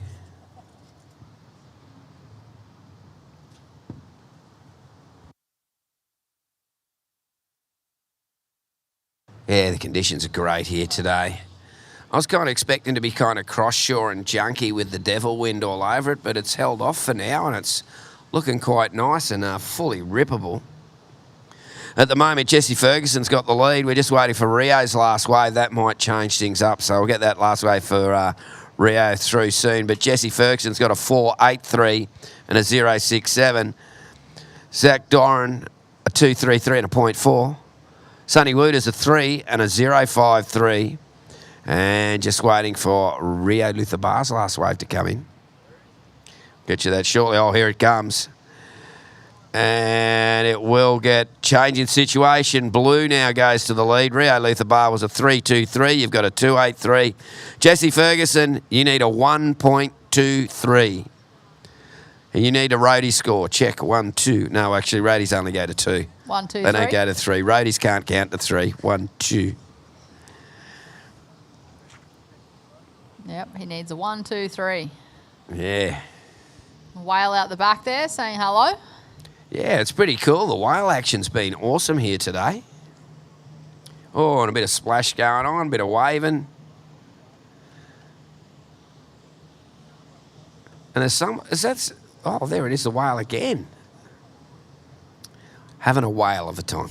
Yeah, the conditions are great here today. I was kind of expecting to be kind of cross-shore and junky with the devil wind all over it, but it's held off for now and it's looking quite nice and fully rippable. At the moment, Jesse Ferguson's got the lead. We're just waiting for Rio's last wave. That might change things up, so we'll get that last wave for Rio through soon. But Jesse Ferguson's got a 4.83 and a 0.67. Zach Doran, a 2.33 and a 0.4. Sonny Wooters, a 3 and a 0.53. And just waiting for Rio Luther Bar's last wave to come in. Get you that shortly. Oh, here it comes. And it will get changing situation. Blue now goes to the lead. Rio Luther Bar was a 3-2-3. You've got a 2-8-3. Jesse Ferguson, you need a 1.23. And you need a roadie score. Check 1, 2. No, actually, roadies only go to 2. 1, 2, 3. They don't go to 3. Roadies can't count to 3. 1, 2. Yep, he needs a 1, 2, 3. Yeah. Whale out the back there saying hello. Yeah, it's pretty cool. The whale action's been awesome here today. Oh, and a bit of splash going on, a bit of waving. And there's some, oh, there it is, the whale again. Having a whale of a time.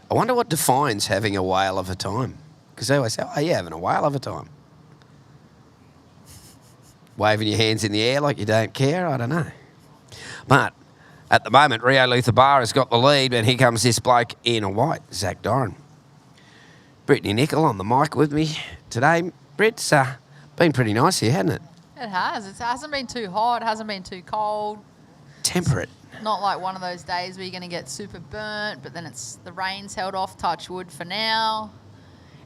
I wonder what defines having a whale of a time. Because they always say, oh, yeah, having a whale of a time. Waving your hands in the air like you don't care, I don't know. But at the moment, Rio Luther Bar has got the lead, and here comes this bloke in a white, Zach Doran. Brittany Nicol on the mic with me today. Britt's been pretty nice here, hasn't it? It has. It hasn't been too hot. It hasn't been too cold. Temperate. Not like one of those days where you're going to get super burnt, but then the rain's held off, touch wood for now.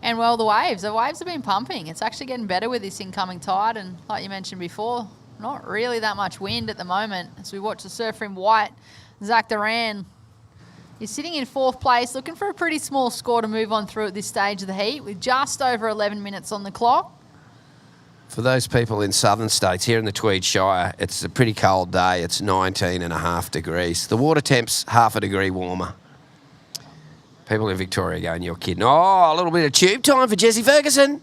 And, well, the waves have been pumping. It's actually getting better with this incoming tide, and like you mentioned before, not really that much wind at the moment. As we watch the surfer in white, Zach Duran is sitting in 4th place, looking for a pretty small score to move on through at this stage of the heat with just over 11 minutes on the clock. For those people in southern states, here in the Tweed Shire, it's a pretty cold day. It's 19.5 degrees. The water temp's half a degree warmer. People in Victoria going, you're kidding. Oh, a little bit of tube time for Jesse Ferguson.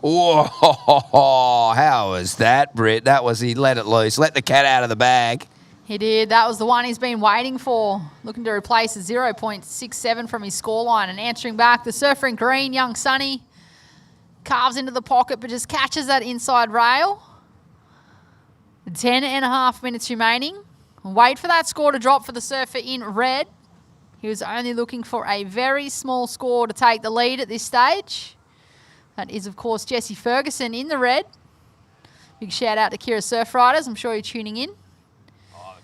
Oh, how was that, Britt? That was, he let it loose, let the cat out of the bag. He did. That was the one he's been waiting for, looking to replace a 0.67 from his scoreline. And answering back, the surfer in green, young Sonny, carves into the pocket but just catches that inside rail. 10.5 minutes remaining. Wait for that score to drop for the surfer in red. He was only looking for a very small score to take the lead at this stage. That is, of course, Jesse Ferguson in the red. Big shout out to Kira Surf Riders. I'm sure you're tuning in.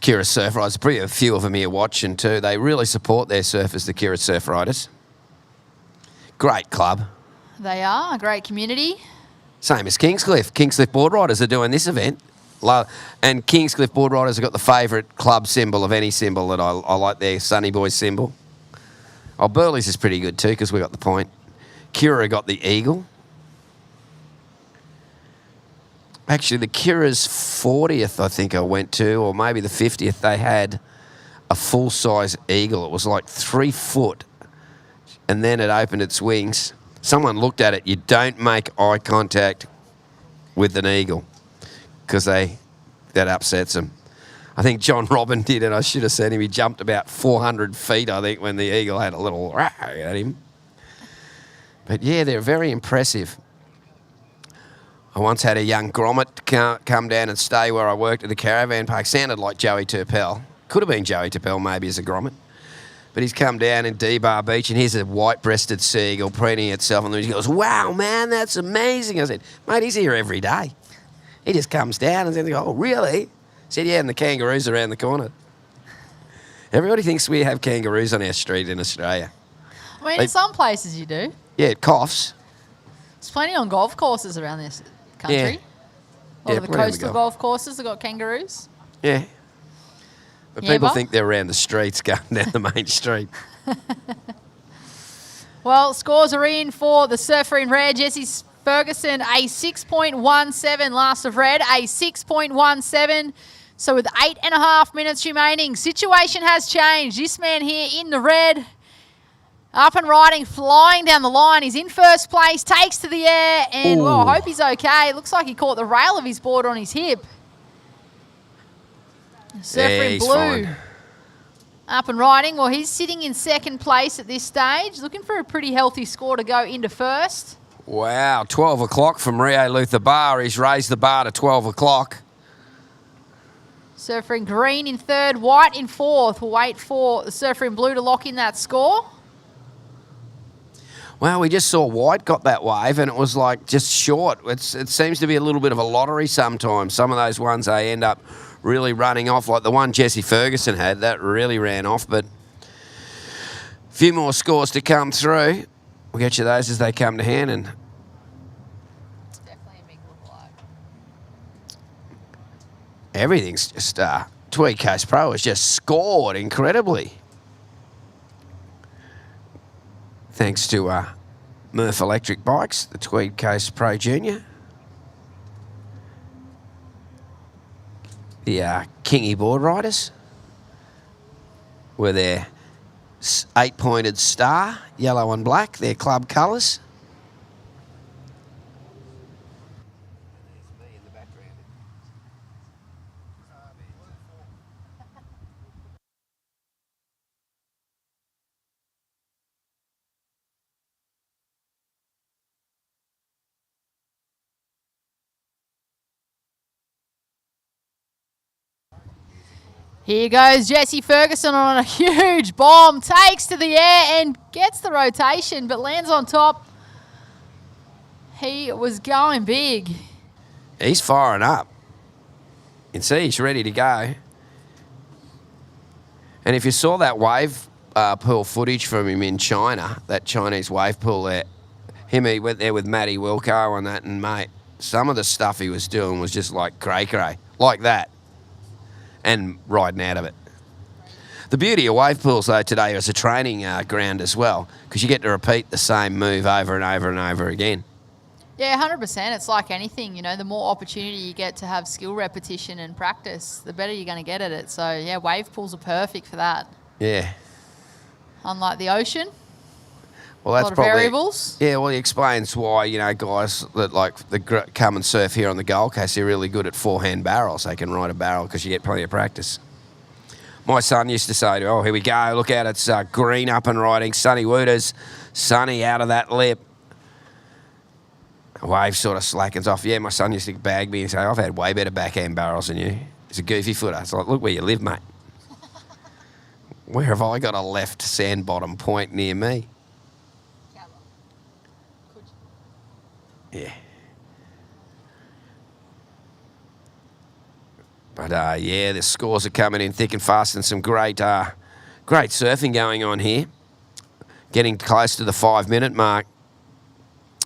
Kira Surf Riders, pretty a few of them here watching too. They really support their surfers, the Kira Surf Riders. Great club. They are a great community. Same as Kingscliff. Kingscliff Board Riders are doing this event. And Kingscliff Board Riders have got the favourite club symbol of any symbol that I like, their Sunny Boys symbol. Oh, Burley's is pretty good too because we got the point. Kira got the eagle. Actually, the Kira's 40th, I think I went to, or maybe the 50th, they had a full-size eagle. It was like 3 foot, and then it opened its wings. Someone looked at it. You don't make eye contact with an eagle because that upsets them. I think John Robin did, and I should have seen him. He jumped about 400 feet, I think, when the eagle had a little rah at him. But, yeah, they're very impressive. I once had a young grommet come down and stay where I worked at the caravan park. Sounded like Joey Turpel. Could have been Joey Turpel maybe as a grommet. But he's come down in D-Bar Beach and here's a white-breasted seagull preening itself on the. He goes, wow, man, that's amazing. I said, mate, he's here every day. He just comes down and says, oh, really? I said, yeah, and the kangaroos around the corner. Everybody thinks we have kangaroos on our street in Australia. I mean, in some places you do. Yeah, it coughs. There's plenty on golf courses around this country. Yeah. A lot of the coastal golf courses have got kangaroos. Yeah. But people think they're around the streets going down the main street. Well, scores are in for the surfer in red, Jesse Ferguson, a 6.17 last of red, a 6.17. So with 8.5 minutes remaining, situation has changed. This man here in the red, up and riding, flying down the line. He's in first place, takes to the air, and well, I hope he's okay. Looks like he caught the rail of his board on his hip. Surfer in blue. Fine. Up and riding. Well, he's sitting in second place at this stage, looking for a pretty healthy score to go into first. Wow, 12 o'clock from Rio Luther Bar. He's raised the bar to 12 o'clock. Surfer in green in third, white in fourth. We'll wait for the surfer in blue to lock in that score. Well, we just saw white got that wave and it was like just short. It seems to be a little bit of a lottery sometimes. Some of those ones they end up really running off like the one Jesse Ferguson had. That really ran off, but a few more scores to come through. We'll get you those as they come to hand. And Definitely a big lookalike. everything's just Tweed Coast Pro has just scored incredibly. Thanks to MURF Electric Bikes, the Tweed Coast Pro Junior. The Kingy board riders were their 8-pointed star, yellow and black, their club colours. Here goes Jesse Ferguson on a huge bomb, takes to the air and gets the rotation, but lands on top. He was going big. He's firing up. You can see he's ready to go. And if you saw that wave pool footage from him in China, that Chinese wave pool there, he went there with Matty Wilco on that, and mate, some of the stuff he was doing was just like cray-cray, like that. And riding out of it. The beauty of wave pools, though, today is a training ground as well, because you get to repeat the same move over and over and over again. Yeah, 100%. It's like anything, you know, the more opportunity you get to have skill repetition and practice, the better you're going to get at it. So, yeah, wave pools are perfect for that. Yeah. Unlike the ocean. Well, that's a lot of probably, variables. Yeah, well, he explains why, you know, guys that like come and surf here on the Gold Coast, they're really good at forehand barrels. They can ride a barrel because you get plenty of practice. My son used to say, oh, here we go, look out, it's green up and riding, Sonny Wooters, Sonny out of that lip. A wave sort of slackens off. Yeah, my son used to bag me and say, I've had way better backhand barrels than you. He's a goofy footer. It's like, look where you live, mate. Where have I got a left sand bottom point near me? Yeah. But, yeah, the scores are coming in thick and fast and some great surfing going on here. Getting close to the 5-minute mark.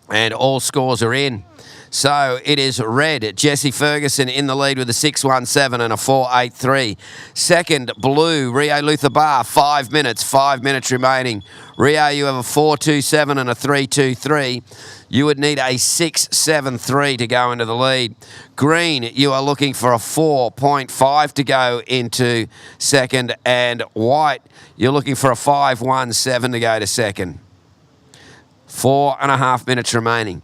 And all scores are in. So it is red. Jesse Ferguson in the lead with a 6.17 and a 4.83. Second, blue, Rio Luther Bar, 5 minutes, 5 minutes remaining. Rio, you have a 4.27 and a 3.23. You would need a 6.73 to go into the lead. Green, you are looking for a 4.5 to go into second. And white, you're looking for a 5.17 to go to second. 4.5 minutes remaining.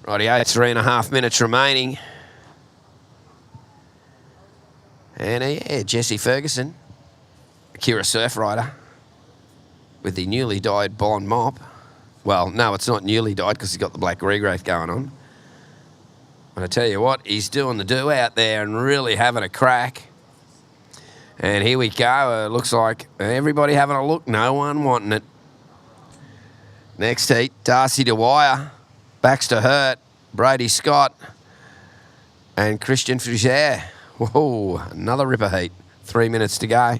Rightio, 3.5 minutes remaining. And yeah, Jesse Ferguson, Kira surf rider, with the newly dyed blonde mop. Well, no, it's not newly dyed because he's got the black regrowth going on. But I tell you what, he's doing the do out there and really having a crack. And here we go. Looks like everybody having a look. No one wanting it. Next heat, Darcy Dwyer, Baxter Hurt, Brady Scott, and Christian Fugere. Whoa, another ripper heat. 3 minutes to go.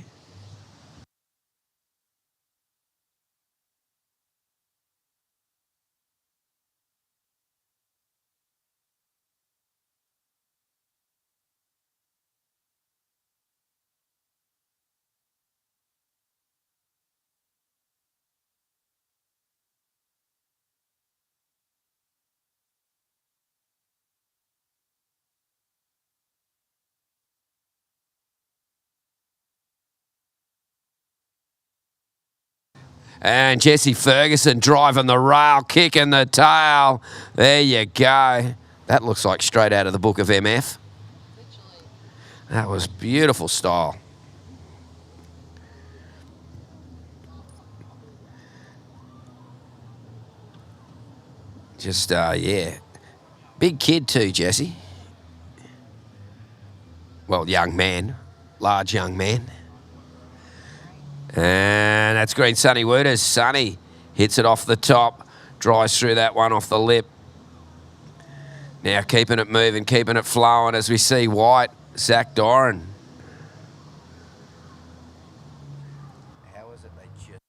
And Jesse Ferguson driving the rail, kicking the tail. There you go. That looks like straight out of the book of MF. That was beautiful style. Just, yeah. Big kid too, Jesse. Well, young man. Large young man. And that's green Sonny Wooters. Sonny hits it off the top. Drives through that one off the lip. Now keeping it moving, keeping it flowing as we see White, Zach Doran. How is it they just...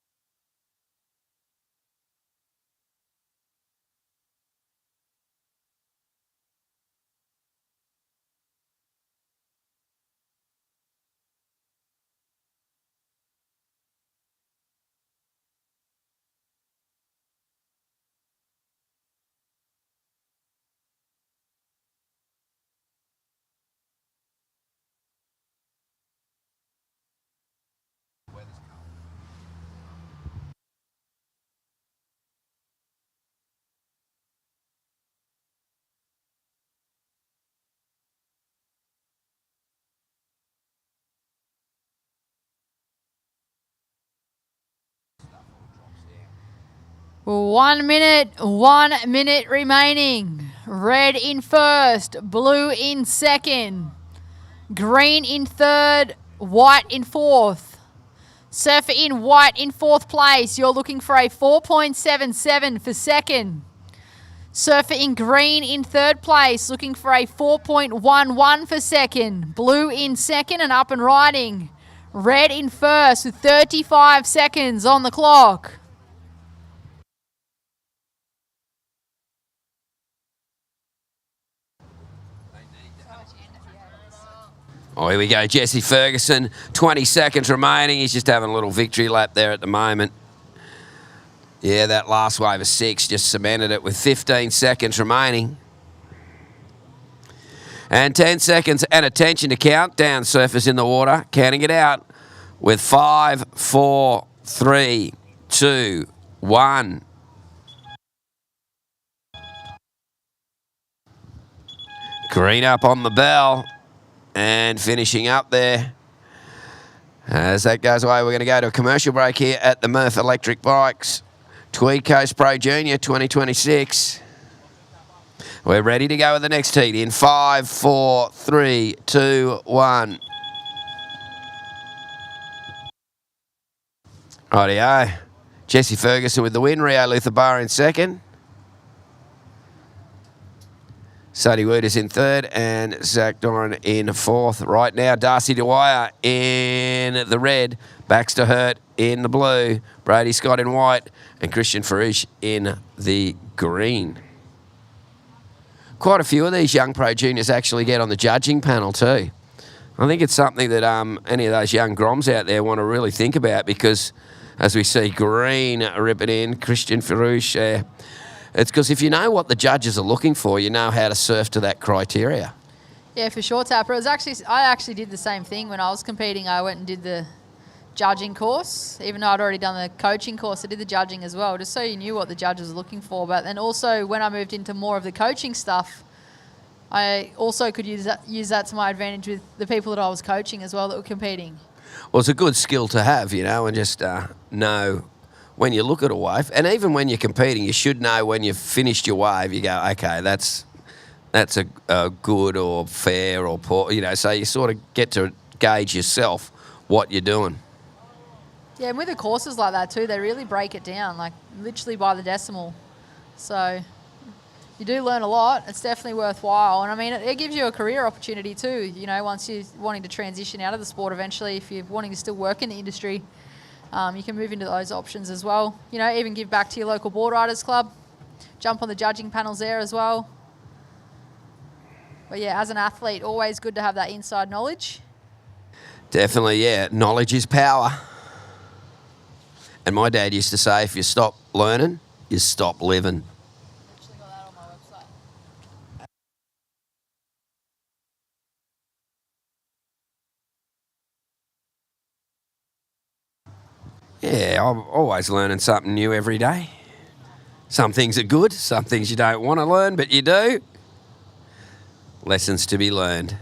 One minute remaining. Red in first, blue in second, green in third, white in fourth. Surfer in white in fourth place. You're looking for a 4.77 for second. Surfer in green in third place, looking for a 4.11 for second. Blue in second and up and riding. Red in first with 35 seconds on the clock. Oh, here we go. Jesse Ferguson, 20 seconds remaining. He's just having a little victory lap there at the moment. Yeah, that last wave of 6 just cemented it with 15 seconds remaining. And 10 seconds and attention to countdown, surfers in the water. Counting it out with 5, 4, 3, 2, 1. Green up on the bell. And finishing up there. As that goes away, we're going to go to a commercial break here at the MURF Electric Bikes Tweed Coast Pro Junior 2026. We're ready to go with the next heat in 5, 4, 3, 2, 1. Rightio. Jesse Ferguson with the win. Rio Luthabar in second. Sonny Wooters in third and Zach Doran in fourth. Right now, Darcy Dwyer in the red, Baxter Hurt in the blue, Brady Scott in white, and Christian Farouche in the green. Quite a few of these young pro juniors actually get on the judging panel too. I think it's something that any of those young groms out there want to really think about, because as we see Green rip it in, Christian Farouche, it's because if you know what the judges are looking for, you know how to surf to that criteria. Yeah, for sure, Tapper. I actually did the same thing when I was competing. I went and did the judging course. Even though I'd already done the coaching course, I did the judging as well, just so you knew what the judges were looking for. But then also when I moved into more of the coaching stuff, I also could use that to my advantage with the people that I was coaching as well that were competing. Well, it's a good skill to have, you know, and just know when you look at a wave, and even when you're competing, you should know when you've finished your wave, you go, okay, that's a good or fair or poor, you know, so you sort of get to gauge yourself what you're doing. Yeah, and with the courses like that too, they really break it down, like literally by the decimal. So you do learn a lot. It's definitely worthwhile. And I mean, it gives you a career opportunity too, you know, once you're wanting to transition out of the sport eventually, if you're wanting to still work in the industry. You can move into those options as well. You know, even give back to your local board riders club. Jump on the judging panels there as well. But yeah, as an athlete, always good to have that inside knowledge. Definitely, yeah. Knowledge is power. And my dad used to say, if you stop learning, you stop living. Actually got that on my website. Yeah, I'm always learning something new every day. Some things are good, some things you don't want to learn, but you do. Lessons to be learned.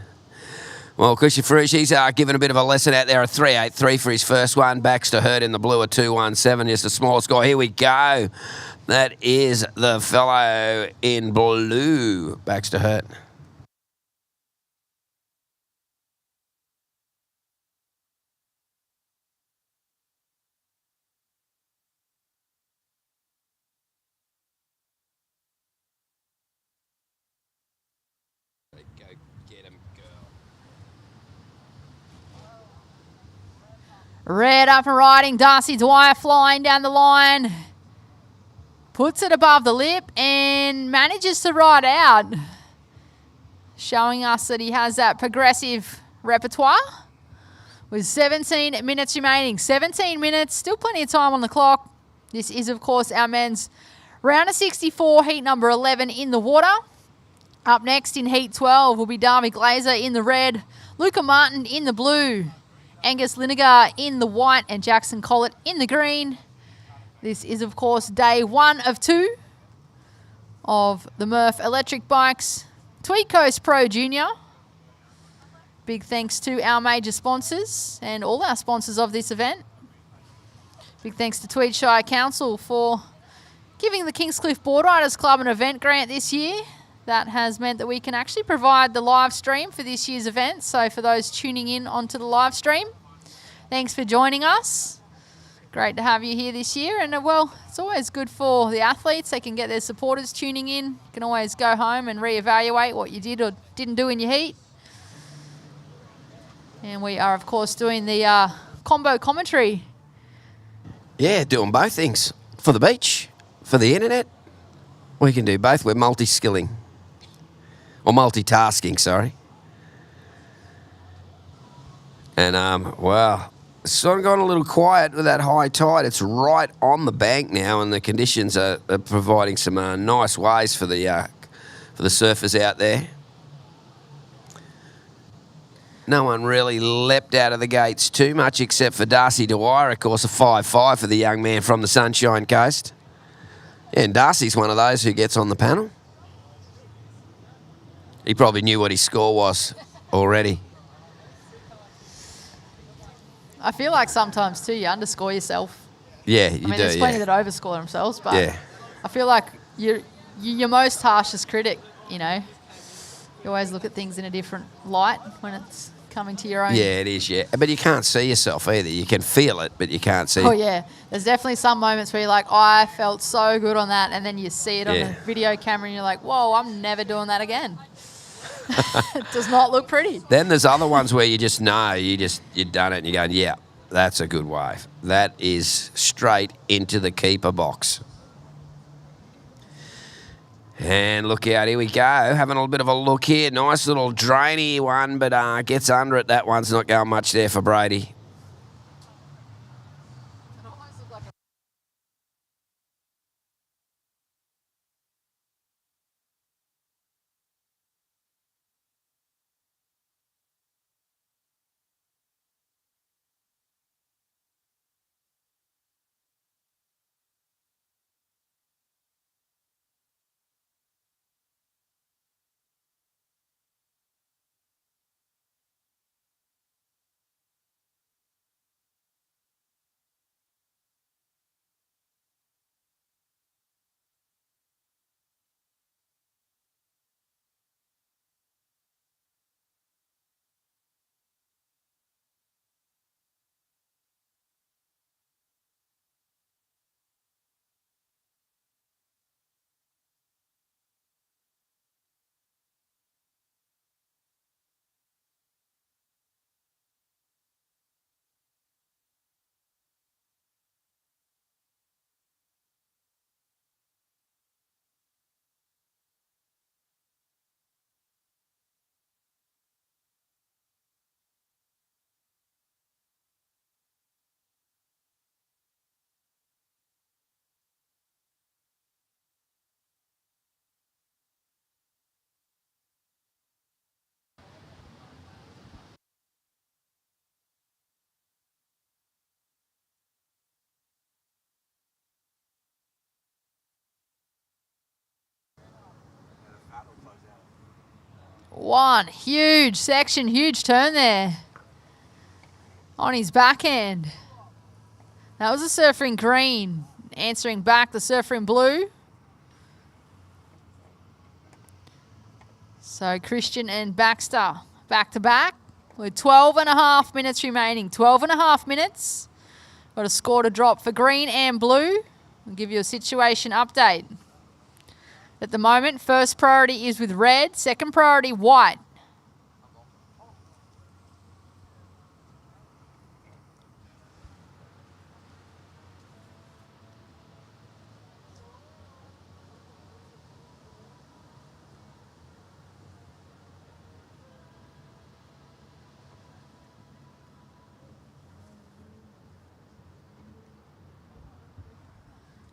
Well, Christian Ferrucci's given a bit of a lesson out there, a 3.83 for his first one. Baxter Hurt in the blue, a 2.17, just a small score. Here we go. That is the fellow in blue, Baxter Hurt. Go get him, girl. Red up and riding. Darcy Dwyer flying down the line. Puts it above the lip and manages to ride out. Showing us that he has that progressive repertoire. With 17 minutes remaining. 17 minutes, still plenty of time on the clock. This is, of course, our men's round of 64, heat number 11 in the water. Up next in heat 12 will be Darby Glazer in the red, Luca Martin in the blue, Angus Linegar in the white, and Jackson Collett in the green. This is, of course, day 1 of 2 of the MURF electric bikes. Tweed Coast Pro Junior. Big thanks to our major sponsors and all our sponsors of this event. Big thanks to Tweed Shire Council for giving the Kingscliff Board Riders Club an event grant this year. That has meant that we can actually provide the live stream for this year's event. So for those tuning in onto the live stream, thanks for joining us. Great to have you here this year. And well, it's always good for the athletes. They can get their supporters tuning in. You can always go home and reevaluate what you did or didn't do in your heat. And we are, of course, doing the combo commentary. Yeah, doing both things. For the beach, for the internet, we can do both. We're multi-skilling. Or multitasking, sorry. And, well, it's sort of gone a little quiet with that high tide. It's right on the bank now, and the conditions are providing some nice waves for the surfers out there. No one really leapt out of the gates too much except for Darcy Dwyer, of course, a 5.5 for the young man from the Sunshine Coast. Yeah, and Darcy's one of those who gets on the panel. He probably knew what his score was already. I feel like sometimes, too, you underscore yourself. Yeah, you do, I mean, there's plenty that overscore themselves, but yeah. I feel like you're your most harshest critic, you know. You always look at things in a different light when it's coming to your own. Yeah, it is, yeah. But you can't see yourself either. You can feel it, but you can't see it. Oh, yeah. There's definitely some moments where you're like, oh, I felt so good on that, and then you see it on the video camera and you're like, whoa, I'm never doing that again. It does not look pretty. Then there's other ones where you just know, you've done it and you're going, yeah, that's a good wave. That is straight into the keeper box. And look out, here we go. Having a little bit of a look here. Nice little drainy one, but gets under it. That one's not going much there for Brady. One huge section, huge turn there on his backhand. That was a surfer in green. Answering back, the surfer in blue. So Christian and Baxter back to back with 12.5 minutes remaining. 12.5 minutes. Got a score to drop for green and blue. I'll give you a situation update. At the moment, first priority is with red, second priority white.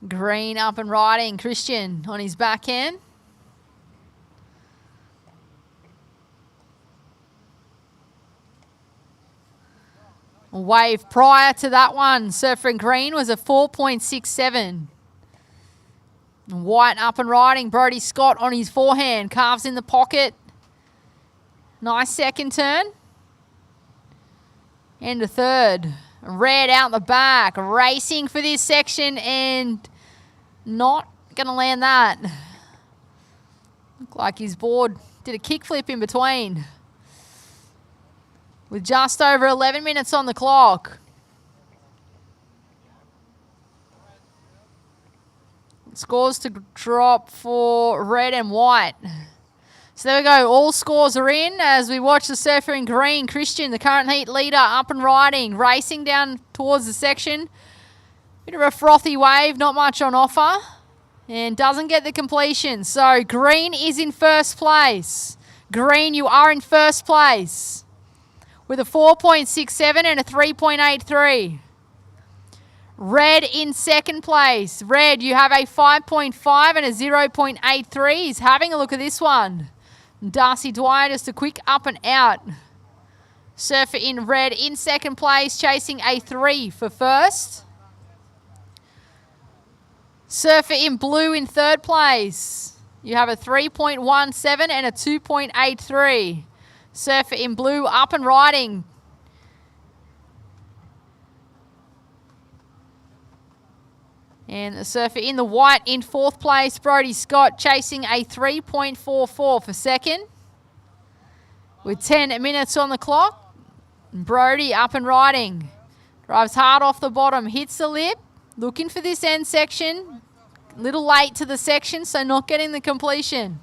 Green up and riding. Christian on his backhand. Wave prior to that one, surfer in green, was a 4.67. White up and riding. Brodie Scott on his forehand. Carves in the pocket. Nice second turn. And a third. Red out the back, racing for this section and not going to land that. Looked like his board did a kickflip in between. With just over 11 minutes on the clock. Scores to drop for red and white. So there we go. All scores are in as we watch the surfer in green, Christian, the current heat leader, up and riding, racing down towards the section. Bit of a frothy wave, not much on offer, and doesn't get the completion. So green is in first place. Green, you are in first place with a 4.67 and a 3.83. Red in second place. Red, you have a 5.5 and a 0.83. He's having a look at this one. Darcy Dwyer, just a quick up and out. Surfer in red in second place, chasing a 3 for first. Surfer in blue in third place. You have a 3.17 and a 2.83. Surfer in blue up and riding. And the surfer in the white in fourth place, Brodie Scott, chasing a 3.44 for second. With 10 minutes on the clock. Brodie up and riding. Drives hard off the bottom, hits the lip. Looking for this end section. A little late to the section, so not getting the completion.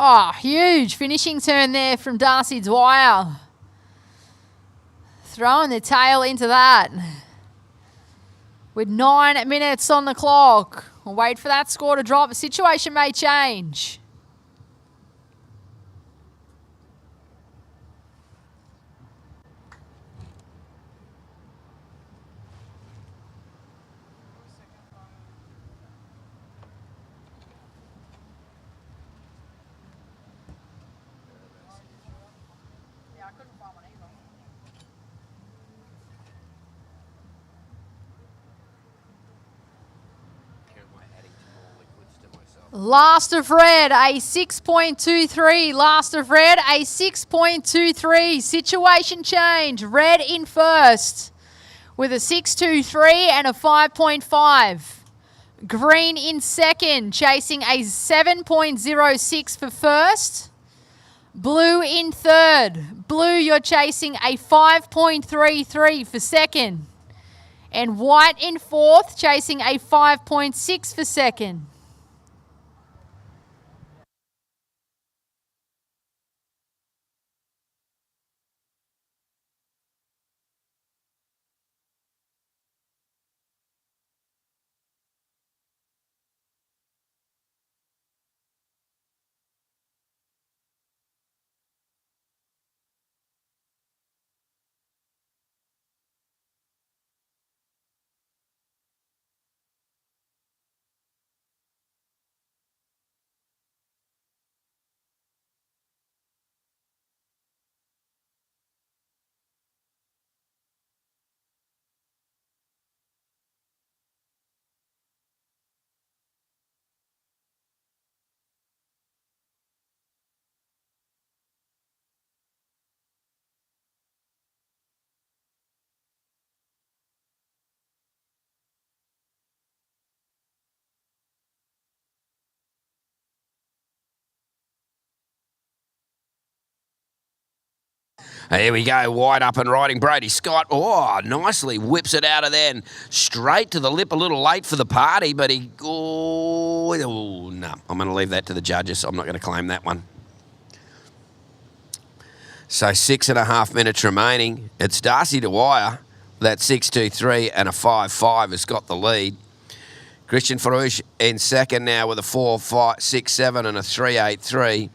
Oh, huge finishing turn there from Darcy Dwyer. Throwing the tail into that. With 9 minutes on the clock. We'll wait for that score to drop. The situation may change. Last of red, a 6.23. Last of red, a 6.23. Situation change. Red in first with a 6.23 and a 5.5. Green in second, chasing a 7.06 for first. Blue in third. Blue, you're chasing a 5.33 for second. And white in fourth, chasing a 5.6 for second. Here we go, wide up and riding Brody Scott. Oh, nicely whips it out of there and straight to the lip, a little late for the party, but he, no, I'm going to leave that to the judges. I'm not going to claim that one. So 6.5 minutes remaining. It's Darcy Dwyer. That 6.23 and a 5.5 has got the lead. Christian Farouche in second now with a 4.6.7 and a 3.83.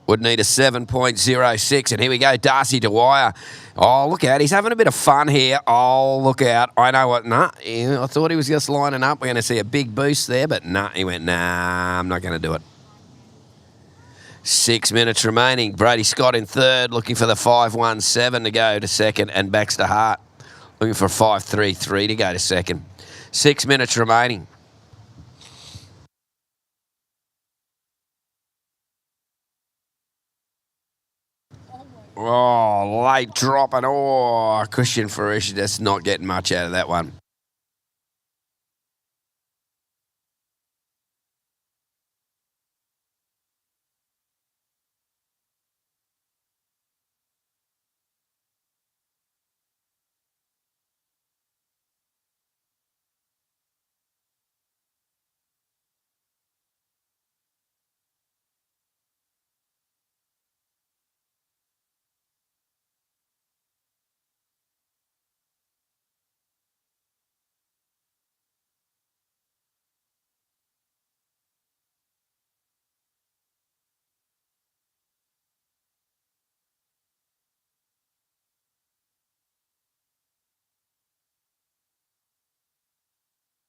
Would need a 7.06. And here we go, Darcy Dwyer. Oh, look out. He's having a bit of fun here. Oh, look out. I know what. Nah, I thought he was just lining up. We're going to see a big boost there, but nah, he went, nah, I'm not going to do it. 6 minutes remaining. Brady Scott in third, looking for the 5.17 to go to second, and Baxter Hart looking for a 5.33 to go to second. 6 minutes remaining. Oh, late drop, and Christian Farouche just not getting much out of that one.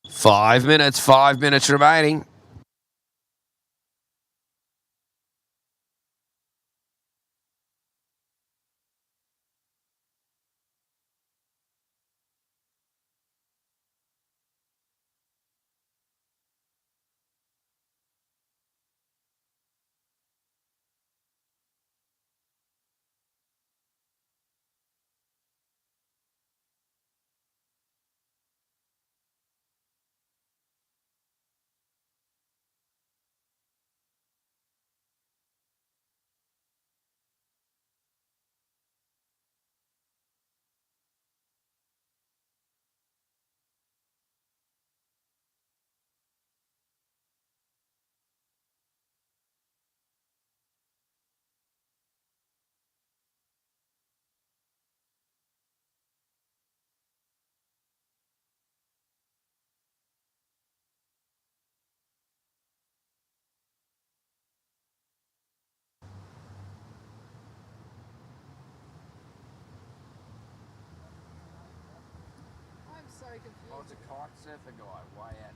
Five minutes remaining. I'm so confused. Oh, it's a kite surfer guy, way out.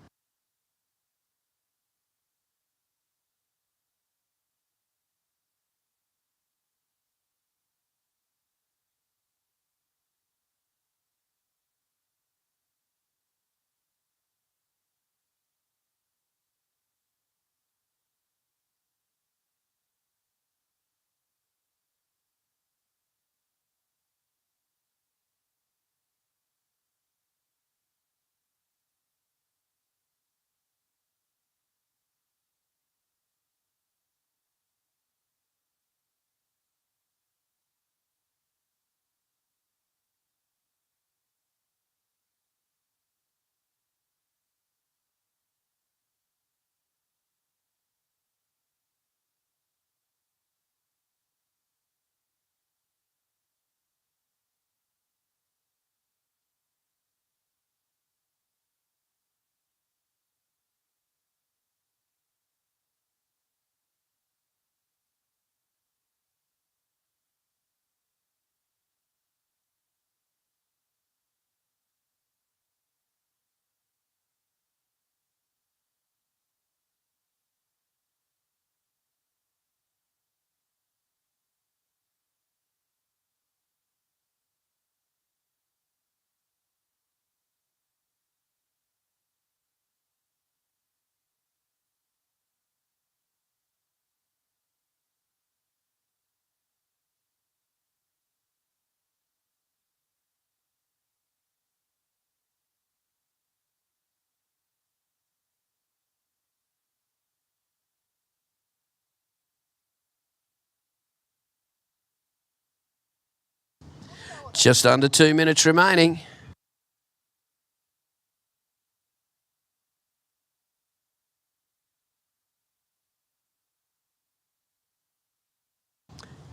Just under 2 minutes remaining.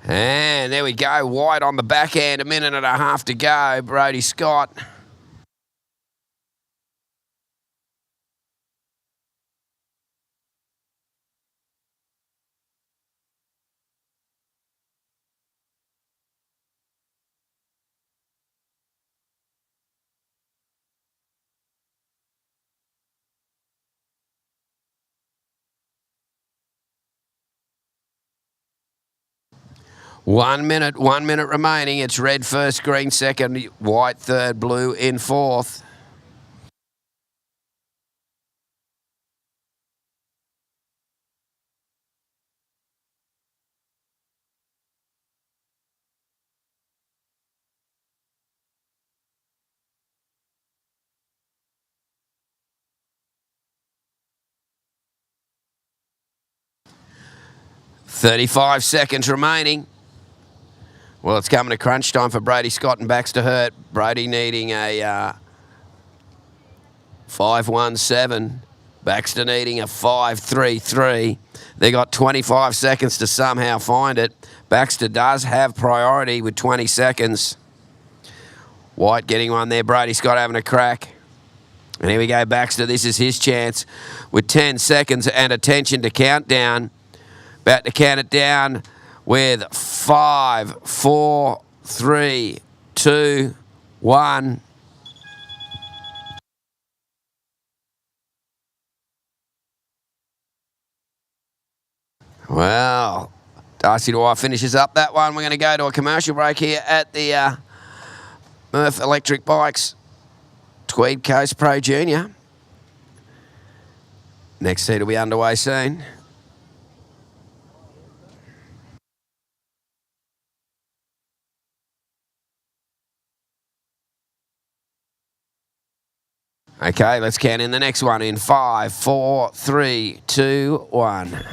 And there we go, wide on the backhand, 1.5 minutes to go, Brody Scott. One minute remaining. It's red first, green second, white third, blue in fourth. .35 seconds remaining. Well, it's coming to crunch time for Brody Scott and Baxter Hurt. Brody needing a 5.17. Baxter needing a 5.33. They got 25 seconds to somehow find it. Baxter does have priority with 20 seconds. White getting one there. Brody Scott having a crack. And here we go, Baxter. This is his chance with 10 seconds and attention to countdown. About to count it down with 5, 4, 3, 2, 1. Well, Darcy Dwyer finishes up that one. We're going to go to a commercial break here at the MURF Electric Bikes Tweed Coast Pro Junior. Next heat will be underway soon. Okay, let's count in the next one in 5, 4, 3, 2, 1.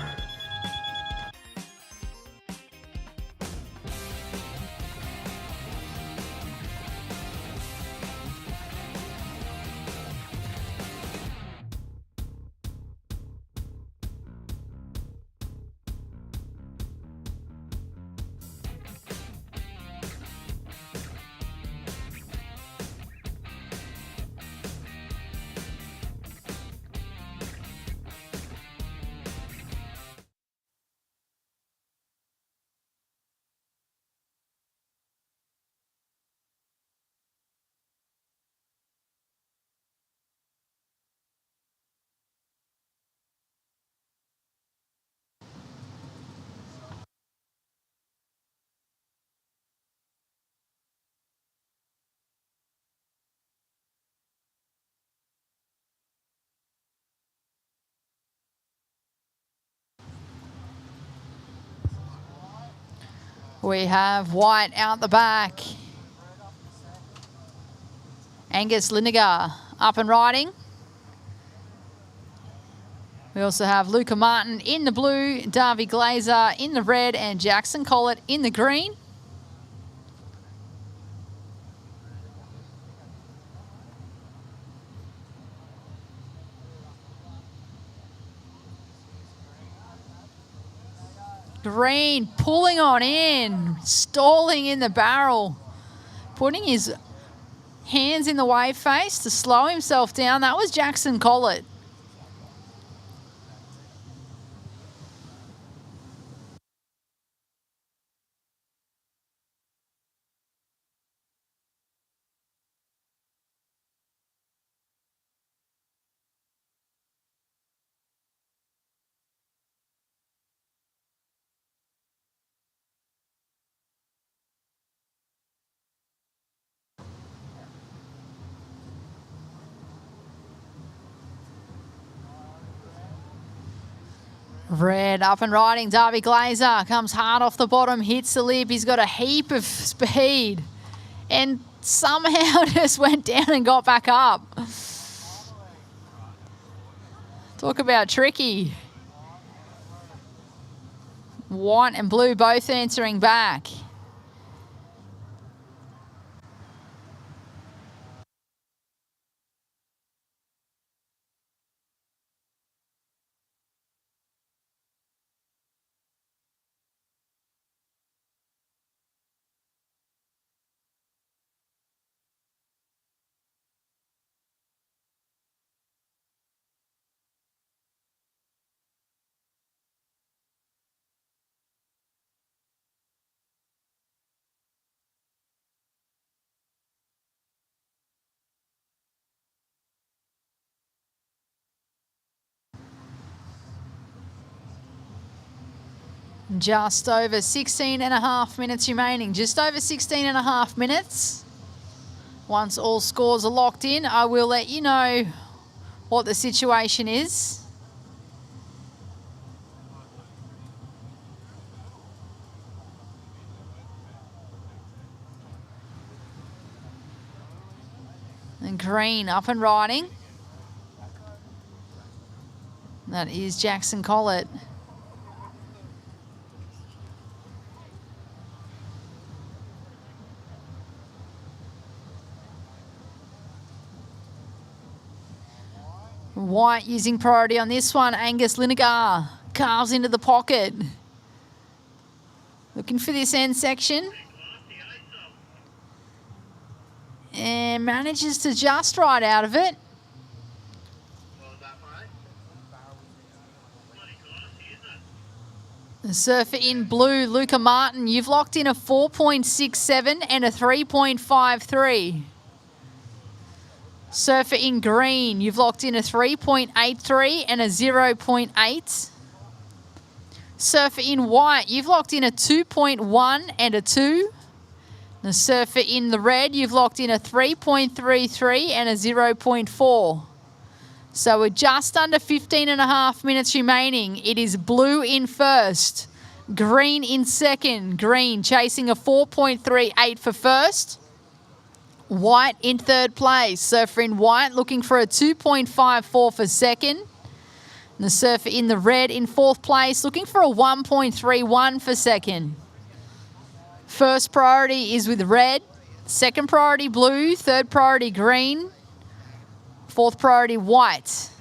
We have White out the back. Angus Linegar up and riding. We also have Luca Martin in the blue, Davy Glazer in the red, and Jackson Collett in the green. Green pulling on in, stalling in the barrel, putting his hands in the wave face to slow himself down. That was Jackson Collett. Red up and riding, Darby Glazer comes hard off the bottom, hits the lip. He's got a heap of speed and somehow just went down and got back up. Talk about tricky. White and blue both answering back. Just over 16 and a half minutes remaining. Just over 16 and a half minutes. Once all scores are locked in, I will let you know what the situation is. And green up and riding. That is Jackson Collett. White using priority on this one. Angus Linegar carves into the pocket. Looking for this end section. And manages to just ride out of it. The surfer in blue, Luca Martin, you've locked in a 4.67 and a 3.53. Surfer in green, you've locked in a 3.83 and a 0.8. Surfer in white, you've locked in a 2.1 and a 2. The surfer in the red, you've locked in a 3.33 and a 0.4. So we're just under 15 and a half minutes remaining. It is blue in first, green in second. Green chasing a 4.38 for first. White in third place. Surfer in white looking for a 2.54 for second. And the surfer in the red in fourth place looking for a 1.31 for second. First priority is with red. Second priority blue. Third priority green. Fourth priority white.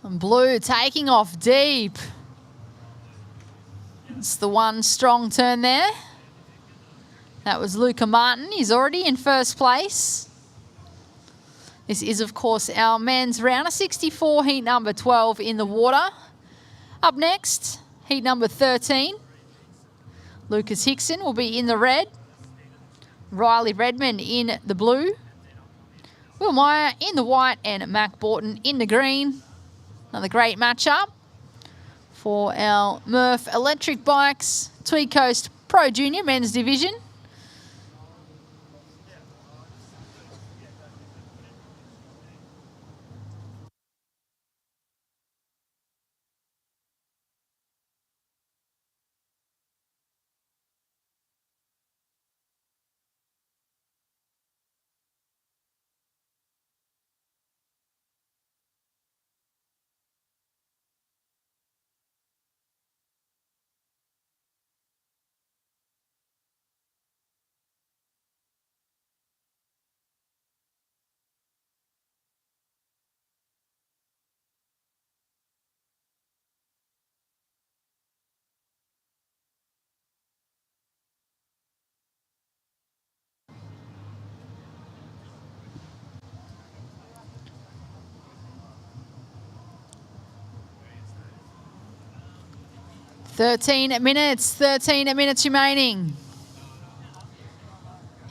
And blue taking off deep. It's the one strong turn there. That was Luca Martin. He's already in first place. This is, of course, our men's round of 64, heat number 12 in the water. Up next, heat number 13. Lucas Hickson will be in the red. Riley Redmond in the blue. Will Meyer in the white and Mac Borton in the green. Another great matchup for our MURF electric bikes, Tweed Coast Pro Junior men's division. Thirteen minutes remaining.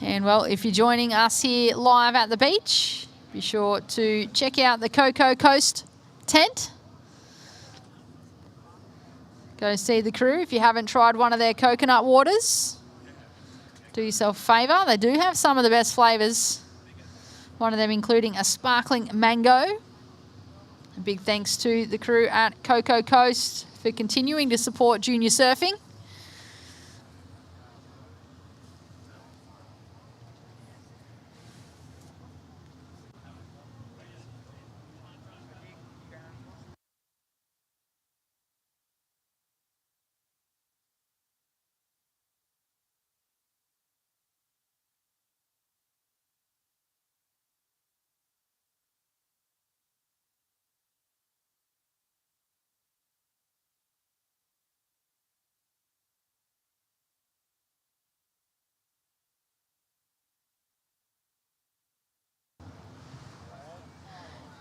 And well, if you're joining us here live at the beach, be sure to check out the Cocoa Coast tent. Go see the crew if you haven't tried one of their coconut waters. Do yourself a favour. They do have some of the best flavours. One of them including a sparkling mango. A big thanks to the crew at Cocoa Coast for continuing to support junior surfing.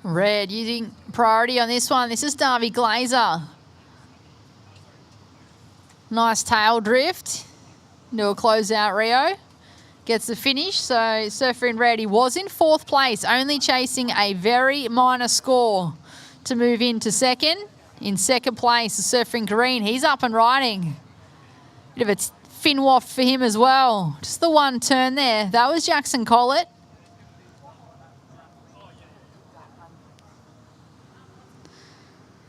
Red using priority on this one. This is Darby Glazer. Nice tail drift into a closeout Rio. gets the finish. So surfer in red, he was in 4th place, only chasing a very minor score to move into second. In 2nd place, the surfer in green, he's up and riding. Bit of a fin waft for him as well. Just the one turn there. That was Jackson Collett.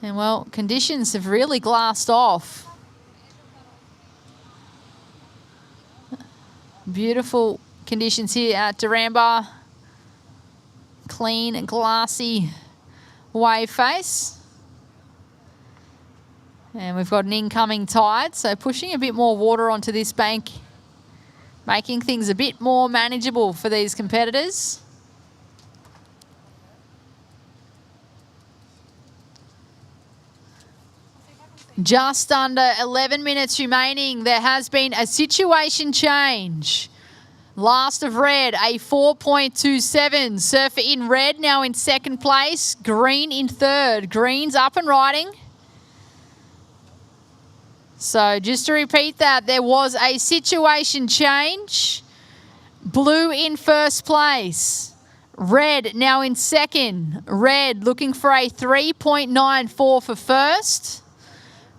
And well, conditions have really glassed off. Beautiful conditions here at Duranbah. Clean, glassy wave face. And we've got an incoming tide, so pushing a bit more water onto this bank, making things a bit more manageable for these competitors. Just under 11 minutes remaining. There has been a situation change. Last of red, a 4.27. Surfer in red now in 2nd place. Green in 3rd. Green's up and riding. So just to repeat that, there was a situation change. Blue in 1st place. Red now in 2nd. Red looking for a 3.94 for 1st.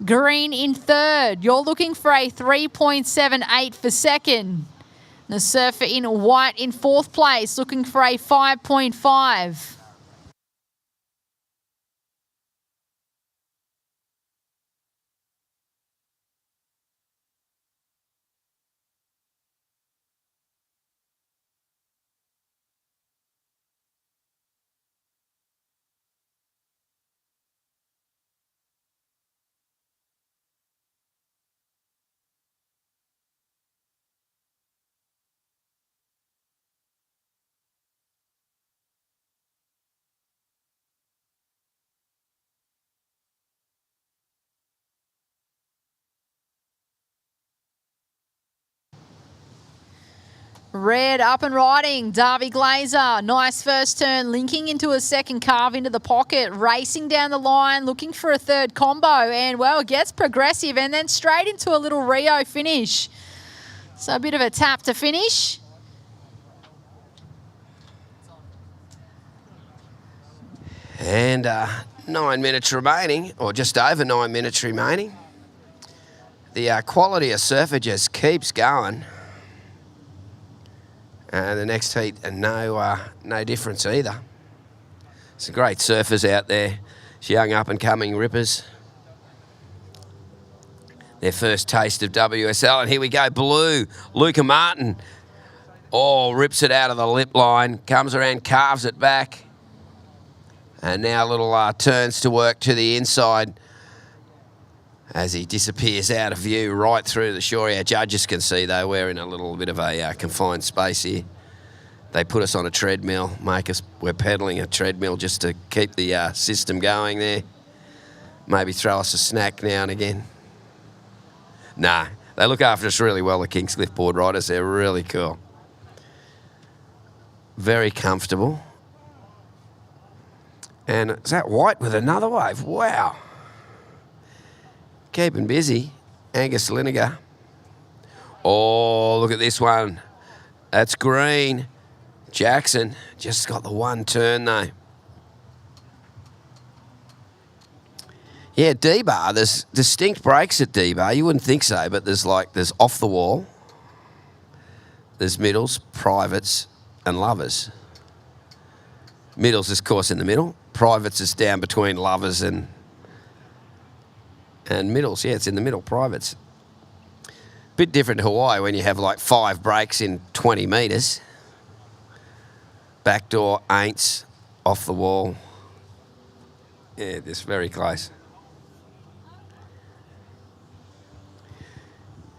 Green in 3rd. You're looking for a 3.78 for 2nd. The surfer in white in 4th place, looking for a 5.5. Red up and riding, Darby Glazer. Nice first turn, linking into a 2nd carve into the pocket, racing down the line, looking for a 3rd combo, and, well, it gets progressive and then straight into a little Rio finish. So a bit of a tap to finish. And 9 minutes remaining, or just over 9 minutes remaining. The quality of surfer just keeps going. The next heat, no difference either. Some great surfers out there. Some young up-and-coming rippers. Their first taste of WSL. And here we go, blue. Luca Martin. Oh, rips it out of the lip line. Comes around, carves it back. And now little turns to work to the inside as he disappears out of view right through the shore. Our judges can see, though, we're in a little bit of a confined space here. They put us on a treadmill, we're pedaling a treadmill just to keep the system going there. Maybe throw us a snack now and again. Nah, they look after us really well, the Kingscliff board riders. They're really cool. Very comfortable. And is that White with another wave? Wow. Keeping busy. Angus Linegar. Oh, look at this one. That's green. Jackson just got the one turn, though. Yeah, D-bar, there's distinct breaks at D-bar. You wouldn't think so, but there's off the wall. There's middles, privates, and lovers. Middles is, of course, in the middle. Privates is down between lovers and middles. Yeah, it's in the middle, privates. Bit different to Hawaii when you have 5 breaks in 20 metres. Backdoor, ain'ts, off the wall. Yeah, just very close.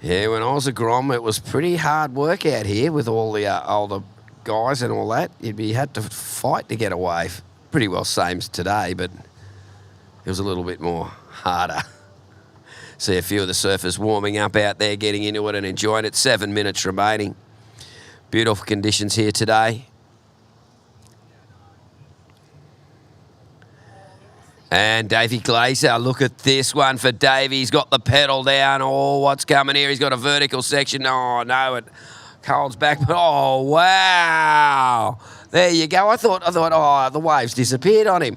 Yeah, when I was a Grom, it was pretty hard work out here with all the older guys and all that. You had to fight to get away. Pretty well same as today, but it was a little bit more harder. See a few of the surfers warming up out there, getting into it and enjoying it. 7 minutes remaining. Beautiful conditions here today. And Davey Glazer, look at this one for Davey. He's got the pedal down. Oh, what's coming here? He's got a vertical section. Oh, no, it Cole's back. Oh, wow. There you go. I thought, oh, the waves disappeared on him.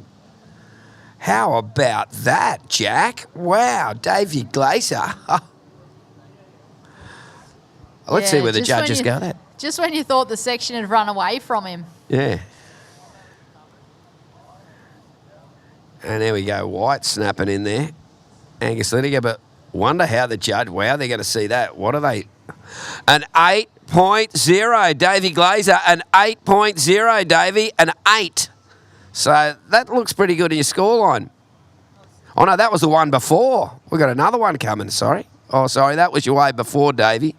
How about that, Jack? Wow, Davey Glazer. Let's see where the judges go there. Just when you thought the section had run away from him. Yeah. And there we go, White snapping in there. Angus Lineker, but wonder how the judge, wow, they're going to see that. What are they? An 8.0, Davey Glazer. An 8.0, Davey. An 8. So that looks pretty good in your scoreline. Oh, no, that was the one before. We've got another one coming, sorry. Oh, sorry, that was your way before, Davey.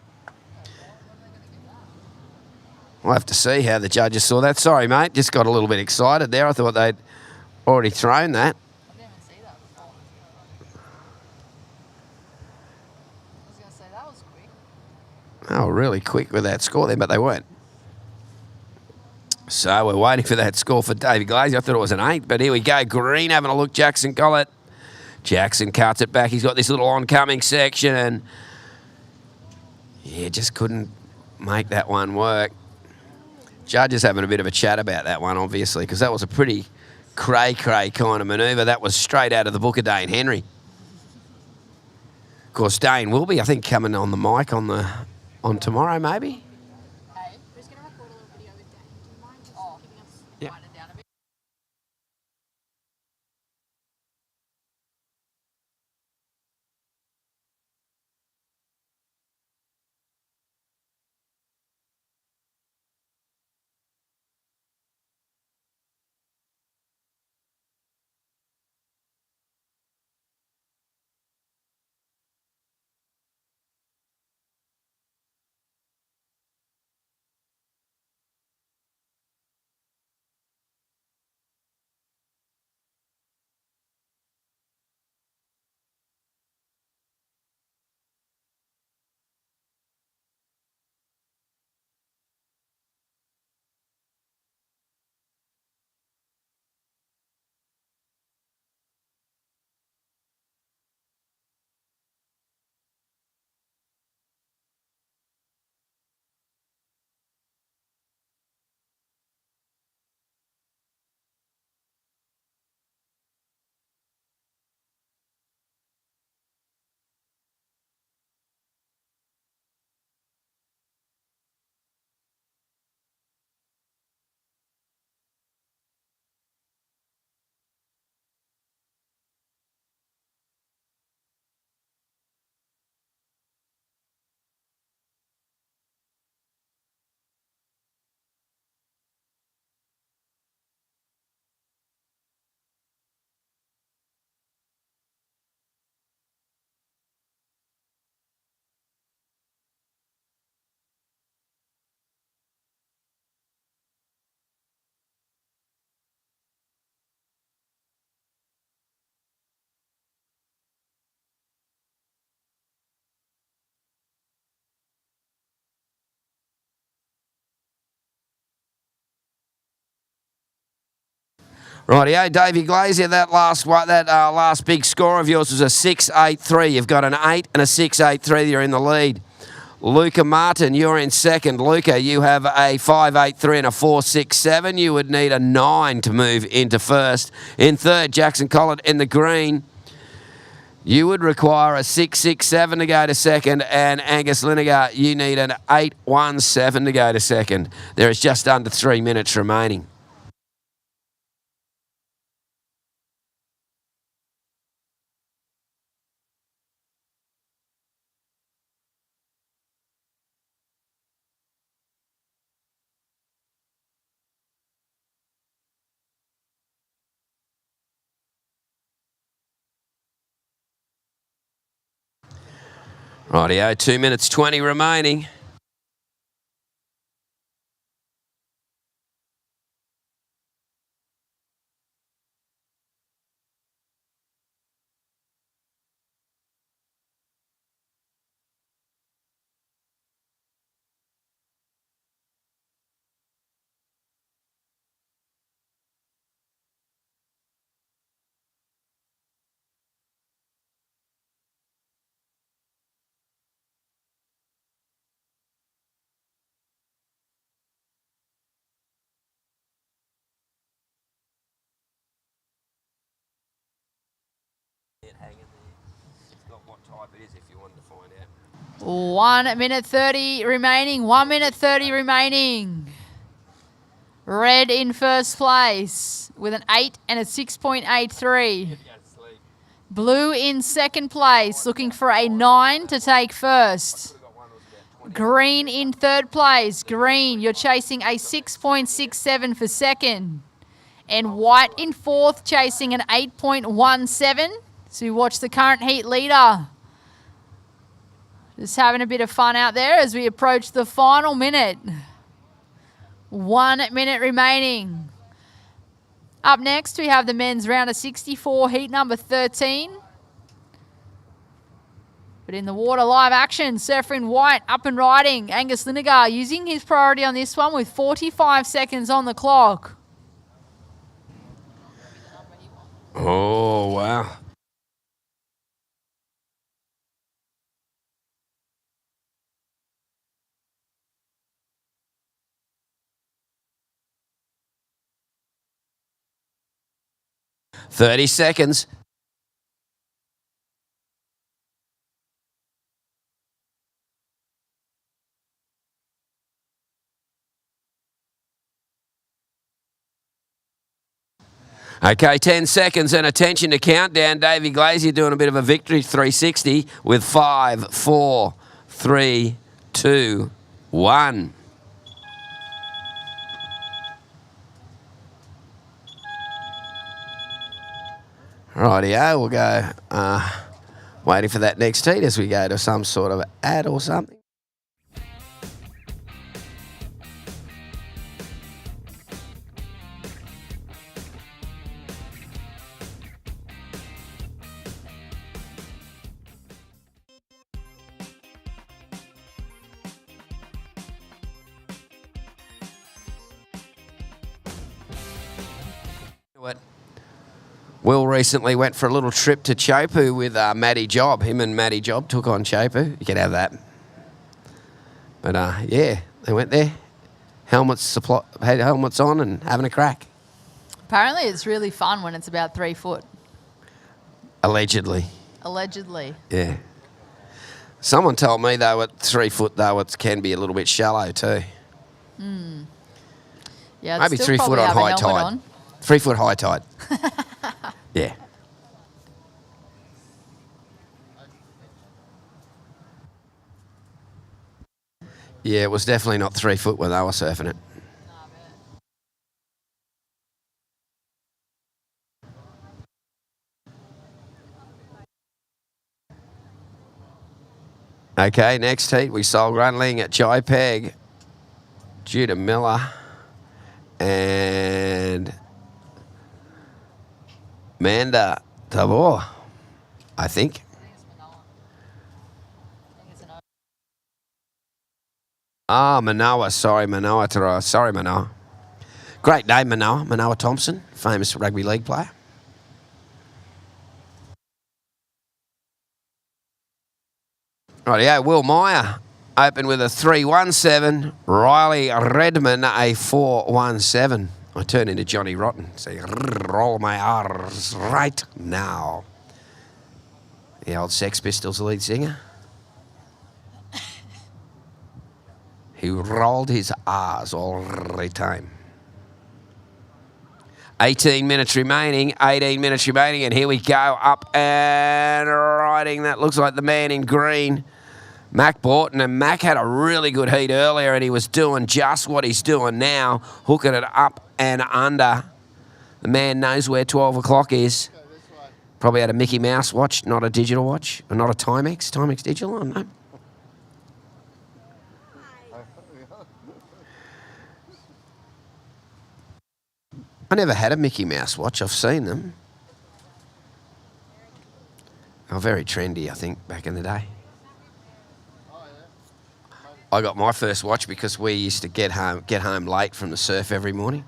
We'll have to see how the judges saw that. Sorry, mate, just got a little bit excited there. I thought they'd already thrown that. I didn't even see that before. I was going to say, that was quick. Oh, really quick with that score then, but they weren't. So we're waiting for that score for Davey Glazer. I thought it was an 8, but here we go. Green having a look. Jackson Collett. Jackson cuts it back. He's got this little oncoming section and, yeah, just couldn't make that one work. Judges having a bit of a chat about that one, obviously, because that was a pretty cray-cray kind of manoeuvre. That was straight out of the book of Dane Henry. Of course, Dane will be, I think, coming on the mic on tomorrow, maybe. Hey, we're just going to record a little video with Dane. Do you mind just giving us write it down a bit? Rightio, Davey Glazer, that last big score of yours was a 6.83. You've got an 8 and a 6.83. You're in the lead. Luca Martin, you're in second. Luca, you have a 5.83 and a 4.67. You would need a 9 to move into first. In third, Jackson Collett in the green. You would require a 6.67 to go to second, and Angus Lineker, you need an 8.17 to go to second. There is just under 3 minutes remaining. Rightio, 2 minutes 20 remaining. 1 minute 30 remaining. 1 minute 30 remaining. Red in first place with an 8 and a 6.83. Blue in second place, looking for a 9 to take first. Green in third place. Green, you're chasing a 6.67 for second. And white in fourth, chasing an 8.17. So you watch the current heat leader. Just having a bit of fun out there as we approach the final minute. 1 minute remaining. Up next, we have the men's round of 64, heat number 13. But in the water, live action, surfer in white, up and riding. Angus Linegar using his priority on this one with 45 seconds on the clock. Oh, wow. $30. Okay, 10 seconds and attention to countdown. Davey Glazier doing a bit of a victory 360 with 5, 4, 3, 2, 1. Rightio, we'll go waiting for that next heat as we go to some sort of ad or something. Will recently went for a little trip to Chopu with Matty Job. Him and Matty Job took on Chopu. You can have that. But yeah, they went there. Had helmets on and having a crack. Apparently it's really fun when it's about 3 foot. Allegedly. Allegedly. Yeah. Someone told me though at 3 foot though it can be a little bit shallow too. Yeah, maybe 3 foot on high tide. 3 foot high tide. Yeah. Yeah, it was definitely not 3 foot when they were surfing it. Okay, next heat we saw Grunling at JPEG, Judah Miller and Manda Tabor, I think. Manoa. Sorry, Manoa. Sorry, Manoa. Great name, Manoa. Manoa Thompson, famous rugby league player. Rightio, Will Meyer opened with a 3.17. Riley Redman a 4.17. I turn into Johnny Rotten. Say, roll my R's right now. The old Sex Pistols lead singer. He rolled his R's all the time. 18 minutes remaining, and here we go, up and riding. That looks like the man in green, Mac Borton, and Mac had a really good heat earlier, and he was doing just what he's doing now, hooking it up and under. The man knows where 12 o'clock is. Probably had a Mickey Mouse watch, not a digital watch, or not a Timex digital, I don't know. I never had a Mickey Mouse watch. I've seen them. They were very trendy, I think, back in the day. I got my first watch because we used to get home late from the surf every morning.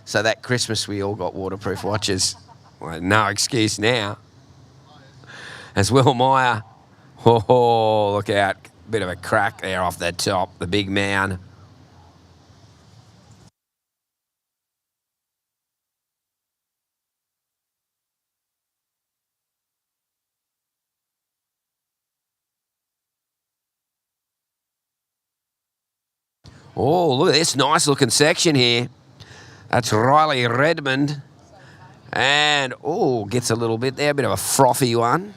So that Christmas we all got waterproof watches. Well, no excuse now. As Will Meyer, oh, look out. Bit of a crack there off the top, the big mound. Oh, look at this nice looking section here. That's Riley Redmond. And, oh, gets a little bit there, a bit of a frothy one.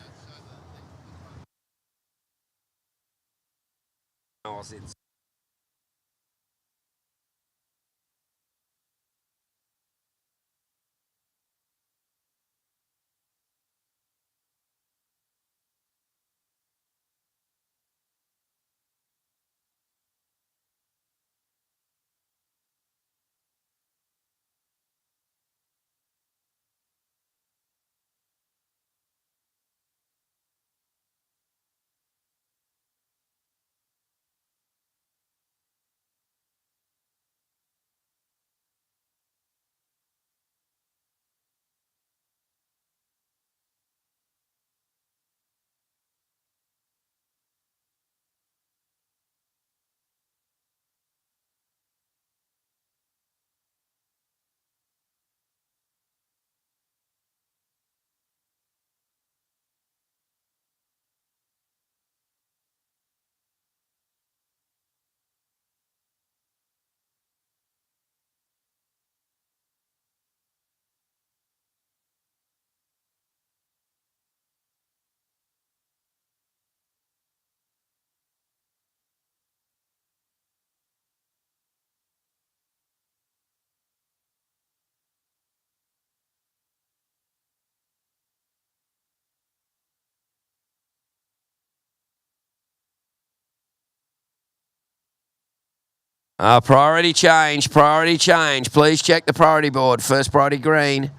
Priority change, priority change. Please check the priority board. First priority green.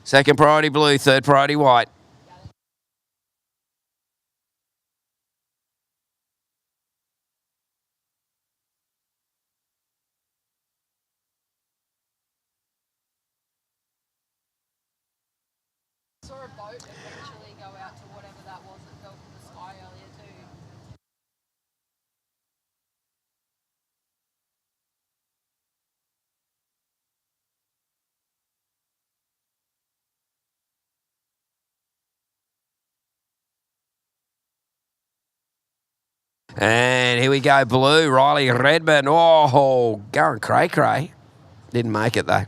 Second priority blue, third priority white. Saw a boat eventually go out to whatever that was that fell from the sky earlier too. And here we go, blue, Riley Redmond. Oh, going cray-cray. Didn't make it, though.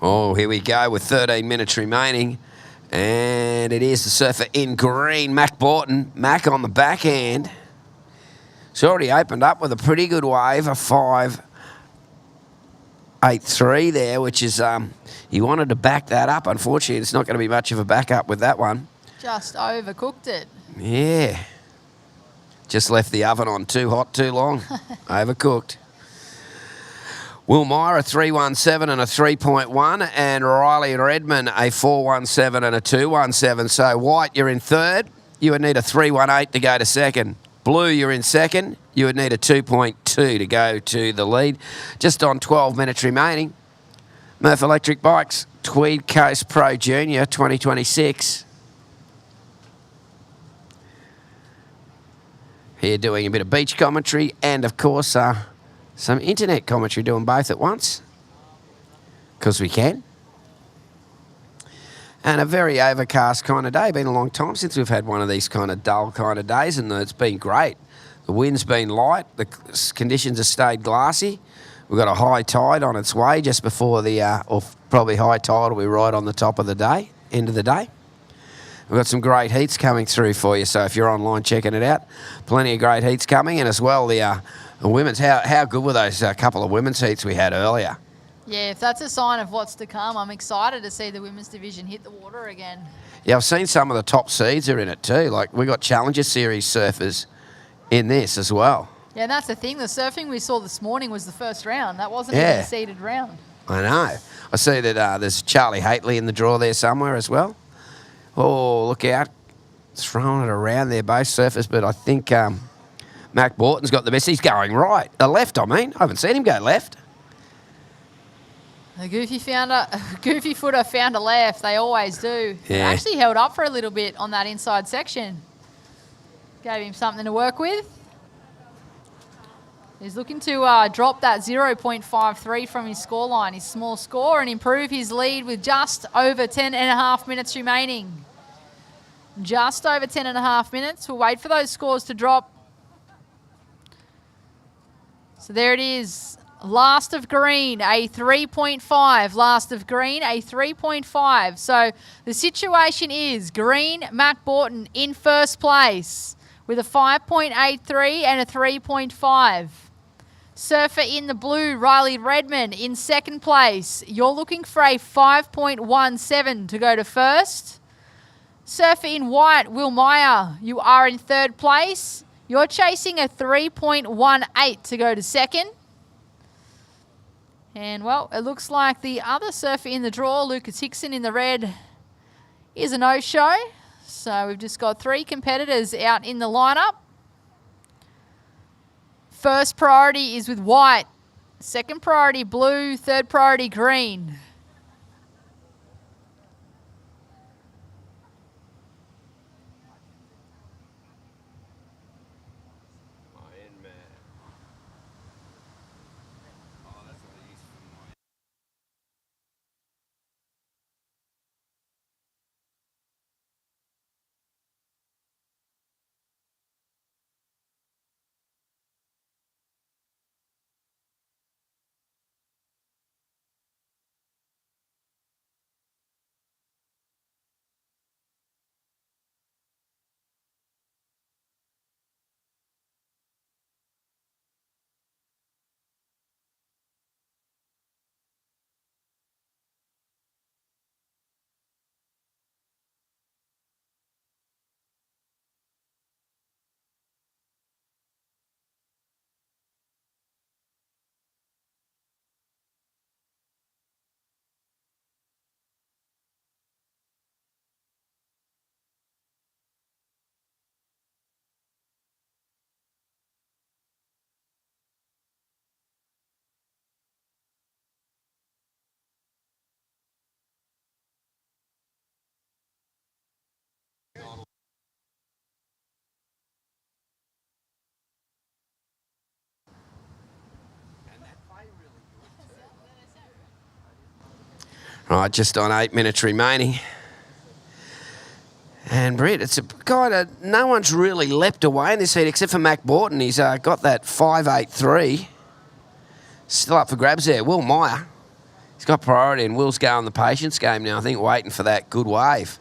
Oh, here we go with 13 minutes remaining. And it is the surfer in green, Mac Borton. Mac on the backhand. It's already opened up with a pretty good wave, a 5.83 there, which is, he wanted to back that up. Unfortunately, it's not going to be much of a backup with that one. Just overcooked it. Yeah. Just left the oven on too hot, too long. Overcooked. Will Meyer a 3.17 and a 3.1, and Riley Redmond a 4.17 and a 2.17. So white, you're in third. You would need a 3.18 to go to second. Blue, you're in second. You would need a 2.2 to go to the lead. Just on 12 minutes remaining. MURF Electric Bikes, Tweed Coast Pro Junior 2026. Here doing a bit of beach commentary and, of course, some internet commentary, doing both at once, because we can. And a very overcast kind of day. Been a long time since we've had one of these kind of dull kind of days, and it's been great. The wind's been light. The conditions have stayed glassy. We've got a high tide on its way just before or probably high tide will be right on the top of the day, end of the day. We've got some great heats coming through for you, so if you're online checking it out, plenty of great heats coming, and as well the women's. How good were those couple of women's heats we had earlier? Yeah, if that's a sign of what's to come, I'm excited to see the women's division hit the water again. Yeah, I've seen some of the top seeds are in it too. Like, we got Challenger Series surfers in this as well. Yeah, and that's the thing. The surfing we saw this morning was the first round. That wasn't even a seeded round. I know. I see that there's Charlie Haitley in the draw there somewhere as well. Oh, look out. Throwing it around there, both surfers, but I think Mac Borton's got the best. He's going right. Left, I mean. I haven't seen him go left. The goofy footer found a left. They always do. Yeah. It actually held up for a little bit on that inside section. Gave him something to work with. He's looking to drop that 0.53 from his scoreline, his small score, and improve his lead with just over 10.5 minutes remaining. Just over 10.5 minutes. We'll wait for those scores to drop. So there it is. Last of green, a 3.5. Last of green, a 3.5. So the situation is green, Mac Borton in first place with a 5.83 and a 3.5. Surfer in the blue, Riley Redmond in second place. You're looking for a 5.17 to go to first. Surfer in white, Will Meyer, you are in third place. You're chasing a 3.18 to go to second. And, well, it looks like the other surfer in the draw, Lucas Hickson in the red, is a no-show. So we've just got 3 competitors out in the lineup. First priority is with white. Second priority, blue. Third priority, green. Right, just on 8 minutes remaining. And Britt, it's a kind of, no one's really leapt away in this heat except for Mac Borton. He's got that 5.83. Still up for grabs there. Will Meyer. He's got priority, and Will's going the patience game now, I think, waiting for that good wave.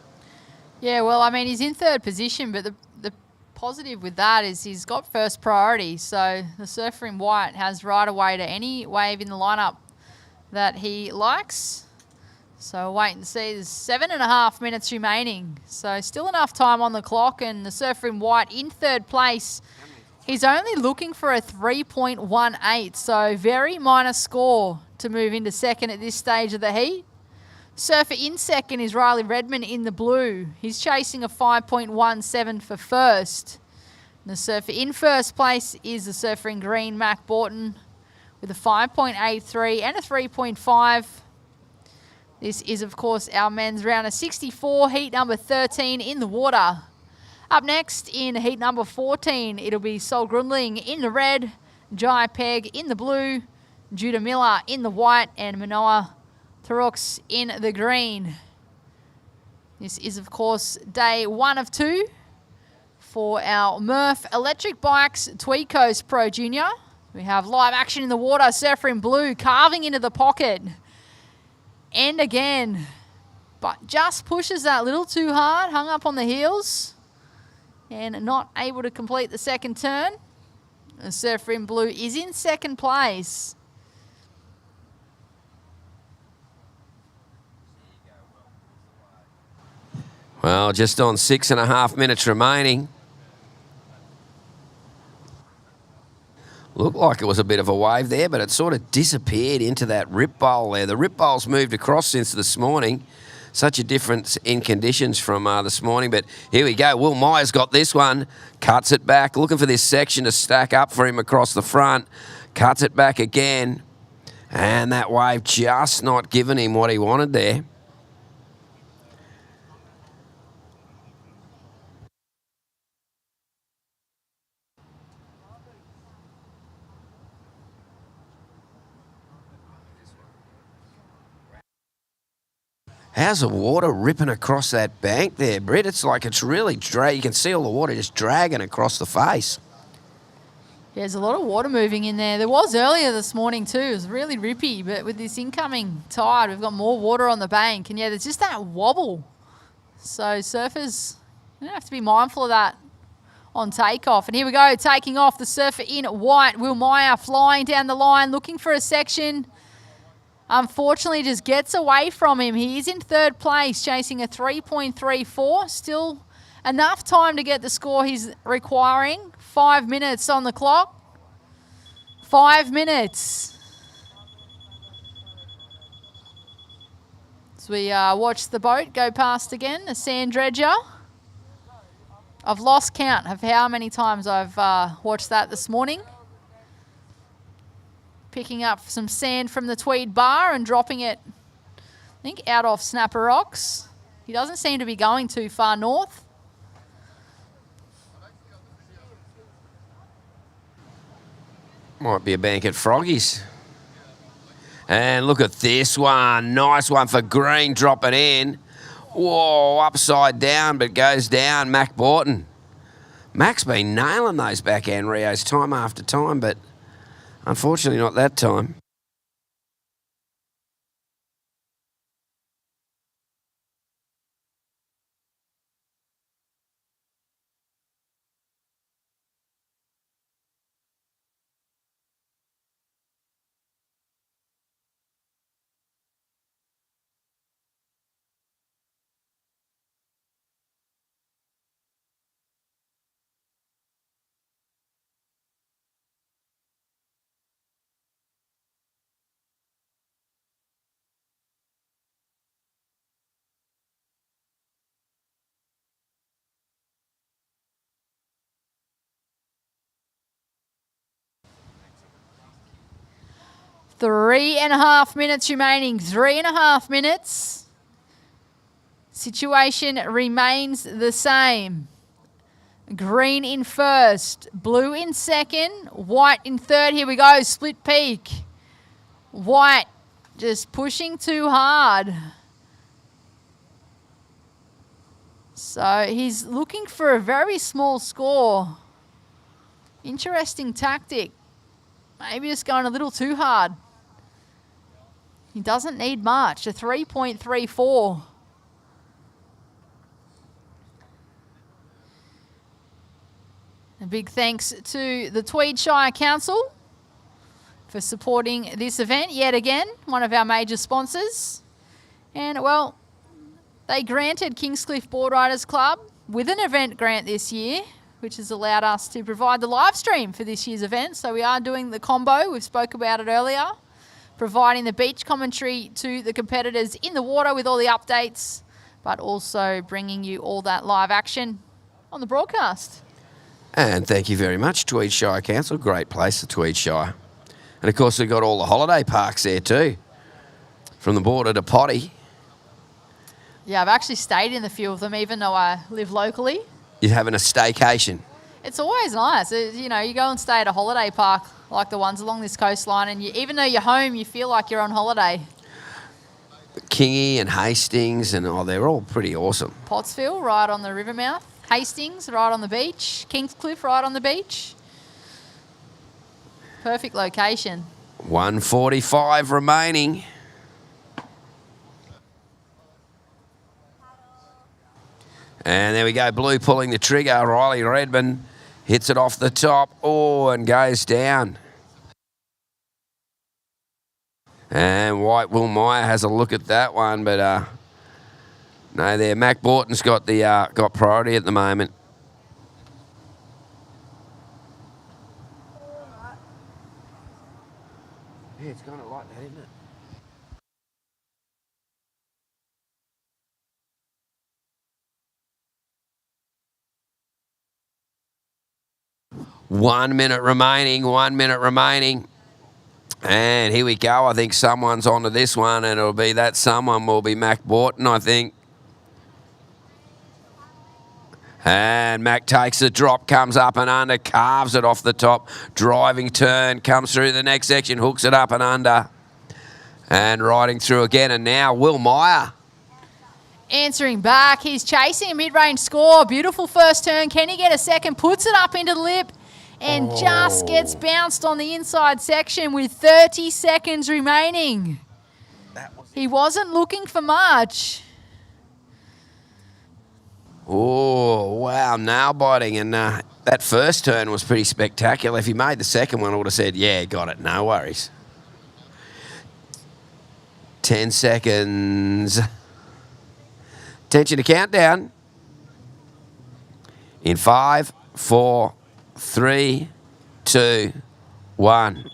Yeah, well, I mean, he's in third position, but the positive with that is he's got first priority. So the surfer in white has right away to any wave in the lineup that he likes. So wait and see. There's 7.5 minutes remaining. So still enough time on the clock. And the surfer in white in third place. He's only looking for a 3.18. So very minor score to move into second at this stage of the heat. Surfer in second is Riley Redmond in the blue. He's chasing a 5.17 for first. And the surfer in first place is the surfer in green, Mac Borton, with a 5.83 and a 3.5. This is, of course, our men's round of 64, heat number 13 in the water. Up next in heat number 14, it'll be Sol Grundling in the red, Jai Peg in the blue, Judah Miller in the white, and Manoa Tarux in the green. This is, of course, day 1 of 2 for our MURF Electric Bikes Tweed Coast Pro Junior. We have live action in the water. Surfer in blue carving into the pocket. And again, but just pushes that little too hard, hung up on the heels and not able to complete the second turn. The surfer in blue is in second place. Well, just on 6.5 minutes remaining. Looked like it was a bit of a wave there, but it sort of disappeared into that rip bowl there. The rip bowl's moved across since this morning. Such a difference in conditions from this morning. But here we go. Will Myers got this one. Cuts it back. Looking for this section to stack up for him across the front. Cuts it back again. And that wave just not giving him what he wanted there. How's the water ripping across that bank there, Britt? It's like it's really you can see all the water just dragging across the face. Yeah, there's a lot of water moving in there. There was earlier this morning too. It was really rippy, but with this incoming tide, we've got more water on the bank. And yeah, there's just that wobble. So surfers, you have to be mindful of that on takeoff. And here we go, taking off the surfer in white. Will Meyer flying down the line, looking for a section. Unfortunately, just gets away from him. He is in third place, chasing a 3.34. Still enough time to get the score he's requiring. 5 minutes on the clock. 5 minutes. As we watch the boat go past again, a sand dredger. I've lost count of how many times I've watched that this morning. Picking up some sand from the Tweed bar and dropping it, I think, out off Snapper Rocks. He doesn't seem to be going too far north. Might be a bank at Froggies. And look at this one. Nice one for Green, dropping in. Whoa, upside down, but goes down. Mac Borton. Mac's been nailing those backhand Rios time after time, but unfortunately not that time. Three and a half minutes remaining. 3.5 minutes. Situation remains the same. Green in first. Blue in second. White in third. Here we go. Split peak. White just pushing too hard. So he's looking for a very small score. Interesting tactic. Maybe just going a little too hard. He doesn't need much, a 3.34. A big thanks to the Tweed Shire Council for supporting this event yet again, one of our major sponsors. And, well, they granted Kingscliff Board Riders Club with an event grant this year, which has allowed us to provide the live stream for this year's event. So we are doing the combo. We spoke about it earlier. Providing the beach commentary to the competitors in the water with all the updates, but also bringing you all that live action on the broadcast. And thank you very much, Tweed Shire Council. Great place, the Tweed Shire. And, of course, we've got all the holiday parks there too, from the border to Potty. Yeah, I've actually stayed in a few of them, even though I live locally. You're having a staycation. It's always nice. You know, you go and stay at a holiday park like the ones along this coastline, and even though you're home, you feel like you're on holiday. Kingy and Hastings, and they're all pretty awesome. Pottsville, right on the river mouth. Hastings, right on the beach. Kingscliff, right on the beach. Perfect location. 1:45 remaining. And there we go, Blue pulling the trigger. Riley Redmond hits it off the top, and goes down. And White Will Meyer has a look at that one, but no, there. Mac Borton's got the got priority at the moment. Yeah, it's kind of like that, isn't it? One minute remaining. And here we go. I think someone's onto this one, and it'll be that someone will be Mac Borton, I think. And Mac takes the drop, comes up and under, carves it off the top. Driving turn, comes through the next section, hooks it up and under. And riding through again, and now Will Meyer. Answering back, he's chasing a mid-range score. Beautiful first turn. Can he get a second? Puts it up into the lip and just gets bounced on the inside section with 30 seconds remaining. He wasn't looking for much. Oh, wow, nail biting. And that first turn was pretty spectacular. If he made the second one, I would have said, yeah, got it, no worries. 10 seconds. Attention to countdown. In 5, 4, 3, 2, 1.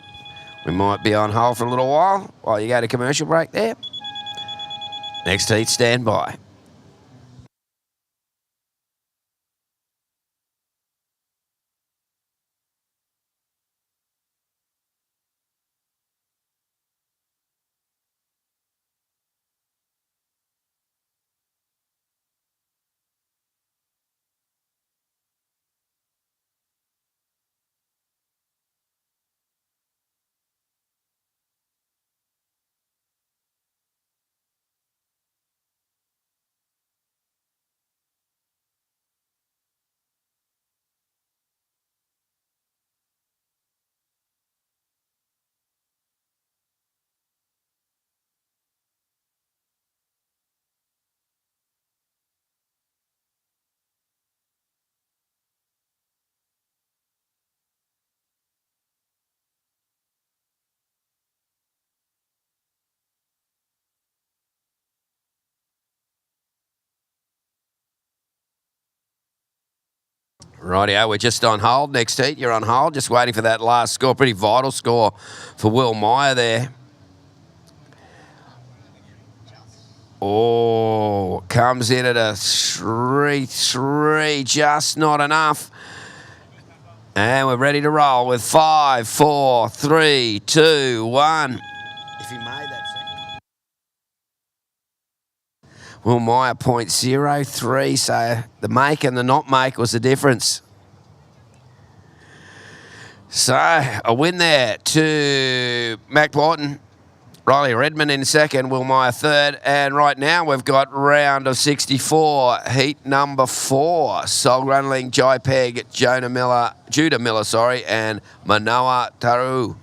We might be on hold for a little while you go to commercial break there. Next heat, stand by. Rightio, we're just on hold. Next heat, you're on hold. Just waiting for that last score. Pretty vital score for Will Meyer there. Oh, comes in at a 3-3, just not enough. And we're ready to roll with 5, 4, 3, 2, 1. If he made that second. Will Meyer 0.03, so the make and the not make was the difference. So a win there to Mac Borton. Riley Redmond in second, Will Meyer third, and right now we've got round of 64, heat number 4. Sol Grunling, Jai Peg, Judah Miller, and Manoa Taru.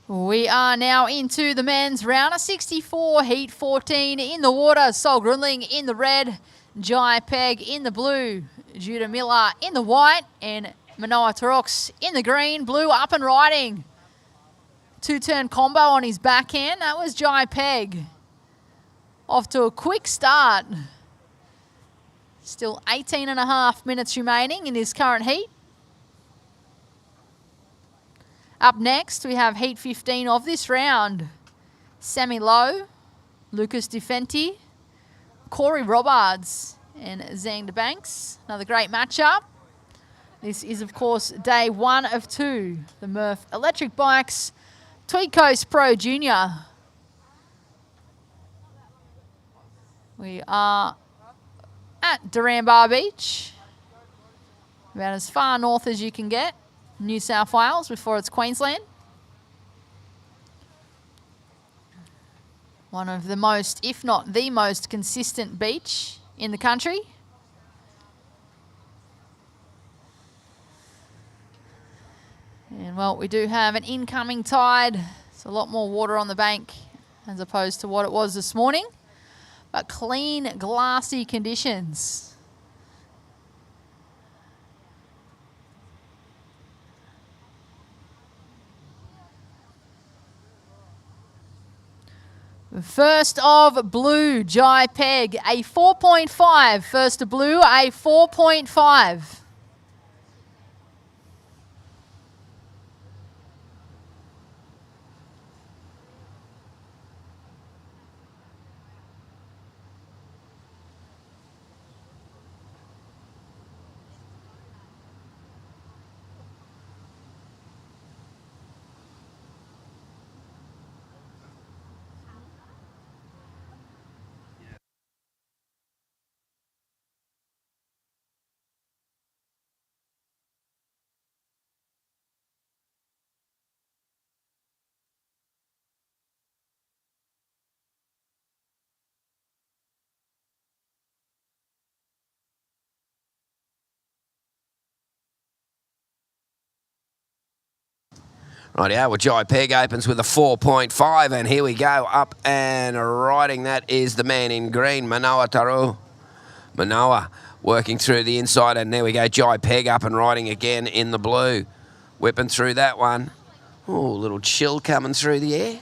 We are now into the men's round of 64, heat 14 in the water. Sol Grunling in the red, Jai Peg in the blue, Judah Miller in the white, and Manoa Tarox in the green. Blue up and riding. 2-turn combo on his backhand. That was Jai Peg. Off to a quick start. Still 18.5 minutes remaining in this current heat. Up next, we have heat 15 of this round. Sammy Lowe, Lucas Defenti, Corey Robards, and Zhang Banks. Another great matchup. This is, of course, day 1 of 2. The MURF Electric Bikes Tweed Coast Pro Junior. We are at Duranbar Beach, about as far north as you can get, New South Wales, before it's Queensland. One of the most, if not the most, consistent beach in the country. And, well, we do have an incoming tide. It's a lot more water on the bank as opposed to what it was this morning. But clean, glassy conditions. First of blue, Jai Peg, a 4.5. First of blue, a 4.5. Rightio, well, Jai Peg opens with a 4.5, and here we go. Up and riding, that is the man in green, Manoa Taru. Manoa working through the inside, and there we go. Jai Peg up and riding again in the blue. Whipping through that one. Oh, a little chill coming through the air.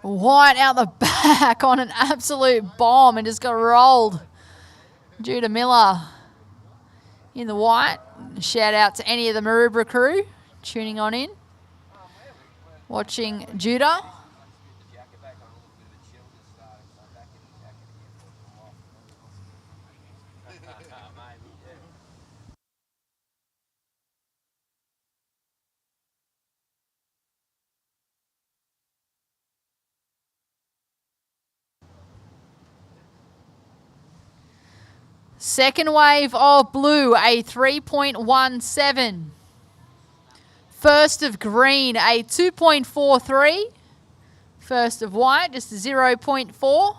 White out the back on an absolute bomb and just got rolled. Judah Miller in the white. Shout out to any of the Maroubra crew tuning on in, watching Judah. Second wave of blue, a 3.17. First of green, a 2.43. First of white, just a 0.4.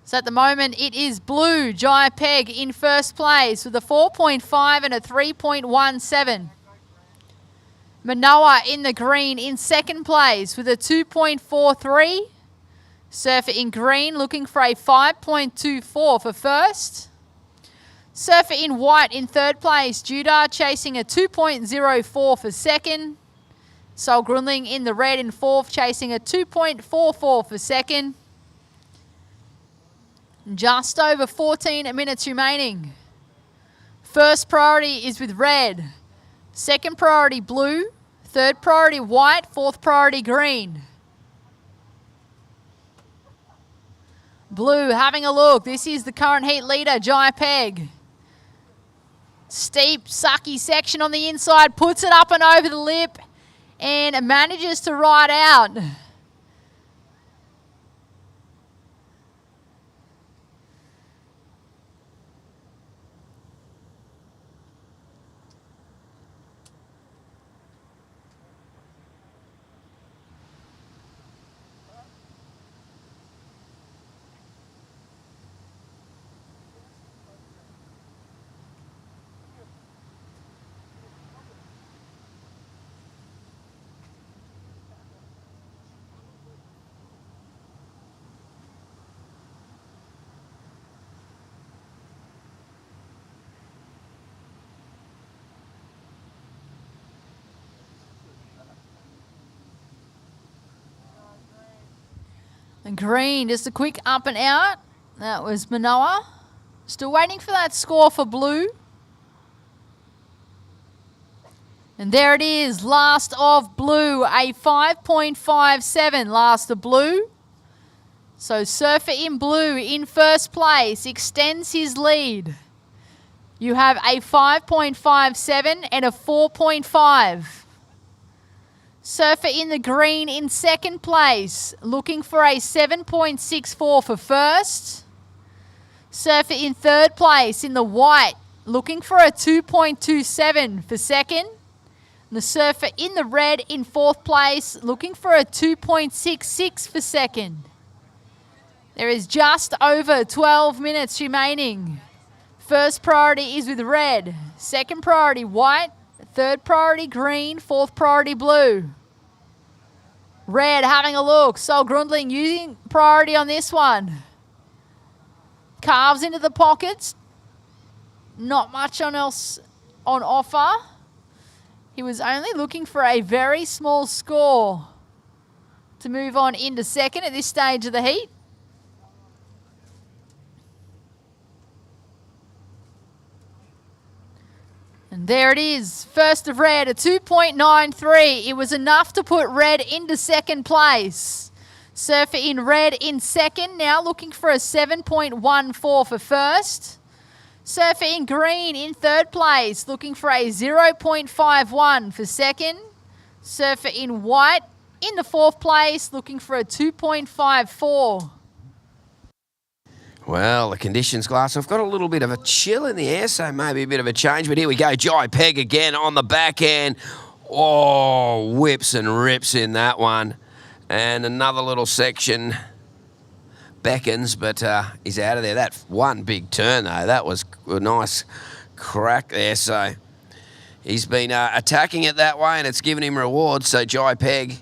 So at the moment, it is blue, Jai Peg in first place with a 4.5 and a 3.17. Manoa in the green in second place with a 2.43. Surfer in green looking for a 5.24 for first. Surfer in white in third place, Judah chasing a 2.04 for second. Sol Grunling in the red in fourth, chasing a 2.44 for second. Just over 14 minutes remaining. First priority is with red. Second priority blue. Third priority white. Fourth priority green. Blue having a look. This is the current heat leader, Jai Peg. Steep, sucky section on the inside. Puts it up and over the lip and manages to ride out. And green, just a quick up and out. That was Manoa. Still waiting for that score for blue. And there it is, last of blue, a 5.57 last of blue. So Surfer in blue in first place, extends his lead. You have a 5.57 and a 4.5. Surfer in the green in second place, looking for a 7.64 for first. Surfer in third place in the white, looking for a 2.27 for second. And the Surfer in the red in fourth place, looking for a 2.66 for second. There is just over 12 minutes remaining. First priority is with red, second priority white, third priority green, fourth priority blue. Red having a look, Sol Grundling using priority on this one. Carves into the pockets. Not much else on offer. He was only looking for a very small score to move on into second at this stage of the heat. And there it is, first of red, a 2.93. It was enough to put red into second place. Surfer in red in second, now looking for a 7.14 for first. Surfer in green in third place, looking for a 0.51 for second. Surfer in white in the fourth place, looking for a 2.54. Well, the conditions glass, I've got a little bit of a chill in the air, so maybe a bit of a change. But here we go, Jai Peg again on the back end. Oh, whips and rips in that one. And another little section beckons, but he's out of there. That one big turn, though, that was a nice crack there. So he's been attacking it that way, and it's given him rewards. So Jai Peg,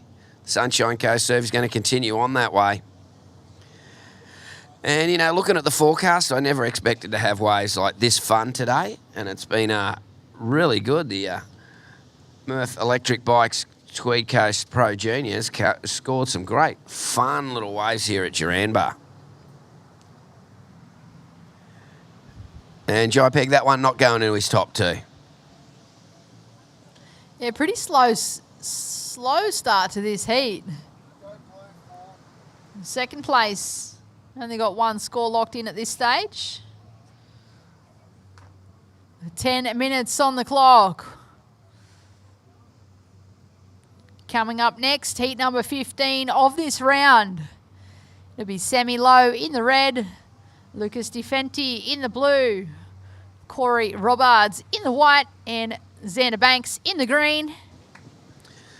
Sunshine Coast serve, is going to continue on that way. And, you know, looking at the forecast, I never expected to have waves like this fun today. And it's been really good. The MURF Electric Bikes Tweed Coast Pro Juniors scored some great fun little waves here at Duranbar. And Jai Peg, that one not going into his top two. Yeah, pretty slow start to this heat. Second place. Only got one score locked in at this stage. 10 minutes on the clock. Coming up next, heat number 15 of this round. It'll be semi-low in the red, Lucas DeFenti in the blue, Corey Robards in the white, and Xander Banks in the green.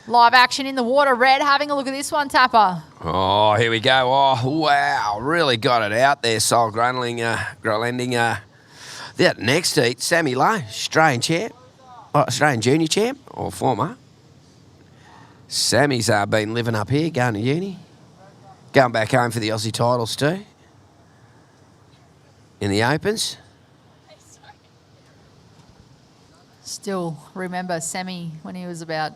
Live action in the water, red. Having a look at this one, Tapper. Oh, here we go. Oh, wow. Really got it out there, Sol Grundling, that next heat, Sammy Lowe, Australian champ, Australian junior champ, or former. Sammy's been living up here, going to uni. Going back home for the Aussie titles too. In the Opens. Still remember Sammy when he was about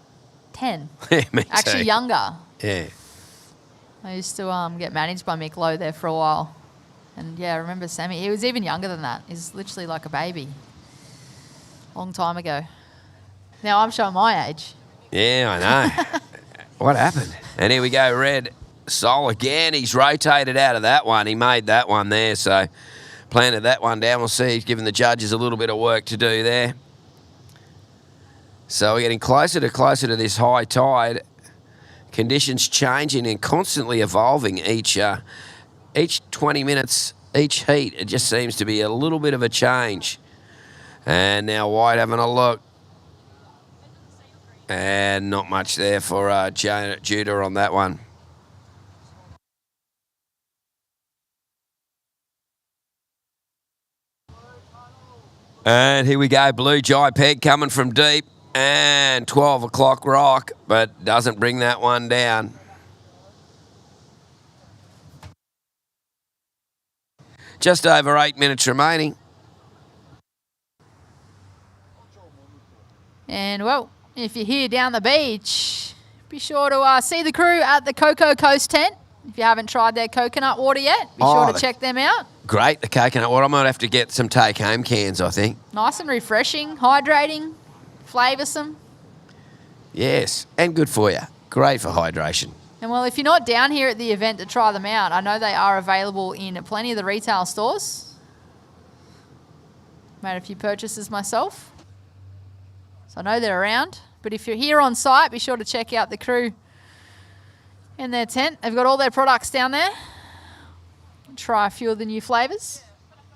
10. Yeah, me Actually too. younger. Yeah. I used to get managed by Mick Lowe there for a while. And yeah, I remember Sammy. He was even younger than that. He's literally like a baby. Long time ago. Now I'm showing my age. Yeah, I know. What happened? And here we go, red. Sol again. He's rotated out of that one. He made that one there, so planted that one down. We'll see. He's given the judges a little bit of work to do there. So we're getting closer to this high tide. Conditions changing and constantly evolving each 20 minutes, each heat. It just seems to be a little bit of a change. And now White having a look. And not much there for Judah on that one. And here we go, blue Jai Peg coming from deep. And 12 o'clock rock, but doesn't bring that one down. Just over 8 minutes remaining. And, well, if you're here down the beach, be sure to see the crew at the Cocoa Coast tent. If you haven't tried their coconut water yet, be sure to check them out. Great, the coconut water. I might have to get some take-home cans, I think. Nice and refreshing, hydrating, flavoursome. Yes, and good for you. Great for hydration. And well, if you're not down here at the event to try them out, I know they are available in plenty of the retail stores. Made a few purchases myself, so I know they're around. But if you're here on site, be sure to check out the crew in their tent. They've got all their products down there. Try a few of the new flavours.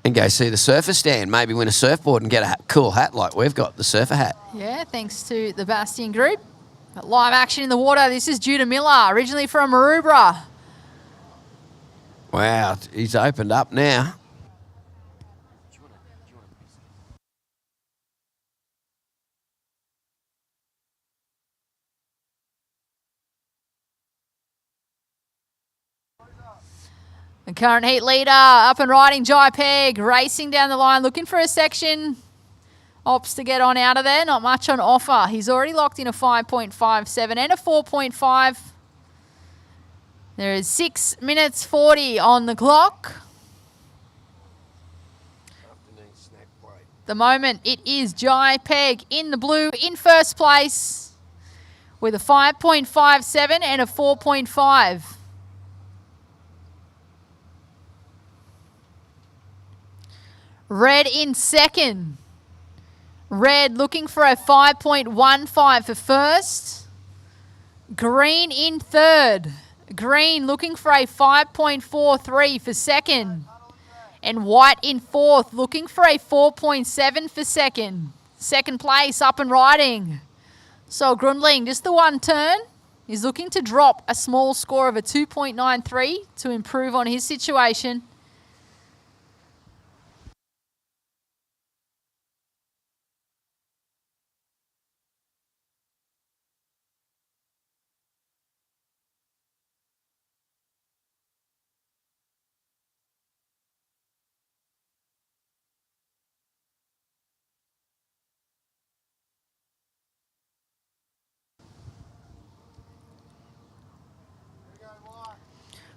And go see the surfer stand. Maybe win a surfboard and get a cool hat like we've got, the surfer hat. Yeah, thanks to the Bastion Group. Got live action in the water. This is Judah Miller, originally from Maroubra. Wow, he's opened up now. The current heat leader up and riding, Jai Peg, racing down the line, looking for a section. Opts to get on out of there, not much on offer. He's already locked in a 5.57 and a 4.5. There is 6 minutes 40 on the clock. The moment it is Jai Peg in the blue in first place with a 5.57 and a 4.5. Red in second. Red looking for a 5.15 for first. Green in third. Green looking for a 5.43 for second. And white in fourth looking for a 4.7 for second. Second place up and riding. So Grundling, just the one turn, is looking to drop a small score of a 2.93 to improve on his situation.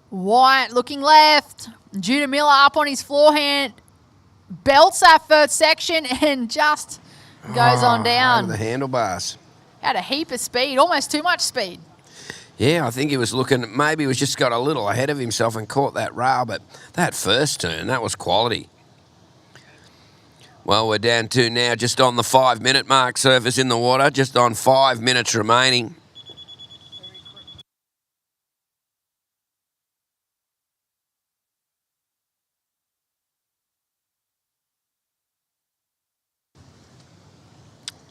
White looking left. Judah Miller up on his forehand. Belts that first section and just goes on down. Over the handlebars. Had a heap of speed, almost too much speed. Yeah, I think he was looking, maybe he was just got a little ahead of himself and caught that rail, but that first turn, that was quality. Well, we're down to now just on the 5-minute mark, surface in the water, just on 5 minutes remaining.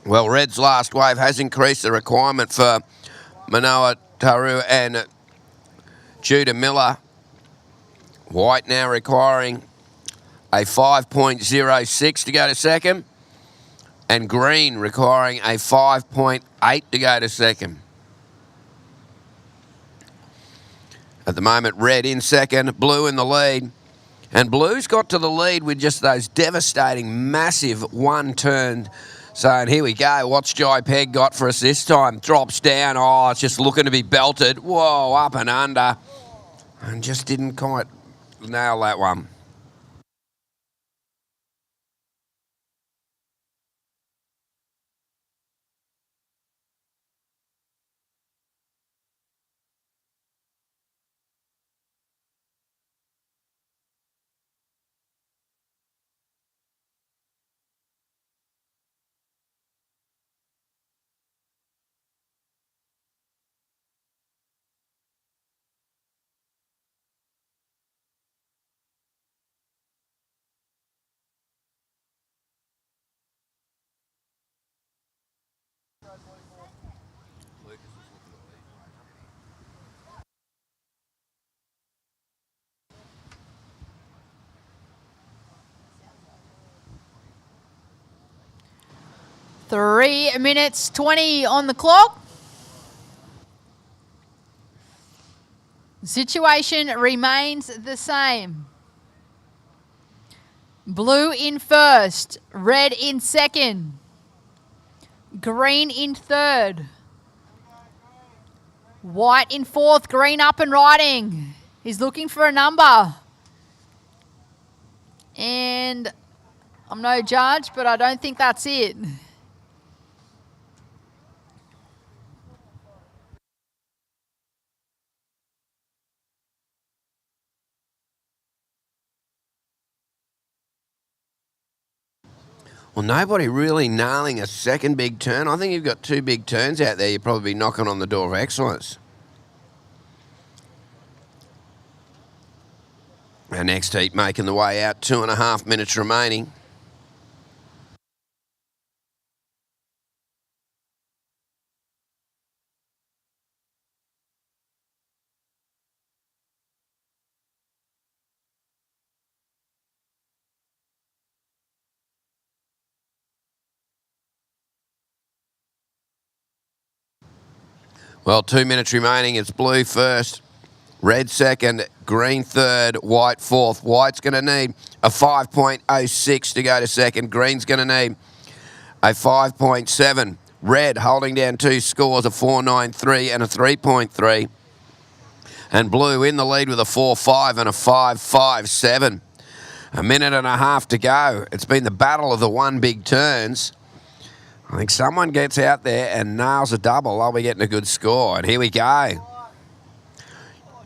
Well, Red's last wave has increased the requirement for Manoa Taru and Judah Miller. White now requiring a 5.06 to go to second. And Green requiring a 5.8 to go to second. At the moment, Red in second, Blue in the lead. And Blue's got to the lead with just those devastating, massive one-turn. So, and here we go. What's Jai Peg got for us this time? Drops down. Oh, it's just looking to be belted. Whoa, up and under. And just didn't quite nail that one. Three minutes 20 on the clock. The situation remains the same. Blue in first, Red in second, Green in third, White in fourth, Green up and riding. He's looking for a number. And I'm no judge, but I don't think that's it. Well, nobody really nailing a second big turn. I think you've got two big turns out there. You'd probably be knocking on the door of excellence. Our next heat making the way out, 2.5 minutes remaining. Well, 2 minutes remaining. It's blue first, red second, green third, white fourth. White's going to need a 5.06 to go to second. Green's going to need a 5.7. Red holding down two scores, a 4.93 and a 3.3. And blue in the lead with a 4.5 and a 5.57. A minute and a half to go. It's been the battle of the one big turns. I think someone gets out there and nails a double. They'll be getting a good score. And here we go.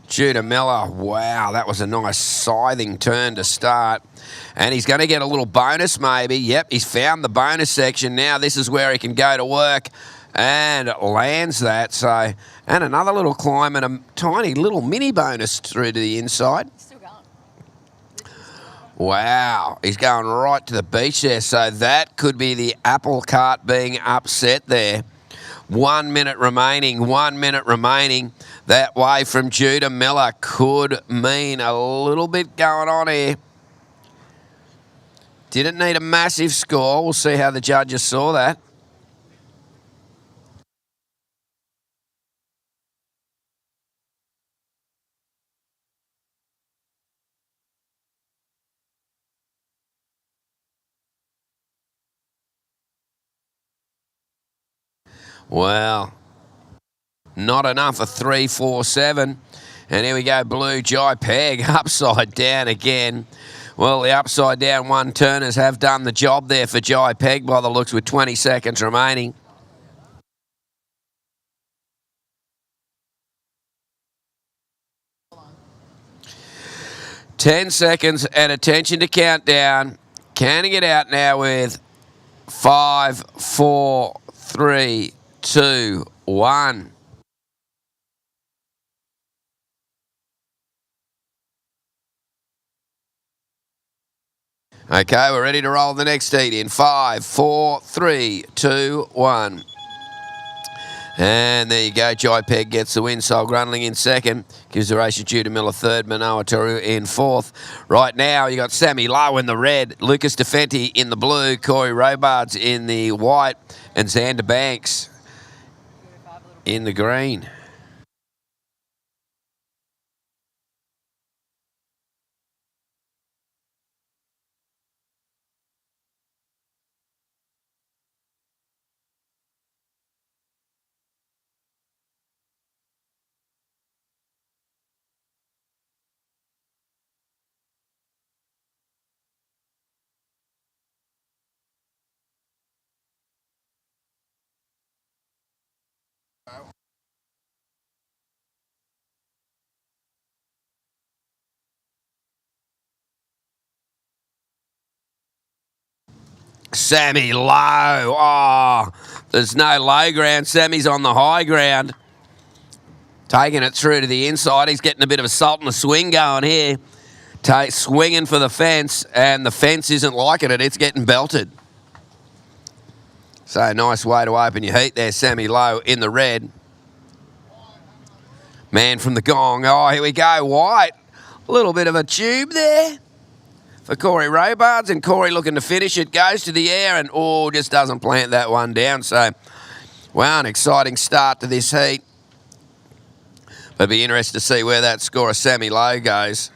Judah Miller. Wow, that was a nice scything turn to start. And he's going to get a little bonus maybe. Yep, he's found the bonus section. Now this is where he can go to work and lands that. So, and another little climb and a tiny little mini bonus through to the inside. Wow, he's going right to the beach there. So that could be the apple cart being upset there. 1 minute remaining, 1 minute remaining. That way from Judah Miller could mean a little bit going on here. Didn't need a massive score. We'll see how the judges saw that. Well, not enough, a 3.47. And here we go, blue Jai Peg, upside down again. Well, the upside down one turners have done the job there for Jai Peg by the looks with 20 seconds remaining. Ten seconds and attention to countdown. Can he get out now with 5, 4, 3, 2, 1. Okay, we're ready to roll the next heat in 5, 4, 3, 2, 1. And there you go. Jai Peg gets the win. Sol Grundling in second. Gives the race to Judah Miller third. Manoa Taru in fourth. Right now, you got Sammy Lowe in the red. Lucas DeFenti in the blue. Corey Robards in the white. And Xander Banks in the green. Sammy Lowe. Oh, there's no low ground. Sammy's on the high ground. Taking it through to the inside. He's getting a bit of a salt in the swing going here. Swinging for the fence, and the fence isn't liking it. It's getting belted. So nice way to open your heat there, Sammy Lowe in the red. Man from the gong. Oh, here we go. White. A little bit of a tube there for Corey Robards, and Corey looking to finish it. Goes to the air and, oh, just doesn't plant that one down. So, wow, an exciting start to this heat. But be interested to see where that score of Sammy Lowe goes.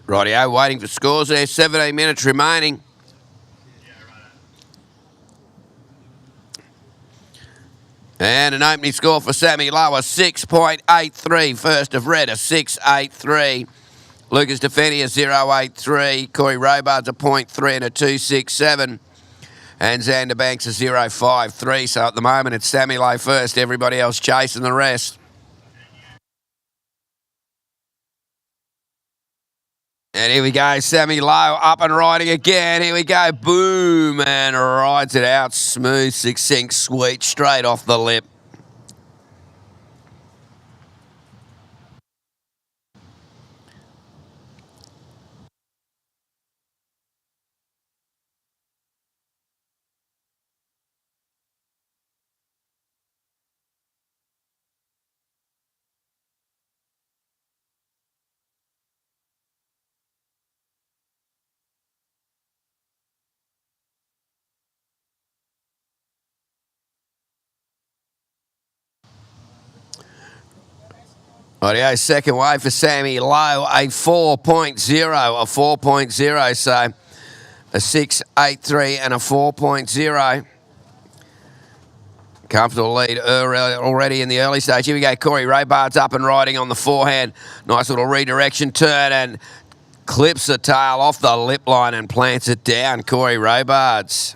Rightio, waiting for scores there. 17 minutes remaining. And an opening score for Sammy Lowe, a 6.83. First of red, a 6.83. Lucas Defetti, a 0.83. Corey Robards, a 0.3 and a 2.67. And Xander Banks, a 0.53. So at the moment, it's Sammy Lowe first. Everybody else chasing the rest. And here we go, Sammy Lowe up and riding again. Here we go, boom, and rides it out smooth, succinct, sweet, straight off the lip. Rightio, second wave for Sammy Lowe, a 4.0, a 4.0, so a 6.83 and a 4.0. Comfortable lead already in the early stage. Here we go, Corey Robards up and riding on the forehand. Nice little redirection turn and clips the tail off the lip line and plants it down, Corey Robards.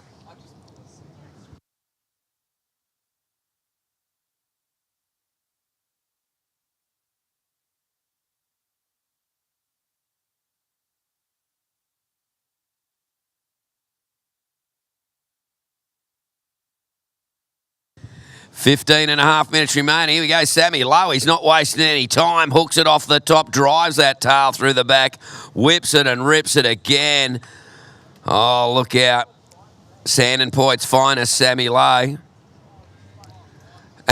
Fifteen and a half minutes remaining. Here we go, Sammy Lowe. He's not wasting any time. Hooks it off the top, drives that tail through the back, whips it and rips it again. Oh, look out. Sand and Poit's finest, Sammy Lowe.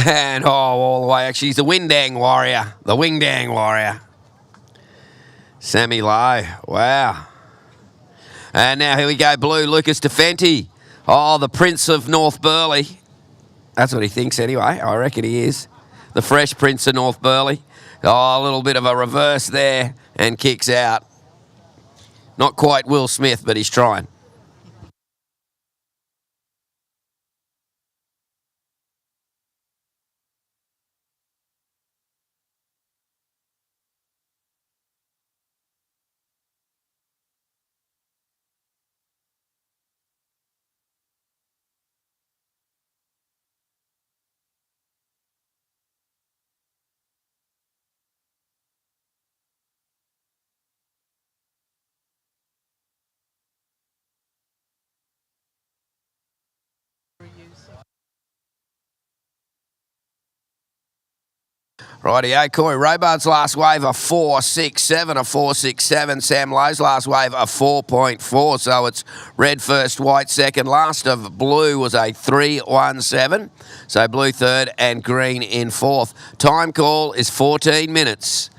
And, all the way. Actually, he's the Windang Warrior. The Wingdang Warrior. Sammy Lowe. Wow. And now here we go, blue, Lucas Defetti. Oh, the Prince of North Burleigh. That's what he thinks anyway. I reckon he is. The fresh Prince of North Burleigh. Oh, a little bit of a reverse there and kicks out. Not quite Will Smith, but he's trying. Rightio, Corey Robards' last wave a 4.67, a 4.67. Sam Lowe's last wave a 4.4. So it's red first, white second. Last of blue was a 3.17. So blue third and green in fourth. Time call is 14 minutes.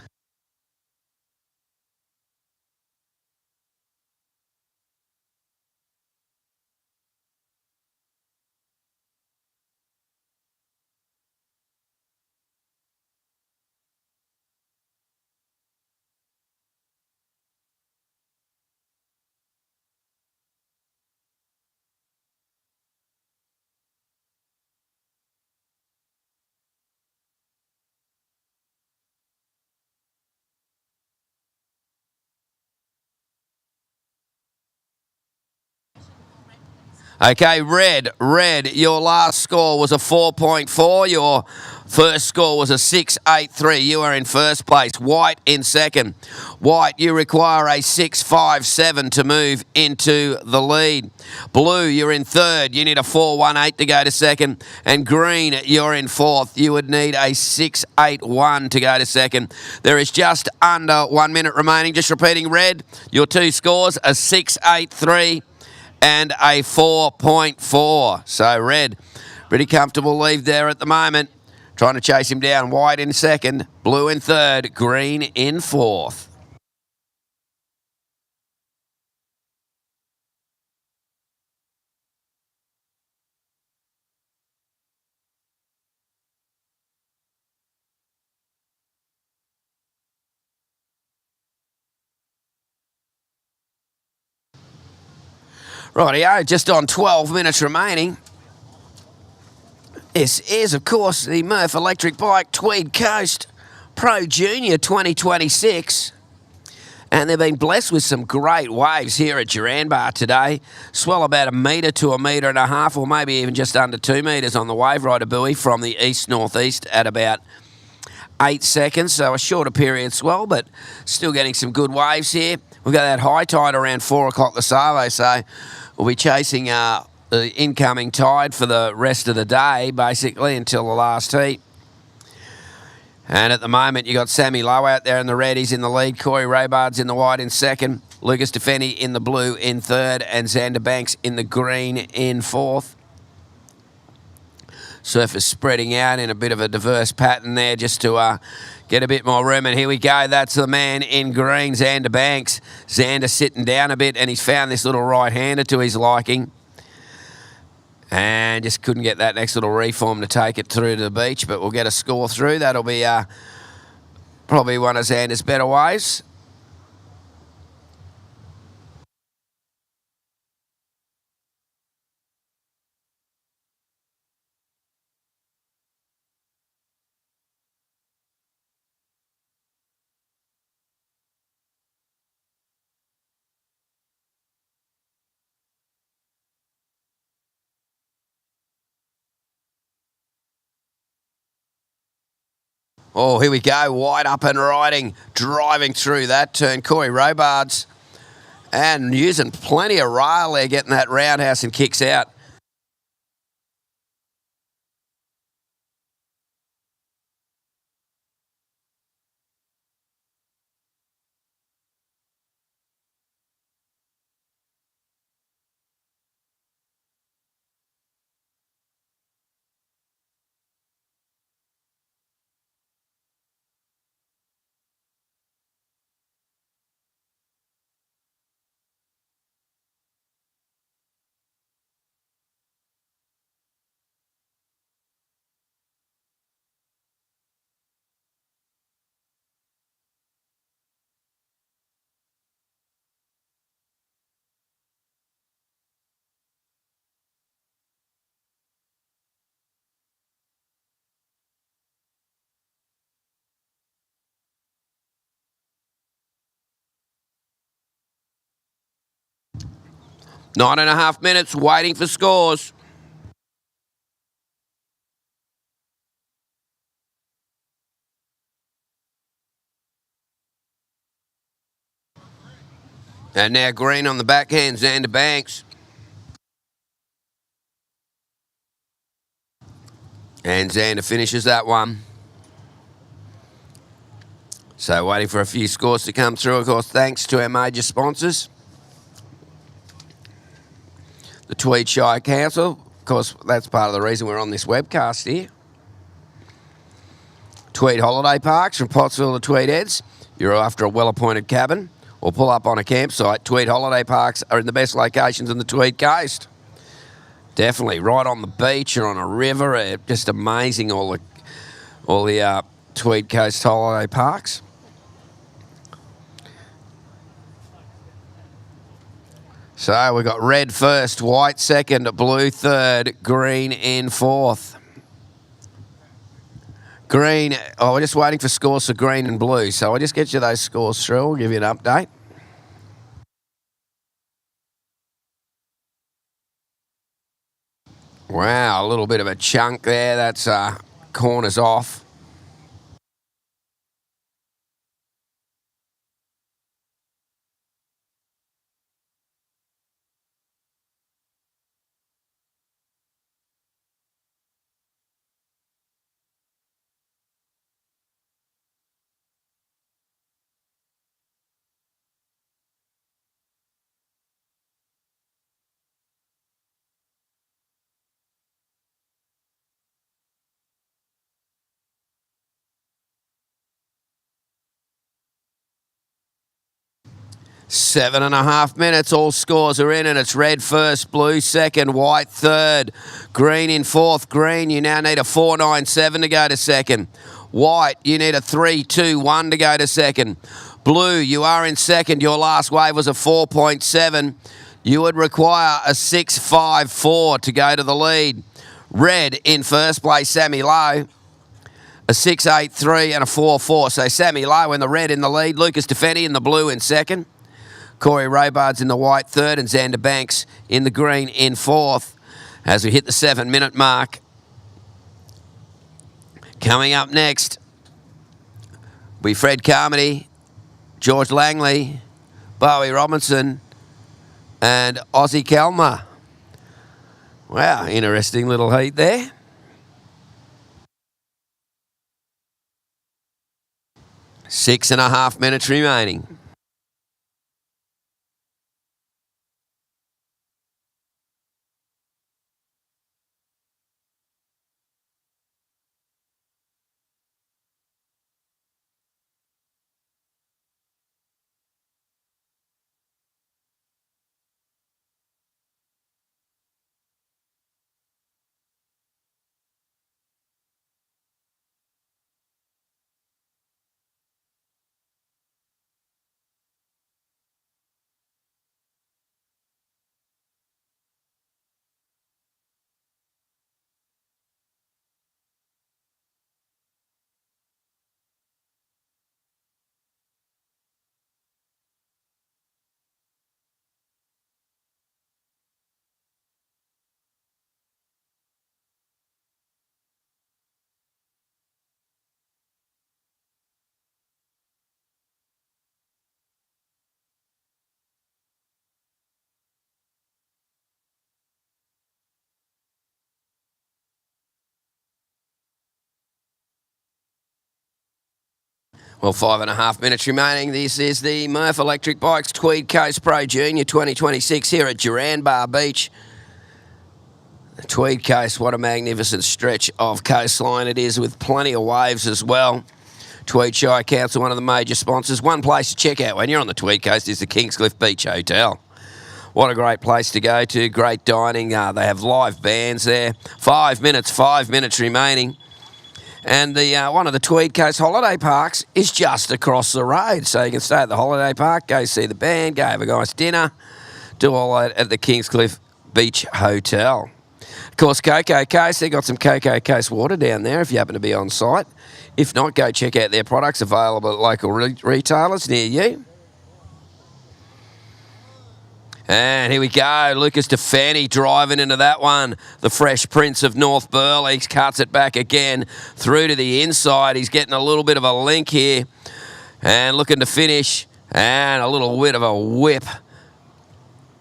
Okay, red, your last score was a 4.4. Your first score was a 6.83. You are in first place. White in second. White, you require a 6.57 to move into the lead. Blue, you're in third. You need a 4.18 to go to second. And green, you're in fourth. You would need a 6.81 to go to second. There is just under 1 minute remaining. Just repeating, red, your two scores, a 6.83 and a 4.4. So red, pretty comfortable lead there at the moment. Trying to chase him down. White in second, blue in third, green in fourth. Rightio, just on 12 minutes remaining. This is, of course, the MURF electric bike Tweed Coast Pro Junior 2026. And they've been blessed with some great waves here at Duranbar today. Swell about 1 metre to 1.5 metres, or maybe even just under 2 metres on the wave rider buoy from the east-northeast at about 8 seconds. So a shorter period swell, but still getting some good waves here. We've got that high tide around 4 o'clock this Savo, so we'll be chasing the incoming tide for the rest of the day, basically, until the last heat. And at the moment, you got Sammy Lowe out there in the red. He's in the lead. Corey Robards in the white in second. Lucas Defendi in the blue in third. And Xander Banks in the green in fourth. Surfers spreading out in a bit of a diverse pattern there just to get a bit more room. And here we go. That's the man in green, Xander Banks. Xander sitting down a bit, and he's found this little right-hander to his liking. And just couldn't get that next little reform to take it through to the beach, but we'll get a score through. That'll be probably one of Xander's better waves. Oh, here we go. Wide up and riding, driving through that turn. Corey Robards and using plenty of rail there, getting that roundhouse and kicks out. Nine and a half minutes waiting for scores. And now green on the backhand, Xander Banks. And Xander finishes that one. So waiting for a few scores to come through, of course, thanks to our major sponsors. The Tweed Shire Council. Of course, that's part of the reason we're on this webcast here. Tweed Holiday Parks from Pottsville to Tweed Heads. You're after a well-appointed cabin or pull up on a campsite. Tweed Holiday Parks are in the best locations in the Tweed Coast. Definitely, right on the beach or on a river. Just amazing, all the Tweed Coast holiday parks. So we've got red first, white second, blue third, green in fourth. Green, we're just waiting for scores for green and blue. So I'll just get you those scores through. I'll give you an update. Wow, a little bit of a chunk there. That's corners off. Seven and a half minutes, all scores are in, and it's red first, blue second, white third, green in fourth. Green, you now need a 4.97 to go to second. White, you need a 3.21 to go to second. Blue, you are in second. Your last wave was a 4.7. you would require a 6.54 to go to the lead. Red in first place, Sammy Lowe. A 6.83 and a 4.4. So Sammy Lowe in the red in the lead. Lucas Defetti in the blue in second. Corey Robards in the white third. And Xander Banks in the green in fourth. As we hit the 7-minute mark. Coming up next will be Fred Carmody, George Langley, Bowie Robinson, and Ozzy Kelmer. Wow, interesting little heat there. 6.5 minutes remaining. Well, 5.5 minutes remaining. This is the MURF Electric Bikes Tweed Coast Pro Junior 2026 here at Duranbar Beach. The Tweed Coast, what a magnificent stretch of coastline it is, with plenty of waves as well. Tweed Shire Council, one of the major sponsors. One place to check out when you're on the Tweed Coast is the Kingscliff Beach Hotel. What a great place to go to. Great dining. They have live bands there. 5 minutes remaining. And the one of the Tweed Coast holiday parks is just across the road. So you can stay at the holiday park, go see the band, go have a nice dinner, do all that at the Kingscliff Beach Hotel. Of course, Coco Coast, they've got some Coco Coast water down there if you happen to be on site. If not, go check out their products available at local retailers near you. And here we go, Lucas Defetti driving into that one. The Fresh Prince of North Burleigh cuts it back again through to the inside. He's getting a little bit of a link here and looking to finish. And a little bit of a whip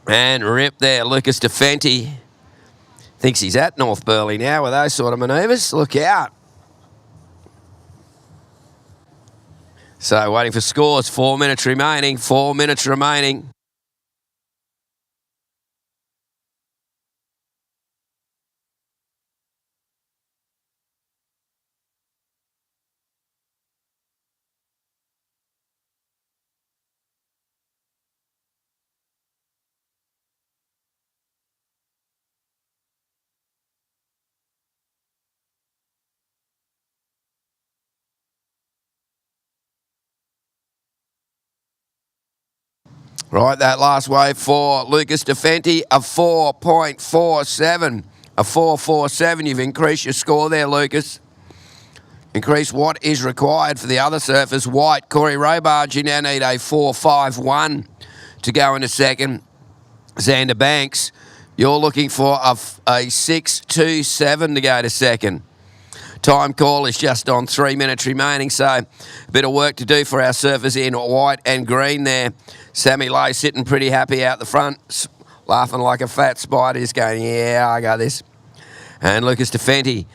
and rip there, Lucas Defetti. Thinks he's at North Burleigh now with those sort of manoeuvres. Look out. So waiting for scores, 4 minutes remaining, 4 minutes remaining. Right, that last wave for Lucas Defetti, a 4.47. A 4.47. You've increased your score there, Lucas. Increase what is required for the other surfers. White, Corey Robards, you now need a 4.51 to go into second. Xander Banks, you're looking for a 6.27 to go to second. Time call is just on 3 minutes remaining, so a bit of work to do for our surfers in white and green there. Sammy Lowe sitting pretty happy out the front, laughing like a fat spider, just going, yeah, I got this. And Lucas Defetti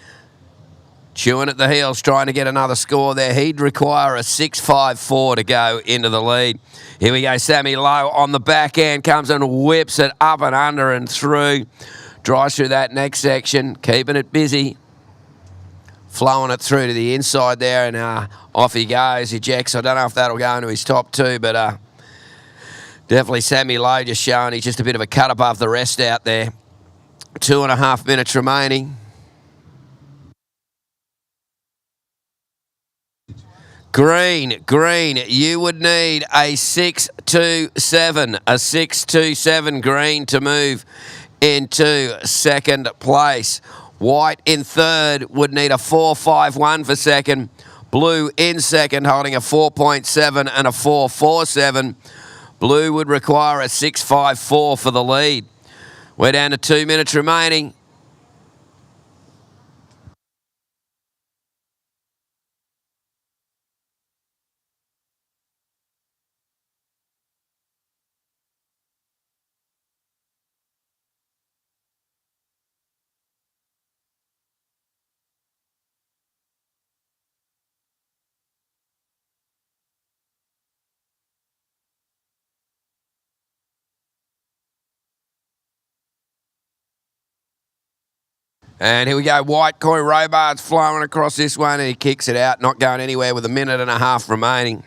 chewing at the heels, trying to get another score there. He'd require a 6.54 to go into the lead. Here we go, Sammy Lowe on the back end, comes and whips it up and under and through. Drives through that next section, keeping it busy. Flowing it through to the inside there, and off he goes, ejects. I don't know if that'll go into his top two, but definitely Sammy Lowe just showing he's just a bit of a cut above the rest out there. 2.5 minutes remaining. Green, you would need a 6-2-7. A 6-2-7 green to move into second place. White in third would need a 4-5-1 for second. Blue in second, holding a 4.7 and a 4-4-7. Blue would require a 6-5-4 for the lead. We're down to 2 minutes remaining. And here we go. White, Corey Robart's flowing across this one, and he kicks it out, not going anywhere with a minute and a half remaining.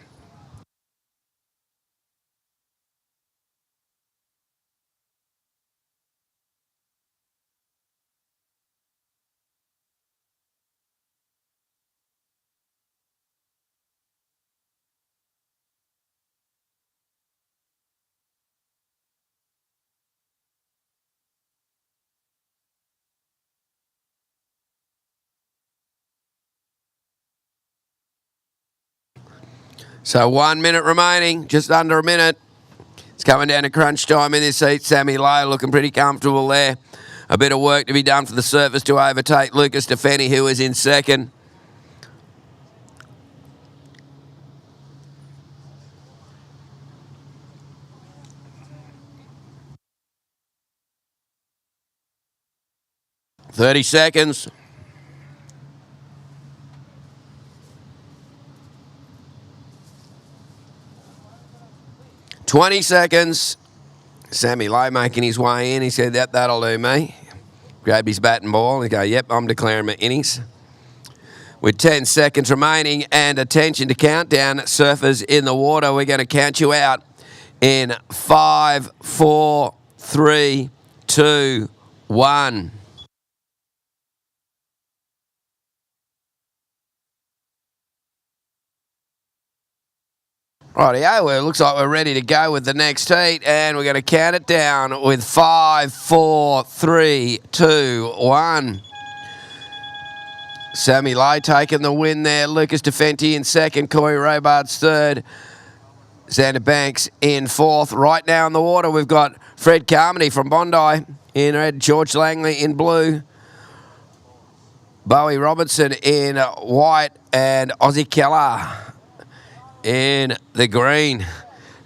So 1 minute remaining, just under a minute. It's coming down to crunch time in this heat. Sammy Lowe looking pretty comfortable there. A bit of work to be done for the surface to overtake Lucas Defeni, who is in second. "30 seconds. "20 seconds. Sammy Lowe making his way in. He said, that'll do me. Grabbed his bat and ball and go, yep, I'm declaring my innings. With 10 seconds remaining and attention to countdown, surfers in the water, we're going to count you out in 5, 4, 3, 2, 1. Rightio, well, it looks like we're ready to go with the next heat, and we're going to count it down with 5, 4, 3, 2, 1. Sammy Lowe taking the win there. Lucas Defenti in second. Corey Robarts third. Xander Banks in fourth. Right now in the water, we've got Fred Carmody from Bondi in red. George Langley in blue. Bowie Robertson in white. And Ozzy Keller in the green.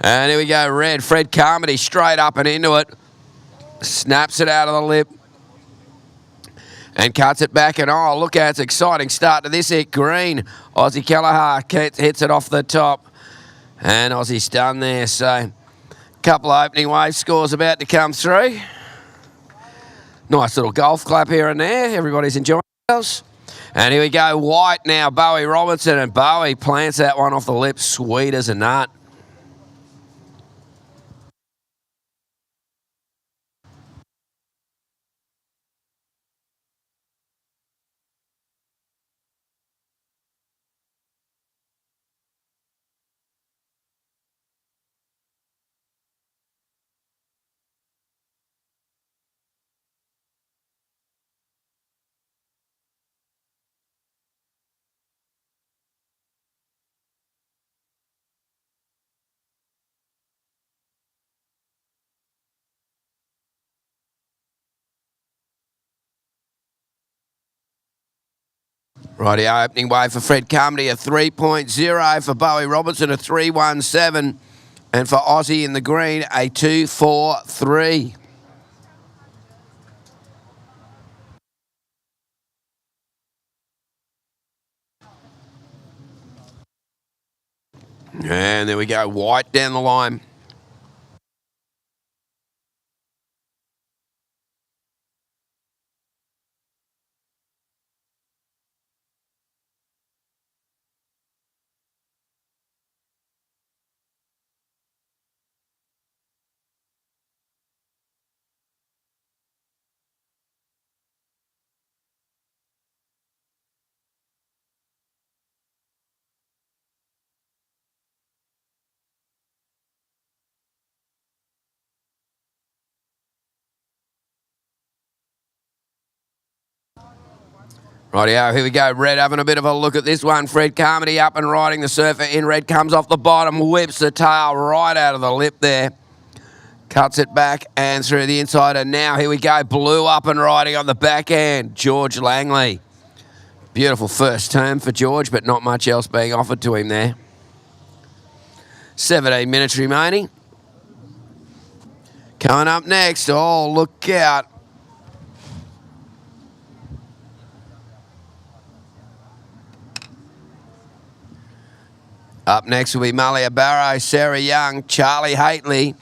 And here we go, red. Fred Carmody straight up and into it. Snaps it out of the lip. And cuts it back, and oh, look at it's exciting start to this hit. Green, Ozzy Kelleher hits it off the top, and Aussie's done there. So, a couple of opening wave scores about to come through. Nice little golf clap here and there. Everybody's enjoying themselves. And here we go, white now, Bowie Robertson, and Bowie plants that one off the lip, sweet as a nut. Rightio, opening wave for Fred Carmody, a 3.0. For Bowie Robertson, a 3.17. And for Aussie in the green, a 2.43. And there we go, white down the line. Rightio, here we go. Red having a bit of a look at this one. Fred Carmody up and riding the surfer in. Red comes off the bottom, whips the tail right out of the lip there. Cuts it back and through the inside. And now here we go. Blue up and riding on the back end. George Langley. Beautiful first term for George, but not much else being offered to him there. 17 minutes remaining. Coming up next. Oh, look out. Up next will be Malia Barrow, Sarah Young, Charlie Haitley,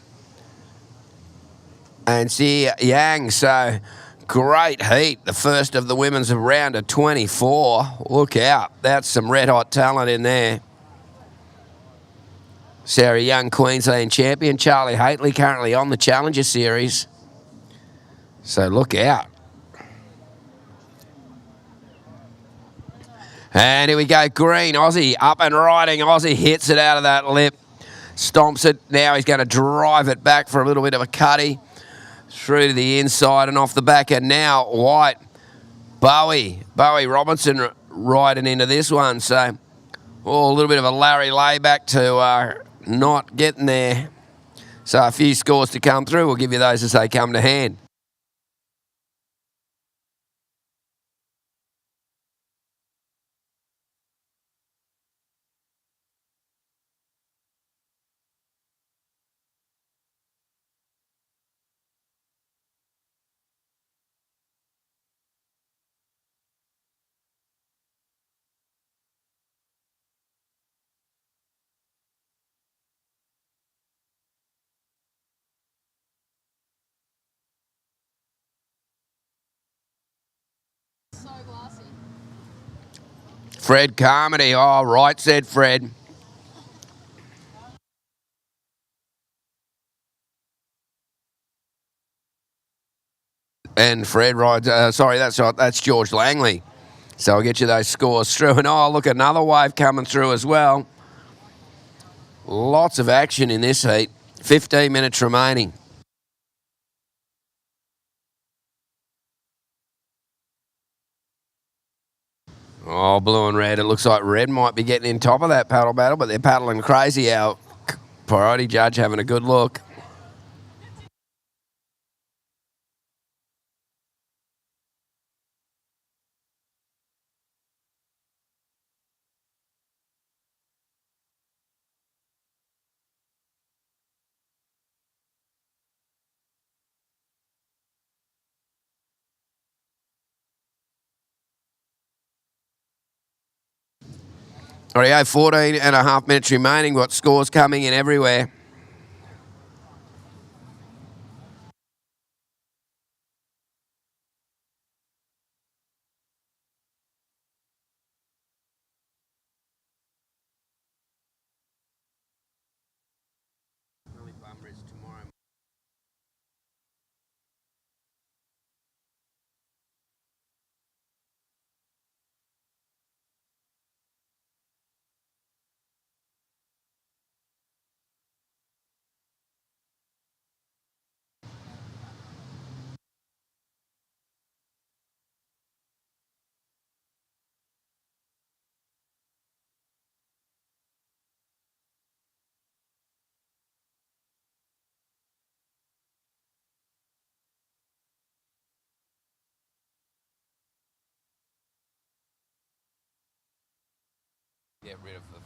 and Xie Yang. So great heat. The first of the women's round of 24. Look out. That's some red hot talent in there. Sarah Young, Queensland champion. Charlie Haitley currently on the Challenger Series. So look out. And here we go, Green, Aussie, up and riding. Aussie hits it out of that lip, stomps it. Now he's going to drive it back for a little bit of a cutty through to the inside and off the back. And now White, Bowie Robinson riding into this one. So, a little bit of a Larry layback to not getting there. So a few scores to come through. We'll give you those as they come to hand. So glassy. Fred Carmody. Oh, right, said Fred. And Fred rides, sorry, that's right, that's George Langley. So I'll get you those scores through. And oh, look, another wave coming through as well. Lots of action in this heat. 15 minutes remaining. Oh, blue and red. It looks like red might be getting in top of that paddle battle, but they're paddling crazy. Our priority judge having a good look. Alright, 14 and a half minutes remaining. Got scores coming in everywhere. Get rid of the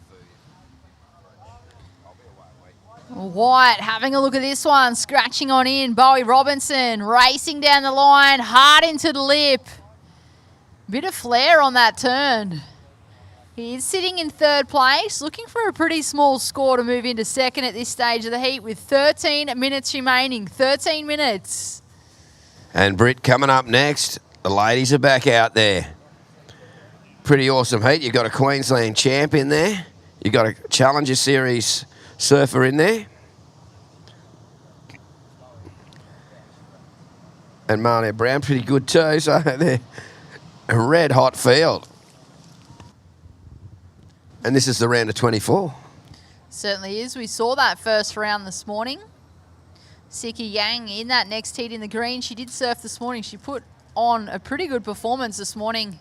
food. White having a look at this one, scratching on in. Bowie Robinson racing down the line, hard into the lip. Bit of flair on that turn. He's sitting in third place, looking for a pretty small score to move into second at this stage of the heat with 13 minutes remaining. 13 minutes. And Britt coming up next. The ladies are back out there. Pretty awesome heat. You've got a Queensland champ in there. You've got a Challenger Series surfer in there. And Marnia Brown, pretty good too. So they're a red hot field. And this is the round of 24. Certainly is. We saw that first round this morning. Xie Yang in that next heat in the green. She did surf this morning. She put on a pretty good performance this morning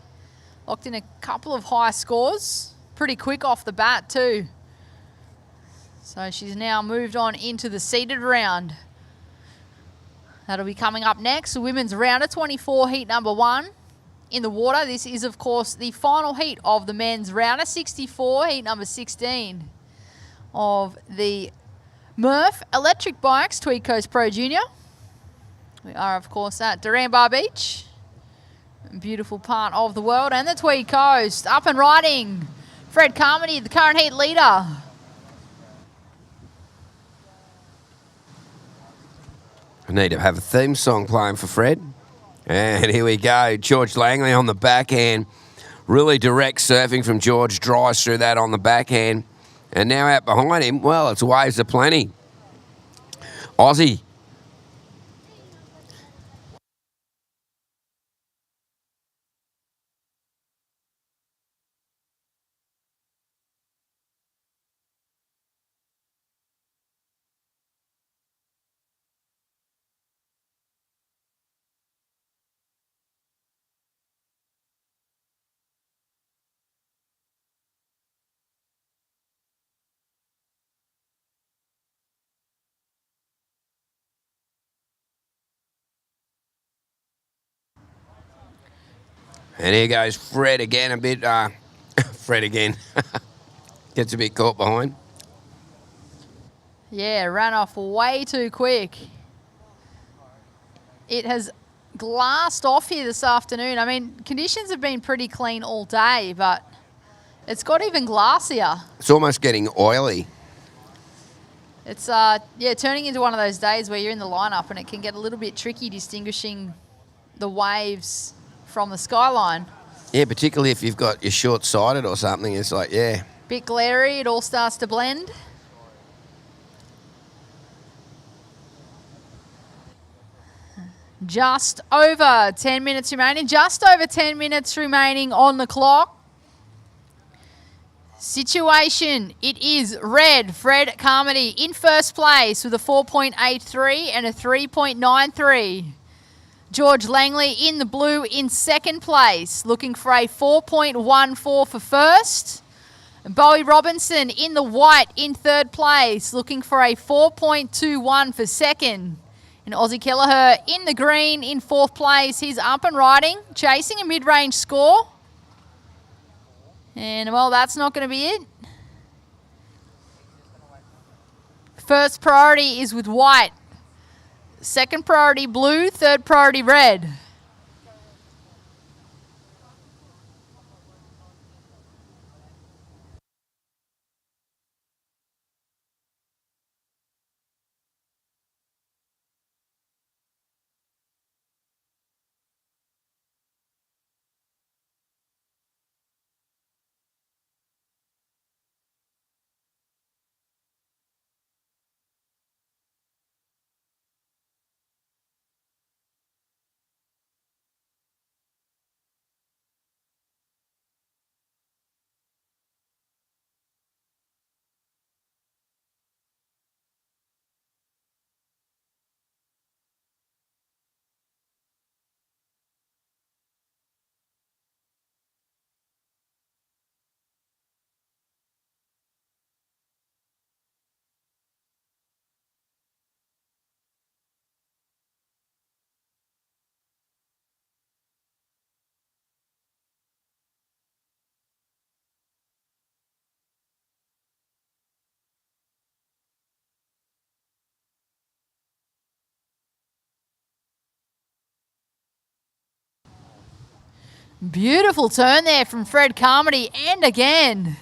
Locked in a couple of high scores. Pretty quick off the bat too. So she's now moved on into the seeded round. That'll be coming up next. The women's round of 24, heat number 1 in the water. This is, of course, the final heat of the men's round of 64, heat number 16 of the MURF electric bikes, Tweed Coast Pro Junior. We are, of course, at Duranbar Beach. A beautiful part of the world. And the Tweed Coast up and riding. Fred Carmody, the current heat leader. I need to have a theme song playing for Fred. And here we go. George Langley on the backhand. Really direct surfing from George. Drives through that on the backhand. And now out behind him, well, it's waves aplenty. Aussie. And here goes Fred again, a bit, Fred again. Gets a bit caught behind. Yeah, ran off way too quick. It has glassed off here this afternoon. I mean, conditions have been pretty clean all day, but it's got even glassier. It's almost getting oily. It's, yeah, turning into one of those days where you're in the lineup and it can get a little bit tricky distinguishing the waves from the skyline. Yeah, particularly if you've got your short-sighted or something. It's like, yeah. Bit glary, it all starts to blend. Just over 10 minutes remaining. Just over 10 minutes remaining on the clock. Situation, it is red. Fred Carmody in first place with a 4.83 and a 3.93. George Langley in the blue in second place, looking for a 4.14 for first. And Bowie Robinson in the white in third place, looking for a 4.21 for second. And Aussie Kelleher in the green in fourth place. He's up and riding, chasing a mid-range score. And, well, that's not going to be it. First priority is with white. Second priority blue, third priority red. Beautiful turn there from Fred Carmody, and again.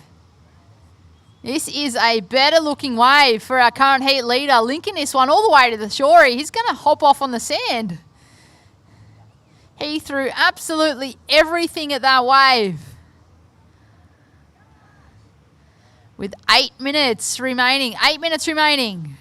This is a better looking wave for our current heat leader, linking this one all the way to the shore. He's going to hop off on the sand. He threw absolutely everything at that wave. With 8 minutes remaining. 8 minutes remaining.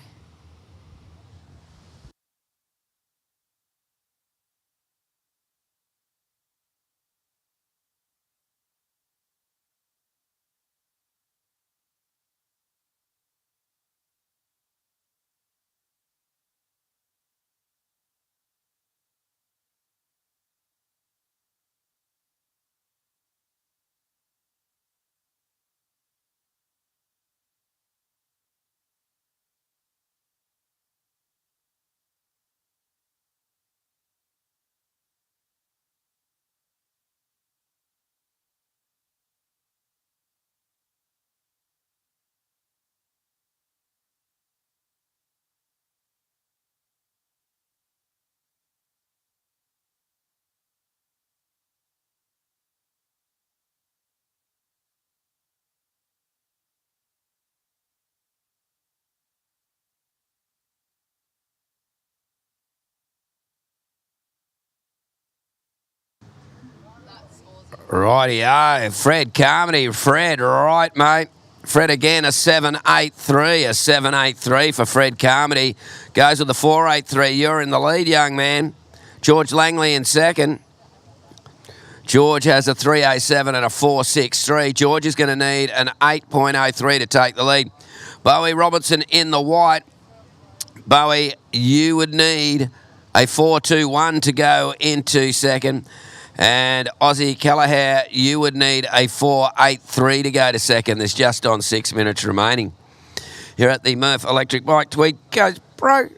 Rightio, Fred Carmody. Fred, right, mate. Fred again, a 7.83, a 7.83 for Fred Carmody. Goes with the 4.83. You're in the lead, young man. George Langley in second. George has a 3.07 and a 4.63. George is going to need an 8.03 to take the lead. Bowie Robinson in the white. Bowie, you would need a 4.21 to go into second. And Aussie Kelleher, you would need a 4.83 to go to second. There's just on 6 minutes remaining. Here at the MURF Electric Bike. Tweed goes, bro.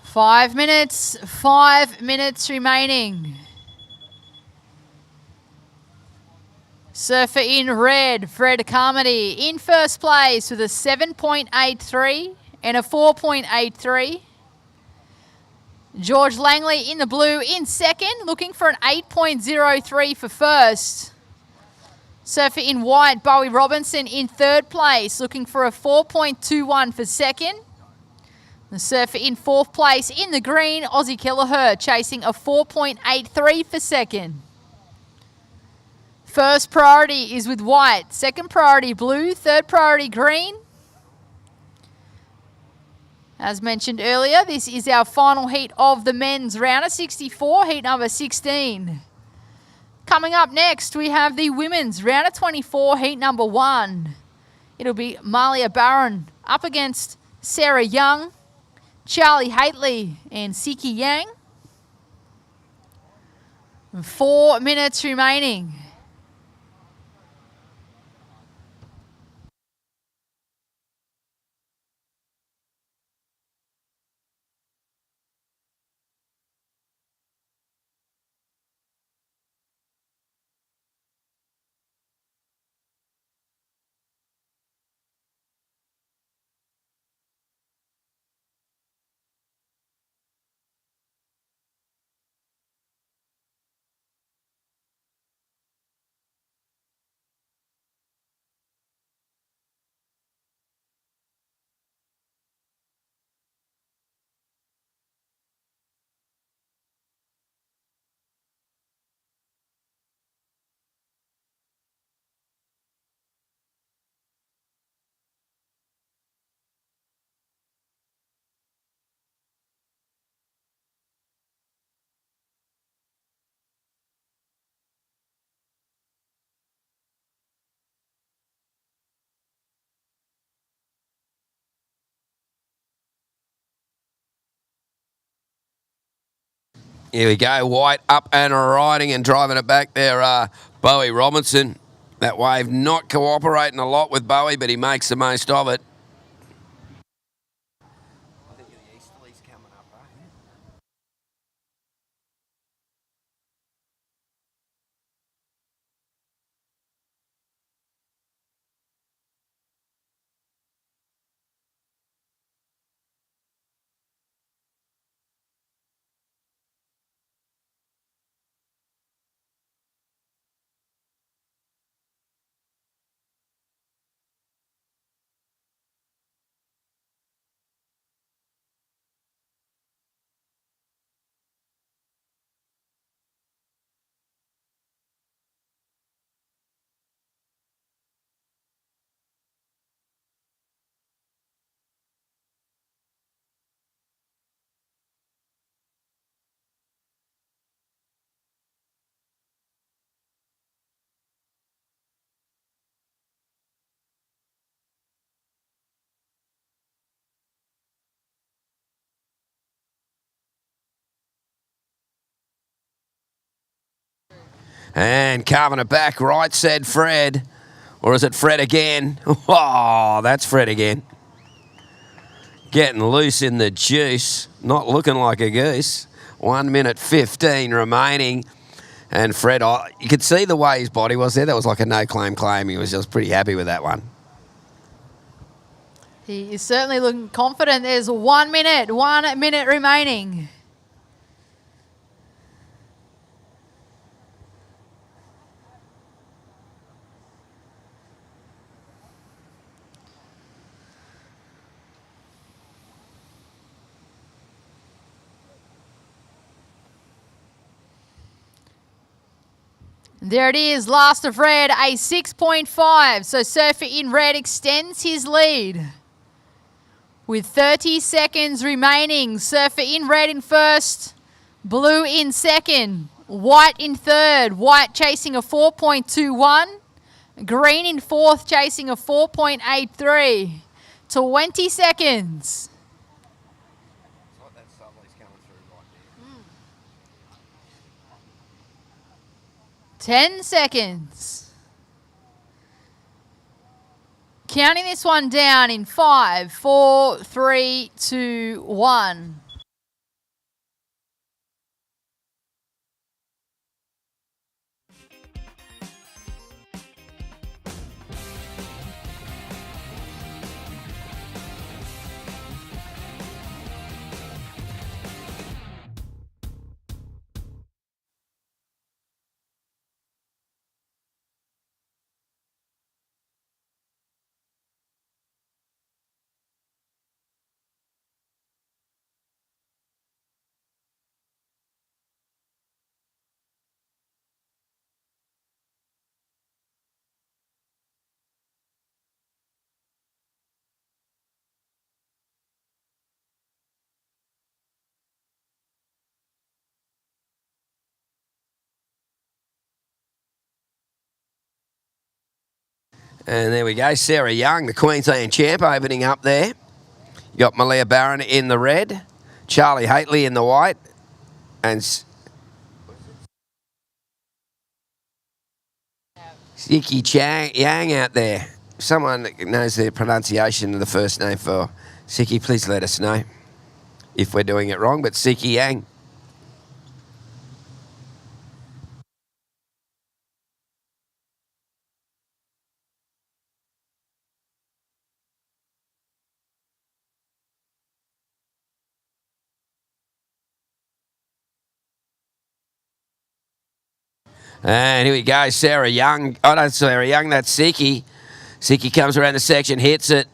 Five minutes remaining. Surfer in red, Fred Carmody in first place with a 7.83 and a 4.83. George Langley in the blue in second, looking for an 8.03 for first. Surfer in white, Bowie Robinson in third place, looking for a 4.21 for second. The surfer in fourth place in the green, Aussie Kelleher, chasing a 4.83 for second. First priority is with white, second priority blue, third priority green. As mentioned earlier, this is our final heat of the men's round of 64, heat number 16. Coming up next, we have the women's round of 24, heat number 1. It'll be Malia Barron up against Sarah Young, Charlie Haitley and Siki Yang. 4 minutes remaining. Here we go. White up and riding and driving it back there. Bowie Robinson. That wave not cooperating a lot with Bowie, but he makes the most of it. And carving it back right, said Fred. Or is it Fred again? Oh, that's Fred again. Getting loose in the juice. Not looking like a goose. 1 minute 15 remaining. And Fred, oh, you could see the way his body was there. That was like a no-claim claim. He was just pretty happy with that one. He is certainly looking confident. There's 1 minute remaining. There it is, last of red, a 6.5. So Surfer in red extends his lead. With 30 seconds remaining, Surfer in red in first, blue in second, white in third, white chasing a 4.21, green in fourth chasing a 4.83. 20 seconds. 10 seconds. Counting this one down in 5, 4, 3, 2, 1. And there we go, Sarah Young, the Queensland champ, opening up there. You got Malia Barron in the red, Charlie Haitley in the white, and Siki Yang out there. If someone knows the pronunciation of the first name for Siki, please let us know if we're doing it wrong, but Siki Yang. And here we go, Sarah Young. Oh, no, Sarah Young, that's Siki. Siki comes around the section, hits it.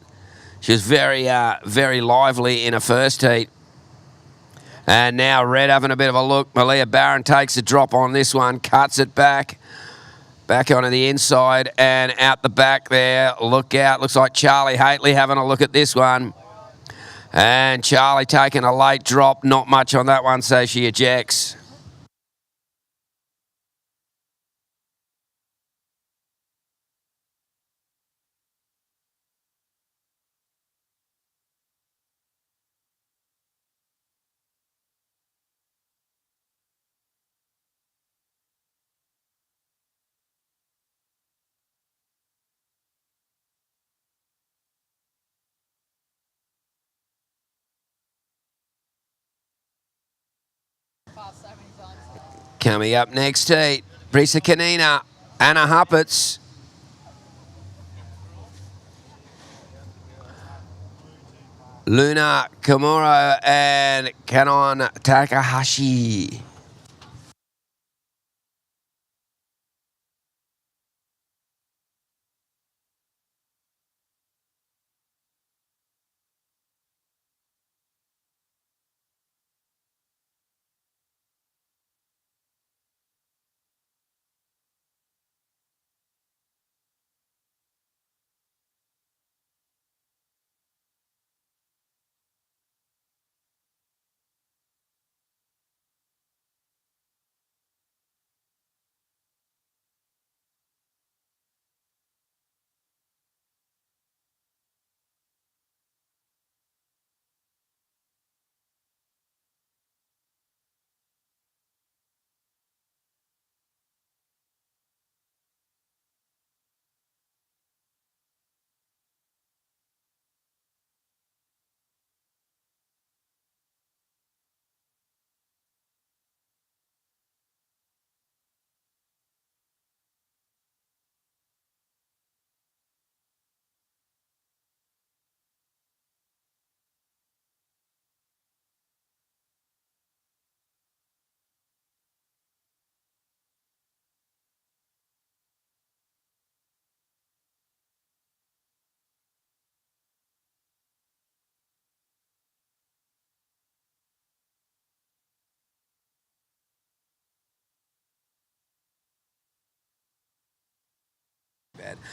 She was very lively in her first heat. And now Red having a bit of a look. Malia Barron takes a drop on this one, cuts it back. Back onto the inside and out the back there. Look out. Looks like Charlie Haitley having a look at this one. And Charlie taking a late drop. Not much on that one, so she ejects. Coming up next heat, Brisa Kanina, Anna Huppets. Luna Kimura and Kanon Takahashi.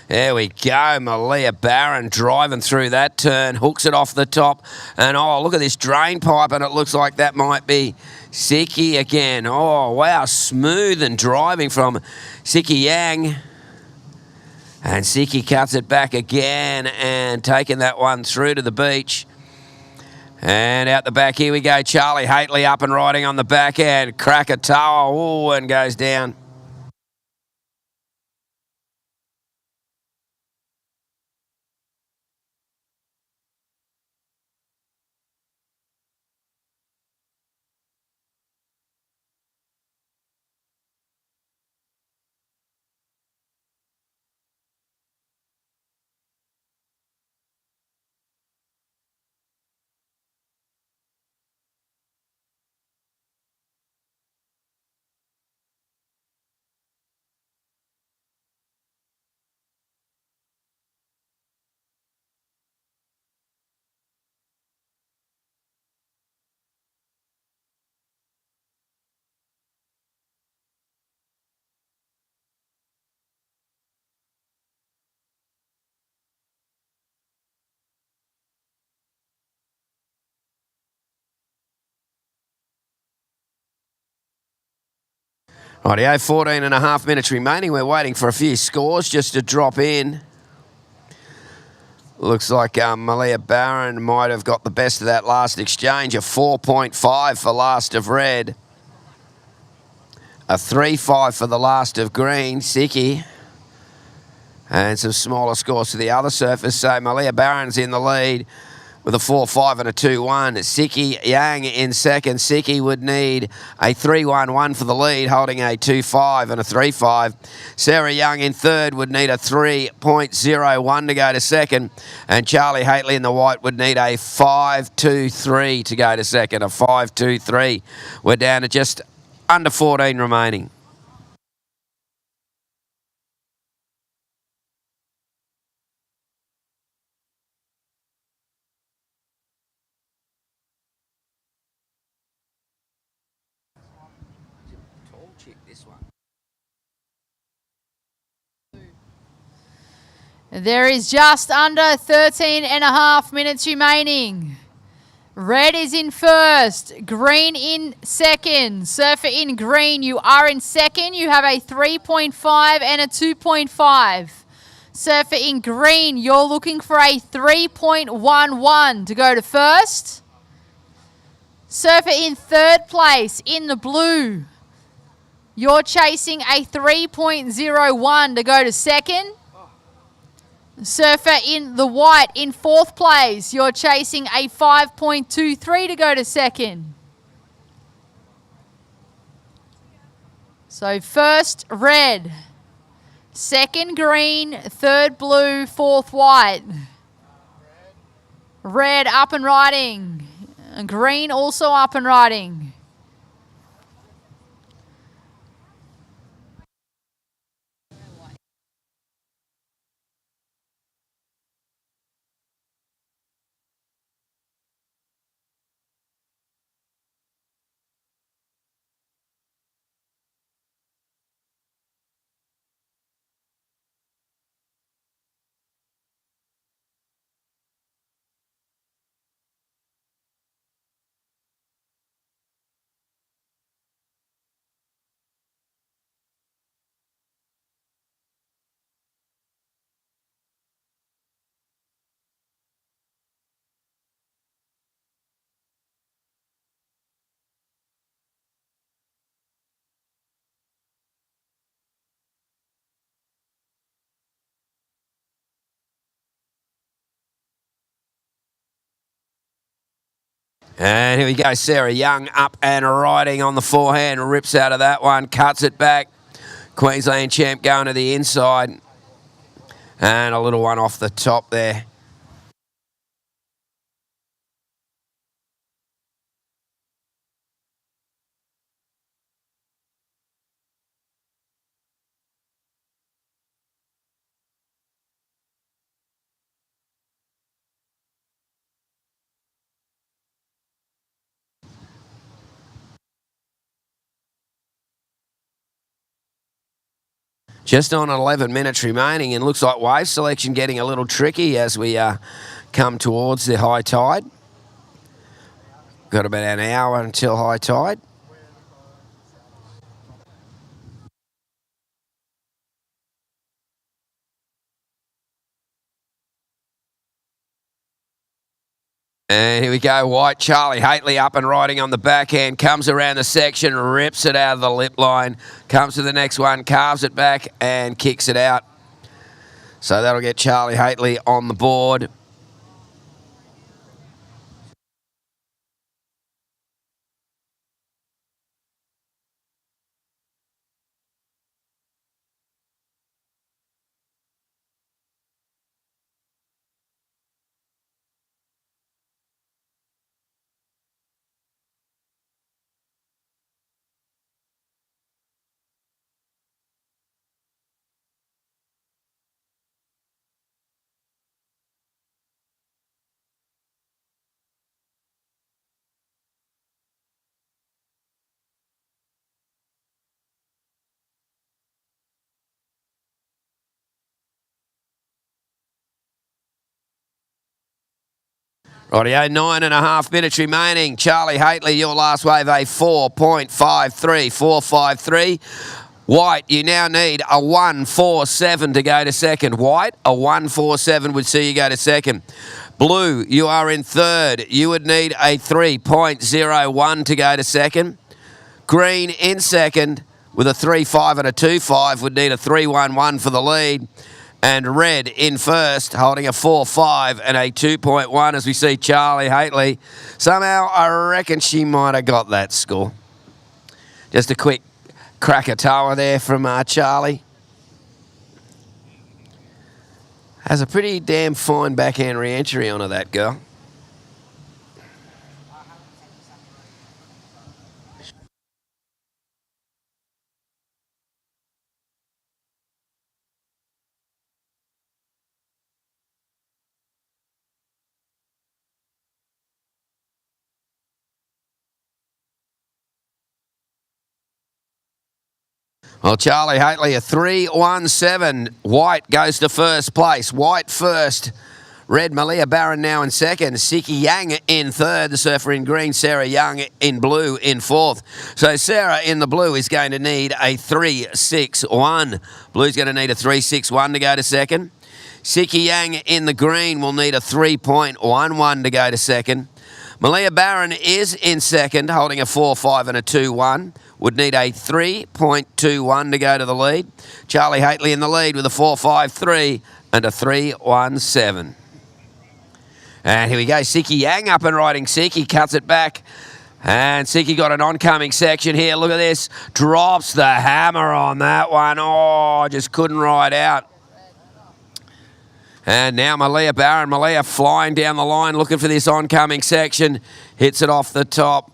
There we go. Malia Barron driving through that turn. Hooks it off the top. And, oh, look at this drain pipe. And it looks like that might be Siki again. Oh, wow. Smooth and driving from Siki Yang. And Siki cuts it back again and taking that one through to the beach. And out the back, here we go. Charlie Haitley up and riding on the back end. Krakatoa, oh, and goes down. Rightio, 14 and a half minutes remaining. We're waiting for a few scores just to drop in. Looks like Malia Barron might have got the best of that last exchange. A 4.5 for last of red. A 3.5 for the last of green, Siki. And some smaller scores to the other surface. So Malia Barron's in the lead with a 4.5 and a 2.1. Siki Yang in second. Siki would need a 3.11 for the lead, holding a 2.5 and a 3.5. Sarah Young in third would need a 3.01 to go to second. And Charlie Haitley in the white would need a 5.23 to go to second. A 5.23. We're down to just under 14 remaining. There is just under 13 and a half minutes remaining. Red is in first, green in second. Surfer in green, you are in second. You have a 3.5 and a 2.5. Surfer in green, you're looking for a 3.11 to go to first. Surfer in third place in the blue, you're chasing a 3.01 to go to second. Surfer in the white in fourth place, you're chasing a 5.23 to go to second. So first red, second green, third blue, fourth white. Red up and riding, and green also up and riding. And here we go, Sarah Young up and riding on the forehand, rips out of that one, cuts it back. Queensland champ going to the inside. And a little one off the top there. Just on 11 minutes remaining, and looks like wave selection getting a little tricky as we come towards the high tide. Got about an hour until high tide. And here we go, white Charlie Haitley up and riding on the backhand, comes around the section, rips it out of the lip line, comes to the next one, carves it back and kicks it out. So that'll get Charlie Haitley on the board. Rightio, 9.5 minutes remaining. Charlie Haitley, your last wave, a 4.53, 4.53. White, you now need a 1.47 to go to second. White, a 1.47 would see you go to second. Blue, you are in third. You would need a 3.01 to go to second. Green in second with a 3.5 and a 2.5 would need a 3.11 for the lead. And red in first, holding a 4.5 and a 2.1 as we see Charlie Haitley. Somehow, I reckon she might have got that score. Just a quick Krakatoa there from Charlie. Has a pretty damn fine backhand re-entry onto that girl. Well, Charlie Haitley, a 3.17. White goes to first place. White first. Red, Malia Barron now in second. Siki Yang in third. The surfer in green. Sarah Young in blue in fourth. So Sarah in the blue is going to need a 3.61. Blue's going to need a 3.61 to go to second. Siki Yang in the green will need a 3.11 to go to second. Malia Barron is in second, holding a 4.5 and a 2.1. Would need a 3.21 to go to the lead. Charlie Haitley in the lead with a 4.53 and a 3.17. And here we go, Siki Yang up and riding. Siki cuts it back. And Siki got an oncoming section here. Look at this. Drops the hammer on that one. Oh, just couldn't ride out. And now Malia Barron. Malia flying down the line, looking for this oncoming section. Hits it off the top.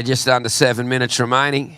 Just under 7 minutes remaining.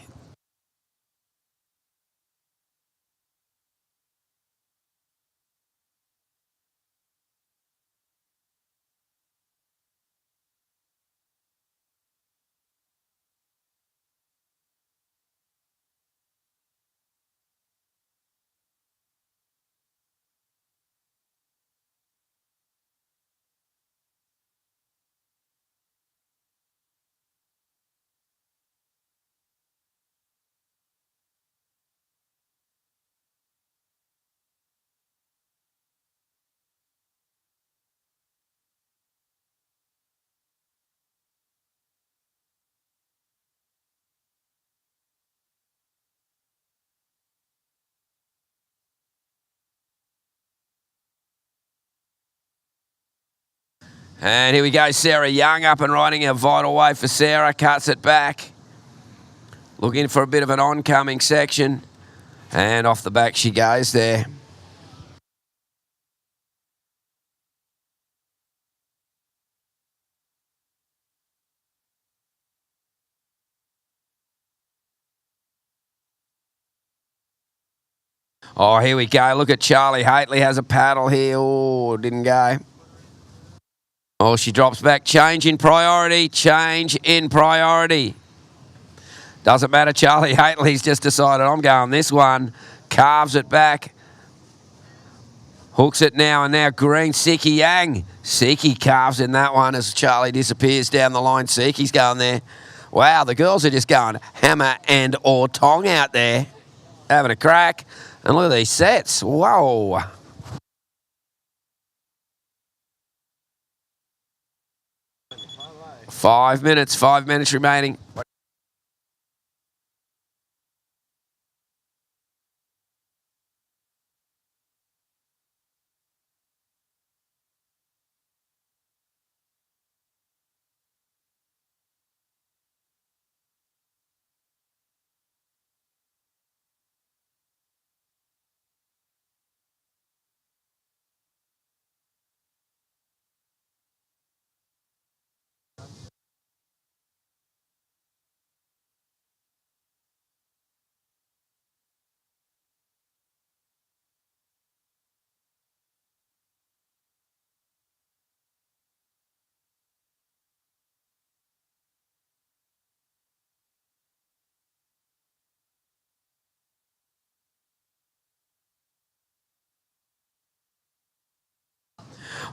And here we go, Sarah Young up and riding a vital way for Sarah. Cuts it back. Looking for a bit of an oncoming section. And off the back she goes there. Oh, here we go. Look at Charlie Haitley has a paddle here. Oh, didn't go. Oh, she drops back. Change in priority. Change in priority. Doesn't matter. Charlie Haitley's just decided I'm going this one. Carves it back. Hooks it now, and now green. Siki Yang. Siki carves in that one as Charlie disappears down the line. Siki's going there. Wow, the girls are just going hammer and or tong out there. Having a crack. And look at these sets. Whoa.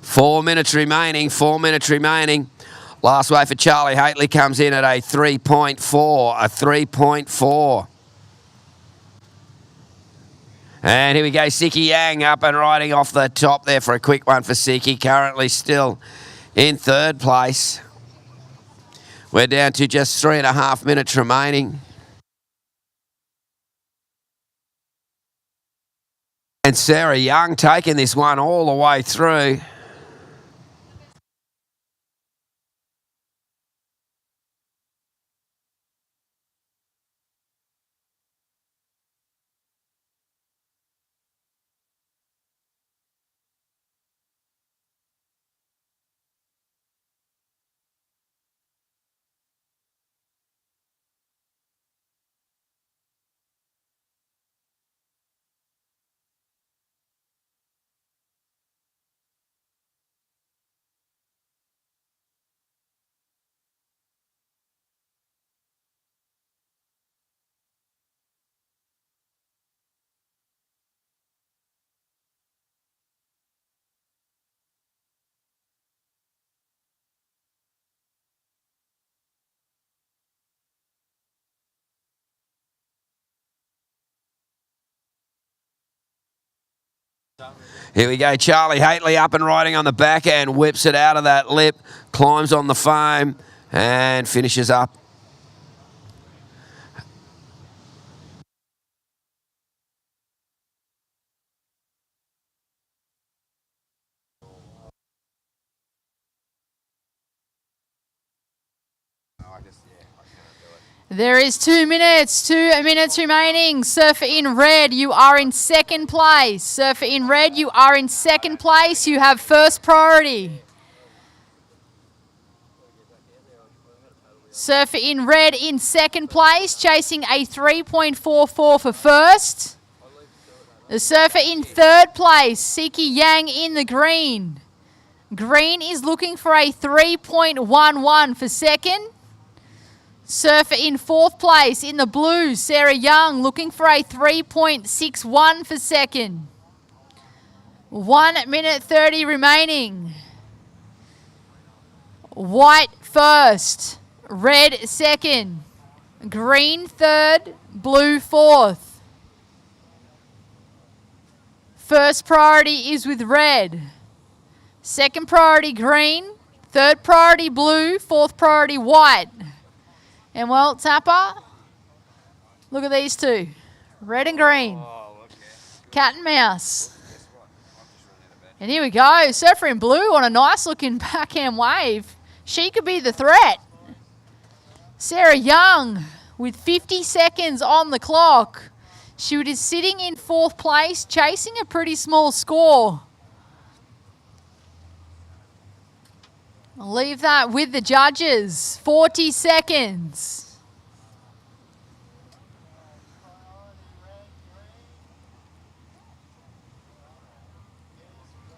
Five minutes remaining. Four minutes remaining. Last way for Charlie Haitley comes in at a 3.4. A 3.4. And here we go. Siki Yang up and riding off the top there for a quick one for Siki. Currently still in third place. We're down to just 3.5 minutes remaining. And Sarah Young taking this one all the way through. Here we go, Charlie Haitley up and riding on the back end, whips it out of that lip, climbs on the foam and finishes up. There is 2 minutes. 2 minutes remaining. Surfer in red, you are in second place. Surfer in red, you are in second place. You have first priority. Surfer in red in second place, chasing a 3.44 for first. The surfer in third place, Siki Yang in the green. Green is looking for a 3.11 for second. Surfer in fourth place in the blue, Sarah Young, looking for a 3.61 for second. 1 minute 30 remaining. White first, red second, green third, blue fourth. First priority is with red. Second priority green, third priority blue, fourth priority white. And well, Tapper, look at these two, red and green. Cat and mouse. And here we go. Surfer in blue on a nice looking backhand wave. She could be the threat. Sarah Young with 50 seconds on the clock. She is sitting in 4th place, chasing a pretty small score. I'll leave that with the judges. 40 seconds.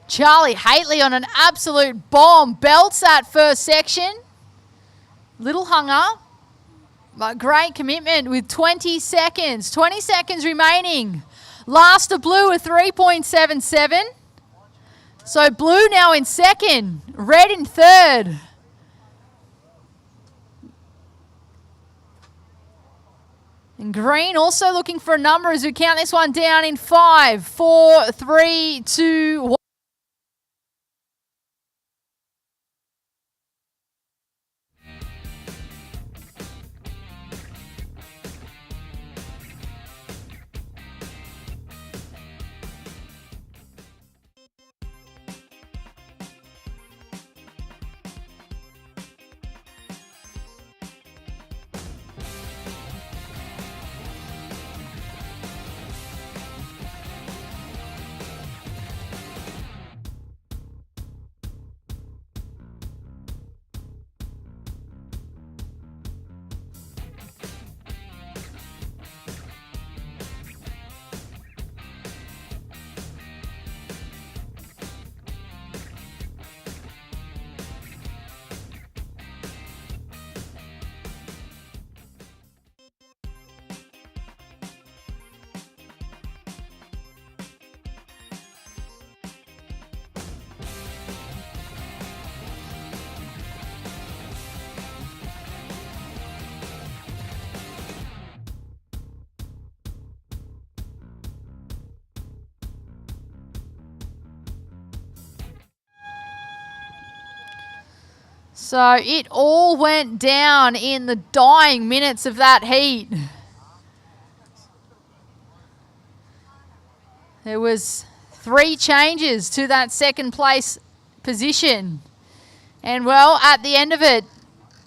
Charlie Haitley on an absolute bomb. Belts that first section. Little hung up. But great commitment with 20 seconds. 20 seconds remaining. Last of blue at 3.77. So blue now in second. Red in third. And green also looking for a number as we count this one down in 5, 4, 3, 2, 1. So it all went down in the dying minutes of that heat. There was 3 changes to that second place position. And well, at the end of it,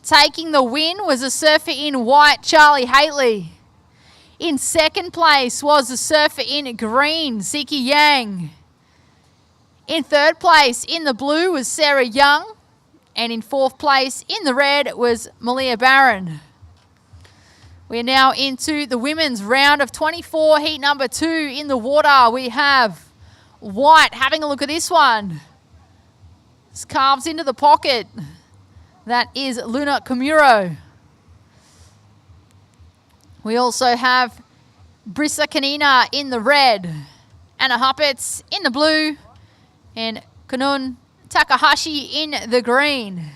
taking the win was a surfer in white, Charlie Haitley. In second place was a surfer in green, Siki Yang. In third place in the blue was Sarah Young. And in 4th place in the red was Malia Barron. We're now into the women's round of 24, heat number 2 in the water. We have white having a look at this one. This carves into the pocket. That is Luna Komuro. We also have Brisa Kanina in the red. Anna Huppets in the blue. And Kanun Takahashi in the green.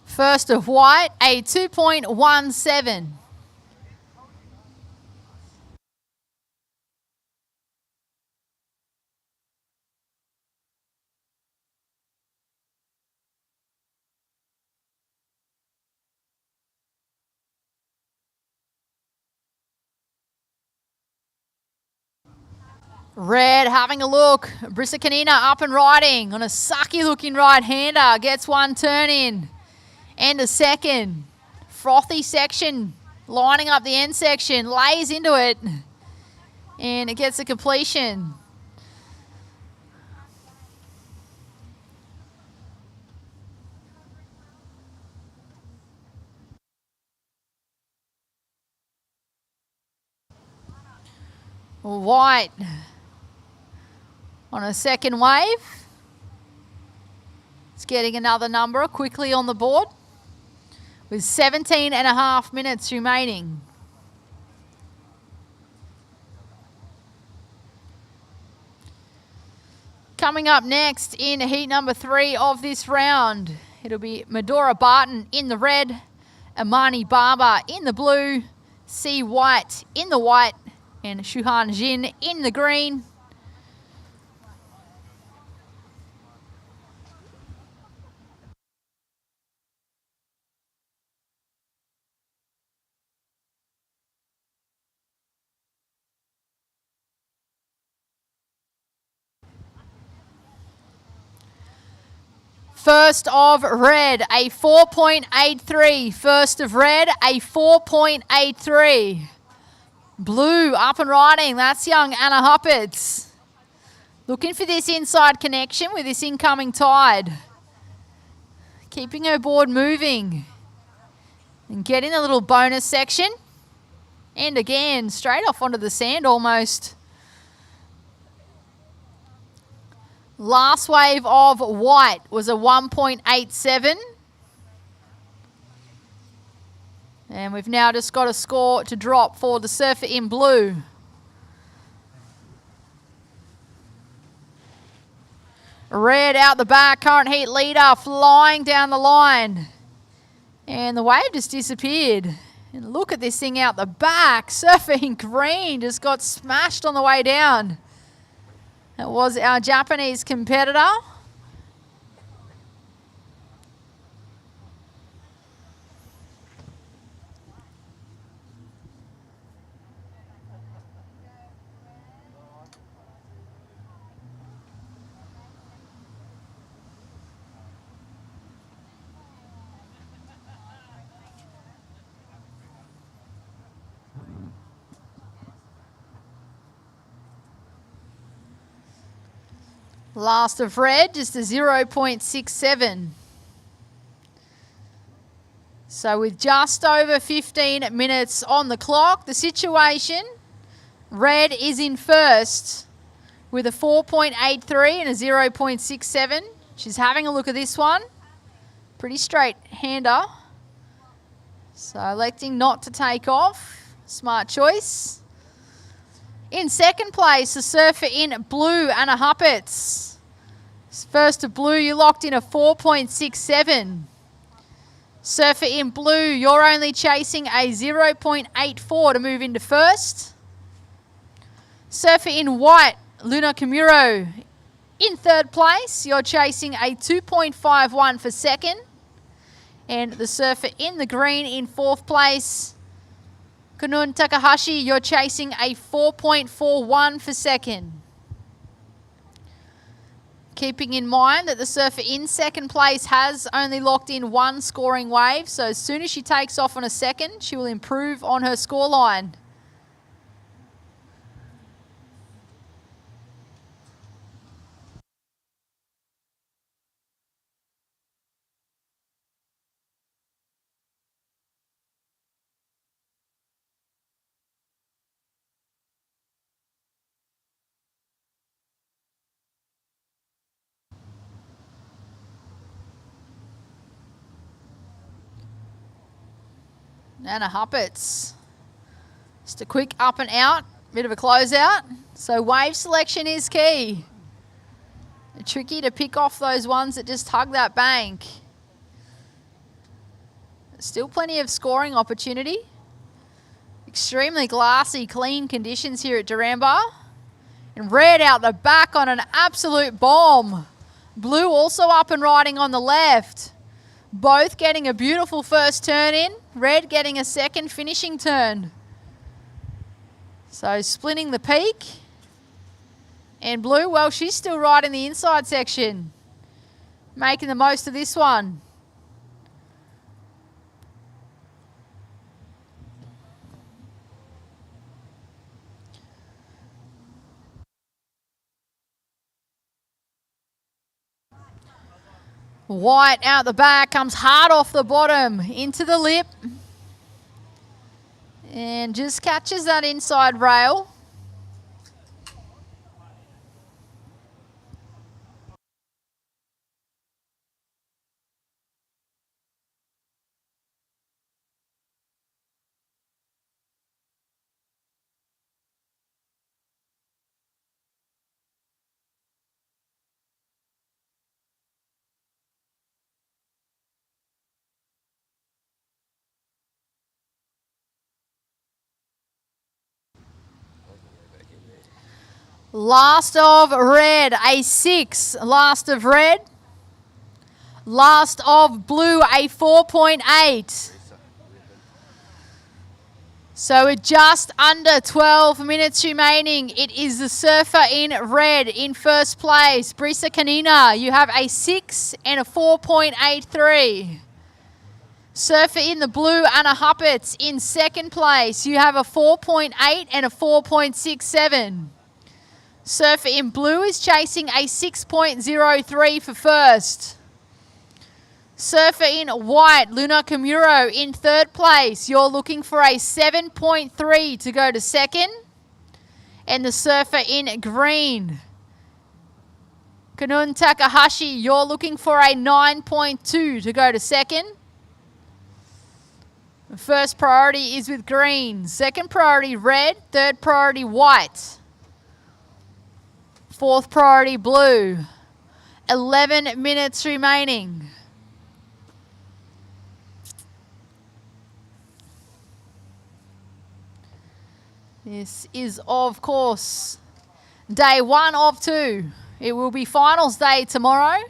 First of white, a 2.17. Red having a look. Brisa Kanina up and riding on a sucky looking right-hander. Gets one turn in. And a second. Frothy section. Lining up the end section. Lays into it. And it gets a completion. White on a second wave. It's getting another number quickly on the board with 17.5 minutes remaining. Coming up next in heat number 3 of this round, it'll be Medora Barton in the red, Amani Barber in the blue, C. White in the white, and Shuhan Jin in the green. First of red, a 4.83. First of red, a 4.83. Blue up and riding. That's young Anna Huppets. Looking for this inside connection with this incoming tide. Keeping her board moving. And getting a little bonus section. And again, straight off onto the sand almost. Last wave of white was a 1.87. And we've now just got a score to drop for the surfer in blue. Red out the back, current heat leader, flying down the line. And the wave just disappeared. And look at this thing out the back. Surfer in green just got smashed on the way down. That was our Japanese competitor. Last of red, just a 0.67. So with just over 15 minutes on the clock, the situation, red is in first with a 4.83 and a 0.67. She's having a look at this one. Pretty straight hander. So electing not to take off. Smart choice. In second place, the surfer in blue, Anna Huppets. First of blue, you locked in a 4.67. Surfer in blue, you're only chasing a 0.84 to move into first. Surfer in white, Luna Kimuro, in third place. You're chasing a 2.51 for second. And the surfer in the green in fourth place, Kunun Takahashi, you're chasing a 4.41 for second. Keeping in mind that the surfer in second place has only locked in one scoring wave, so as soon as she takes off on a second, she will improve on her scoreline. Anna Huppets. Just a quick up and out, bit of a closeout. So wave selection is key. Tricky to pick off those ones that just hug that bank. Still plenty of scoring opportunity. Extremely glassy, clean conditions here at Duranbah. And red out the back on an absolute bomb. Blue also up and riding on the left. Both getting a beautiful first turn in. Red getting a second finishing turn. So splitting the peak. And blue, well, she's still riding the inside section. Making the most of this one. White out the back, comes hard off the bottom, into the lip. And just catches that inside rail. Last of red, a 6. Last of red. Last of blue, a 4.8. So with just under 12 minutes remaining, it is the surfer in red in first place. Brisa Kanina, you have a 6 and a 4.83. Surfer in the blue, Anna Huppets, in second place. You have a 4.8 and a 4.67. Surfer in blue is chasing a 6.03 for first. Surfer in white, Luna Kimuro, in third place. You're looking for a 7.3 to go to second. And the surfer in green, Kanun Takahashi, you're looking for a 9.2 to go to second. First priority is with green. Second priority, red. Third priority, white. Fourth priority, blue. 11 minutes remaining. This is, of course, day 1 of 2. It will be finals day tomorrow.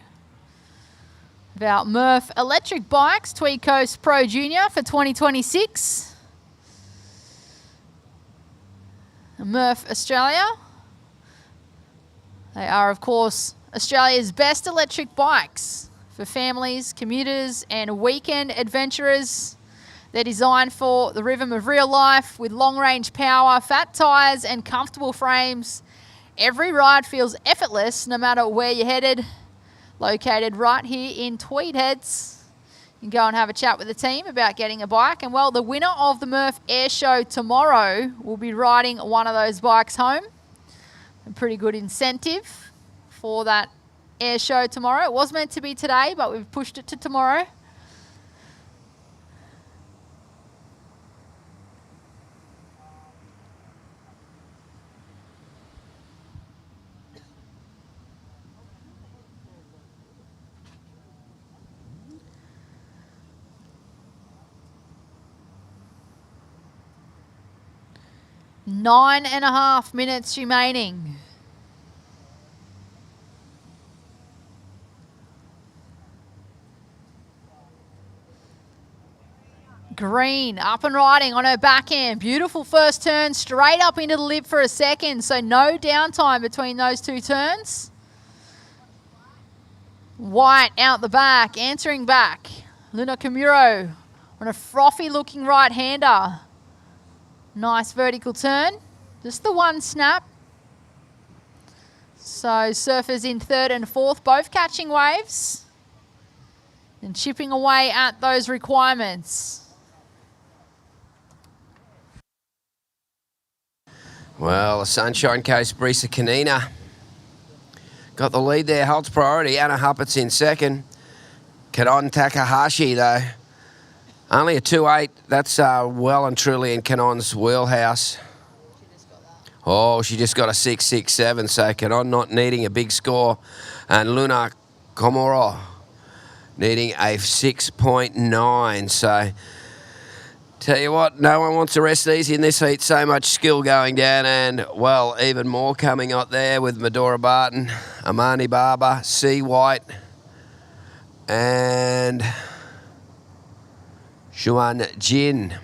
About MURF electric bikes, Tweed Coast Pro Junior for 2026. MURF Australia. They are, of course, Australia's best electric bikes for families, commuters, and weekend adventurers. They're designed for the rhythm of real life with long-range power, fat tyres, and comfortable frames. Every ride feels effortless no matter where you're headed. Located right here in Tweed Heads. You can go and have a chat with the team about getting a bike. And, well, the winner of the MURF Air Show tomorrow will be riding one of those bikes home. A pretty good incentive for that air show tomorrow. It was meant to be today, but we've pushed it to tomorrow. Nine and a half minutes remaining. Green up and riding on her backhand. Beautiful first turn, straight up into the lip for a second. So no downtime between those two turns. White out the back, answering back. Luna Kimuro on a frothy looking right-hander. Nice vertical turn. Just the one snap. So surfers in third and fourth, both catching waves and chipping away at those requirements. Well, the Sunshine Coast, Brisa Kanina got the lead there, holds priority. Anna Huppets in second. Kanon Takahashi, though, only a 2.8. That's well and truly in Kanon's wheelhouse. Oh, she just got a 6.67, so Kanon not needing a big score. And Luna Komoro needing a 6.9. So, tell you what, no one wants to rest easy in this heat. So much skill going down, and, well, even more coming up there with Medora Barton, Amani Barber, C. White, and Xuan Jin.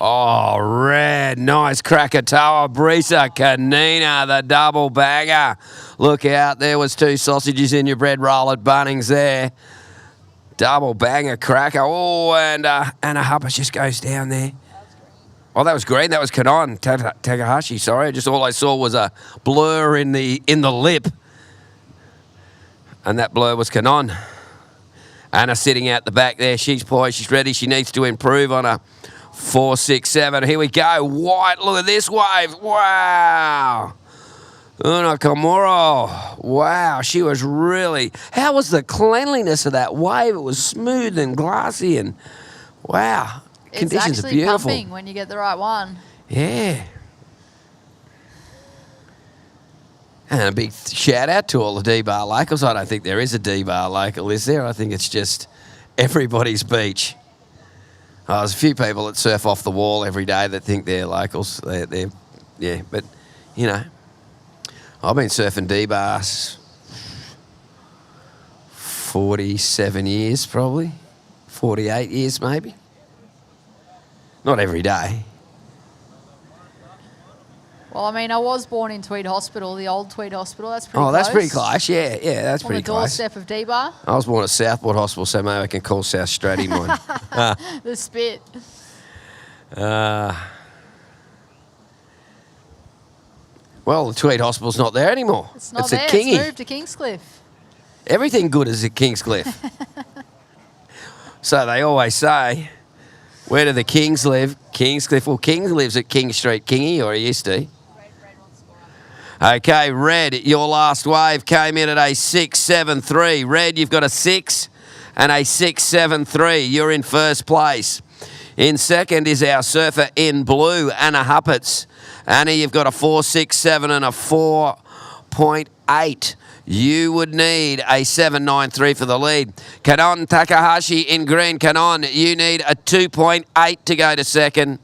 Oh, red. Nice Krakatoa. Brisa Kanina, the double bagger. Look out. There was 2 sausages in your bread roll at Bunnings there. Double banger cracker. Oh, and Anna Huppets just goes down there. Oh, that was green. That was Kanon Takahashi. Sorry, just all I saw was a blur in the lip, and that blur was Kanon. Anna sitting out the back there. She's poised. She's ready. She needs to improve on a 4.67. Here we go. White. Look at this wave. Wow. Una Komoro. Wow. She was really... How was the cleanliness of that wave? It was smooth and glassy and... Wow. Conditions are beautiful. It's actually pumping when you get the right one. Yeah. And a big shout out to all the D-Bar locals. I don't think there is a D-Bar local, is there? I think it's just everybody's beach. Oh, there's a few people that surf off the wall every day that think they're locals. Yeah, but, you know, I've been surfing D-Bars 47 years probably, 48 years maybe. Not every day. Well, I mean, I was born in Tweed Hospital, the old Tweed Hospital. That's pretty close. Oh, that's pretty close. Yeah, that's pretty close. On the doorstep of D-Bar. I was born at Southport Hospital, so maybe I can call South Stratty mine. The spit. Well, the Tweed Hospital's not there anymore. It's not there. It's moved to Kingscliff. Everything good is at Kingscliff. So they always say, where do the Kings live? Kingscliff. Well, King lives at King Street, Kingy, or he used to. Okay, Red, your last wave came in at a 6.73. Red, you've got a 6 and a 6.73. You're in first place. In second is our surfer in blue, Anna Huppets. Anna, you've got a 4.67 and a 4.8. You would need a 7.93 for the lead. Kanon Takahashi in green. Kanon, you need a 2.8 to go to second.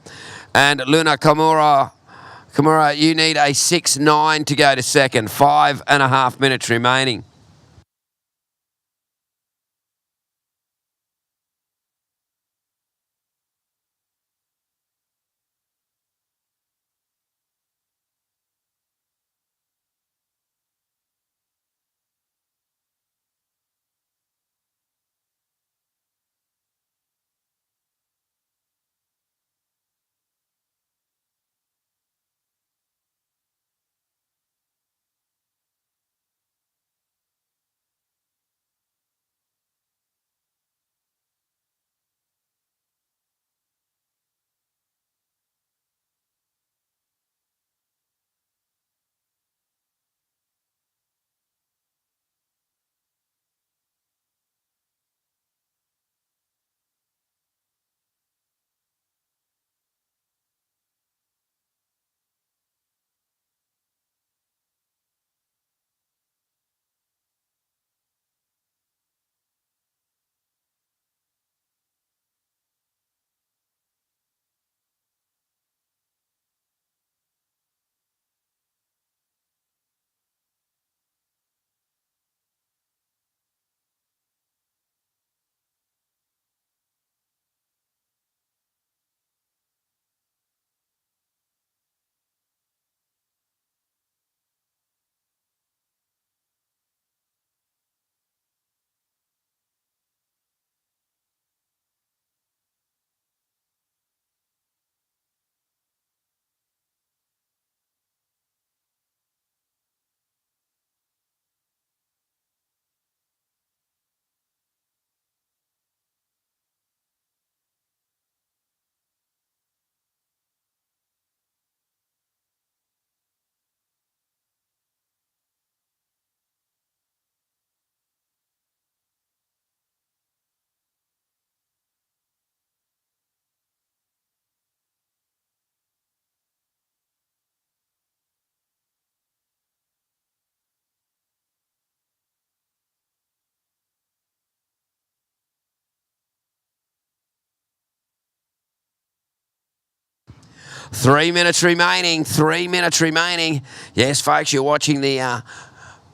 And Luna Kimura, you need a 6.9 to go to second. 5.5 minutes remaining. Three minutes remaining. Yes, folks, you're watching the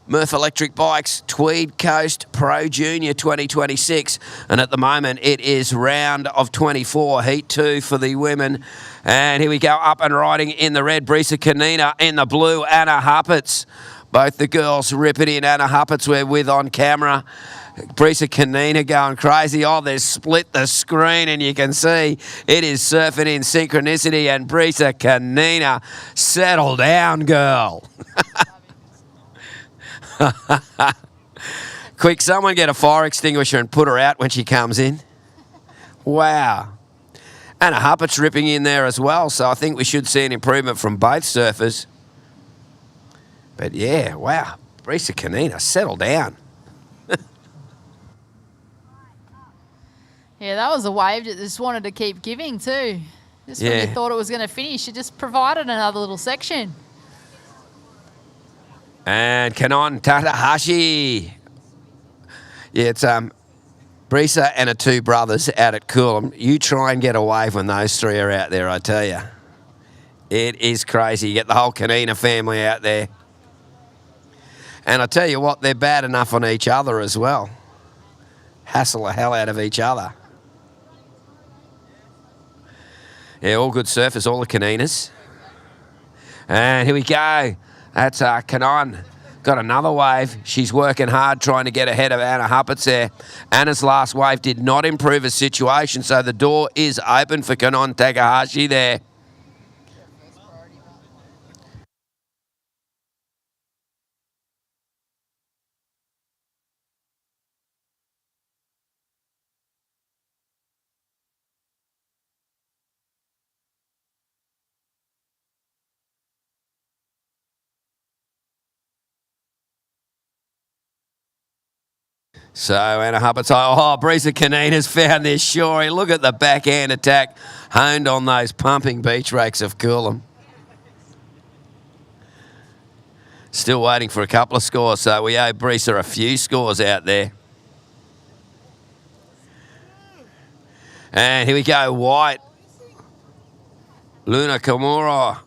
MURF Electric Bikes Tweed Coast Pro Junior 2026. And at the moment, it is round of 24, Heat 2 for the women. And here we go, up and riding in the red, Brisa Kanina. In the blue, Anna Huppets. Both the girls rip it in. Anna Huppets we're with on camera. Brisa Kanina going crazy. Oh, they've split the screen and you can see it is surfing in synchronicity. And Brisa Kanina, settle down, girl. Quick, someone get a fire extinguisher and put her out when she comes in. Wow. Anna Huppet's ripping in there as well, so I think we should see an improvement from both surfers. But yeah, wow. Brisa Kanina, settle down. Yeah, that was a wave that just wanted to keep giving too. Just when you thought it was going to finish, it just provided another little section. And Kanon Takahashi. Yeah, it's Brisa and her two brothers out at Coolum. You try and get a wave when those three are out there, I tell you. It is crazy. You get the whole Kanina family out there. And I tell you what, they're bad enough on each other as well. Hassle the hell out of each other. Yeah, all good surfers, all the Kaninas. And here we go. That's Kanon. Got another wave. She's working hard trying to get ahead of Anna Huppets there. Anna's last wave did not improve the situation, so the door is open for Kanon Takahashi there. So Anna Huppets, Brisa Kanina's found this shorey. Look at the backhand attack honed on those pumping beach rakes of Coolum. Still waiting for a couple of scores, so we owe Brisa a few scores out there. And here we go, White. Luna Kimura.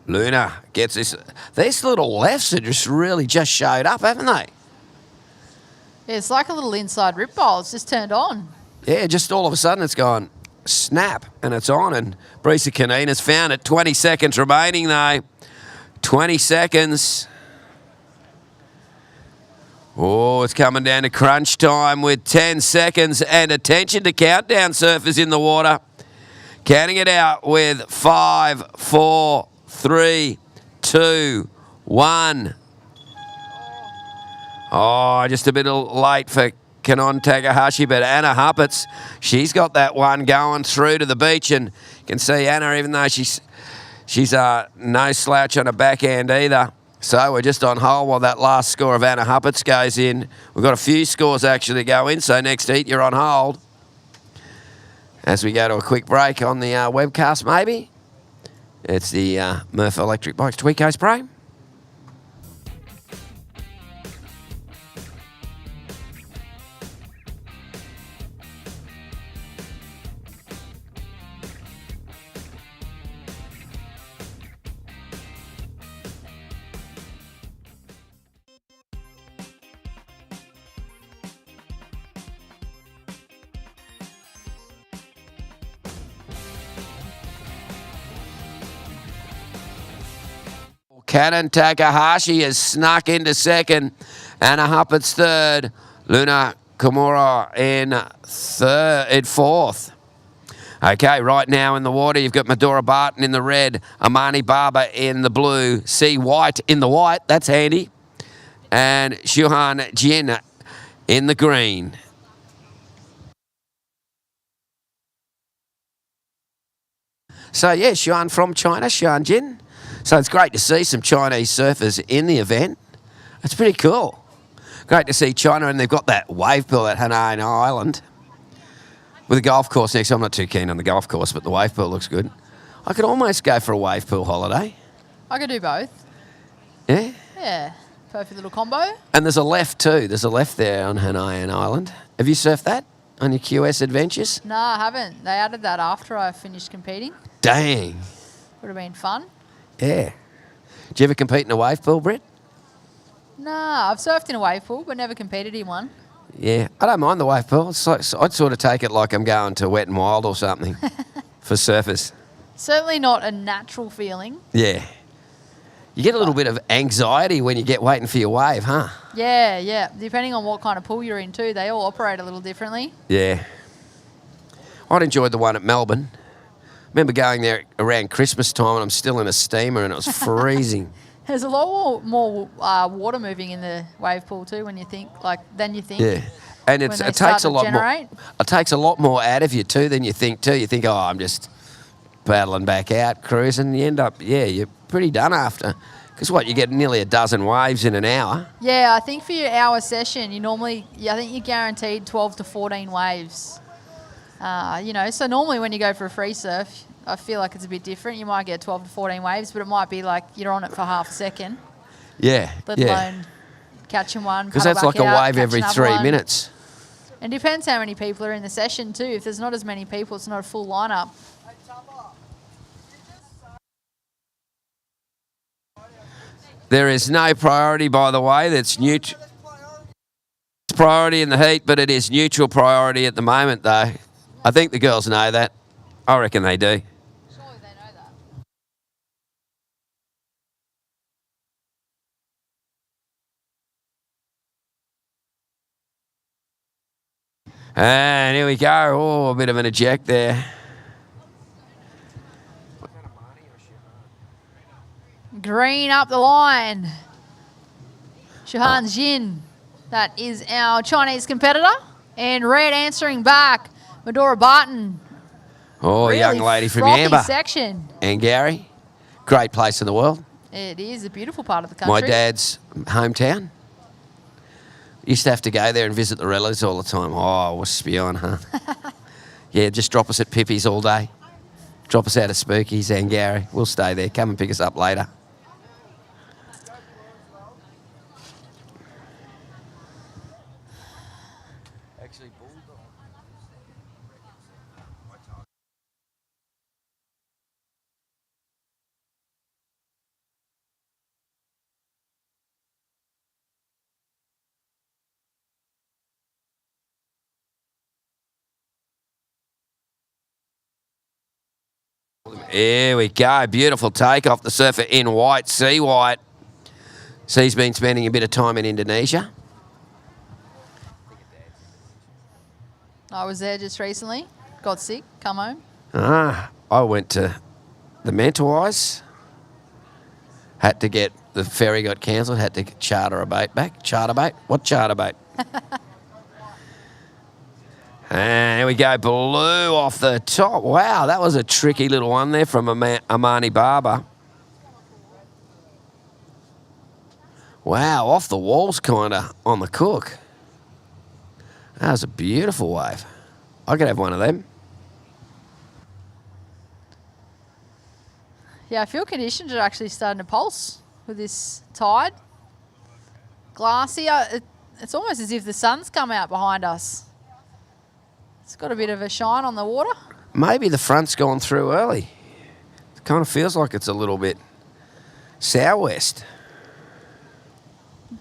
Luna gets this. These little lefts have just really just showed up, haven't they? Yeah, it's like a little inside rip bowl. It's just turned on. Yeah, just all of a sudden it's gone snap and it's on. And Brisa Kanina's found it. 20 seconds remaining though. 20 seconds. Oh, it's coming down to crunch time with 10 seconds. And attention to countdown surfers in the water. Counting it out with 5, 4, 3, 2, 1. Oh, just a bit late for Kanon Takahashi, but Anna Huppets, she's got that one going through to the beach, and you can see Anna, even though she's no slouch on her backhand either. So we're just on hold while that last score of Anna Huppets goes in. We've got a few scores actually to go in, so next heat you're on hold. As we go to a quick break on the webcast maybe. It's the MURF Electric Bikes Tweed Coast Pro. Kanon Takahashi has snuck into second. Anna Huppets third. Luna Kimura in fourth. Okay, right now in the water, you've got Medora Barton in the red, Amani Barber in the blue, C. White in the white, that's handy, and Shuhan Jin in the green. So, yeah, Shuhan from China, Shuhan Jin. So it's great to see some Chinese surfers in the event. It's pretty cool. Great to see China, and they've got that wave pool at Hanaina Island with a golf course next. I'm not too keen on the golf course, but the wave pool looks good. I could almost go for a wave pool holiday. I could do both. Yeah? Yeah. Perfect little combo. And there's a left too. There's a left there on Hanaina Island. Have you surfed that on your QS adventures? No, I haven't. They added that after I finished competing. Dang. Would have been fun. Yeah. Did you ever compete in a wave pool, Brett? Nah, I've surfed in a wave pool, but never competed in one. Yeah, I don't mind the wave pool. It's like, I'd sort of take it like I'm going to Wet and Wild or something for surfers. Certainly not a natural feeling. Yeah. You get a little bit of anxiety when you get waiting for your wave, huh? Yeah, yeah. Depending on what kind of pool you're in too, they all operate a little differently. Yeah. I'd enjoyed the one at Melbourne. Remember going there around Christmas time and I'm still in a steamer and it was freezing. There's a lot more water moving in the wave pool too than you think. Yeah. And it takes a lot more. It takes a lot more out of you too than you think too. You think, oh, I'm just paddling back out, cruising. You end up, you're pretty done after. Because what, you get nearly a dozen waves in an hour. Yeah, I think for your hour session, I think you're guaranteed 12 to 14 waves. You know, so normally when you go for a free surf, I feel like it's a bit different. You might get 12 to 14 waves, but it might be like you're on it for half a second. Yeah, Let alone catching one. Because that's like a wave every 3 minutes. And depends how many people are in the session too. If there's not as many people, it's not a full lineup. There is no priority, by the way. That's neutral. It's priority in the heat, but it is neutral priority at the moment, though. I think the girls know that. I reckon they do. Surely they know that. And here we go. Oh, a bit of an eject there. Green up the line. Shuhan Jin, that is our Chinese competitor. And red answering back, Medora Barton. Oh, Really young lady from frothy Yamba. section. And Gary. Great place in the world. It is a beautiful part of the country. My dad's hometown. Used to have to go there and visit the relatives all the time. Oh, we're spewing, huh? Yeah, just drop us at Pippi's all day. Drop us out of Spookies and Gary. We'll stay there. Come and pick us up later. Here we go. Beautiful take off the surfer in white, sea white. So he's been spending a bit of time in Indonesia. I was there just recently. Got sick, come home. I went to the Mentawais. Had to get, the ferry got cancelled, had to charter a boat back. Charter boat? What charter boat? And here we go, blue off the top. Wow, that was a tricky little one there from Amani Barber. Wow, off the walls kind of on the cook. That was a beautiful wave. I could have one of them. Yeah, I feel conditions are actually starting to pulse with this tide. Glassy. It's almost as if the sun's come out behind us. It's got a bit of a shine on the water. Maybe the front's gone through early. It kind of feels like it's a little bit southwest.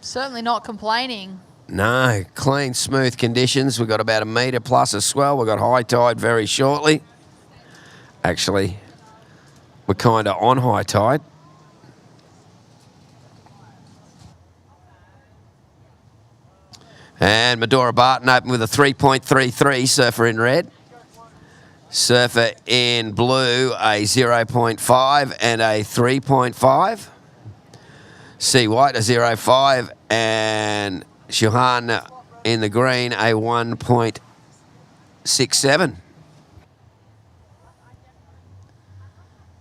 Certainly not complaining. No, clean, smooth conditions. We've got about 1 metre plus a swell. We've got high tide very shortly. Actually, we're kind of on high tide. And Medora Barton open with a 3.33, surfer in red. Surfer in blue, a 0.5 and a 3.5. Sea White, a 0.5, and Shuhan in the green, a 1.67.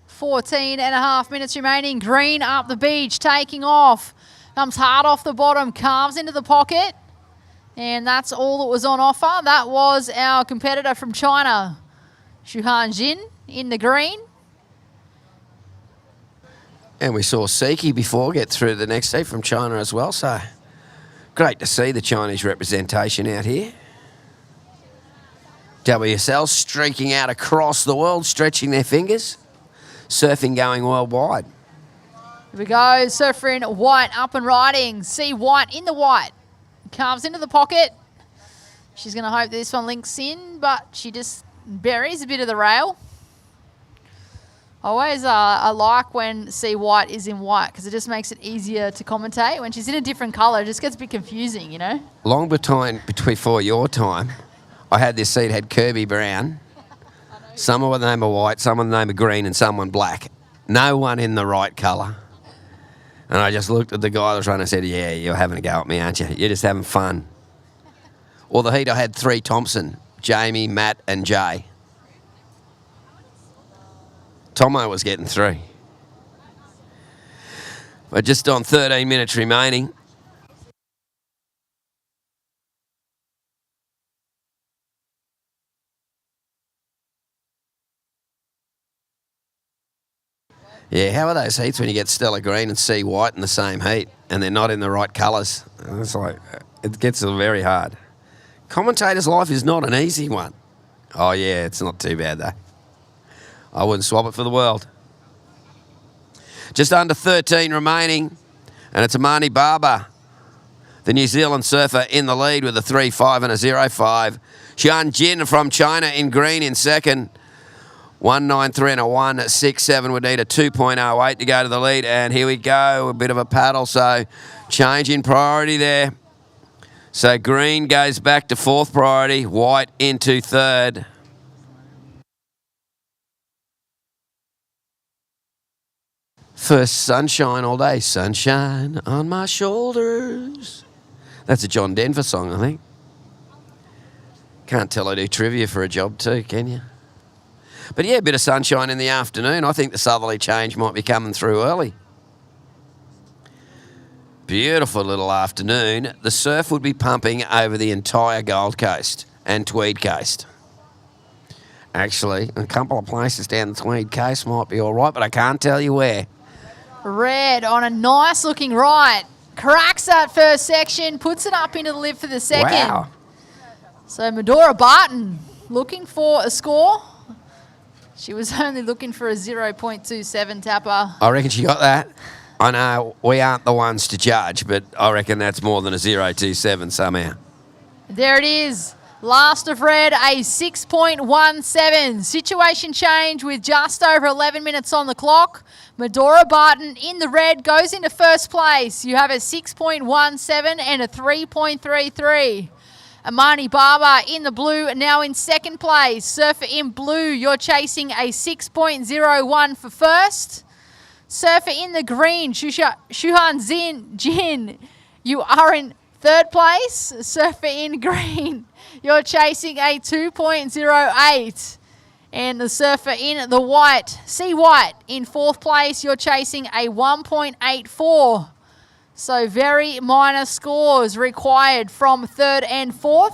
14.5 minutes remaining. Green up the beach, taking off. Comes hard off the bottom, carves into the pocket. And that's all that was on offer. That was our competitor from China, Shuhan Jin, in the green. And we saw Siki before get through the next heat from China as well. So great to see the Chinese representation out here. WSL streaking out across the world, stretching their fingers. Surfing going worldwide. Here we go, surfer in white, up and riding. See White in the white. Carves into the pocket. She's going to hope this one links in, but she just buries a bit of the rail. Always I like when See White is in white because it just makes it easier to commentate. When she's in a different colour, it just gets a bit confusing, you know? Long before your time, I had this seat, had Kirby Brown. Someone with the name of white, someone with the name of green, and someone black. No one in the right colour. And I just looked at the guy that was running and said, yeah, you're having a go at me, aren't you? You're just having fun. Or the heat, I had 3 Thompson, Jamie, Matt, and Jay. Tomo was getting through. But just on 13 minutes remaining, Yeah, how are those heats when you get Stella Green and C White in the same heat and they're not in the right colours? It's like, it gets very hard. Commentator's life is not an easy one. Oh, yeah, it's not too bad, though. I wouldn't swap it for the world. Just under 13 remaining, and it's Amani Barber, the New Zealand surfer, in the lead with a 3.5 and a 0.5. Xian Jin from China in green in second. 1.93 and a 1.67 would need a 2.08 to go to the lead. And here we go, a bit of a paddle, so change in priority there. So green goes back to fourth priority, white into third. First sunshine all day, sunshine on my shoulders. That's a John Denver song, I think. Can't tell I do trivia for a job too, can you? But yeah, a bit of sunshine in the afternoon. I think the southerly change might be coming through early. Beautiful little afternoon. The surf would be pumping over the entire Gold Coast and Tweed Coast. Actually, a couple of places down the Tweed Coast might be all right, but I can't tell you where. Red on a nice looking right. Cracks that first section, puts it up into the lip for the second. Wow. So Medora Barton looking for a score. She was only looking for a 0.27 tapper. I reckon she got that. I know we aren't the ones to judge, but I reckon that's more than a 0.27 somehow. There it is. Last of red, a 6.17. Situation change with just over 11 minutes on the clock. Medora Barton in the red goes into first place. You have a 6.17 and a 3.33. Amani Barber in the blue, now in second place. Surfer in blue, you're chasing a 6.01 for first. Surfer in the green, Shuhan Jin, you are in third place. Surfer in green, you're chasing a 2.08. And the surfer in the white, C White, in fourth place, you're chasing a 1.84. So very minor scores required from third and fourth.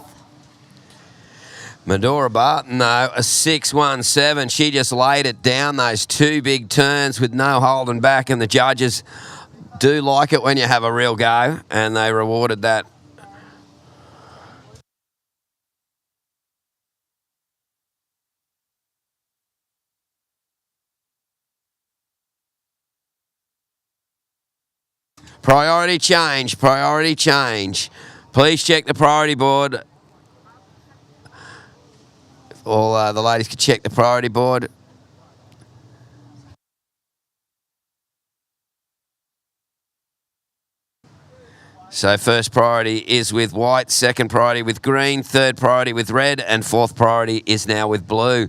Medora Barton, though, a 6.17. She just laid it down, those two big turns with no holding back, and the judges do like it when you have a real go, and they rewarded that. Priority change, priority change. Please check the priority board. All the ladies can check the priority board. So first priority is with white, second priority with green, third priority with red, and fourth priority is now with blue.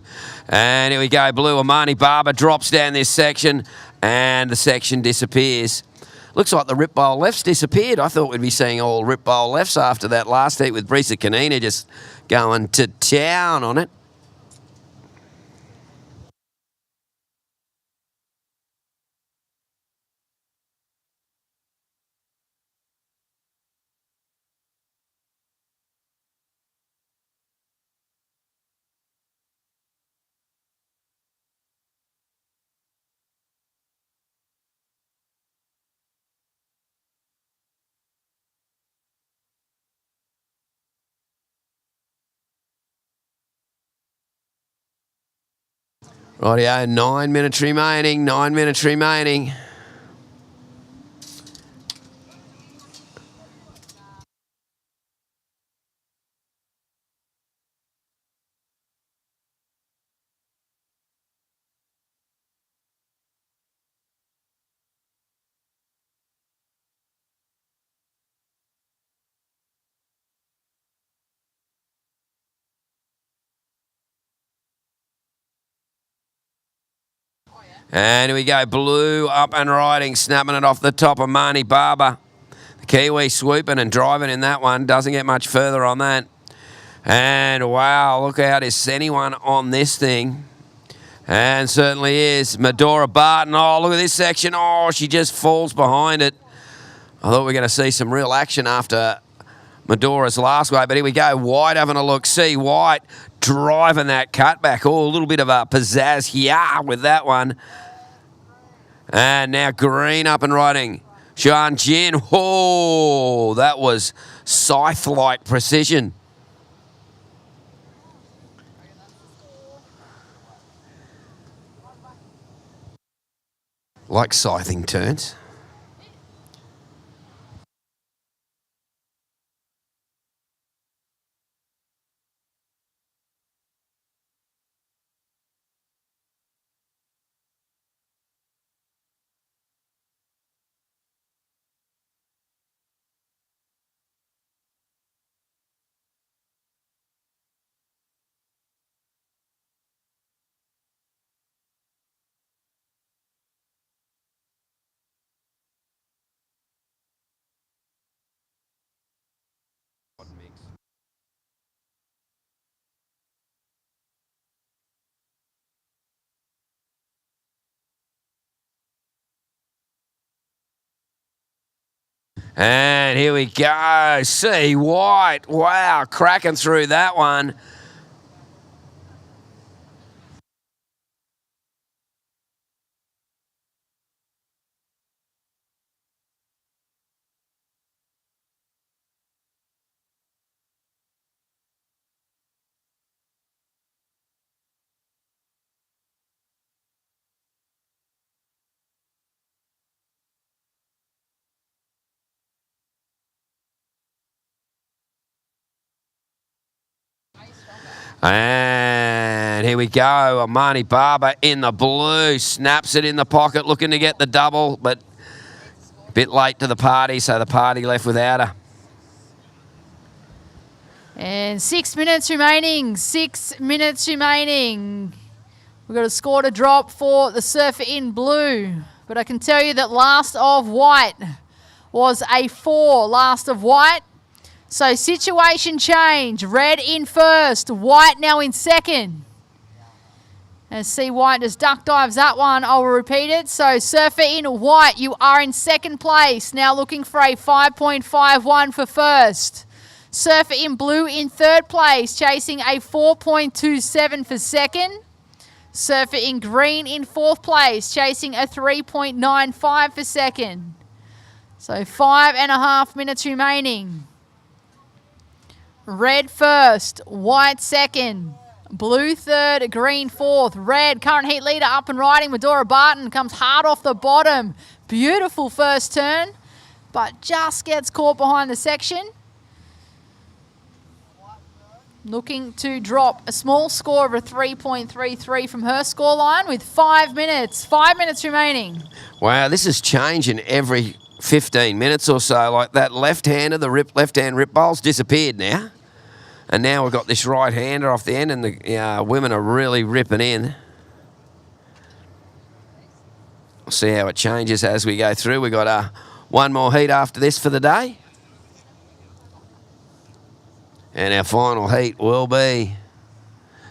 And here we go, blue. Amani Barber drops down this section, and the section disappears. Looks like the rip bowl lefts disappeared. I thought we'd be seeing all rip bowl lefts after that last heat with Brisa Kanina just going to town on it. Rightio, 9 minutes remaining, 9 minutes remaining. And here we go, blue up and riding, snapping it off the top of Amani Barber. The Kiwi swooping and driving in that one. Doesn't get much further on that. And wow, look out, is anyone on this thing? And certainly is. Medora Barton, oh, look at this section. Oh, she just falls behind it. I thought we were going to see some real action after Medora's last weight, but here we go. White having a look. See White driving that cutback. Oh, a little bit of a pizzazz here with that one. And now green up and riding. Xuan Jin. Oh, that was scythe-like precision. Like scything turns. And here we go. See White. Wow, cracking through that one. And here we go. Amani Barber in the blue. Snaps it in the pocket, looking to get the double, but a bit late to the party, so the party left without her. And 6 minutes remaining. 6 minutes remaining. We've got a score to drop for the surfer in blue. But I can tell you that last of white was a 4. Last of white. So situation change. Red in first. White now in second. And see White just duck dives that one. I'll repeat it. So surfer in white, you are in second place. Now looking for a 5.51 for first. Surfer in blue in third place, chasing a 4.27 for second. Surfer in green in fourth place, chasing a 3.95 for second. So 5.5 minutes remaining. Red first, white second, blue third, green fourth. Red, current heat leader up and riding. Medora Barton comes hard off the bottom. Beautiful first turn, but just gets caught behind the section. Looking to drop a small score of a 3.33 from her scoreline with 5 minutes. 5 minutes remaining. Wow, this is changing every 15 minutes or so. Like that left-hander, the left-hand rip bowl's disappeared now. And now we've got this right-hander off the end, and the women are really ripping in. We'll see how it changes as we go through. We've got one more heat after this for the day. And our final heat will be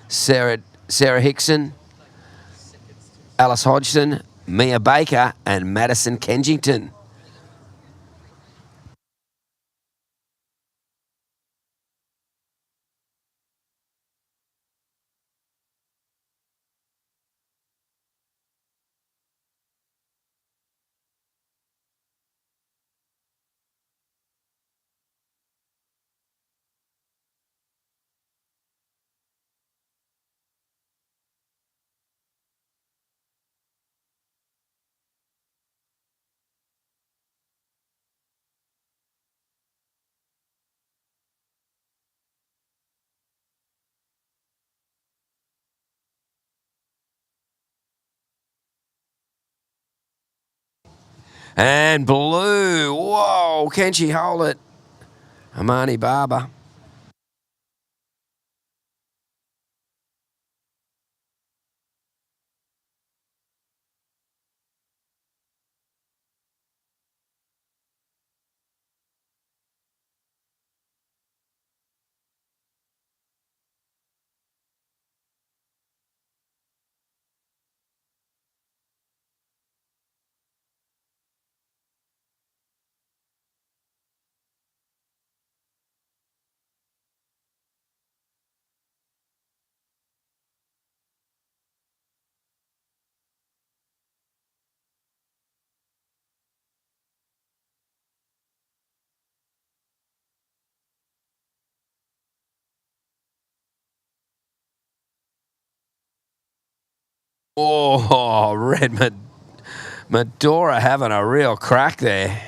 Sarah Hickson, Alice Hodgson, Mia Baker, and Madison Kensington. And blue, whoa, can she hold it? Amani Barber. Oh, Red Medora having a real crack there.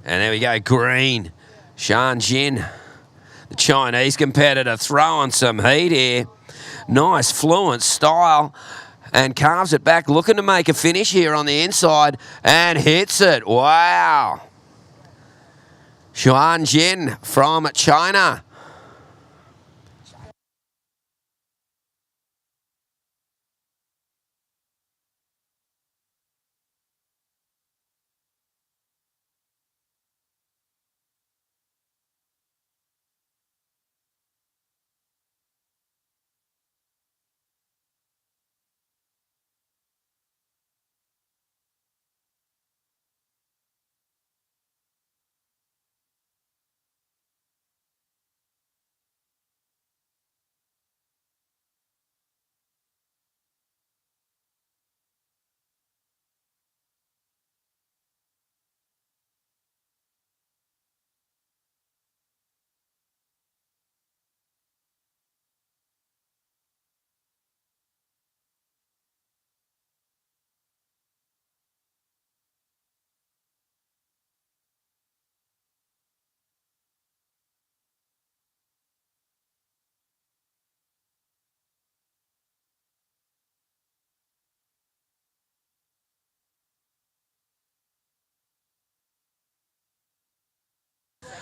And there we go, green. Shan Jin, the Chinese competitor, throwing some heat here. Nice, fluent style. And carves it back, looking to make a finish here on the inside. And hits it. Wow. Shan Jin from China.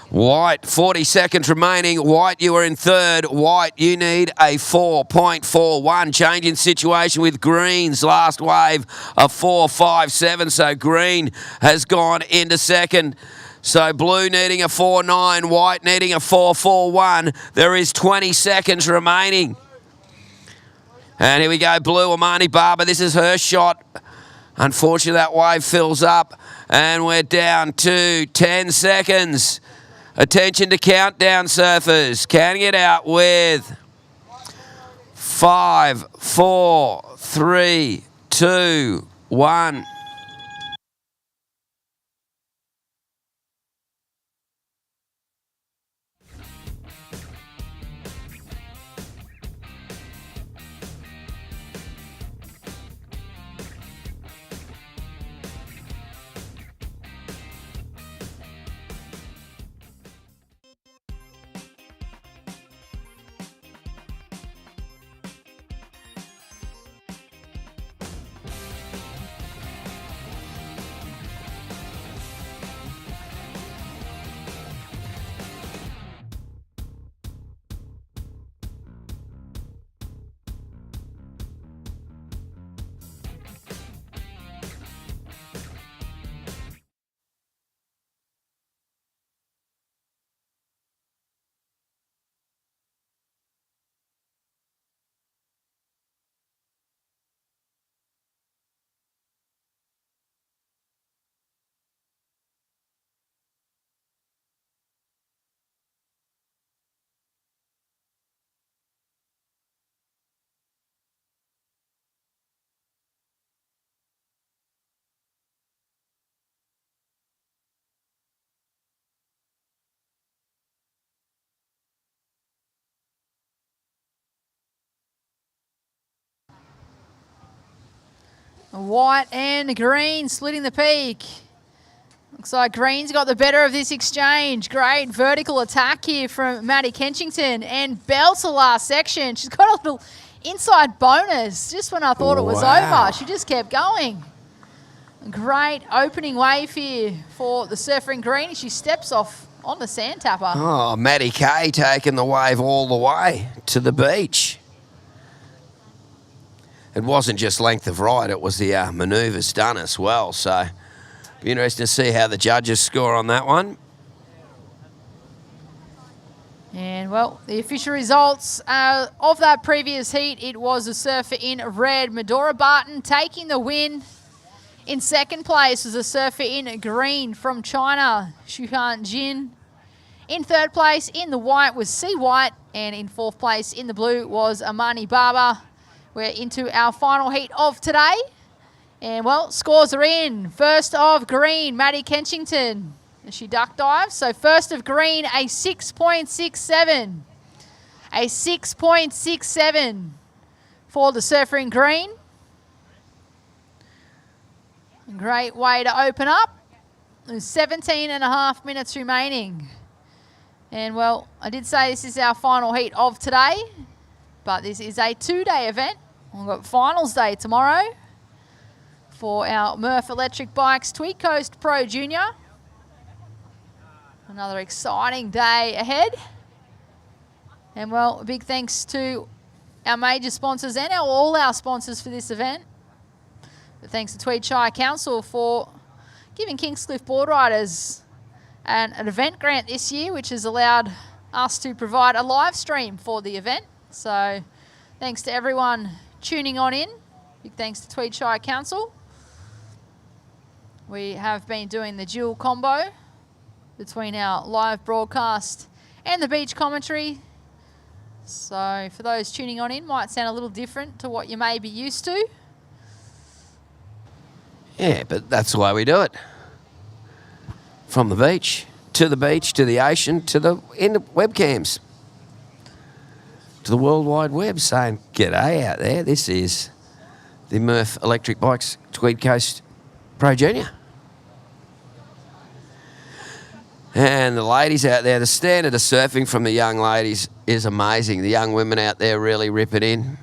White, 40 seconds remaining. White, you are in third. White, you need a 4.41. Changing situation with Green's last wave of 4.57. So Green has gone into second. So Blue needing a 4.9. White needing a 4.41. There is 20 seconds remaining. And here we go, Blue, Amani Barber. This is her shot. Unfortunately, that wave fills up. And we're down to 10 seconds. Attention to countdown, surfers. Counting it out with 5, 4, 3, 2, 1. White and Green splitting the peak. Looks like Green's got the better of this exchange. Great vertical attack here from Maddie Kenchington and belts the last section. She's got a little inside bonus just when I thought it was over. She just kept going. Great opening wave here for the surfer in green. She steps off on the sand tapper. Oh, Maddie Kay taking the wave all the way to the beach. It wasn't just length of ride, it was the manoeuvres done as well. So, be interesting to see how the judges score on that one. And, well, the official results of that previous heat, it was a surfer in red, Medora Barton, taking the win. In second place was a surfer in green from China, Shuhan Jin. In third place in the white was C White, and in fourth place in the blue was Amani Baba. We're into our final heat of today. And, well, scores are in. First of green, Maddie Kenchington. She duck dives. So first of green, a 6.67. A 6.67 for the surfer in green. Great way to open up. There's 17 and a half minutes remaining. And, well, I did say this is our final heat of today, but this is a two-day event. We've got finals day tomorrow for our MURF electric bikes Tweed Coast Pro Junior. Another exciting day ahead. And, well, a big thanks to our major sponsors and all our sponsors for this event. But thanks to Tweed Shire Council for giving Kingscliff board riders an event grant this year, which has allowed us to provide a live stream for the event. So thanks to everyone tuning on in. Big thanks to Tweed Shire Council. We have been doing the dual combo between our live broadcast and the beach commentary. So for those tuning on in, might sound a little different to what you may be used to. Yeah, but that's why we do it. From the beach, to the ocean, to the webcams, to the World Wide Web, saying, g'day out there, this is the MURF Electric Bikes Tweed Coast Pro Junior. And the ladies out there, the standard of surfing from the young ladies is amazing. The young women out there really rip it in.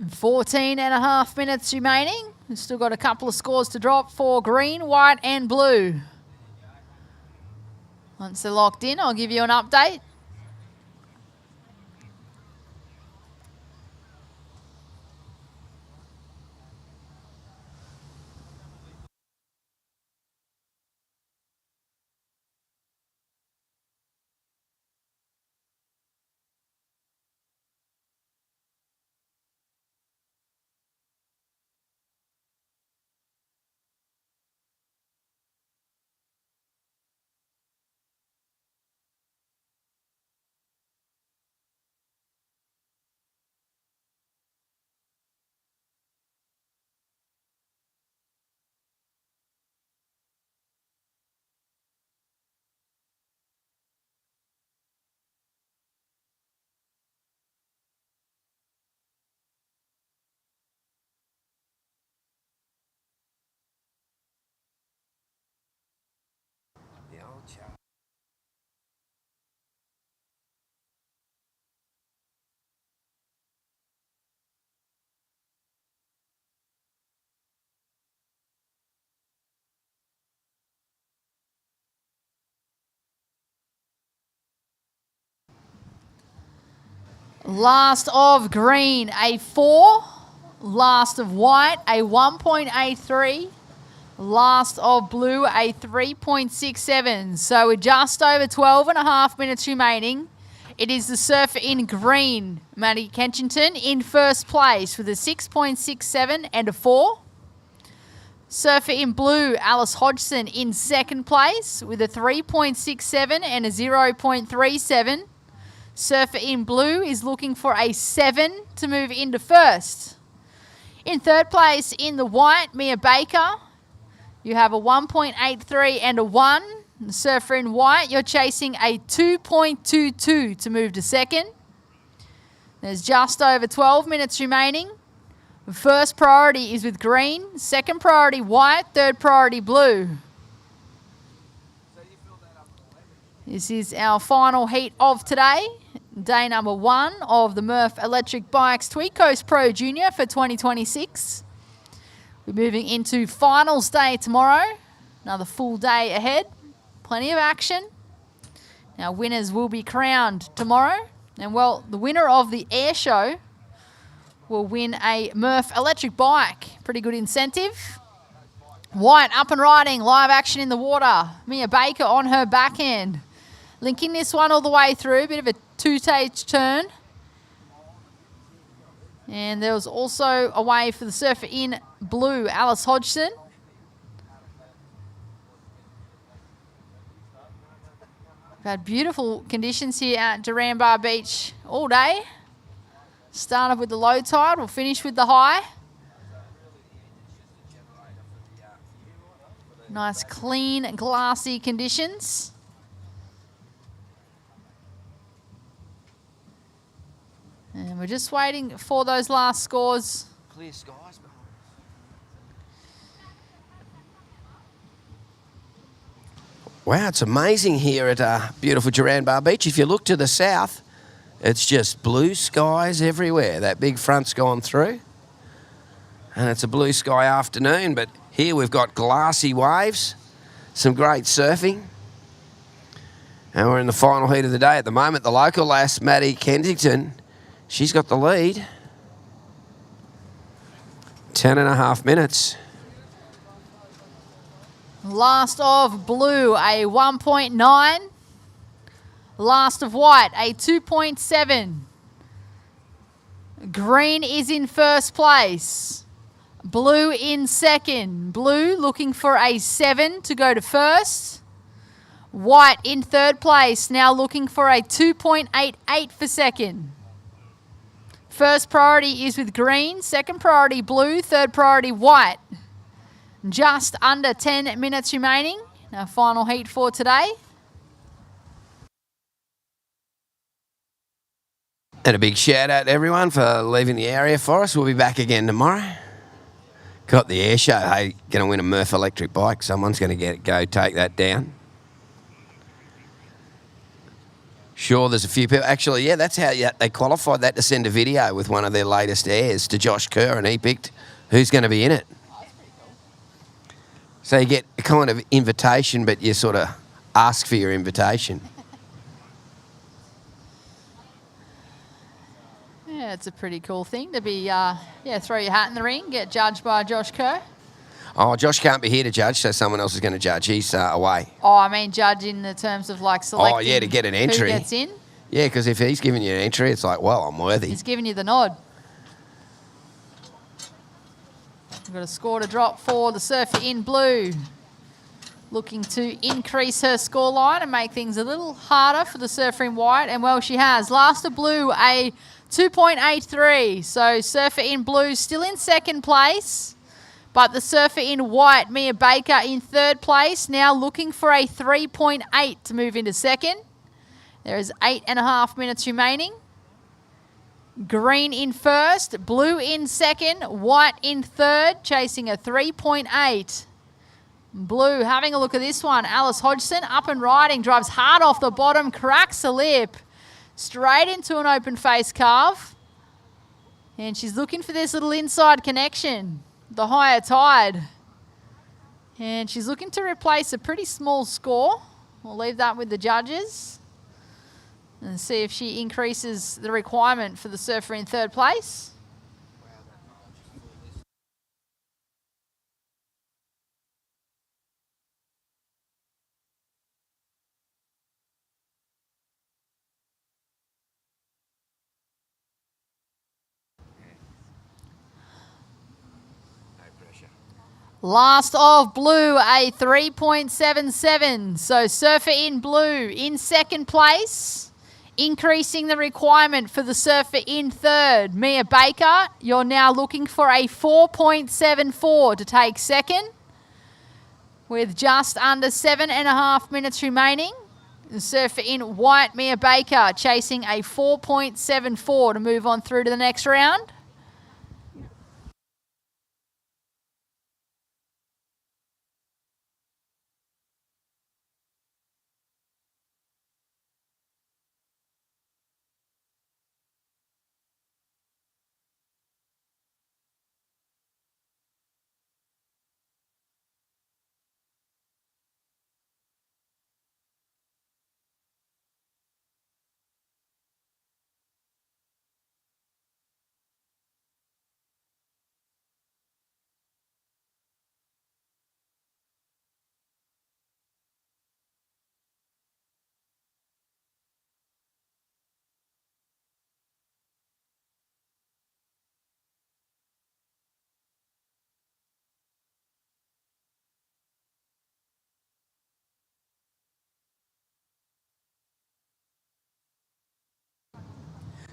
And 14 and a half minutes remaining. We've still got a couple of scores to drop for green, white and blue. Once they're locked in, I'll give you an update. Last of green, a 4. Last of white, a 1.83. Last of blue, a 3.67. So we're just over 12.5 minutes remaining. It is the surfer in green, Maddie Kenchington, in first place with a 6.67 and a 4. Surfer in blue, Alice Hodgson, in second place with a 3.67 and a 0.37. Surfer in blue is looking for a 7 to move into first. In third place in the white, Mia Baker, you have a 1.83 and a 1. The surfer in white, you're chasing a 2.22 to move to second. There's just over 12 minutes remaining. First priority is with green, second priority white, third priority blue. This is our final heat of today, day number 1 of the MURF Electric Bikes Tweed Coast Pro Junior for 2026. We're moving into finals day tomorrow, another full day ahead. Plenty of action. Now, winners will be crowned tomorrow. And, well, the winner of the air show will win a MURF electric bike. Pretty good incentive. White up and riding, live action in the water. Mia Baker on her backhand. Linking this one all the way through. Bit of a two-stage turn. And there was also a wave for the surfer in blue, Alice Hodgson. We've had beautiful conditions here at Duranbar Beach all day. Started with the low tide, we'll finish with the high. Nice, clean, glassy conditions. And we're just waiting for those last scores. Clear skies, man. Wow, it's amazing here at beautiful Duranbar Beach. If you look to the south, it's just blue skies everywhere. That big front's gone through. And it's a blue sky afternoon, but here we've got glassy waves, some great surfing. And we're in the final heat of the day. At the moment, the local lass, Maddie Kensington, she's got the lead. 10.5 minutes. Last of blue, a 1.9. Last of white, a 2.7. Green is in first place. Blue in second. Blue looking for a 7 to go to first. White in third place, now looking for a 2.88 for second. First priority is with green, second priority blue, third priority white. Just under 10 minutes remaining. Our final heat for today. And a big shout out to everyone for leaving the area for us. We'll be back again tomorrow. Got the air show. Hey, going to win a MURF electric bike. Someone's going to go take that down. Sure, there's a few people. Actually, yeah, that's how they qualified that to send a video with one of their latest airs to Josh Kerr, and he picked who's going to be in it. So you get a kind of invitation, but you sort of ask for your invitation. Yeah, it's a pretty cool thing to be, throw your hat in the ring, get judged by Josh Kerr. Oh, Josh can't be here to judge, so someone else is going to judge. He's away. Oh, I mean judge in the terms of like selecting. Oh, yeah, to get an entry. Who gets in. Yeah, because if he's giving you an entry, it's like, well, I'm worthy. He's giving you the nod. We've got a score to drop for the surfer in blue. Looking to increase her scoreline and make things a little harder for the surfer in white. And, well, she has. Last of blue, a 2.83. So surfer in blue still in second place. But the surfer in white, Mia Baker, in third place. Now looking for a 3.8 to move into second. There is 8.5 minutes remaining. Green in first, blue in second, white in third, chasing a 3.8. Blue having a look at this one. Alice Hodgson up and riding, drives hard off the bottom, cracks a lip, straight into an open face carve. And she's looking for this little inside connection, the higher tide. And she's looking to replace a pretty small score. We'll leave that with the judges. And see if she increases the requirement for the surfer in third place. Last of blue, a 3.77. So surfer in blue in second place, increasing the requirement for the surfer in third. Mia Baker, you're now looking for a 4.74 to take second, with just under 7.5 minutes remaining. The surfer in white, Mia Baker, chasing a 4.74 to move on through to the next round.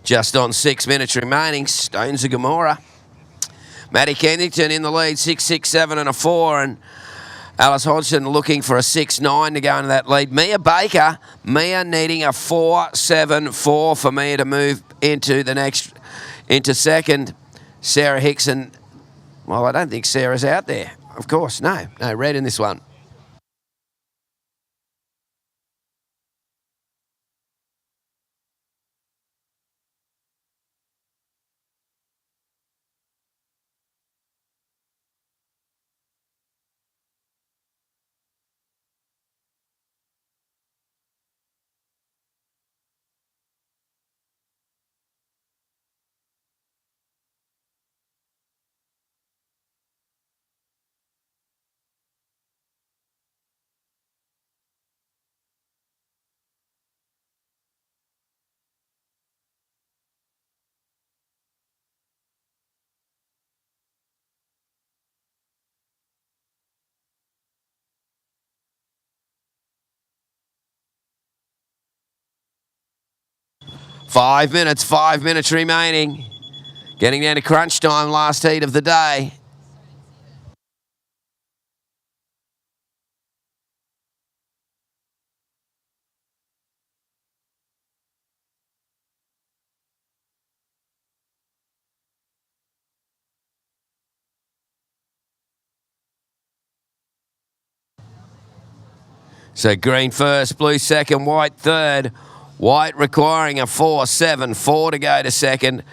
Just on 6 minutes remaining, Stones of Gomorrah. Maddie Kensington in the lead, 6.67 and a 4, and Alice Hodgson looking for a 6.9 to go into that lead. Mia Baker, Mia needing a 4.74 for Mia to move into second. Sarah Hickson, well, I don't think Sarah's out there. Of course, no red in this one. Five minutes remaining. Getting down to crunch time, last heat of the day. So green first, blue second, white third. White requiring a 4.74 to go to second.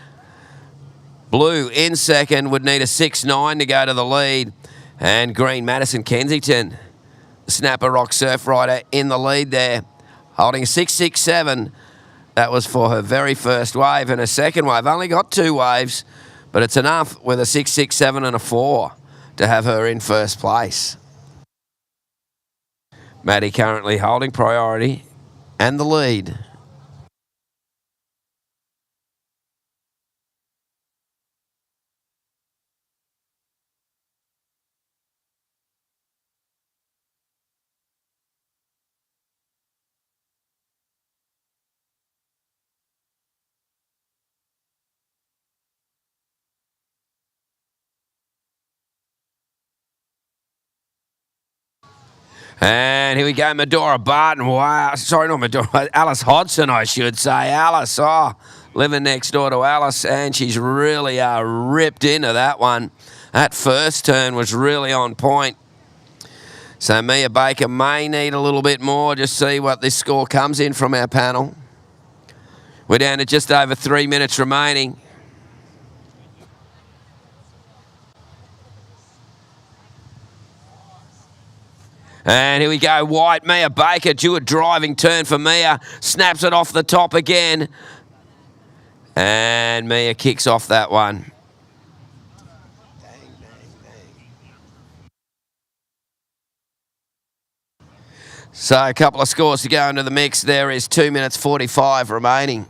Blue in second would need a 6.9 to go to the lead. And green, Madison Kensington, the Snapper Rock surf rider, in the lead there, holding a 6.67. That was for her very first wave, and her second wave only got 2 waves, but it's enough with a 6.67 and a 4 to have her in first place. Maddie currently holding priority and the lead. And here we go, Medora Barton. Wow, sorry, not Medora, Alice Hodgson, I should say. Alice, living next door to Alice, and she's really ripped into that one. That first turn was really on point. So Mia Baker may need a little bit more. Just see what this score comes in from our panel. We're down to just over 3 minutes remaining. And here we go, White, Mia Baker, do a driving turn for Mia. Snaps it off the top again. And Mia kicks off that one. So a couple of scores to go into the mix. There is 2 minutes 45 remaining.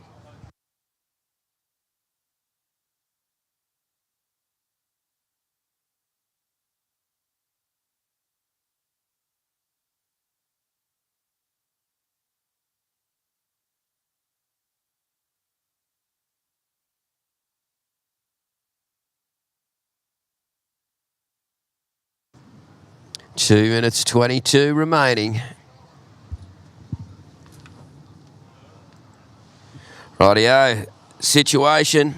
Two minutes 22 remaining. Rightio, situation.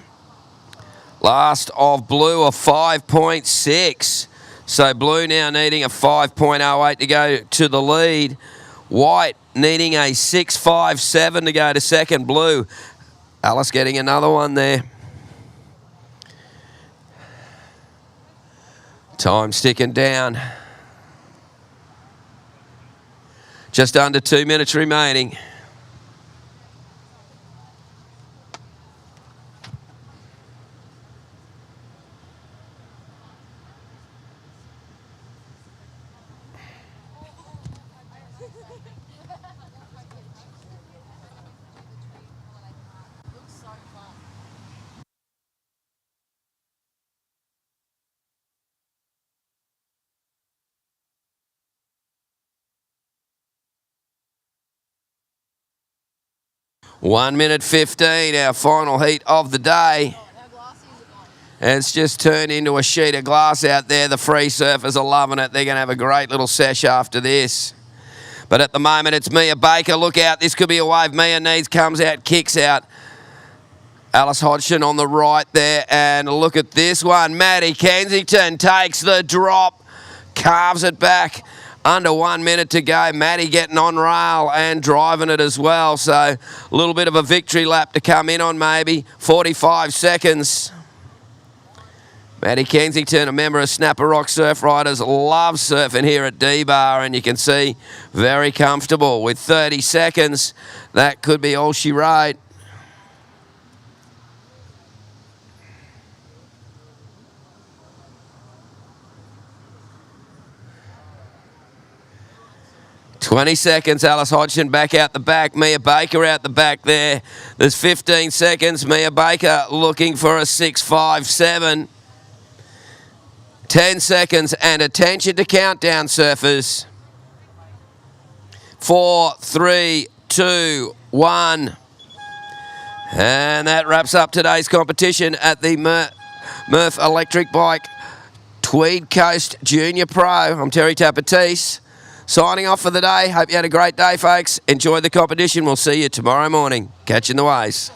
Last of blue, a 5.6. So blue now needing a 5.08 to go to the lead. White needing a 6.57 to go to second. Blue, Alice getting another one there. Time's ticking down. Just under 2 minutes remaining. One minute 15, our final heat of the day. And it's just turned into a sheet of glass out there. The free surfers are loving it. They're going to have a great little sesh after this. But at the moment, it's Mia Baker. Look out. This could be a wave. Mia needs, comes out, kicks out. Alice Hodgson on the right there. And look at this one. Maddie Kensington takes the drop, carves it back. Under 1 minute to go. Maddie getting on rail and driving it as well. So a little bit of a victory lap to come in on maybe. 45 seconds. Maddie Kensington, a member of Snapper Rock Surf Riders, loves surfing here at D-Bar, and you can see very comfortable with 30 seconds. That could be all she rode. Twenty seconds, Alice Hodgson back out the back, Mia Baker out the back there. There's 15 seconds, Mia Baker looking for a 6.57. 10 seconds, and attention to countdown, surfers. 4, 3, 2, 1. And that wraps up today's competition at the MURF Electric Bike Tweed Coast Junior Pro. I'm Terry Tapatis. Signing off for the day. Hope you had a great day, folks. Enjoy the competition. We'll see you tomorrow morning. Catching the waves.